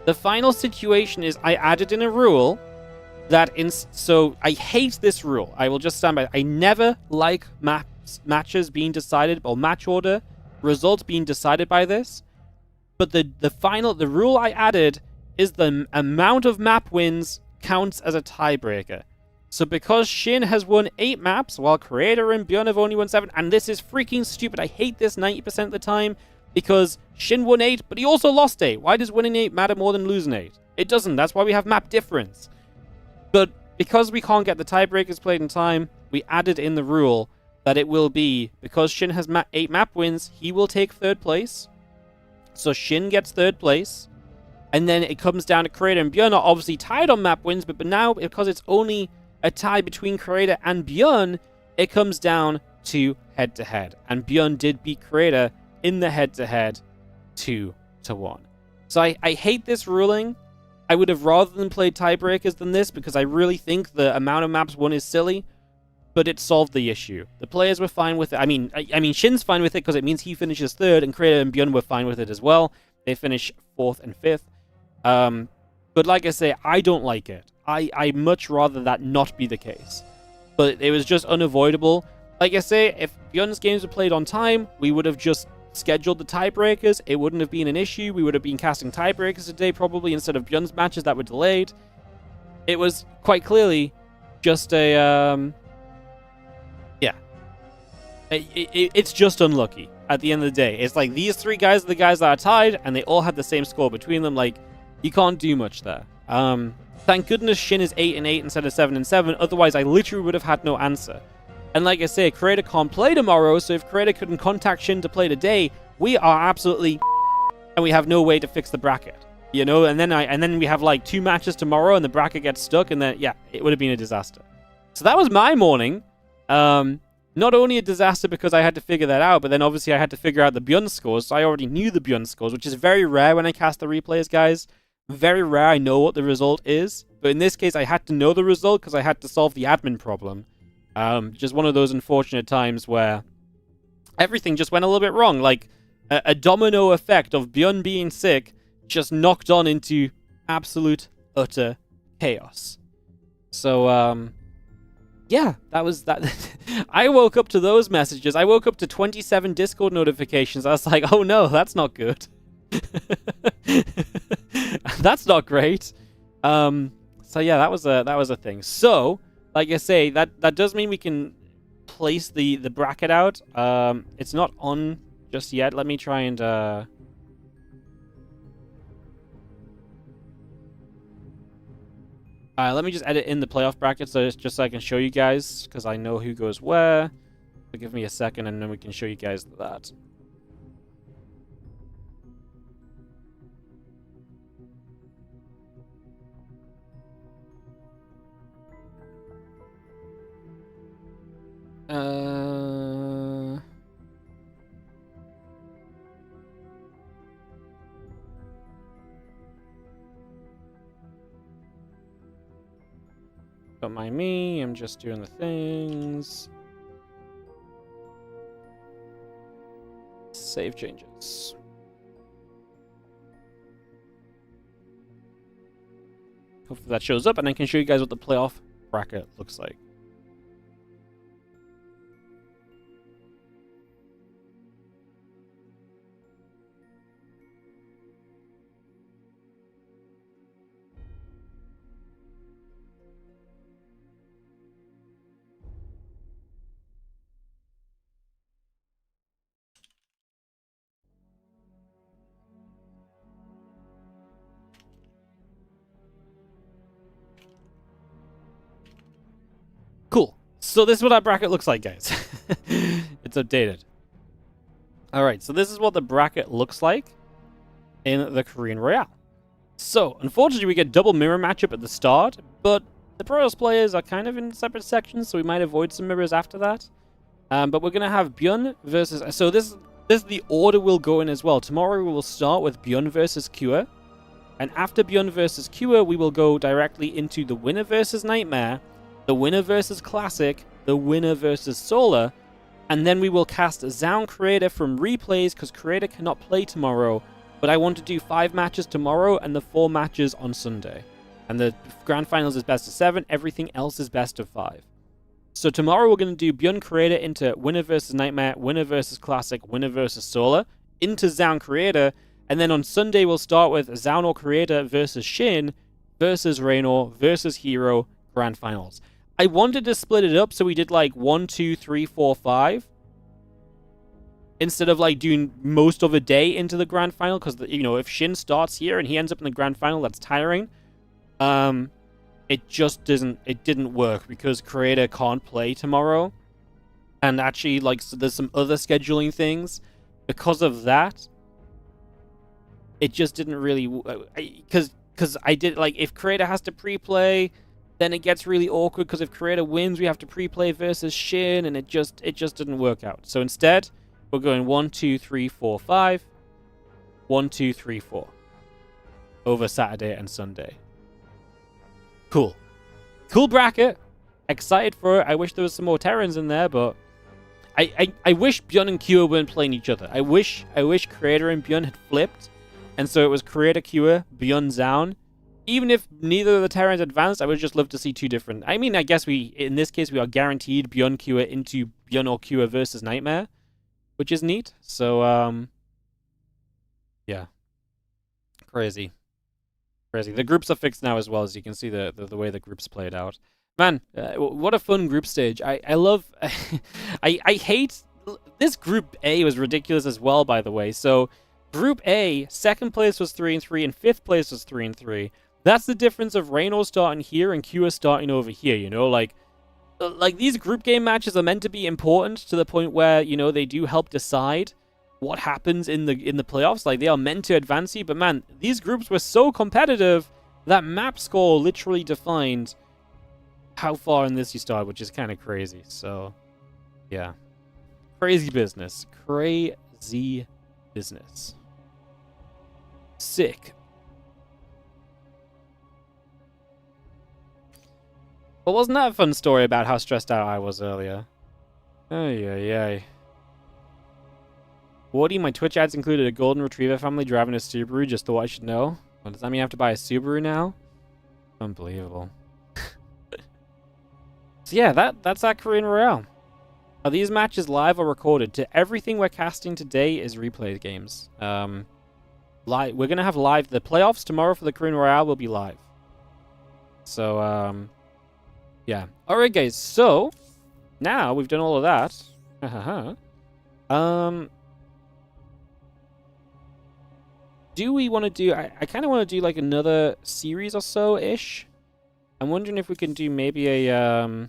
The final situation is I added in a rule that so I hate this rule. I will just stand by it. I never like matches being decided, or match order results being decided by this. But the rule I added is the amount of map wins counts as a tiebreaker. So because Shin has won 8 maps, while Creator and Björn have only won 7, and this is freaking stupid. I hate this 90% of the time, because Shin won 8, but he also lost 8. Why does winning 8 matter more than losing 8? It doesn't. That's why we have map difference. But because we can't get the tiebreakers played in time, we added in the rule that it will be, because Shin has 8 map wins, he will take 3rd place. So Shin gets 3rd place. And then it comes down to Creator and Björn are obviously tied on map wins, but now, because it's only a tie between Creator and Björn, it comes down to head-to-head. And Björn did beat Creator in the head-to-head 2-1. So I hate this ruling. I would have rather than played tiebreakers than this, because I really think the amount of maps won is silly, but it solved the issue. The players were fine with it. I mean, Shin's fine with it because it means he finishes 3rd, and Creator and Björn were fine with it as well. They finish 4th and 5th. But like I say, I don't like it. I much rather that not be the case. But it was just unavoidable. Like I say, if Björn's games were played on time, we would have just scheduled the tiebreakers. It wouldn't have been an issue. We would have been casting tiebreakers today probably instead of Björn's matches that were delayed. It was quite clearly just a, yeah. It's just unlucky at the end of the day. It's like these 3 guys are the guys that are tied, and they all had the same score between them. Like, you can't do much there. Thank goodness Shin is 8-8 instead of 7-7. Otherwise, I literally would have had no answer. And like I say, Creator can't play tomorrow, so if Creator couldn't contact Shin to play today, we are absolutely and we have no way to fix the bracket. You know, and then we have like 2 matches tomorrow and the bracket gets stuck, and then yeah, it would have been a disaster. So that was my morning. Not only a disaster because I had to figure that out, but then obviously I had to figure out the Björn scores, so I already knew the Björn scores, which is very rare when I cast the replays, guys. Very rare I know what the result is, but in this case I had to know the result because I had to solve the admin problem. Just one of those unfortunate times where everything just went a little bit wrong, like a domino effect of Björn being sick just knocked on into absolute, utter chaos. So, yeah, that was that. I woke up to those messages. I woke up to 27 Discord notifications. I was like, oh no, that's not good. That's not great. So yeah, that was a thing. So, like I say, that does mean we can place the bracket out. It's not on just yet. Let me try and let me just edit in the playoff bracket just so I can show you guys, because I know who goes where. So give me a second and then we can show you guys that. Don't mind me, I'm just doing the things. Save changes. Hopefully that shows up, and I can show you guys what the playoff bracket looks like. Cool. So this is what our bracket looks like, guys. It's updated. Alright, so this is what the bracket looks like in the Korean Royale. So, unfortunately, we get double mirror matchup at the start, but the pros players are kind of in separate sections, so we might avoid some mirrors after that. But we're going to have Byun versus... So this is the order we'll go in as well. Tomorrow we will start with Byun versus Kua. And after Byun versus Kua, we will go directly into the winner versus Nightmare, the winner versus Classic, the winner versus Solar, and then we will cast Zaun Creator from replays because Creator cannot play tomorrow, but I want to do 5 matches tomorrow and the 4 matches on Sunday. And the Grand Finals is best of 7, everything else is best of 5. So tomorrow we're going to do Byun Creator into winner versus Nightmare, winner versus Classic, winner versus Solar, into Zaun Creator, and then on Sunday we'll start with Zaun or Creator versus Shin, versus Raynor, versus Hero, Grand Finals. I wanted to split it up so we did like 1, 2, 3, 4, 5. Instead of like doing most of a day into the Grand Final, because, you know, if Shin starts here and he ends up in the Grand Final, that's tiring. It just didn't work because Creator can't play tomorrow. And actually, like, so there's some other scheduling things. Because of that, it just didn't really... Because I did, like, if Creator has to pre-play, then it gets really awkward because if Creator wins, we have to pre-play versus Shin, and it just didn't work out. So instead, we're going 1, 2, 3, 4, 5. 1, 2, 3, 4. Over Saturday and Sunday. Cool. Cool bracket. Excited for it. I wish there was some more Terrans in there, but I wish Byun and Kua weren't playing each other. I wish Creator and Byun had flipped, and so it was Creator Kua, Byun Zaun. Even if neither of the Terrans advanced, I would just love to see 2 different... I mean, I guess in this case, we are guaranteed Byun Kua into Byun or Kua versus Nightmare, which is neat. So, yeah. Crazy. The groups are fixed now as well, as you can see the way the groups played out. Man, what a fun group stage. I love... I hate... This Group A was ridiculous as well, by the way. So, Group A, 2nd place was 3-3, and 5th place was 3-3. That's the difference of Raynor starting here and Kua starting over here, you know? Like these group game matches are meant to be important to the point where, you know, they do help decide what happens in the playoffs. Like, they are meant to advance you, but man, these groups were so competitive that map score literally defined how far in this you start, which is kind of crazy. So, yeah. Crazy business. Crazy business. Sick. But wasn't that a fun story about how stressed out I was earlier? Ay. Wardy, my Twitch ads included a golden retriever family driving a Subaru. Just thought I should know. Well, does that mean I have to buy a Subaru now? Unbelievable. So yeah, that's our Korean Royale. Are these matches live or recorded? To everything we're casting today is replay games. We're gonna have live the playoffs tomorrow for the Korean Royale will be live. So yeah. Alright guys, so now we've done all of that. Do we want to do... I kind of want to do like another series or so-ish. I'm wondering if we can do maybe a...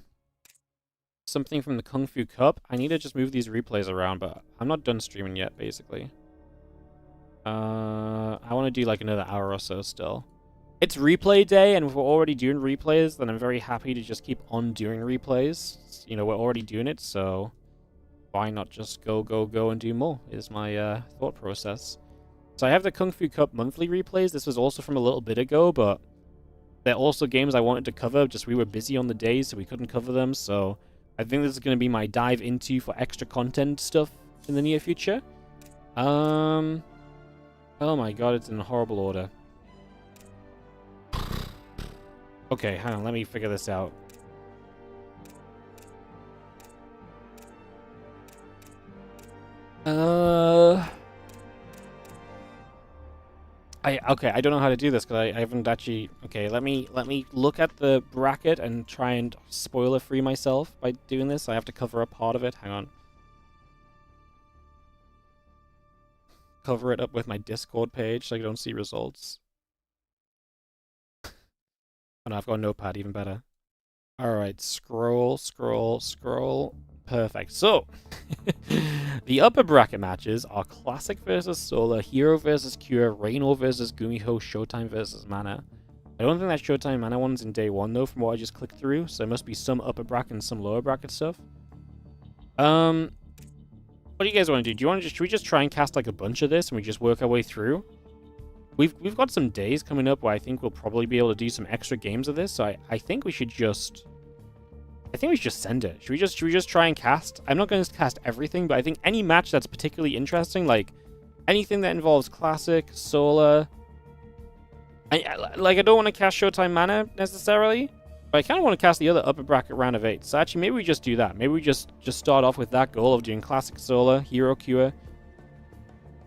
something from the Kung Fu Cup. I need to just move these replays around, but I'm not done streaming yet, basically. I want to do like another hour or so still. It's replay day, and if we're already doing replays, then I'm very happy to just keep on doing replays. You know, we're already doing it, so why not just go and do more, is my thought process. So I have the Kung Fu Cup monthly replays. This was also from a little bit ago, but they're also games I wanted to cover, just we were busy on the days, so we couldn't cover them. So I think this is going to be my dive into for extra content stuff in the near future. Oh my god, it's in horrible order. Okay, hang on, let me figure this out. Okay, I don't know how to do this because I haven't actually. Okay, let me look at the bracket and try and spoiler free myself by doing this. I have to cover a part of it. Hang on. Cover it up with my Discord page so I don't see results. Oh no, I've got a notepad, even better. Alright, scroll, scroll, scroll. Perfect. So, the upper bracket matches are Classic versus Solar, Hero versus Cure, Reynor versus Gumiho, Showtime versus Mana. I don't think that Showtime Mana one's in day one, though, from what I just clicked through, so there must be some upper bracket and some lower bracket stuff. What do you guys want to do? Do you want to should we just try and cast like a bunch of this and we just work our way through? We've got some days coming up where I think we'll probably be able to do some extra games of this, so I think we should just send it. Should we just try and cast? I'm not going to cast everything, but I think any match that's particularly interesting, like anything that involves Classic, Solar. I don't want to cast Showtime Mana necessarily, but I kind of want to cast the other upper bracket round of 8. So actually, maybe we just do that. Maybe we just start off with that goal of doing Classic, Solar, Hero Cure,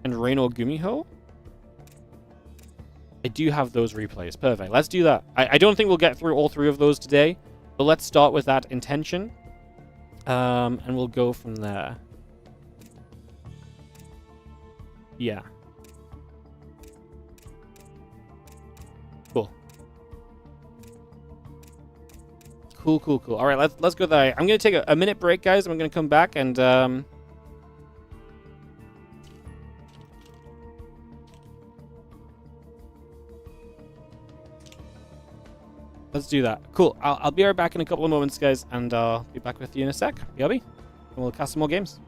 and Reynor Gumiho. I do have those replays. Perfect. Let's do that. I don't think we'll get through all 3 of those today. But let's start with that intention, and we'll go from there. Yeah. Cool. Cool. All right, let's go there. I'm gonna take a minute break, guys. I'm gonna come back and let's do that. Cool. I'll be right back in a couple of moments, guys, and I'll be back with you in a sec. BRB. And we'll cast some more games.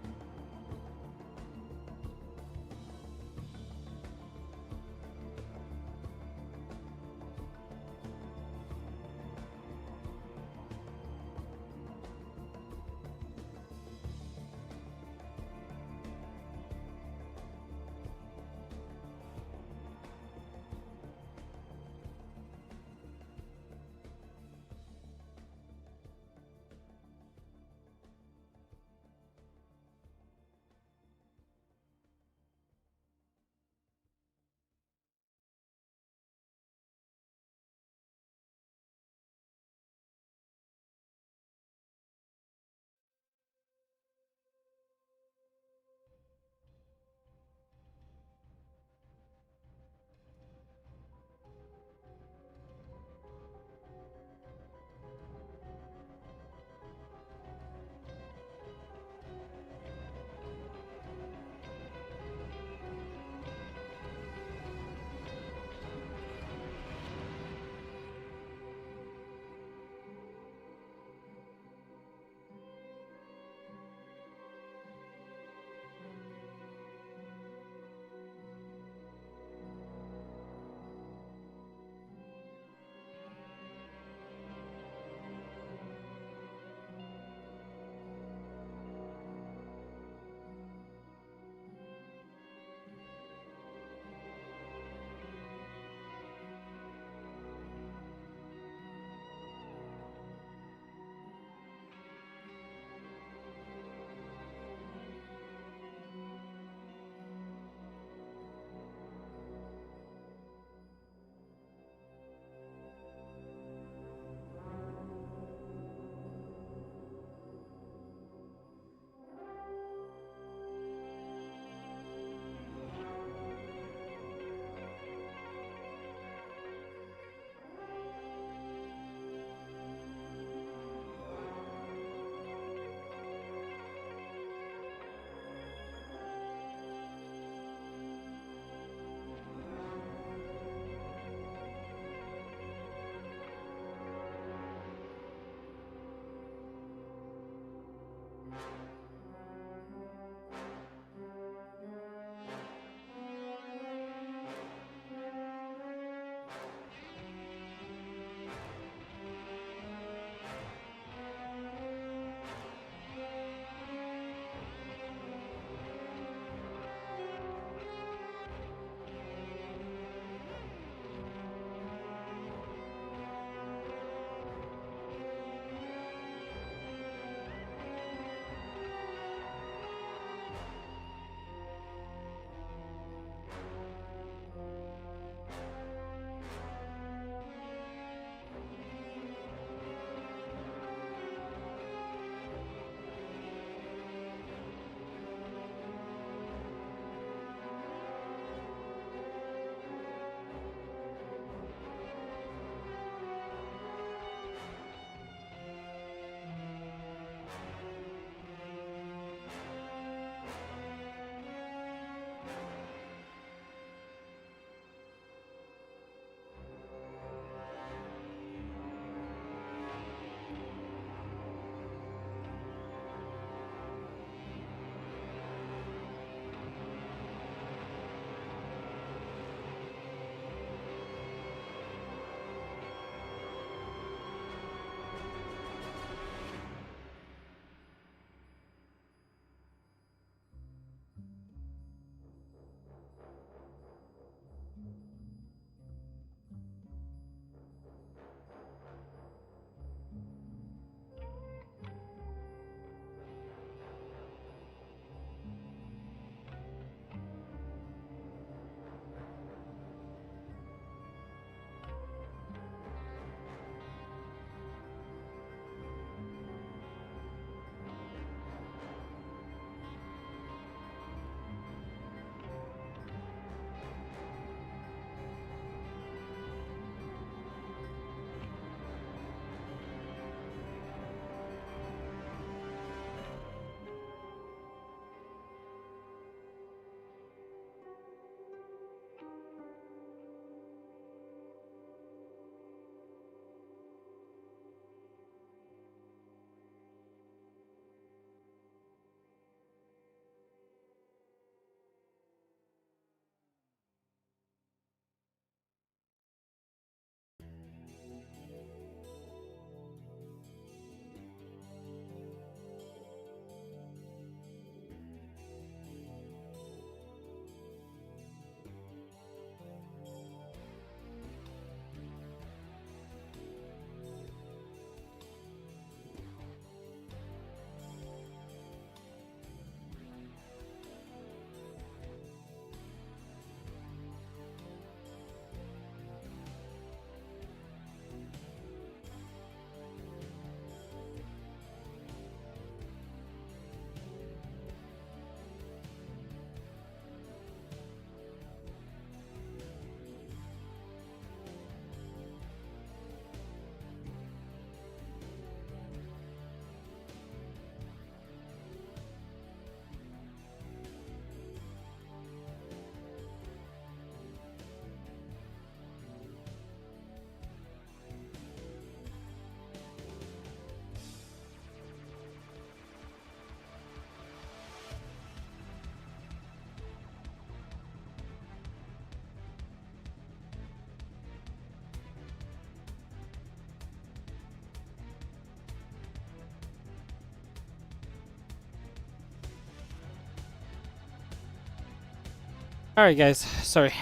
Alright guys, sorry.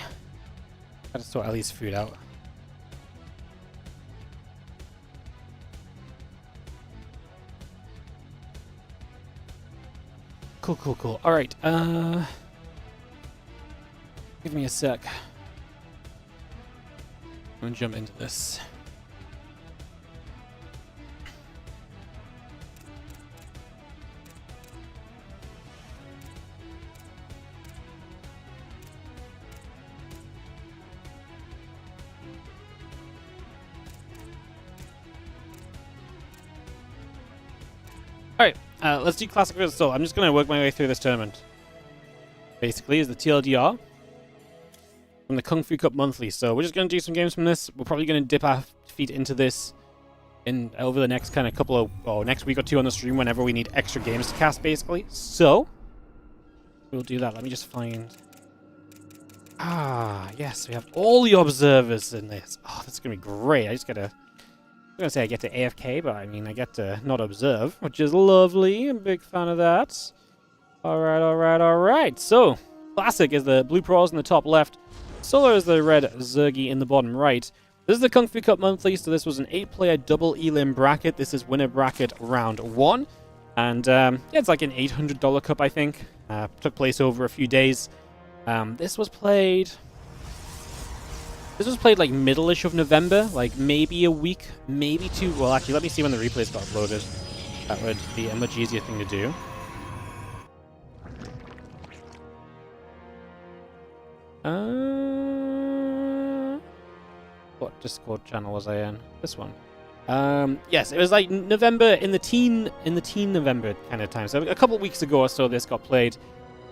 Gotta sort Ellie's food out. Cool. Alright, give me a sec. I'm gonna jump into this. Alright, let's do Classic versus Soul. I'm just going to work my way through this tournament. Basically, is the TLDR from the Kung Fu Cup Monthly. So we're just going to do some games from this. We're probably going to dip our feet into this over the next kind of couple of, next week or two on the stream whenever we need extra games to cast, basically. So we'll do that. Let me just find... yes, we have all the observers in this. Oh, that's going to be great. I just got to... I'm going to say I get to AFK, but I mean I get to not observe, which is lovely. I'm a big fan of that. Alright. So, Classic is the blue pros in the top left. Solar is the red Zergi in the bottom right. This is the Kung Fu Cup Monthly, so this was an 8-player double elim bracket. This is winner bracket round 1. And, yeah, it's like an $800 cup, I think. Took place over a few days. This was played like middle-ish of November, like maybe a week, maybe 2. Well, actually, let me see when the replays got uploaded. That would be a much easier thing to do. What Discord channel was I in? This one. Yes, it was like November, in the teen November kind of time. So a couple weeks ago or so, this got played.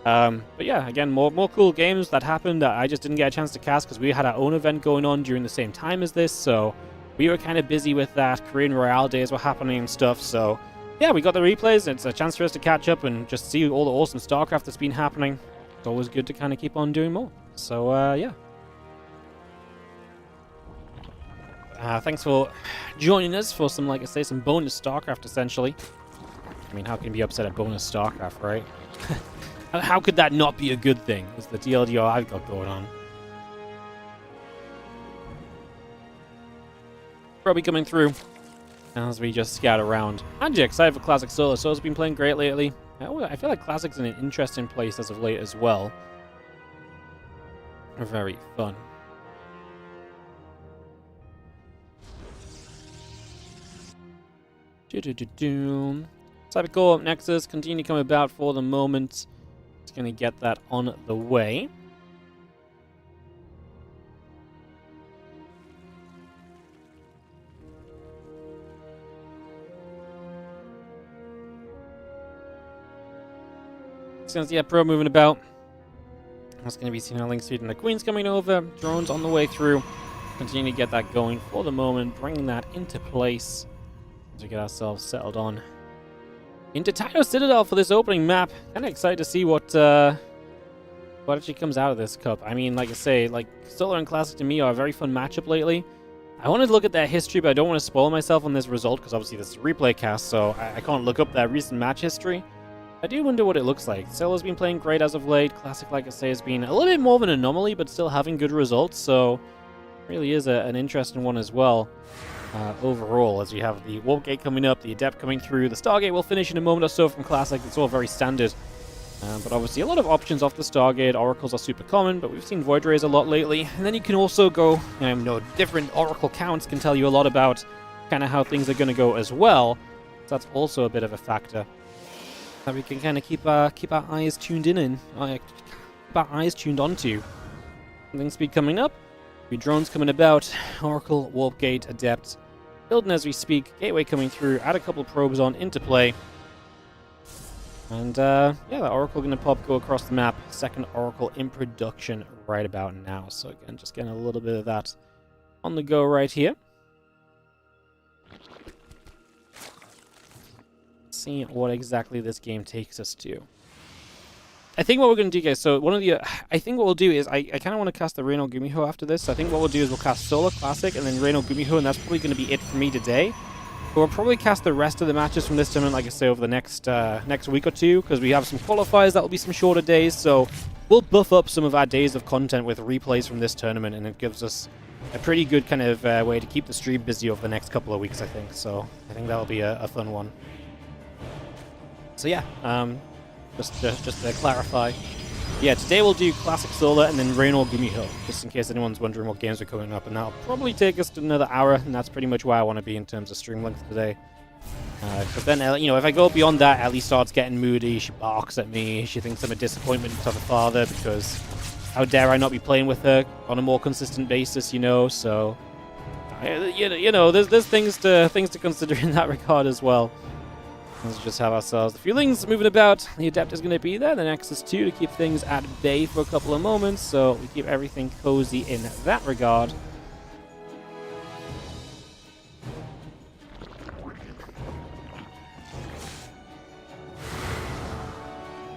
But yeah, again, more cool games that happened that I just didn't get a chance to cast because we had our own event going on during the same time as this, so we were kind of busy with that. Korean Royale days were happening and stuff, so yeah, we got the replays. It's a chance for us to catch up and just see all the awesome StarCraft that's been happening. It's always good to kind of keep on doing more. So, yeah. Thanks for joining us for some, like I say, some bonus StarCraft, essentially. I mean, how can you be upset at bonus StarCraft, right? How could that not be a good thing? It's the TLDR I've got going on. Probably coming through as we just scout around. And yeah, excited for Classic Solo. Solo's been playing great lately. I feel like Classic's in an interesting place as of late as well. Very fun. Cybercore Nexus continue to come about for the moment. Just going to get that on the way. Since yeah, Pro moving about. That's going to be signaling speed, and the Queen's coming over. Drones on the way through. Continue to get that going for the moment, bringing that into place as we get ourselves settled on into Taito Citadel for this opening map. Kind of excited to see what actually comes out of this cup. I mean, like I say, like Solar and Classic to me are a very fun matchup lately. I wanted to look at their history, but I don't want to spoil myself on this result because obviously this is a replay cast, so I can't look up that recent match history. I do wonder what it looks like. Solar's been playing great as of late. Classic, like I say, has been a little bit more of an anomaly, but still having good results, so really is an interesting one as well. Overall, as we have the Warp Gate coming up, the Adept coming through, the Stargate will finish in a moment or so from Classic. It's all very standard. But obviously a lot of options off the Stargate. Oracles are super common, but we've seen Void Rays a lot lately. And then you can also go, different Oracle counts can tell you a lot about kind of how things are going to go as well. So that's also a bit of a factor that we can kind of keep our eyes tuned keep our eyes tuned onto. Something speed coming up. Be drones coming about. Oracle, Warp Gate, Adept. Building as we speak. Gateway coming through. Add a couple probes on into play. And, yeah, the Oracle going to go across the map. Second Oracle in production right about now. So, again, just getting a little bit of that on the go right here. See what exactly this game takes us to. I think what we're going to do, guys, so I think what we'll do is, I kind of want to cast the Reino Gumiho after this. So I think what we'll do is we'll cast Solar Classic and then Reino Gumiho, and that's probably going to be it for me today. But we'll probably cast the rest of the matches from this tournament, like I say, over the next week or two, because we have some qualifiers that will be some shorter days, so we'll buff up some of our days of content with replays from this tournament, and it gives us a pretty good kind of way to keep the stream busy over the next couple of weeks, I think. So I think that'll be a fun one. So yeah, just to clarify, yeah, today we'll do Classic Solar and then Rain or Gumi Hill, just in case anyone's wondering what games are coming up, and that'll probably take us to another hour, and that's pretty much where I want to be in terms of stream length today. Because then, you know, if I go beyond that, Ellie starts getting moody, she barks at me, she thinks I'm a disappointment to the father, because how dare I not be playing with her on a more consistent basis, you know, so... You know, there's things to consider in that regard as well. Let's just have ourselves the feelings moving about. The Adept is going to be there, the Nexus 2 to keep things at bay for a couple of moments, so we keep everything cozy in that regard.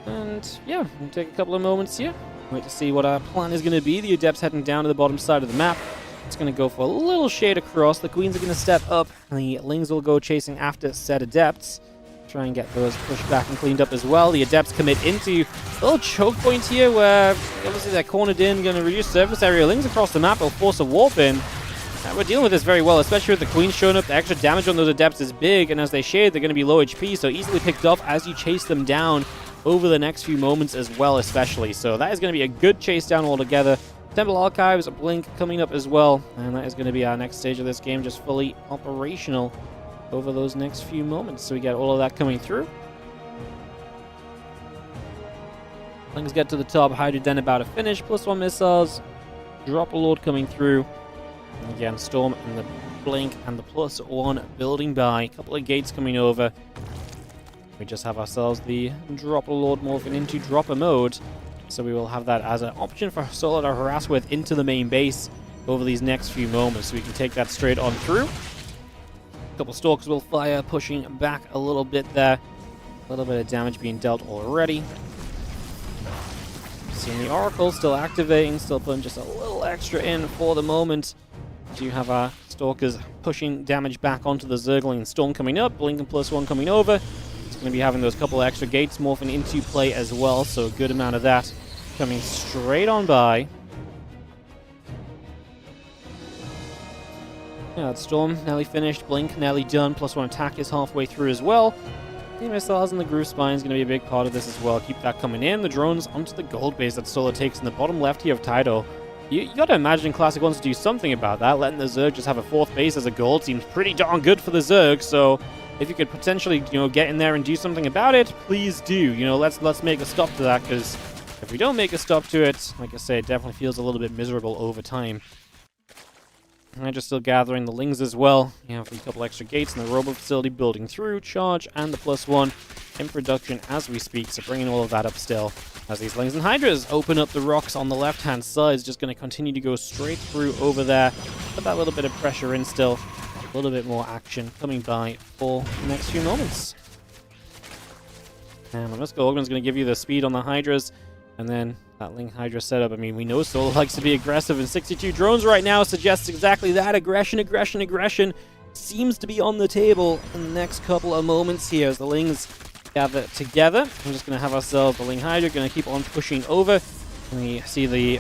And yeah, we'll take a couple of moments here. Wait to see what our plan is going to be. The Adept's heading down to the bottom side of the map. It's going to go for a little shade across. The Queens are going to step up. The Lings will go chasing after said Adepts. Try and get those pushed back and cleaned up as well. The Adepts commit into a little choke point here where obviously they're cornered in, going to reduce surface area. Lings across the map will force a warp in. We're dealing with this very well, especially with the Queen showing up. The extra damage on those Adepts is big, and as they shade, they're going to be low HP, so easily picked off as you chase them down over the next few moments as well, especially. So that is going to be a good chase down altogether. Temple Archives, a Blink coming up as well, and that is going to be our next stage of this game, just fully operational over those next few moments. So we get all of that coming through. Lings get to the top, Hydra Den about to finish, +1 missiles, Drop a Lord coming through. And again, Storm and the Blink and the +1 building by. A couple of gates coming over. We just have ourselves the Dropper Lord morphing into Dropper mode. So we will have that as an option for Solar to harass with into the main base over these next few moments. So we can take that straight on through. A couple Stalkers will fire, pushing back a little bit there. A little bit of damage being dealt already. Seeing the Oracle still activating, still putting just a little extra in for the moment. Do you have our Stalkers pushing damage back onto the Zergling and Storm coming up, Blink and +1 coming over. It's going to be having those couple of extra gates morphing into play as well, so a good amount of that coming straight on by. Yeah, Storm nearly finished, Blink nearly done, +1 attack is halfway through as well. The missiles and the Groove Spine is going to be a big part of this as well. Keep that coming in. The drones onto the gold base that Solar takes in the bottom left here of Tidal. You got to imagine Classic wants to do something about that. Letting the Zerg just have a 4th base as a gold seems pretty darn good for the Zerg, so if you could potentially, you know, get in there and do something about it, please do. You know, let's make a stop to that, because if we don't make a stop to it, like I say, it definitely feels a little bit miserable over time. And just still gathering the Lings as well. You have a couple extra gates in the Robo Facility building through, charge, and the +1 in production as we speak, so bringing all of that up still. As these Lings and Hydras open up the rocks on the left-hand side, it's just going to continue to go straight through over there. Put that little bit of pressure in still. A little bit more action coming by for the next few moments. And let's go. Ogman's going to give you the speed on the Hydras, and then that Ling Hydra setup. I mean, we know Solar likes to be aggressive, and 62 drones right now suggests exactly that. Aggression seems to be on the table in the next couple of moments here as the Lings gather together. We're just going to have ourselves the Ling Hydra, going to keep on pushing over. And we see the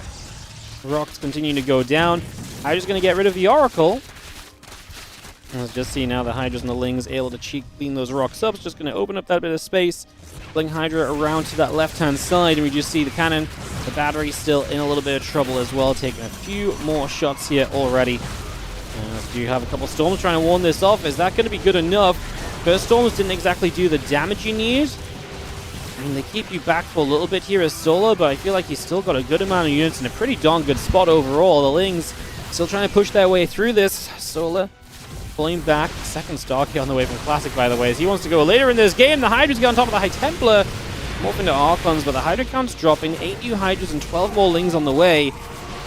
rocks continuing to go down. Hydra's going to get rid of the Oracle. And let's just see now the Hydras and the Lings able to clean those rocks up. It's just going to open up that bit of space. Ling Hydra around to that left-hand side, and we just see the cannon, the battery still in a little bit of trouble as well, taking a few more shots here already. Do you have a couple Storms trying to warn this off? Is that going to be good enough? First Storms didn't exactly do the damage you need. I mean, they keep you back for a little bit here as Solar, but I feel like he's still got a good amount of units in a pretty darn good spot overall. The Lings still trying to push their way through this. Solar pulling back. Second Stark here on the way from Classic, by the way, as he wants to go later in this game. The Hydra's got on top of the High Templar. Morph into Archons, but the Hydra count's dropping. 8 new Hydras and 12 more Lings on the way.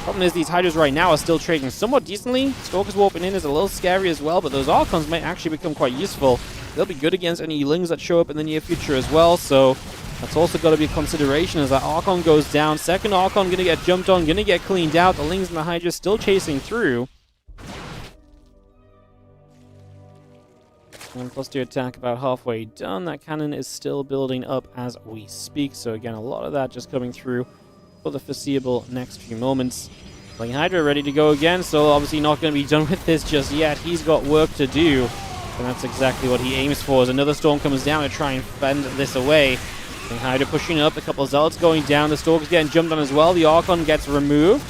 Problem is, these Hydras right now are still trading somewhat decently. Stalkers warping in is a little scary as well, but those Archons might actually become quite useful. They'll be good against any Lings that show up in the near future as well, so that's also got to be a consideration as that Archon goes down. Second Archon going to get jumped on, going to get cleaned out. The Lings and the Hydra still chasing through. And +2 attack about halfway done. That cannon is still building up as we speak. So again, a lot of that just coming through for the foreseeable next few moments. Ling Hydra ready to go again, so obviously not going to be done with this just yet. He's got work to do, and that's exactly what he aims for. As another storm comes down to try and fend this away. Ling Hydra pushing up, a couple of zealots going down, the Stalker's getting jumped on as well. The Archon gets removed.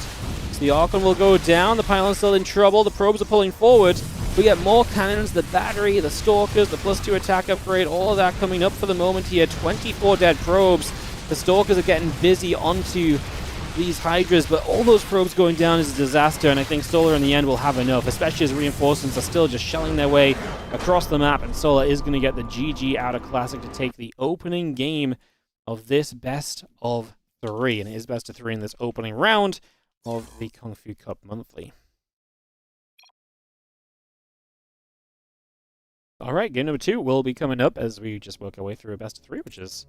So the Archon will go down, the pylon's still in trouble, the probes are pulling forward. We get more cannons, the battery, the Stalkers, the +2 attack upgrade, all of that coming up for the moment here. 24 dead probes. The Stalkers are getting busy onto these Hydras, but all those probes going down is a disaster, and I think Solar in the end will have enough, especially as reinforcements are still just shelling their way across the map, and Solar is going to get the GG out of Classic to take the opening game of this best of 3, and it is best of 3 in this opening round of the Kung Fu Cup Monthly. Alright, game number 2 will be coming up as we just work our way through a best of 3, which is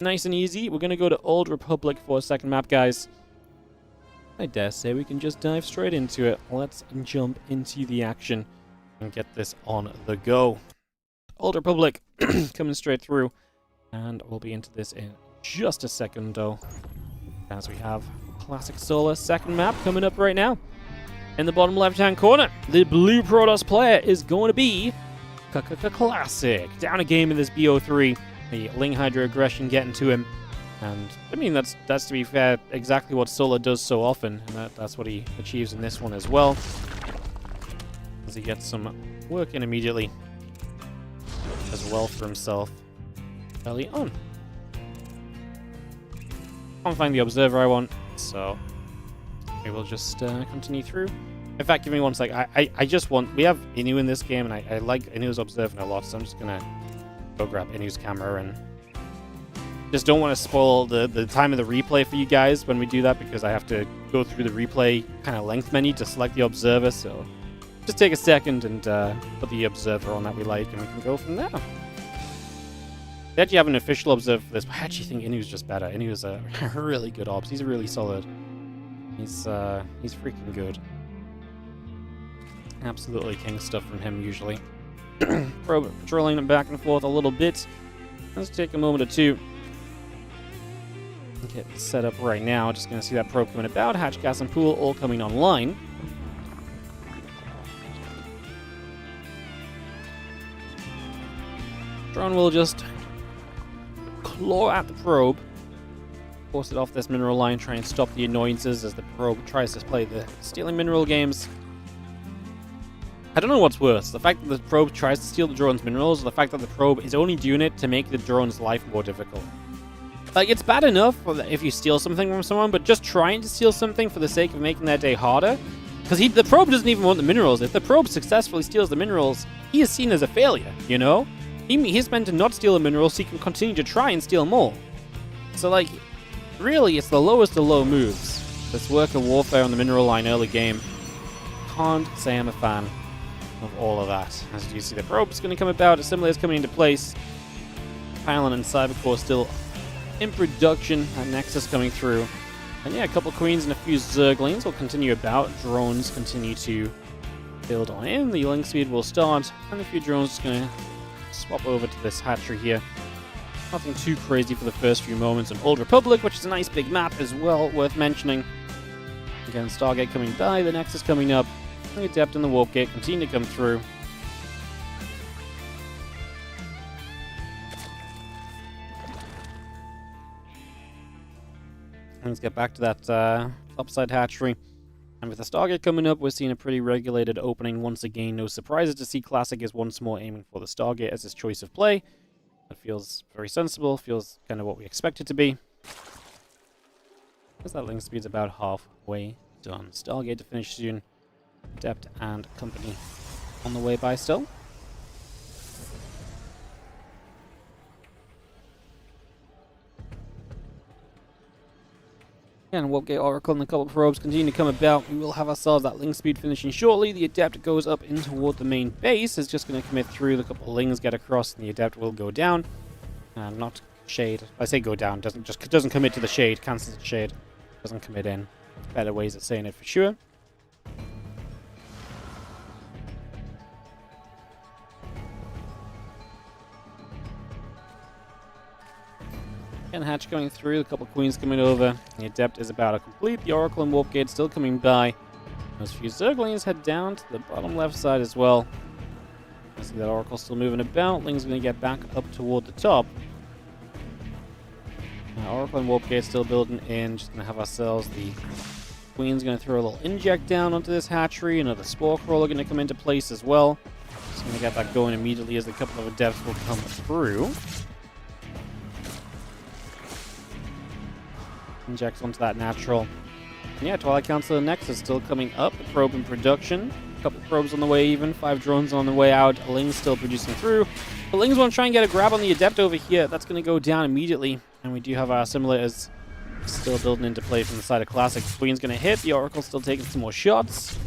nice and easy. We're going to go to Old Republic for a second map, guys. I dare say we can just dive straight into it. Let's jump into the action and get this on the go. Old Republic coming straight through, and we'll be into this in just a second, though, as we have Classic Solar second map coming up right now. In the bottom left-hand corner, the blue Protoss player is going to be Classic. Down a game in this BO3. The Ling Hydra aggression getting to him. And, I mean, that's to be fair, exactly what Solar does so often. And that's what he achieves in this one as well. As he gets some work in immediately as well for himself early on. Can't find the Observer I want, so we will just continue through. In fact, give me one sec. I just want... We have Inu in this game, and I like Inu's Observing a lot, so I'm just going to go grab Inu's camera and just don't want to spoil the time of the replay for you guys when we do that, because I have to go through the replay kind of length menu to select the Observer, so just take a second and put the Observer on that we like, and we can go from there. They actually have an official Observer for this, but I actually think Inu's just better. Inu is a really good Obs. He's really solid. He's freaking good. Absolutely king stuff from him, usually. Probe patrolling them back and forth a little bit. Let's take a moment or two. Get set up right now. Just going to see that probe coming about. Hatch, gas, and pool all coming online. Drone will just claw at the probe. Force it off this mineral line. Try and stop the annoyances as the probe tries to play the stealing mineral games. I don't know what's worse, the fact that the probe tries to steal the drone's minerals, or the fact that the probe is only doing it to make the drone's life more difficult. Like, it's bad enough if you steal something from someone, but just trying to steal something for the sake of making their day harder, because the probe doesn't even want the minerals. If the probe successfully steals the minerals, he is seen as a failure, you know? He's meant to not steal the minerals so he can continue to try and steal more. So, like, really, it's the lowest of low moves. This work of warfare on the mineral line early game. Can't say I'm a fan of all of that. As you see, the probe is going to come about, assembly is coming into place. Pylon and Cybercore still in production, and Nexus coming through. And yeah, a couple Queens and a few Zerglings will continue about. Drones continue to build on in. The link speed will start, and a few drones just going to swap over to this hatchery here. Nothing too crazy for the first few moments. Old Republic, which is a nice big map as well, worth mentioning. Again, Stargate coming by, the Nexus coming up. The Adept and the Warp Gate continue to come through. Let's get back to that topside hatchery. And with the Stargate coming up, we're seeing a pretty regulated opening once again. No surprises to see Classic is once more aiming for the Stargate as his choice of play. That feels very sensible, feels kind of what we expect it to be. Because that link speed's about halfway done. Stargate to finish soon. Adept and company on the way by still. And Warpgate Oracle and the couple probes continue to come about. We will have ourselves that link speed finishing shortly. The Adept goes up in toward the main base. It's just going to commit through. The couple of Lings get across, and the Adept will go down. And not shade. I say go down. Doesn't commit to the shade. Cancels the shade. Doesn't commit in. Better ways of saying it for sure. And hatch going through, a couple queens coming over. The adept is about to complete. The oracle and warp gate still coming by. Those few zerglings head down to the bottom left side as well. I see that oracle still moving about. Ling's going to get back up toward the top. Oracle and warp gate still building in. Just going to have ourselves the queen's going to throw a little inject down onto this hatchery. Another spore crawler going to come into place as well. Just going to get that going immediately as a couple of adepts will come through. Injects onto that natural. And yeah, Twilight Counselor Nexus still coming up. The probe in production. A couple probes on the way even. 5 drones on the way out. Ling's still producing through. The Ling's want to try and get a grab on the adept over here. That's going to go down immediately. And we do have our simulators still building into play from the side of Classic. Queen's going to hit. The Oracle's still taking some more shots.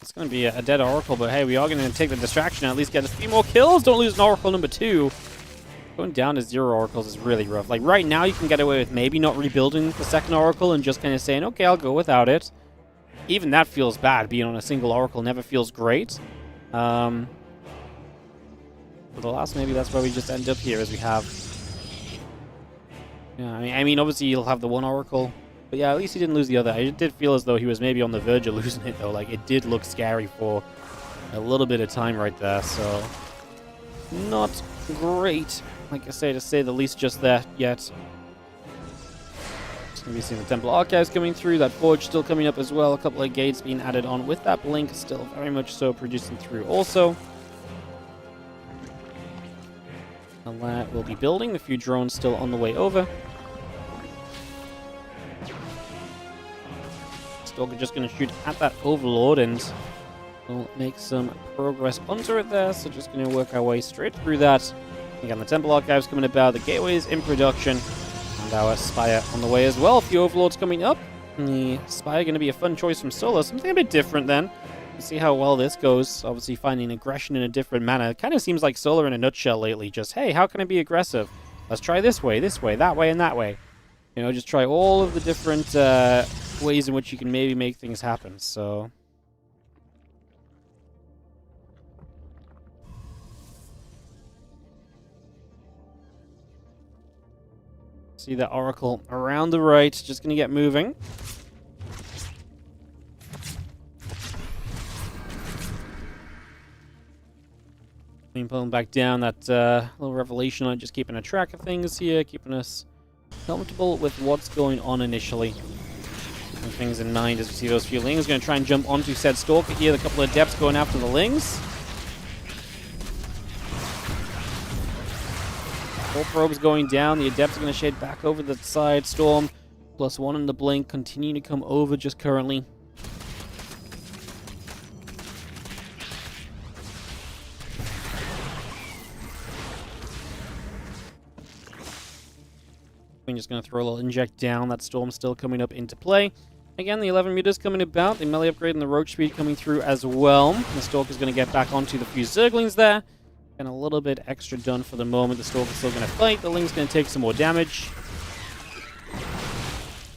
It's going to be a dead Oracle, but hey, we are going to take the distraction and at least get a few more kills. Don't lose an Oracle number 2. Going down to 0 Oracles is really rough. Like, right now, you can get away with maybe not rebuilding the second Oracle and just kind of saying, okay, I'll go without it. Even that feels bad. Being on a single Oracle never feels great. For the last, maybe that's where we just end up here, as we have... Yeah, I mean, obviously, he'll have the one Oracle. But yeah, at least he didn't lose the other. I did feel as though he was maybe on the verge of losing it, though. Like, it did look scary for a little bit of time right there, so... Not great, like I say, to say the least just there yet. Just going to be seeing the Temple Archives coming through. That Forge still coming up as well. A couple of gates being added on with that Blink. Still very much so producing through also. And that will be building. A few drones still on the way over. Stalker just going to shoot at that Overlord and we'll make some progress onto it there. So just going to work our way straight through that. Again, the Temple Archives coming about. The Gateways in production. And our Spire on the way as well. A few Overlords coming up. And the Spire going to be a fun choice from Solo. Something a bit different then. We'll see how well this goes. Obviously finding aggression in a different manner. It kind of seems like Solar in a nutshell lately. Just, hey, how can I be aggressive? Let's try this way, that way, and that way. You know, just try all of the different ways in which you can maybe make things happen. So... See that Oracle around the right, just going to get moving. Pulling back down, that little revelation on just keeping a track of things here, keeping us comfortable with what's going on initially. Keeping things in mind as we see those few Lings. Going to try and jump onto said Stalker here. A couple of Adepts going after the Lings. 4 probes going down. The Adepts are going to shade back over the side. Storm +1 in the Blink. Continue to come over just currently. We're just going to throw a little inject down. That Storm still coming up into play. Again, the 11 meters coming about. The melee upgrade and the roach speed coming through as well. The Stalker's going to get back onto the few Zerglings there. And a little bit extra done for the moment. The Stalker's still going to fight. The Ling's going to take some more damage.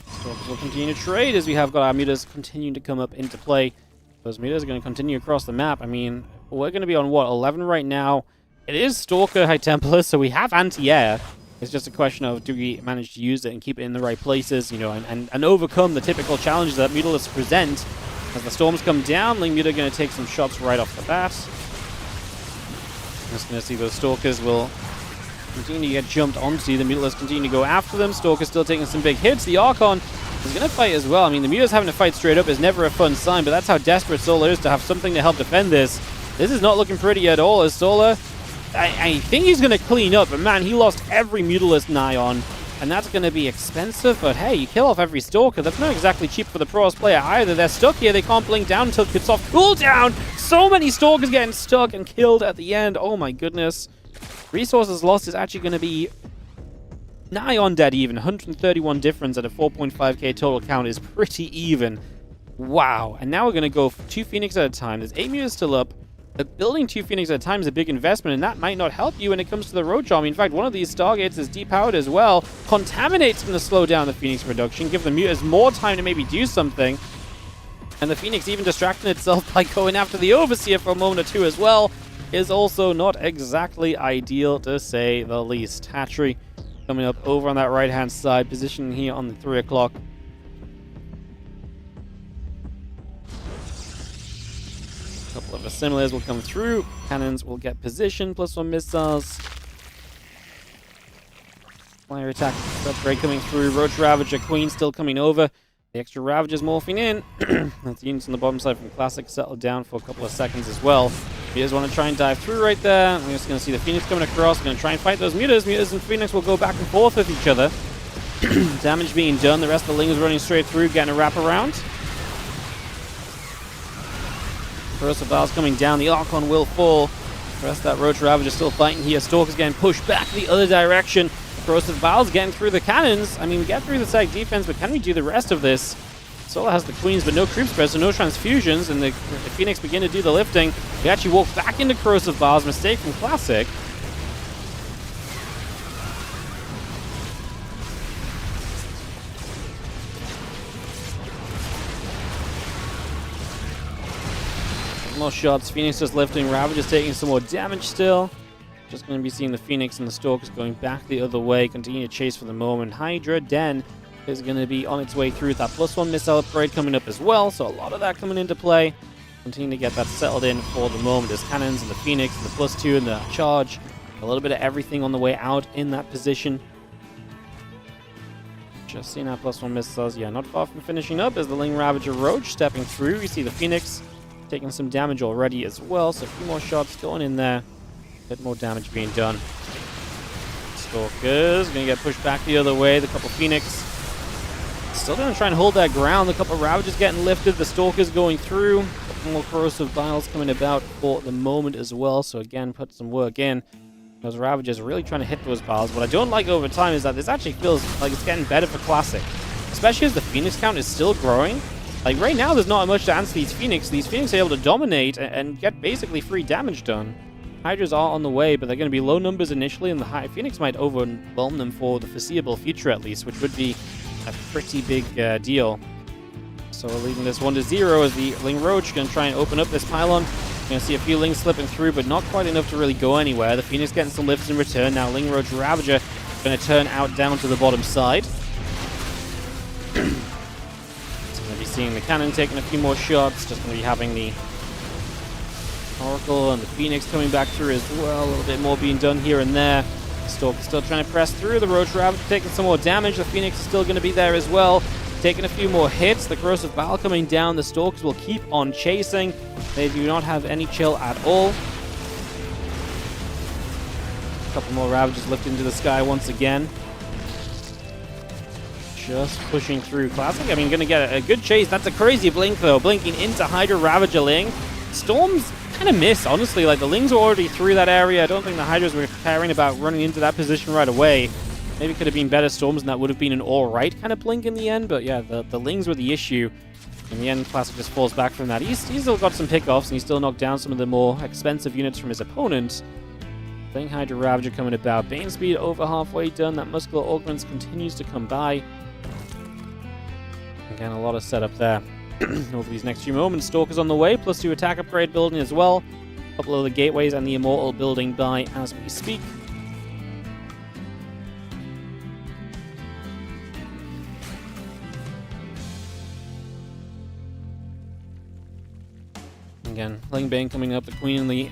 Stalkers will continue to trade as we have got our meters continuing to come up into play. Those meters are going to continue across the map. I mean, we're going to be on, what, 11 right now? It is Stalker High Templar, so we have anti-air. It's just a question of do we manage to use it and keep it in the right places, you know, and overcome the typical challenges that Mutalisks present. As the Storms come down, Ling Muta going to take some shots right off the bat. Just going to see those Stalkers will continue to get jumped onto. The Mutalisks continue to go after them. Stalker's still taking some big hits. The Archon is going to fight as well. I mean, the Muta's having to fight straight up is never a fun sign, but that's how desperate Solar is to have something to help defend this. This is not looking pretty at all as Solar... I think he's going to clean up, but man, he lost every Mutalisk nigh on, and that's going to be expensive, but hey, you kill off every Stalker. That's not exactly cheap for the Pros player either. They're stuck here. They can't blink down until it gets off cooldown. So many Stalkers getting stuck and killed at the end. Oh my goodness. Resources lost is actually going to be nigh on dead even. 131 difference at a 4.5k total count is pretty even. Wow. And now we're going to go 2 Phoenix at a time. There's 8 Mutas still up. But building 2 Phoenix at a time is a big investment, and that might not help you when it comes to the Roach Army. In fact, one of these Stargates is depowered as well. Contaminate's going to slow down the Phoenix production, give the Mutas more time to maybe do something. And the Phoenix even distracting itself by going after the Overseer for a moment or two as well. is also not exactly ideal, to say the least. Hatchery coming up over on that right-hand side, positioning here on the 3 o'clock. A couple of assimilars will come through. Cannons will get position, +1 missiles. Flyer attack upgrade coming through. Roach Ravager Queen still coming over. The extra Ravagers morphing in. That's the units on the bottom side from Classic settled down for a couple of seconds as well. If you guys want to try and dive through right there, we're just going to see the Phoenix coming across. We're going to try and fight those Mutas. Mutas and Phoenix will go back and forth with each other. Damage being done. The rest of the Lings running straight through, getting a wrap around. Corrosive Vials coming down. The Archon will fall. The rest of that Roach Ravager still fighting here. Stalker's getting pushed back the other direction. Corrosive Vials getting through the cannons. I mean, we get through the side defense, but can we do the rest of this? Solar has the Queens, but no creep spread, so no transfusions, and the Phoenix begin to do the lifting. We actually walk back into Corrosive Vials, mistake from Classic. More shots. Phoenix just lifting. Ravager's taking some more damage still. Just going to be seeing the Phoenix and the Stalkers going back the other way. Continue to chase for the moment. Hydra Den is going to be on its way through. That +1 missile upgrade coming up as well. So a lot of that coming into play. Continue to get that settled in for the moment. There's cannons and the Phoenix and the +2 and the charge. A little bit of everything on the way out in that position. Just seeing our +1 missiles. Yeah, not far from finishing up as the Ling Ravager Roach stepping through. You see the Phoenix taking some damage already as well. So a few more shots going in there. A bit more damage being done. Stalkers going to get pushed back the other way. The couple Phoenix still going to try and hold that ground. The couple Ravagers getting lifted. The Stalkers going through. A couple more Corrosive Vials coming about for the moment as well. So again, put some work in. Those Ravagers are really trying to hit those Vials. What I don't like over time is that this actually feels like it's getting better for Classic. Especially as the Phoenix count is still growing. Like right now, there's not much to answer these Phoenix. These Phoenix are able to dominate and get basically free damage done. Hydras are on the way, but they're going to be low numbers initially, and the high Phoenix might overwhelm them for the foreseeable future at least, which would be a pretty big deal. So we're leaving this 1-0 as the Ling Roach going to try and open up this pylon. We're going to see a few Lings slipping through, but not quite enough to really go anywhere. The Phoenix getting some lifts in return. Now Ling Roach Ravager going to turn out down to the bottom side. So we're going to be seeing the cannon taking a few more shots. Just going to be having the Oracle and the Phoenix coming back through as well. A little bit more being done here and there. Stalker's still trying to press through. The Roach Ravager taking some more damage. The Phoenix is still going to be there as well. Taking a few more hits. The Corrosive Vial coming down. The Stalkers will keep on chasing. They do not have any chill at all. A couple more Ravagers lifted into the sky once again. Just pushing through Classic. I mean, going to get a good chase. That's a crazy blink, though. Blinking into Hydra Ravager Ling. Storms kind of miss, honestly. Like, the Lings were already through that area. I don't think the Hydras were caring about running into that position right away. Maybe it could have been better Storms, and that would have been an alright kind of blink in the end. But yeah, the Lings were the issue. In the end, Classic just falls back from that. He's still got some pickoffs, and he's still knocked down some of the more expensive units from his opponent. Playing Hydra Ravager coming about. Bane speed over halfway done. That Muscular Augments continues to come by. Again, a lot of setup there. Over these next few moments, Stalker's on the way, +2 attack upgrade building as well. A couple of the gateways and the Immortal building by as we speak. Again, Ling Bane coming up, the Queen and the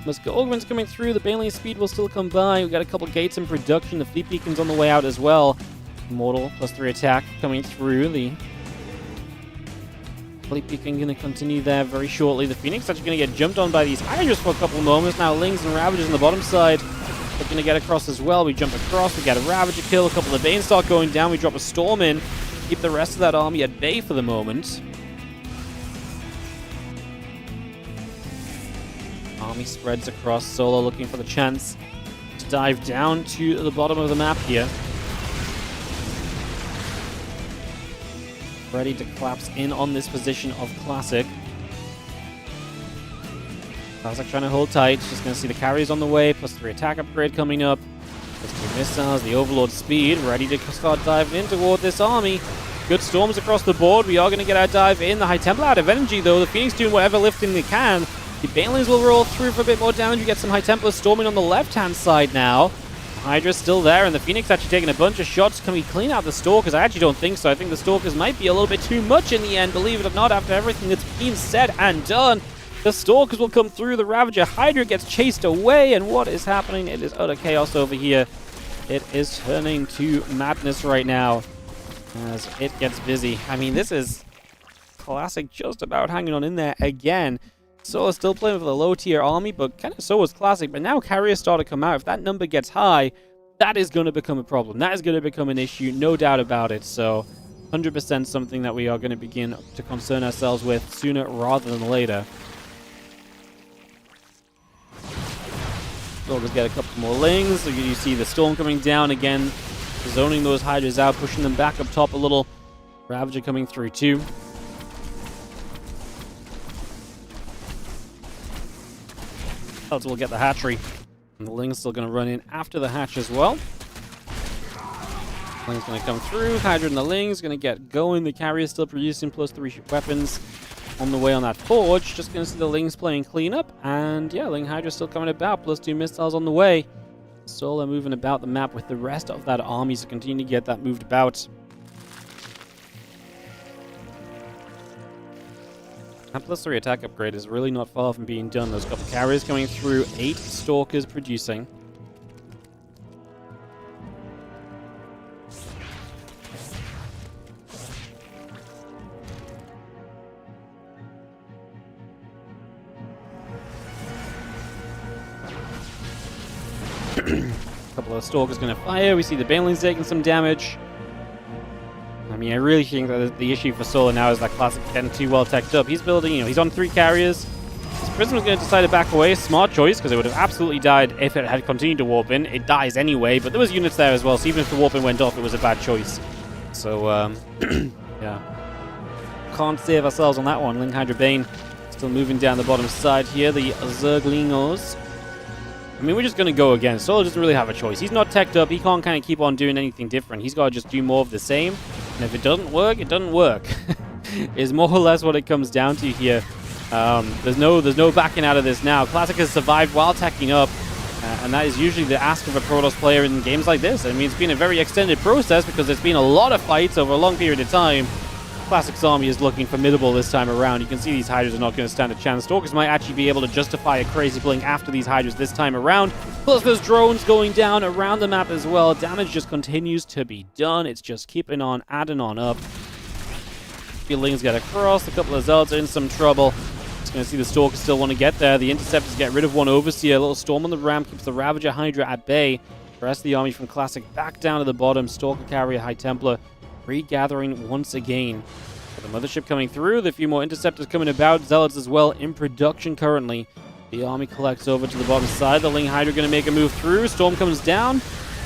Muscular Augments coming through. The Baneling speed will still come by. We've got a couple gates in production. The Fleet Beacon's on the way out as well. Immortal +3 attack coming through. The Fleet Beacon going to continue there very shortly. The Phoenix actually going to get jumped on by these Hydras for a couple of moments. Now Lings and Ravagers on the bottom side looking to get across as well. We jump across, we get a Ravager kill, a couple of Bane start going down, we drop a Storm in, keep the rest of that army at bay for the moment. Army spreads across, Solo looking for the chance to dive down to the bottom of the map here. Ready to collapse in on this position of Classic. Classic trying to hold tight. Just going to see the carries on the way. +3 attack upgrade coming up. +2 missiles. The Overlord speed. Ready to start diving in toward this army. Good Storms across the board. We are going to get our dive in. The High Templar out of energy, though. The Phoenix doing whatever lifting they can. The Banelings will roll through for a bit more damage. We get some High Templar storming on the left-hand side now. Hydra's still there, and the Phoenix actually taking a bunch of shots. Can we clean out the Stalkers? I actually don't think so. I think the Stalkers might be a little bit too much in the end, believe it or not, after everything that's been said and done. The Stalkers will come through. The Ravager Hydra gets chased away, and what is happening? It is utter chaos over here. It is turning to madness right now as it gets busy. I mean, this is Classic just about hanging on in there again. Solo's still playing with a low-tier army, but kind of so was Classic. But now carriers start to come out. If that number gets high, that is going to become a problem. That is going to become an issue, no doubt about it. So 100% something that we are going to begin to concern ourselves with sooner rather than later. We'll just get a couple more lings. So you see the storm coming down again, zoning those Hydras out, pushing them back up top a little. Ravager coming through too. So we'll get the hatchery. And the Ling's still going to run in after the hatch as well. Ling's going to come through. Hydra and the Ling's going to get going. The carrier's still producing plus 3 weapons on the way on that forge. Just going to see the Ling's playing cleanup. And yeah, Ling Hydra's still coming about. Plus 2 missiles on the way. Solo moving about the map with the rest of that army. So continue to get that moved about. That plus 3 attack upgrade is really not far from being done. Those couple carriers coming through, 8 Stalkers producing. Couple of Stalkers going to fire. We see the Banelings taking some damage. I mean, I really think that the issue for Solo now is that Classic getting too well teched up. He's building, he's on 3 carriers. His Prism was going to decide to back away. Smart choice, because it would have absolutely died if it had continued to warp in. It dies anyway, but there was units there as well, so even if the warp in went off, it was a bad choice. So, yeah. Can't save ourselves on that one. Ling Hydra Bane still moving down the bottom side here. The Zerglingos. I mean, we're just going to go again. Solo doesn't really have a choice. He's not teched up. He can't kind of keep on doing anything different. He's got to just do more of the same. And if it doesn't work, it doesn't work. Is more or less what it comes down to here. There's no backing out of this now. Classic has survived while teching up. And that is usually the ask of a Protoss player in games like this. I mean, it's been a very extended process because there's been a lot of fights over a long period of time. Classic's army is looking formidable this time around. You can see these Hydras are not going to stand a chance. Stalkers might actually be able to justify a crazy blink after these Hydras this time around. Plus there's drones going down around the map as well. Damage just continues to be done. It's just keeping on, adding on up. Lings get across. A couple of Zealots are in some trouble. Just going to see the Stalkers still want to get there. The Interceptors get rid of one Overseer. A little storm on the ramp keeps the Ravager Hydra at bay. The rest of the army from Classic back down to the bottom. Stalker Carrier, High Templar regathering once again. The Mothership coming through, the few more Interceptors coming about, Zealots as well in production currently. The army collects over to the bottom side. The Ling Hydra going to make a move through. Storm comes down.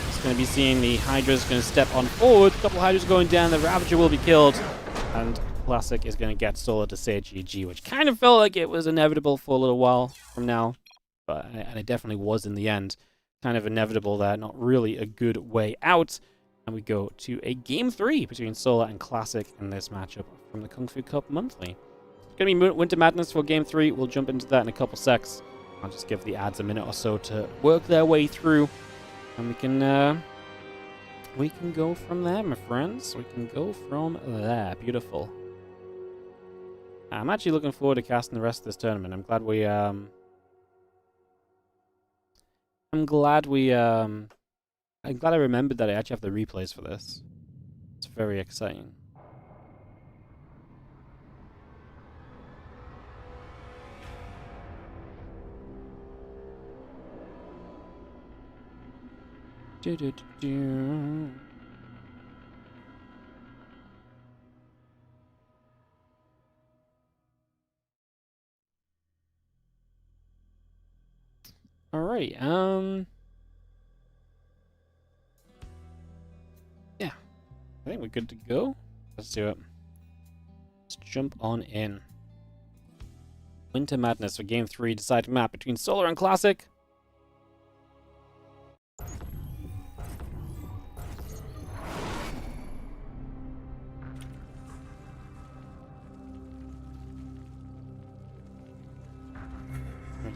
It's going to be seeing the Hydra's going to step on forward. A couple Hydras going down. The Ravager will be killed. And Classic is going to get Solo to say GG, which kind of felt like it was inevitable for a little while from now. And it definitely was in the end. Kind of inevitable there. Not really a good way out. And we go to a Game 3 between Solo and Classic in this matchup from the Kung Fu Cup Monthly. It's going to be Winter Madness for Game 3. We'll jump into that in a couple secs. I'll just give the ads a minute or so to work their way through. And we can go from there, my friends. We can go from there. Beautiful. I'm actually looking forward to casting the rest of this tournament. I'm glad I remembered that I actually have the replays for this. It's very exciting. All right. Yeah. I think we're good to go. Let's do it. Let's jump on in. Winter Madness for Game 3. Deciding map between Solar and Classic.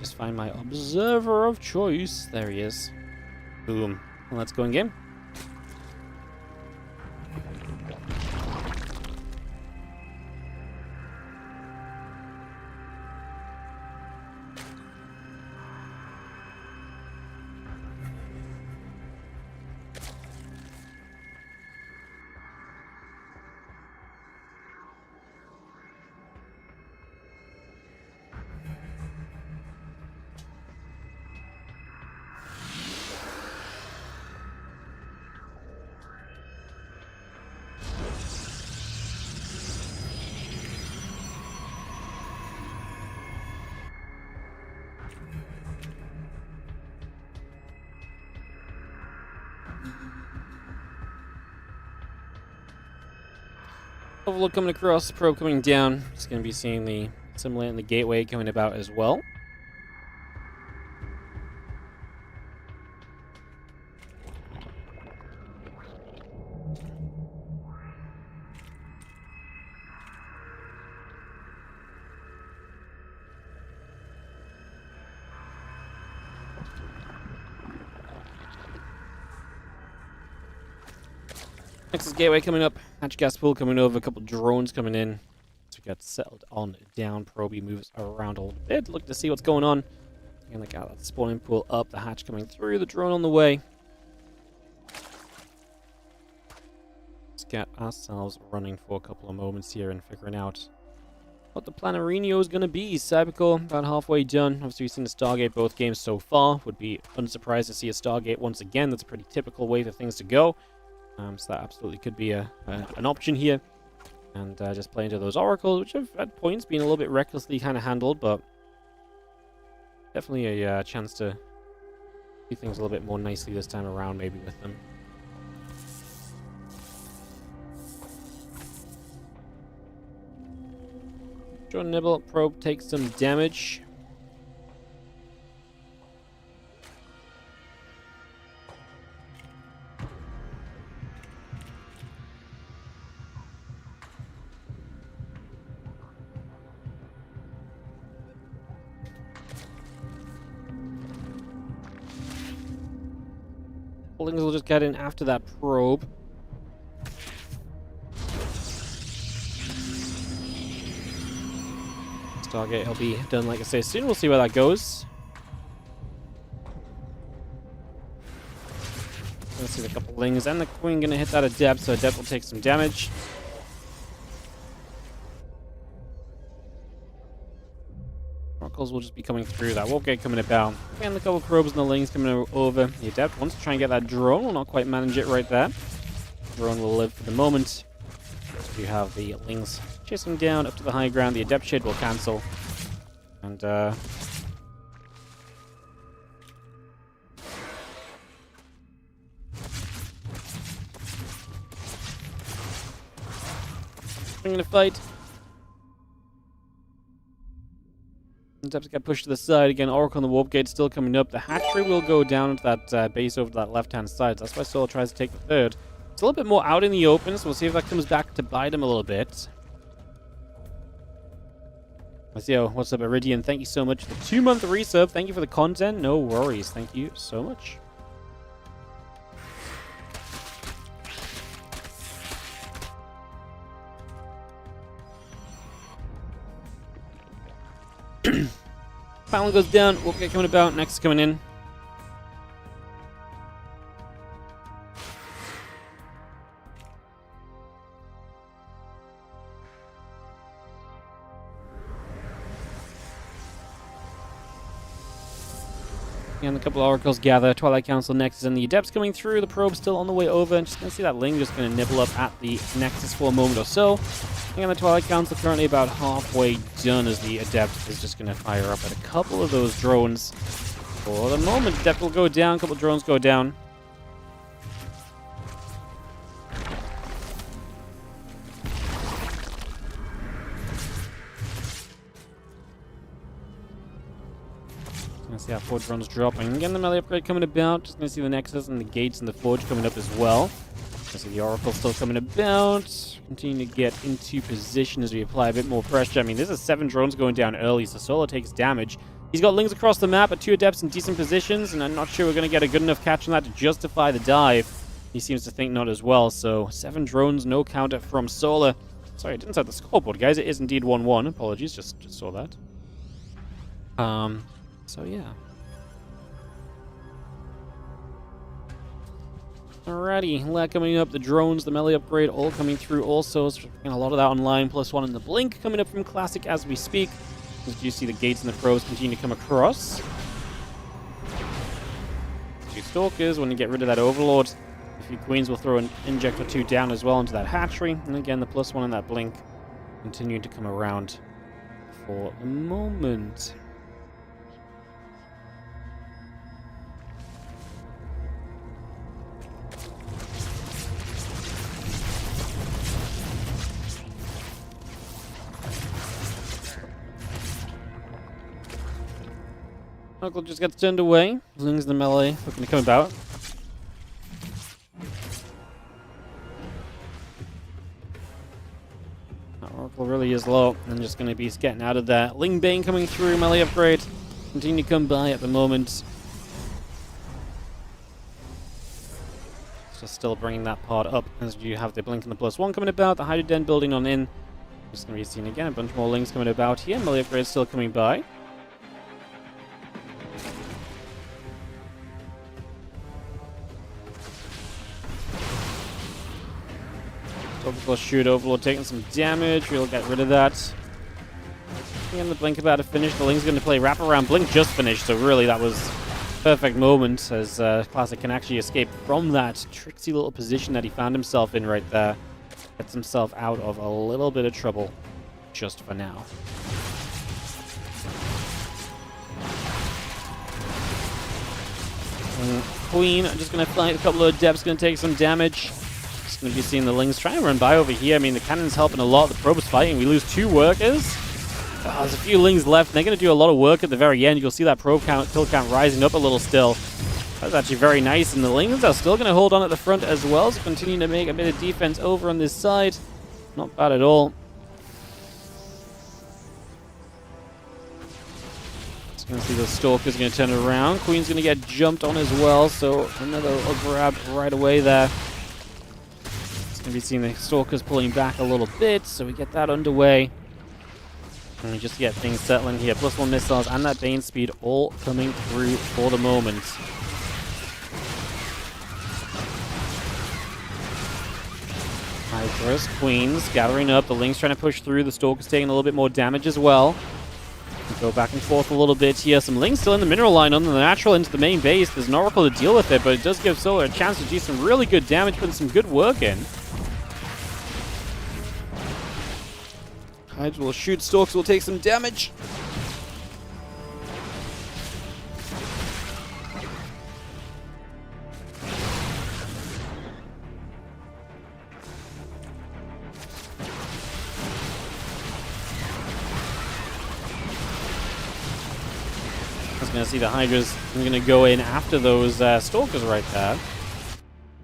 Just find my observer of choice. There he is. Boom. Well, let's go in game. Overlook coming across, probe coming down. Just going to be seeing the assimilating and the gateway coming about as well. Next is gateway coming up, hatch gas pool coming over, a couple drones coming in. So we got settled on down, Proby moves around a little bit, look to see what's going on. Again, like that spawning pool up, the hatch coming through, the drone on the way. Let's get ourselves running for a couple of moments here and figuring out what the Planarino is going to be. Cybercore, about halfway done. Obviously, we've seen the Stargate both games so far. Would be unsurprised to see a Stargate once again. That's a pretty typical way for things to go. So that absolutely could be an option here. And just play into those oracles, which have at points been a little bit recklessly kind of handled, but definitely a chance to do things a little bit more nicely this time around, maybe with them. Drone nibble, probe takes some damage. Lings will just get in after that probe. Stargate will be done, like I say, soon. We'll see where that goes. Let's see the couple Lings and the Queen gonna hit that Adept, so Adept will take some damage. Oracles will just be coming through. That Warp Gate coming about. And the couple probes and the Lings coming over. The Adept wants to try and get that drone. Will not quite manage it right there. Drone will live for the moment. So we have the Lings chasing down up to the high ground. The Adept Shade will cancel. And I'm gonna fight. Adepts get pushed to the side again. Oracle on the Warp Gate still coming up. The hatchery will go down into that base over to that left-hand side. That's why Serral tries to take the third. It's a little bit more out in the open, so we'll see if that comes back to bite him a little bit. Let's see. What's up, Iridian? Thank you so much for the 2-month resub. Thank you for the content. No worries. Thank you so much. Panel goes down. Warp Gate coming about. Next coming in. And a couple of oracles gather. Twilight Council Nexus and the Adepts coming through. The probe still on the way over. And just going to see that Ling just going to nibble up at the Nexus for a moment or so. And the Twilight Council currently about halfway done as the Adept is just going to fire up at a couple of those drones. For the moment, Adept will go down. A couple of drones go down. See how Forge runs dropping. Again, the melee upgrade coming about. Just going to see the Nexus and the gates and the Forge coming up as well. See the Oracle still coming about. Continue to get into position as we apply a bit more pressure. I mean, this is 7 drones going down early, so Solo takes damage. He's got Lings across the map, but 2 Adepts in decent positions, and I'm not sure we're going to get a good enough catch on that to justify the dive. He seems to think not as well, so 7 drones, no counter from Solar. Sorry, I didn't set the scoreboard, guys. It is indeed 1-1. Apologies, just saw that. So yeah. Alrighty, lag coming up, the drones, the melee upgrade, all coming through also. So a lot of that online, +1 in the blink coming up from Classic as we speak. As you see the gates and the probes continue to come across. 2 Stalkers, when you get rid of that Overlord. A few Queens will throw an inject or 2 down as well into that hatchery. And again, the +1 in that blink continuing to come around for the moment. Oracle just gets turned away. Lings the melee looking to come about. Oracle really is low and just going to be getting out of there. Ling Bane coming through, melee upgrade. Continue to come by at the moment. So still bringing that part up as you have the blink and the +1 coming about. The Hydro Den building on in. Just going to be seen again. A bunch more Lings coming about here. Melee upgrade still coming by. Overlord shoot, Overlord taking some damage. We'll get rid of that. And the blink about to finish. The Ling's going to play wraparound. Blink just finished, so really that was perfect moment as Classic can actually escape from that tricksy little position that he found himself in right there. Gets himself out of a little bit of trouble just for now. And Queen just going to fight a couple of Adepts, going to take some damage. Going to be seeing the Lings trying to run by over here. I mean, the cannon's helping a lot. The probe's fighting. We lose 2 workers. Oh, there's a few Lings left. They're going to do a lot of work at the very end. You'll see that probe count, kill count rising up a little still. That's actually very nice. And the Lings are still going to hold on at the front as well. So continuing to make a bit of defense over on this side. Not bad at all. Just going to see the Stalker's going to turn around. Queen's going to get jumped on as well. So another grab right away there. Going to be seeing the Stalkers pulling back a little bit, so we get that underway. And we just get things settling here. +1 missiles and that Bane speed all coming through for the moment. Hydras, Queens gathering up. The Lings trying to push through. The Stalkers taking a little bit more damage as well. We go back and forth a little bit here. Some Lings still in the mineral line on the natural into the main base. There's an Oracle to deal with it, but it does give Solar a chance to do some really good damage, putting some good work in. Hydra will shoot, Stalks will take some damage. I was going to see the Hydras. I'm going to go in after those Stalkers right there.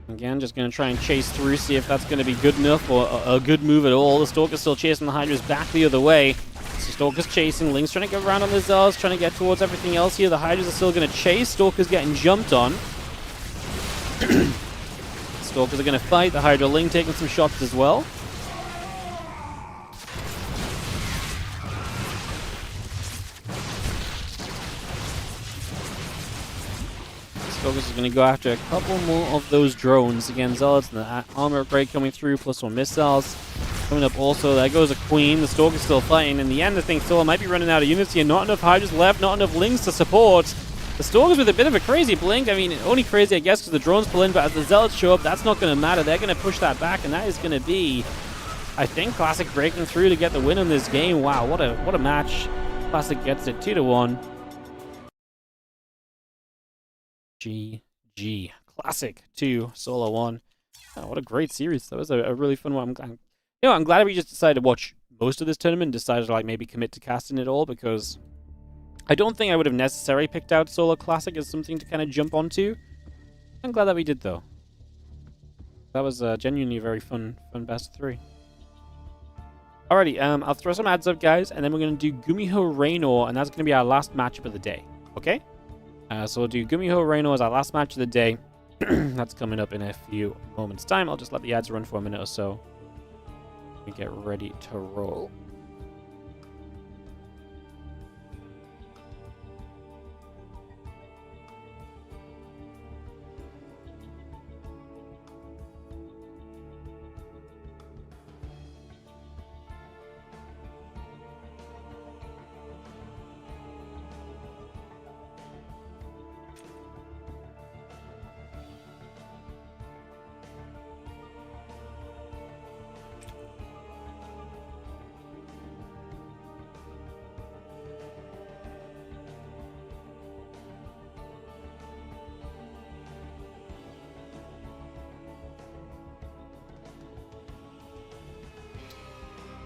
Again, just going to try and chase through, see if that's going to be good enough or a good move at all. The Stalker's still chasing the Hydras back the other way. So Stalker's chasing. Ling's trying to get around on the Zels, trying to get towards everything else here. The Hydras are still going to chase. Stalker's getting jumped on. Stalkers are going to fight. The Hydra Ling taking some shots as well. Stalkers is going to go after a couple more of those drones. Again, Zealots and the armor upgrade coming through, +1 missiles. Coming up also, there goes a Queen. The Stalker's still fighting. In the end, I think Solar might be running out of units here. Not enough Hydras left, not enough Lings to support. The Stalkers with a bit of a crazy blink. I mean, only crazy, I guess, because the drones pull in, but as the Zealots show up, that's not going to matter. They're going to push that back, and that is going to be, I think, Classic breaking through to get the win in this game. Wow, what a match. Classic gets it 2-1. GG. Classic 2, Solar 1. Oh, what a great series. That was a really fun one. I'm glad we just decided to watch most of this tournament and decided to maybe commit to casting it all, because I don't think I would have necessarily picked out Solar Classic as something to kind of jump onto. I'm glad that we did, though. That was genuinely a very fun best of 3. Alrighty, I'll throw some ads up, guys, and then we're going to do Gumiho Raynor, and that's going to be our last matchup of the day. Okay? So we'll do Gumiho Raynor as our last match of the day. That's coming up in a few moments' time. I'll just let the ads run for a minute or so. We get ready to roll.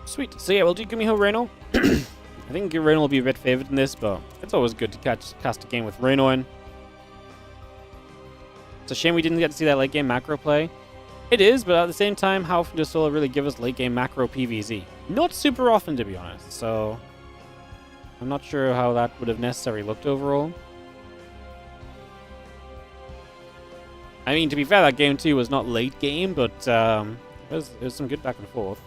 Sweet. So yeah, we'll do Gumiho Raynor. I think Raynor will be a bit favored in this, but it's always good to cast a game with Raynor in. It's a shame we didn't get to see that late game macro play. It is, but at the same time, how often does Solo really give us late game macro PvZ? Not super often, to be honest, so I'm not sure how that would have necessarily looked overall. I mean, to be fair, that game too was not late game, but it was some good back and forth.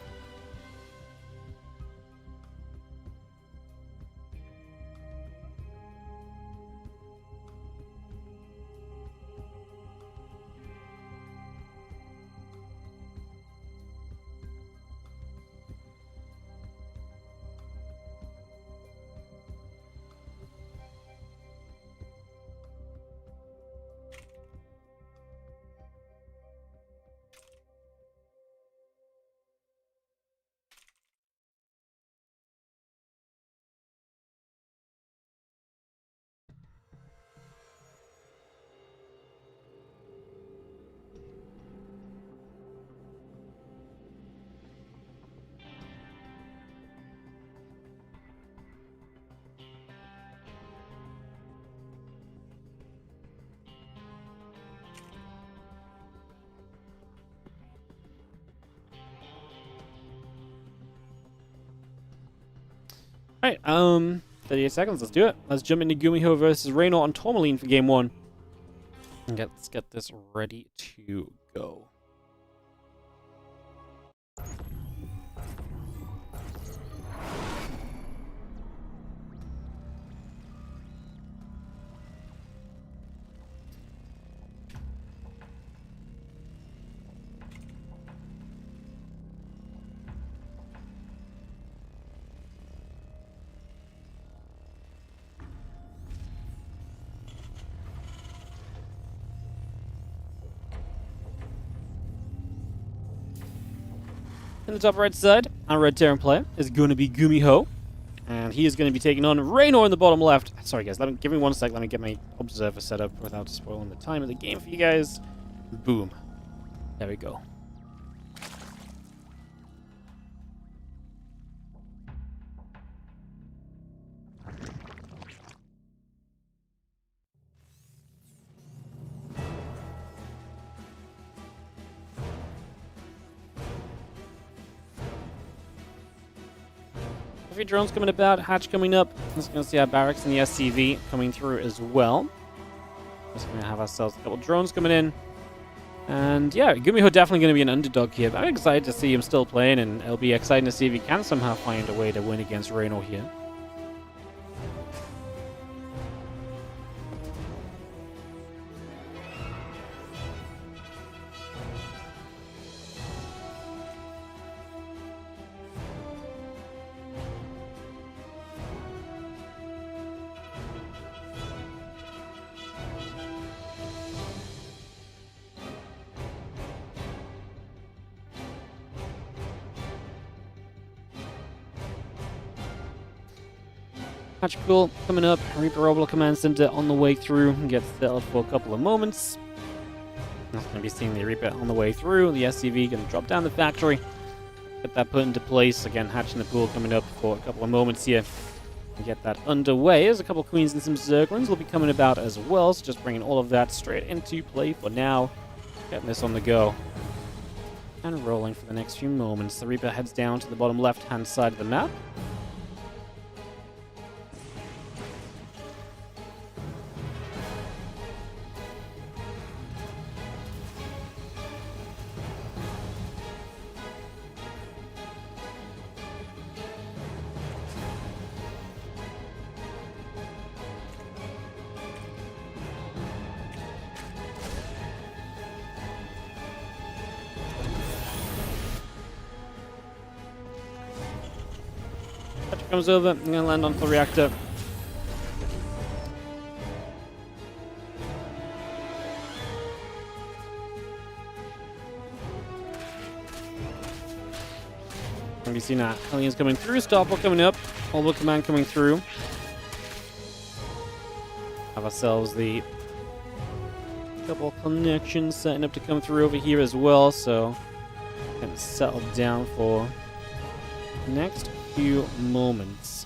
Alright, 38 seconds, let's do it. Let's jump into Gumiho versus Raynor on Tourmaline for game 1. And let's get this ready to go. In the top right side, our red Terran player is going to be Gumiho. And he is going to be taking on Raynor in the bottom left. Sorry guys, give me 1 sec. Let me get my observer set up without spoiling the time of the game for you guys. Boom. There we go. A few drones coming about, hatch coming up. Just going to see our barracks and the SCV coming through as well. Just going to have ourselves a couple drones coming in. And yeah, Gumiho definitely going to be an underdog here. But I'm excited to see him still playing, and it'll be exciting to see if he can somehow find a way to win against Raynor here. Hatch Pool coming up, Reaper Orbital Command Center on the way through, gets settled for a couple of moments. That's going to be seeing the Reaper on the way through, the SCV going to drop down the factory, get that put into place. Again, Hatch in the Pool coming up for a couple of moments here. Get that underway. There's a couple of Queens and some Zerglings will be coming about as well, so just bringing all of that straight into play for now. Getting this on the go. and rolling for the next few moments. The Reaper heads down to the bottom left-hand side of the map. Comes over, I'm gonna land on the reactor. Can be seen that aliens coming through, starport coming up, Orbital Command coming through. Have ourselves the couple connections setting up to come through over here as well, so kind of settle down for the next few moments.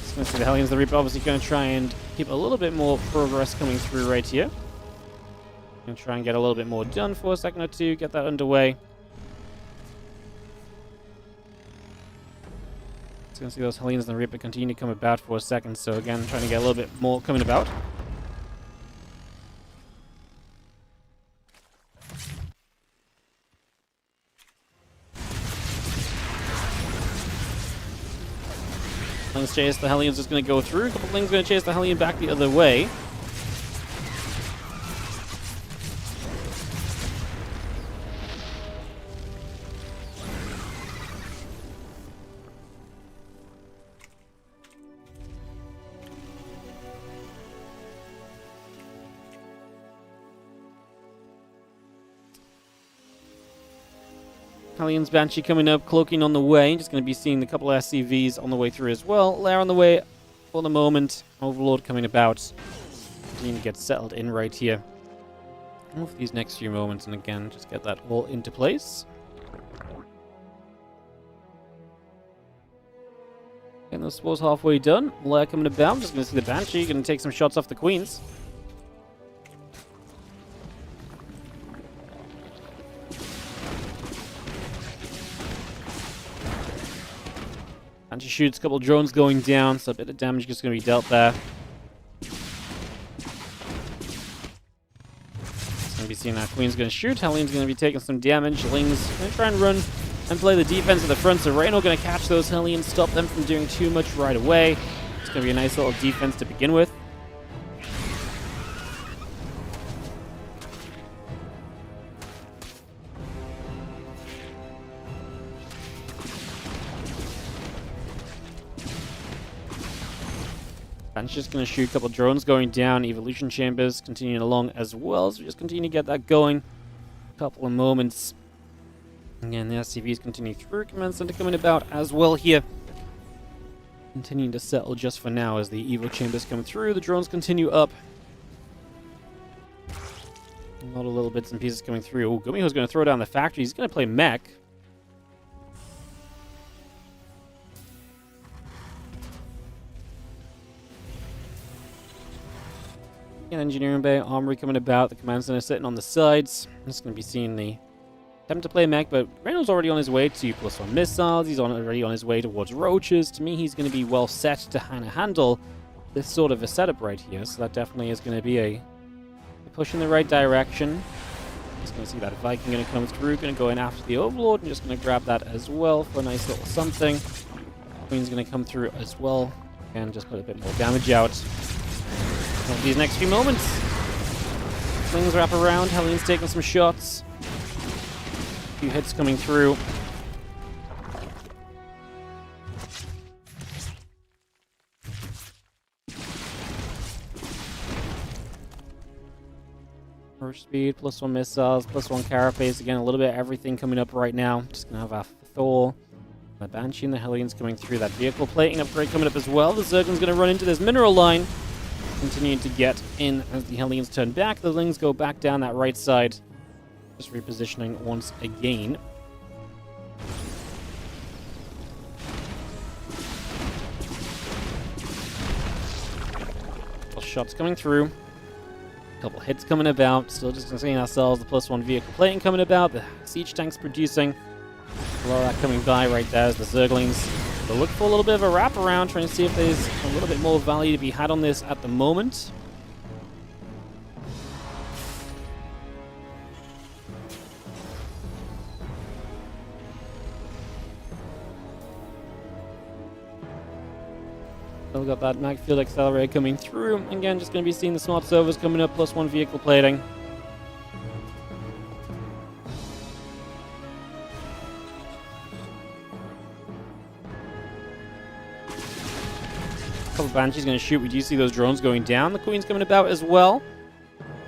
So let's see, the Hellions, the Reaper obviously going to try and keep a little bit more progress coming through right here. Going to try and get a little bit more done for a second or two, get that underway. Going to see those Hellions and the Reaper continue to come about for a second, so again, trying to get a little bit more coming about. Let's chase the Hellions, just going to go through. A couple things going to chase the Hellion back the other way. Hellions Banshee coming up, cloaking on the way. Just going to be seeing a couple of SCVs on the way through as well. Lair on the way for the moment. Overlord coming about. Continue to get settled in right here. Over these next few moments, and again, just get that all into place. Getting those spores halfway done. Lair coming about. Just going to see the Banshee. Going to take some shots off the Queens. Banshee shoots, a couple of drones going down, so a bit of damage is going to be dealt there. It's going to be seeing that Queen's going to shoot, Hellion's going to be taking some damage, Ling's going to try and run and play the defense at the front, so Reyno going to catch those Hellions, stop them from doing too much right away. It's going to be a nice little defense to begin with. Banshee's just going to shoot a couple drones going down. Evolution chambers continuing along as well. So we just continue to get that going. A couple of moments. Again, the SCVs continue through. Command center coming about as well here. Continuing to settle just for now as the Evo chambers come through. The drones continue up. A lot of little bits and pieces coming through. Oh, Gumiho's going to throw down the factory. He's going to play mech. Engineering bay, armory coming about, the command center sitting on the sides. I'm just going to be seeing the attempt to play mech, but Reyno's already on his way to +1 missiles. He's already on his way towards roaches. To me, he's going to be well set to handle this sort of a setup right here. So that definitely is going to be a push in the right direction. Just going to see that Viking going to come through, going to go in after the Overlord, and just going to grab that as well for a nice little something. Queen's going to come through as well, and just put a bit more damage out. These next few moments. Things wrap around. Hellion's taking some shots. A few hits coming through. Rush speed, +1 missiles, +1 carapace. Again, a little bit of everything coming up right now. Just going to have our Thor, the Banshee, and the Hellions coming through. That vehicle plating upgrade coming up as well. The Zerglin's going to run into this mineral line. Continuing to get in as the Hellions turn back. The Lings go back down that right side. Just repositioning once again. shots coming through. A couple hits coming about. Still just seeing ourselves the +1 vehicle plating coming about. The siege tanks producing. A lot of that coming by right there as the Zerglings. They'll look for a little bit of a wraparound, trying to see if there's a little bit more value to be had on this at the moment. Still got that mag field accelerator coming through. Again, just going to be seeing the smart servers coming up, +1 vehicle plating. A couple of Banshees going to shoot. We do see those drones going down. The Queen's coming about as well.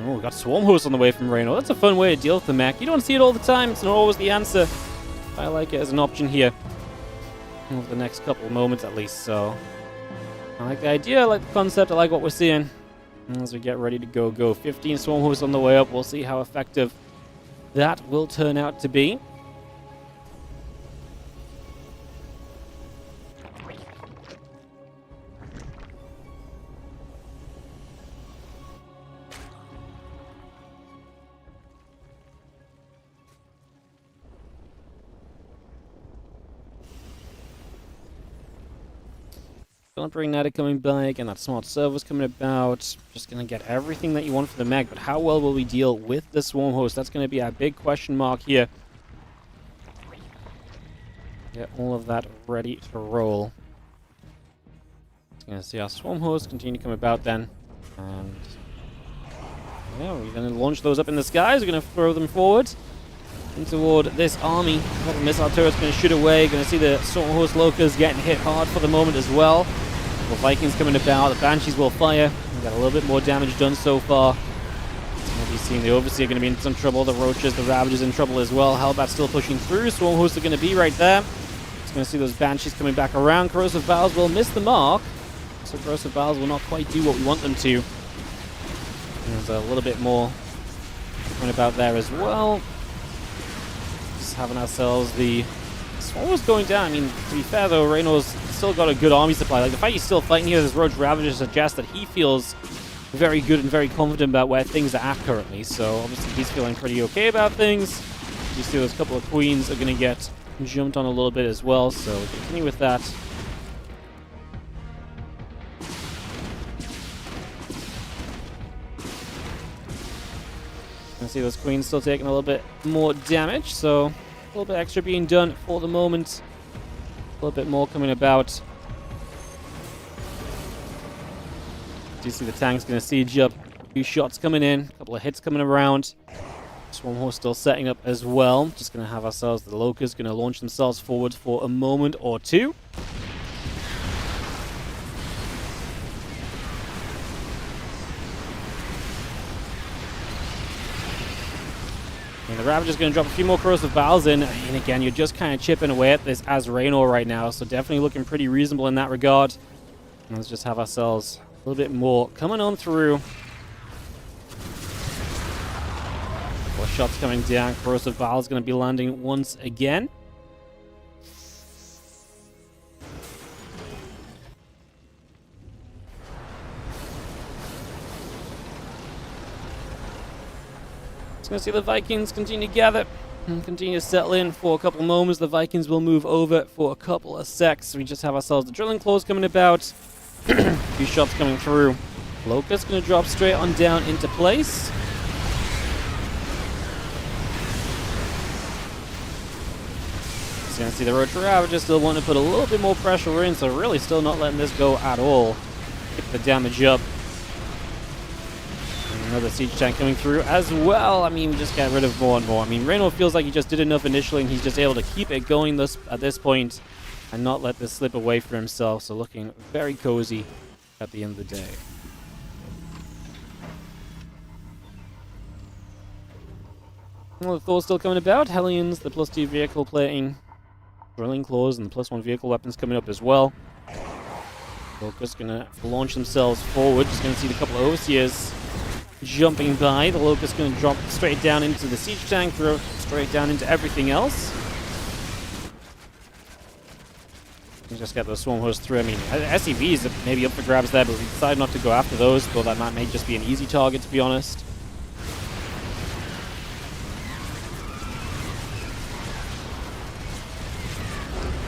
Oh, we've got Swarm Host on the way from Reno. That's a fun way to deal with the mech. You don't see it all the time. It's not always the answer. I like it as an option here. Over the next couple of moments at least, so... I like the idea, I like the concept, I like what we're seeing. And as we get ready to go. 15 Swarm Hosts on the way up. We'll see how effective that will turn out to be. Bring that coming by. Again, that smart server's coming about. Just going to get everything that you want for the mech, but how well will we deal with the Swarm Host? That's going to be our big question mark here. Get all of that ready to roll. Just going to see our Swarm Host continue to come about then. And yeah, we're going to launch those up in the skies. We're going to throw them forward and toward this army. A couple missile turrets going to shoot away. Going to see the Swarm Host Locust getting hit hard for the moment as well. The Vikings coming about, the Banshees will fire. We've got a little bit more damage done so far. We'll be seeing the Overseer going to be in some trouble, the Roaches, the Ravagers in trouble as well. Hellbat's still pushing through, Swarm Hosts are going to be right there. Just going to see those Banshees coming back around. Corrosive Valves will miss the mark, so Corrosive Valves will not quite do what we want them to. There's a little bit more coming about there as well. Just having ourselves the Swarm Host going down. I mean, to be fair though, Reno's still got a good army supply. Like, the fact he's still fighting here as Roach Ravager suggests that he feels very good and very confident about where things are at currently. So, obviously, he's feeling pretty okay about things. You see those couple of Queens are going to get jumped on a little bit as well. So, we'll continue with that. You can see those Queens still taking a little bit more damage. So, a little bit extra being done for the moment. A little bit more coming about. Do you see the tank's going to siege up? A few shots coming in, a couple of hits coming around. Swarm Host still setting up as well. Just going to have ourselves the Locusts going to launch themselves forward for a moment or two. And the Ravager's going to drop a few more Corrosive Valves in. And again, you're just kind of chipping away at this as Raynor right now. So definitely looking pretty reasonable in that regard. And let's just have ourselves a little bit more coming on through. More shots coming down. Corrosive Valve's going to be landing once again. Just going to see the Vikings continue to gather and continue to settle in for a couple moments. The Vikings will move over for a couple of secs. We just have ourselves the drilling claws coming about. A few shots coming through. Locust going to drop straight on down into place. Just going to see the Roach Ravager still wanting to put a little bit more pressure in, so really still not letting this go at all. Pick the damage up. Another siege tank coming through as well. I mean, we just get rid of more and more. I mean, Reynold feels like he just did enough initially, and he's just able to keep it going at this point and not let this slip away for himself. So looking very cozy at the end of the day. Well, the Thor's still coming about. Hellions, the +2 vehicle plating, drilling claws, and the +1 vehicle weapons coming up as well. Locust gonna launch themselves forward. Just gonna see the couple of Overseers jumping by. The Locust going to drop straight down into the siege tank, throw straight down into everything else. You just get those swarm hosts through. I mean, SCVs are maybe up for grabs there, but we decided not to go after those. Thought that may just be an easy target, to be honest.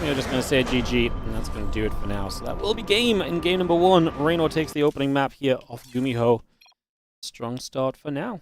We're just going to say GG, and that's going to do it for now. So that will be game in game number 1. Reynor takes the opening map here off Gumiho. Strong start for now.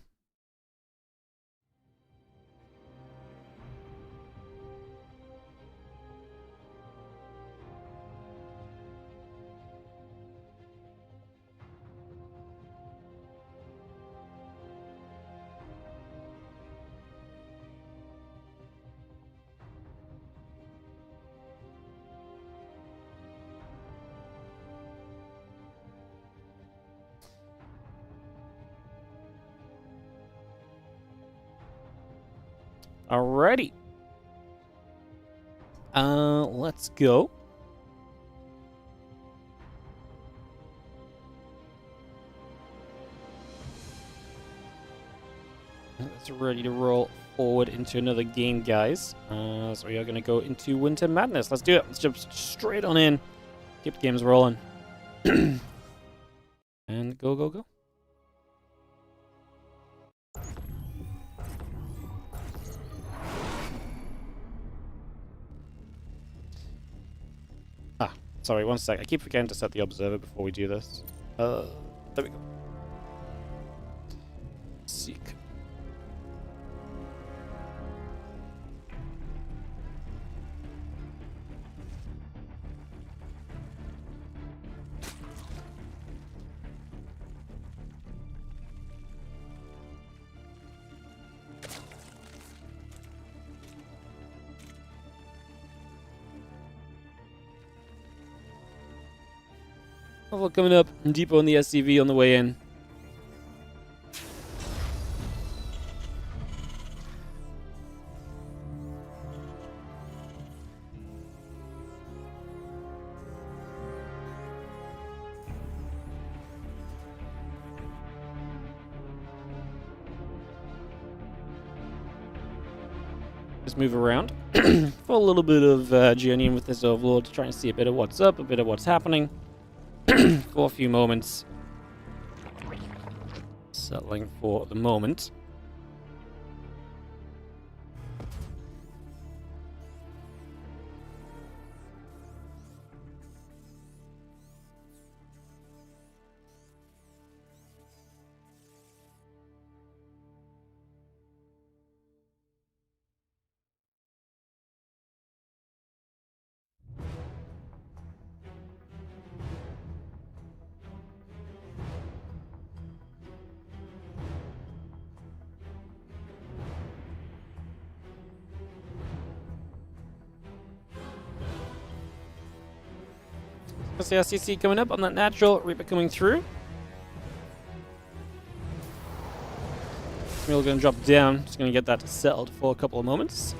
Alrighty. Let's go. It's ready to roll forward into another game, guys. So we are going to go into Winter Madness. Let's do it. Let's jump straight on in. Keep the games rolling. And go, go, go. Sorry, one sec. I keep forgetting to set the observer before we do this. There we go. Seek. Level coming up, and Depot on the SCV on the way in. Just move around for a little bit of journeying with this Overlord, trying to see a bit of what's up, a bit of what's happening. For a few moments. Settling for the moment. Let's see our CC coming up on that natural, Reaper coming through. We're going to drop down, just going to get that settled for a couple of moments.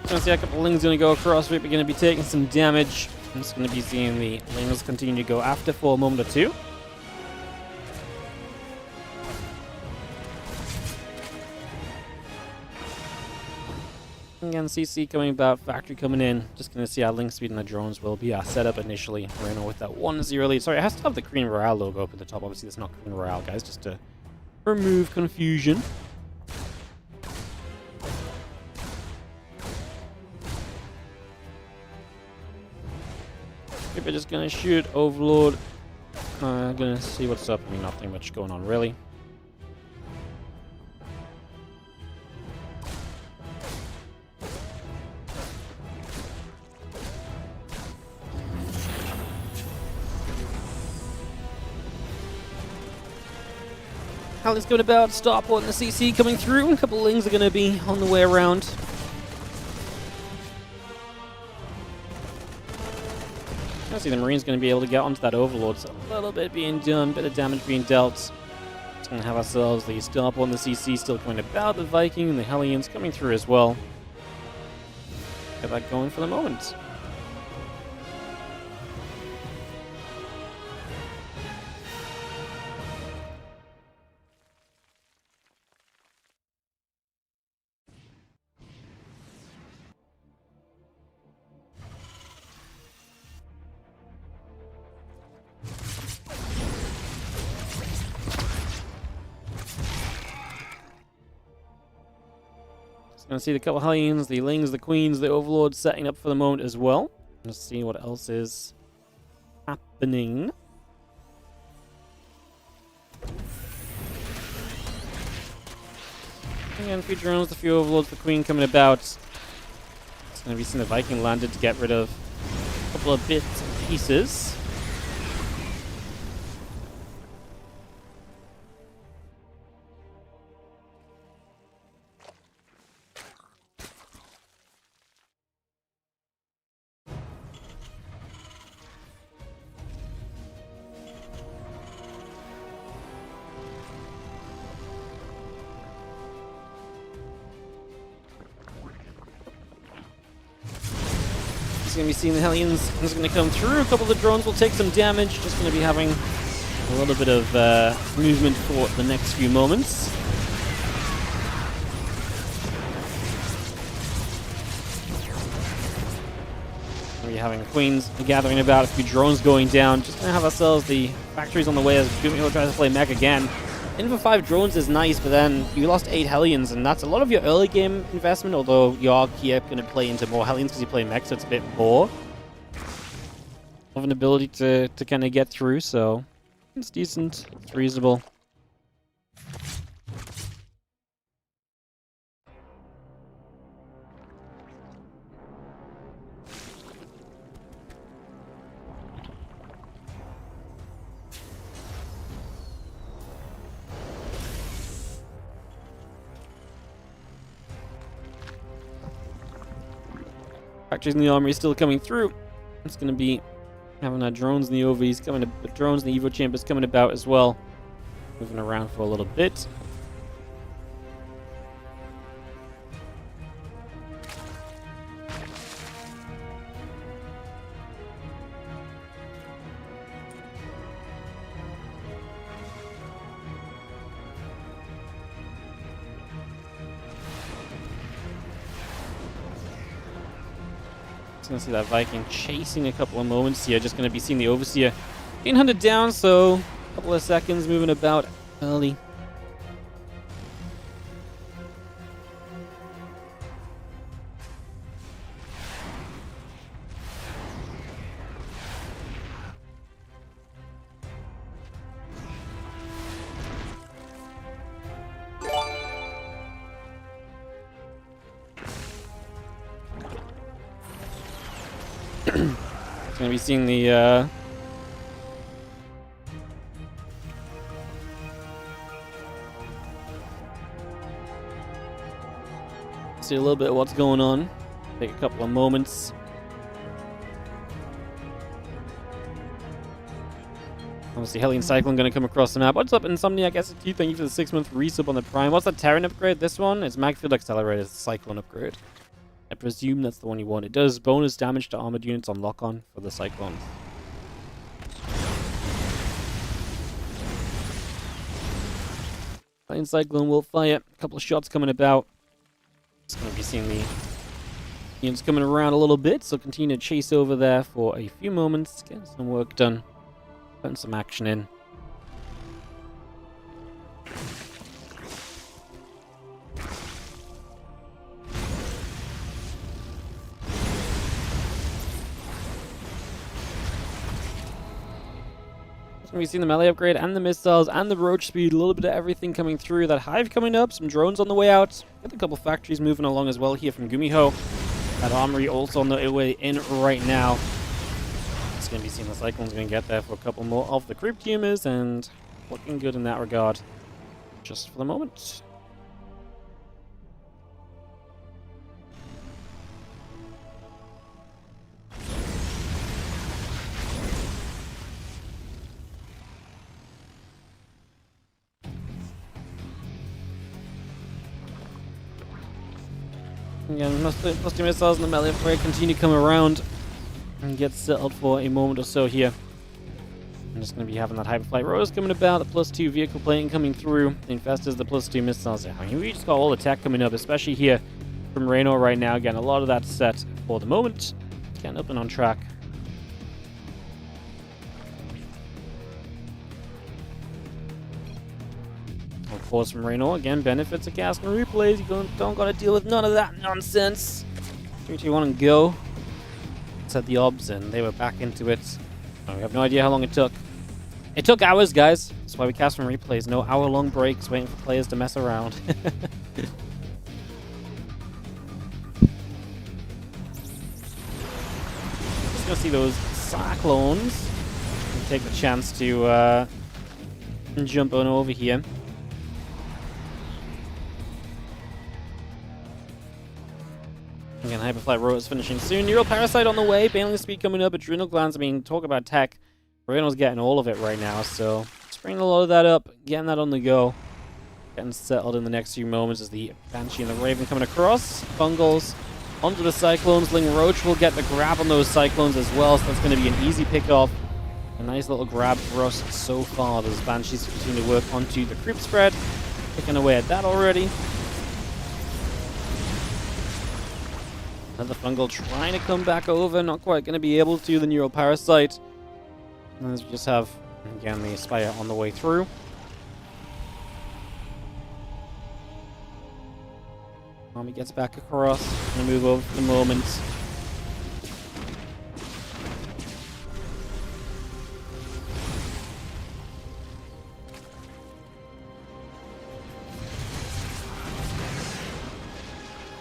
Gonna see a couple of Lings gonna go across. Reaper gonna be taking some damage. I'm just gonna be seeing the Lings continue to go after for a moment or two. Again, CC coming about, factory coming in. Just gonna see how Link Speed and the drones will be set up initially. Reynor with that 1-0 lead. Sorry, it has to have the Korean Royale logo up at the top. Obviously, that's not Korean Royale, guys, just to remove confusion. We're just gonna shoot Overlord. Gonna see what's up. I mean, nothing much going on really. How it's going about Starport and the CC coming through. A couple of Lings are gonna be on the way around. I see the Marine's going to be able to get onto that Overlord, so a little bit being done, bit of damage being dealt. Just going to have ourselves the Stop on the CC still coming about, the Viking and the Hellions coming through as well. Get that going for the moment. Gonna see the couple Hellions, the Lings, the Queens, the Overlords setting up for the moment as well. Let's see what else is happening. Again, a few drones, a few Overlords, the Queen coming about. It's gonna be seeing the Viking landed to get rid of a couple of bits and pieces. He's going to be seeing the Hellions. He's going to come through. A couple of the drones will take some damage. Just going to be having a little bit of movement for the next few moments. We're having Queens gathering about, a few drones going down. Just going to have ourselves the factories on the way as Gumio tries to play mech again. In for 5 drones is nice, but then you lost 8 Hellions, and that's a lot of your early game investment, although you are here going to play into more Hellions because you play mech, so it's a bit more of an ability to kind of get through, so it's decent, it's reasonable. Factories in the armory still coming through. It's going to be having our drones in the OVs coming, the drones in the Evo chambers coming about as well. Moving around for a little bit. Going to see that Viking chasing a couple of moments here. Just going to be seeing the Overseer being hunted down, so a couple of seconds moving about early. Gonna be seeing the see a little bit of what's going on. Take a couple of moments. Obviously, Hellion Cyclone going to come across the map. What's up, Insomniac ST? Thank you for the 6-month resub on the Prime. What's that Terran upgrade? This one? It's Magfield Accelerator. It's the Cyclone upgrade. I presume that's the one you want. It does bonus damage to armored units on lock-on for the Cyclone. Hellion Cyclone will fire. A couple of shots coming about. It's going to be seeing the units coming around a little bit, so continue to chase over there for a few moments, get some work done, putting some action in. We've seen the melee upgrade and the missiles and the roach speed, a little bit of everything coming through. That hive coming up, some drones on the way out. Got a couple factories moving along as well here from Gumiho. That armory also on the way in right now. It's going to be seeing the Cyclone's going to get there for a couple more of the Crypt Humors, and looking good in that regard. Just for the moment. Again, plus two missiles in the melee fire continue to come around and get settled for a moment or so here. I'm just going to be having that Hyperflight Rose coming about, the plus 2 vehicle plane coming through, the Infestors, the plus 2 missiles. I mean, we just got all the tech coming up, especially here from Reno right now. Again, a lot of that set for the moment. Getting up and on track. Of course, from Reno, again, benefits of casting replays. You don't got to deal with none of that nonsense. 3, 2, 1, and go. Set the obs, and they were back into it. Oh, we have no idea how long it took. It took hours, guys. That's why we cast from replays. No hour-long breaks waiting for players to mess around. Just gonna see those Cyclones. Take the chance to jump on over here. Again, Hyperflight Rose finishing soon. Neural Parasite on the way. Bailing speed coming up. Adrenal Glands. I mean, talk about tech. Reno's getting all of it right now, so just bringing a lot of that up, getting that on the go. Getting settled in the next few moments as the Banshee and the Raven coming across. Fungals onto the Cyclones. Ling Roach will get the grab on those Cyclones as well, so that's going to be an easy pick-off. A nice little grab for us so far. Those Banshees continue to work onto the creep spread. Picking away at that already. Another Fungal trying to come back over. Not quite going to be able to. The Neural Parasite. And as we just have, again, the Spire on the way through. Army gets back across. Gonna move over for the moment.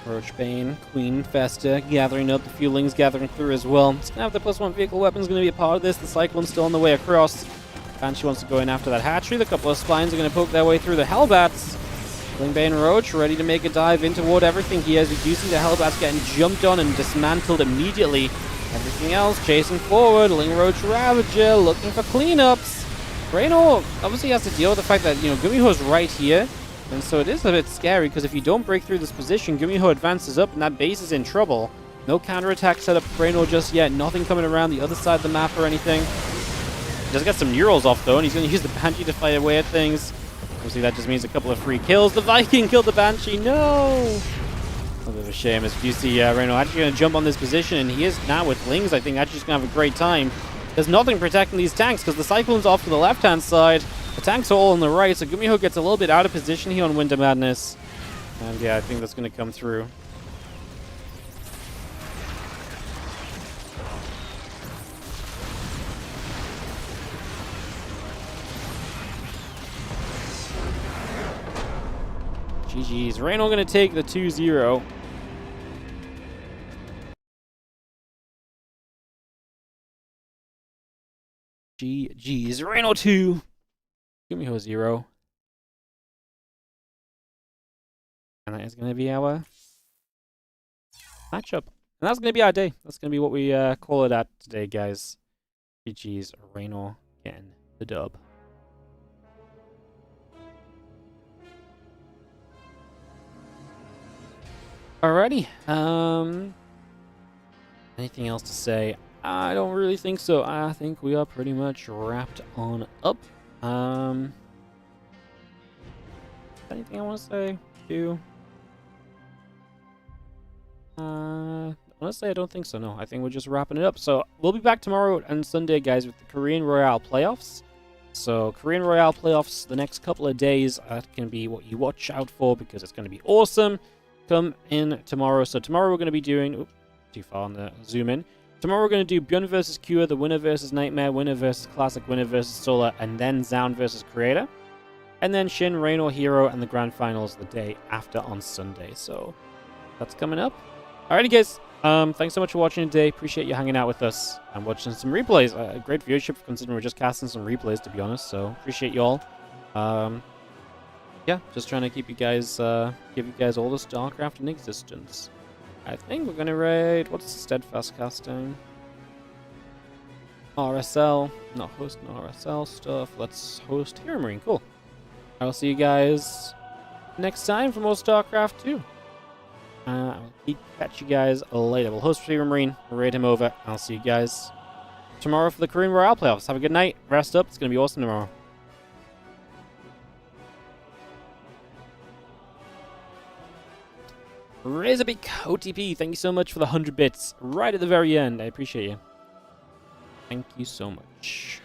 Roachbane, Queen, Festa, gathering up, the Fuelings gathering through as well. It's gonna have the +1 vehicle weapon's gonna be a part of this. The Cyclone's still on the way across. Banshee wants to go in after that hatchery. The couple of spines are gonna poke their way through the Hellbats. Bane Roach ready to make a dive in toward everything here as we do see the Hellbats getting jumped on and dismantled immediately. Everything else chasing forward. Ling Roach Ravager looking for cleanups. Reno obviously has to deal with the fact that, Gumiho's right here. And so it is a bit scary, because if you don't break through this position, Gumiho advances up and that base is in trouble. No counterattack set up for Reno just yet. Nothing coming around the other side of the map or anything. He does get some Neurals off though, and he's going to use the Banshee to fight away at things. Obviously that just means a couple of free kills. The Viking killed the Banshee. No! A bit of a shame as you see Reno actually going to jump on this position, and he is now with Lings. I think actually just going to have a great time. There's nothing protecting these tanks because the Cyclone's off to the left-hand side. The tanks are all on the right, so Gumiho gets a little bit out of position here on Winter Madness. And yeah, I think that's going to come through. GG's. Reno going to take the 2-0. GG's. Reno 2. Gumiho 0. And that is going to be our matchup. And that's going to be our day. That's going to be what we call it at today, guys. GG's. Reno getting the dub. Alrighty. Anything else to say? I don't really think so. I think we are pretty much wrapped on up. Anything I want to say? Honestly, I don't think so. No, I think we're just wrapping it up. So we'll be back tomorrow and Sunday, guys, with the Korean Royale playoffs. So Korean Royale playoffs, the next couple of days, can be what you watch out for because it's going to be awesome. Come in tomorrow. So tomorrow we're going to be doing... Oops, too far on the zoom in. Tomorrow we're going to do Bjorn versus Cure, the winner versus Nightmare, winner versus Classic, winner versus Solar, and then Zound versus Creator. And then Shin, Rain, or Hero, and the Grand Finals the day after on Sunday. So that's coming up. Alrighty, guys. Thanks so much for watching today. Appreciate you hanging out with us and watching some replays. Great viewership considering we're just casting some replays, to be honest. So appreciate you all. Yeah, just trying to keep you guys, give you guys all the StarCraft in existence. I think we're gonna raid. What's the steadfast casting? RSL, not hosting RSL stuff. Let's host Hero Marine. Cool. I'll see you guys next time for more StarCraft 2. I'll catch you guys later. We'll host Receiver Marine, raid him over. I'll see you guys tomorrow for the Korean Royale playoffs. Have a good night. Rest up. It's going to be awesome tomorrow. Razorbeak OTP, thank you so much for the 100 bits right at the very end. I appreciate you. Thank you so much.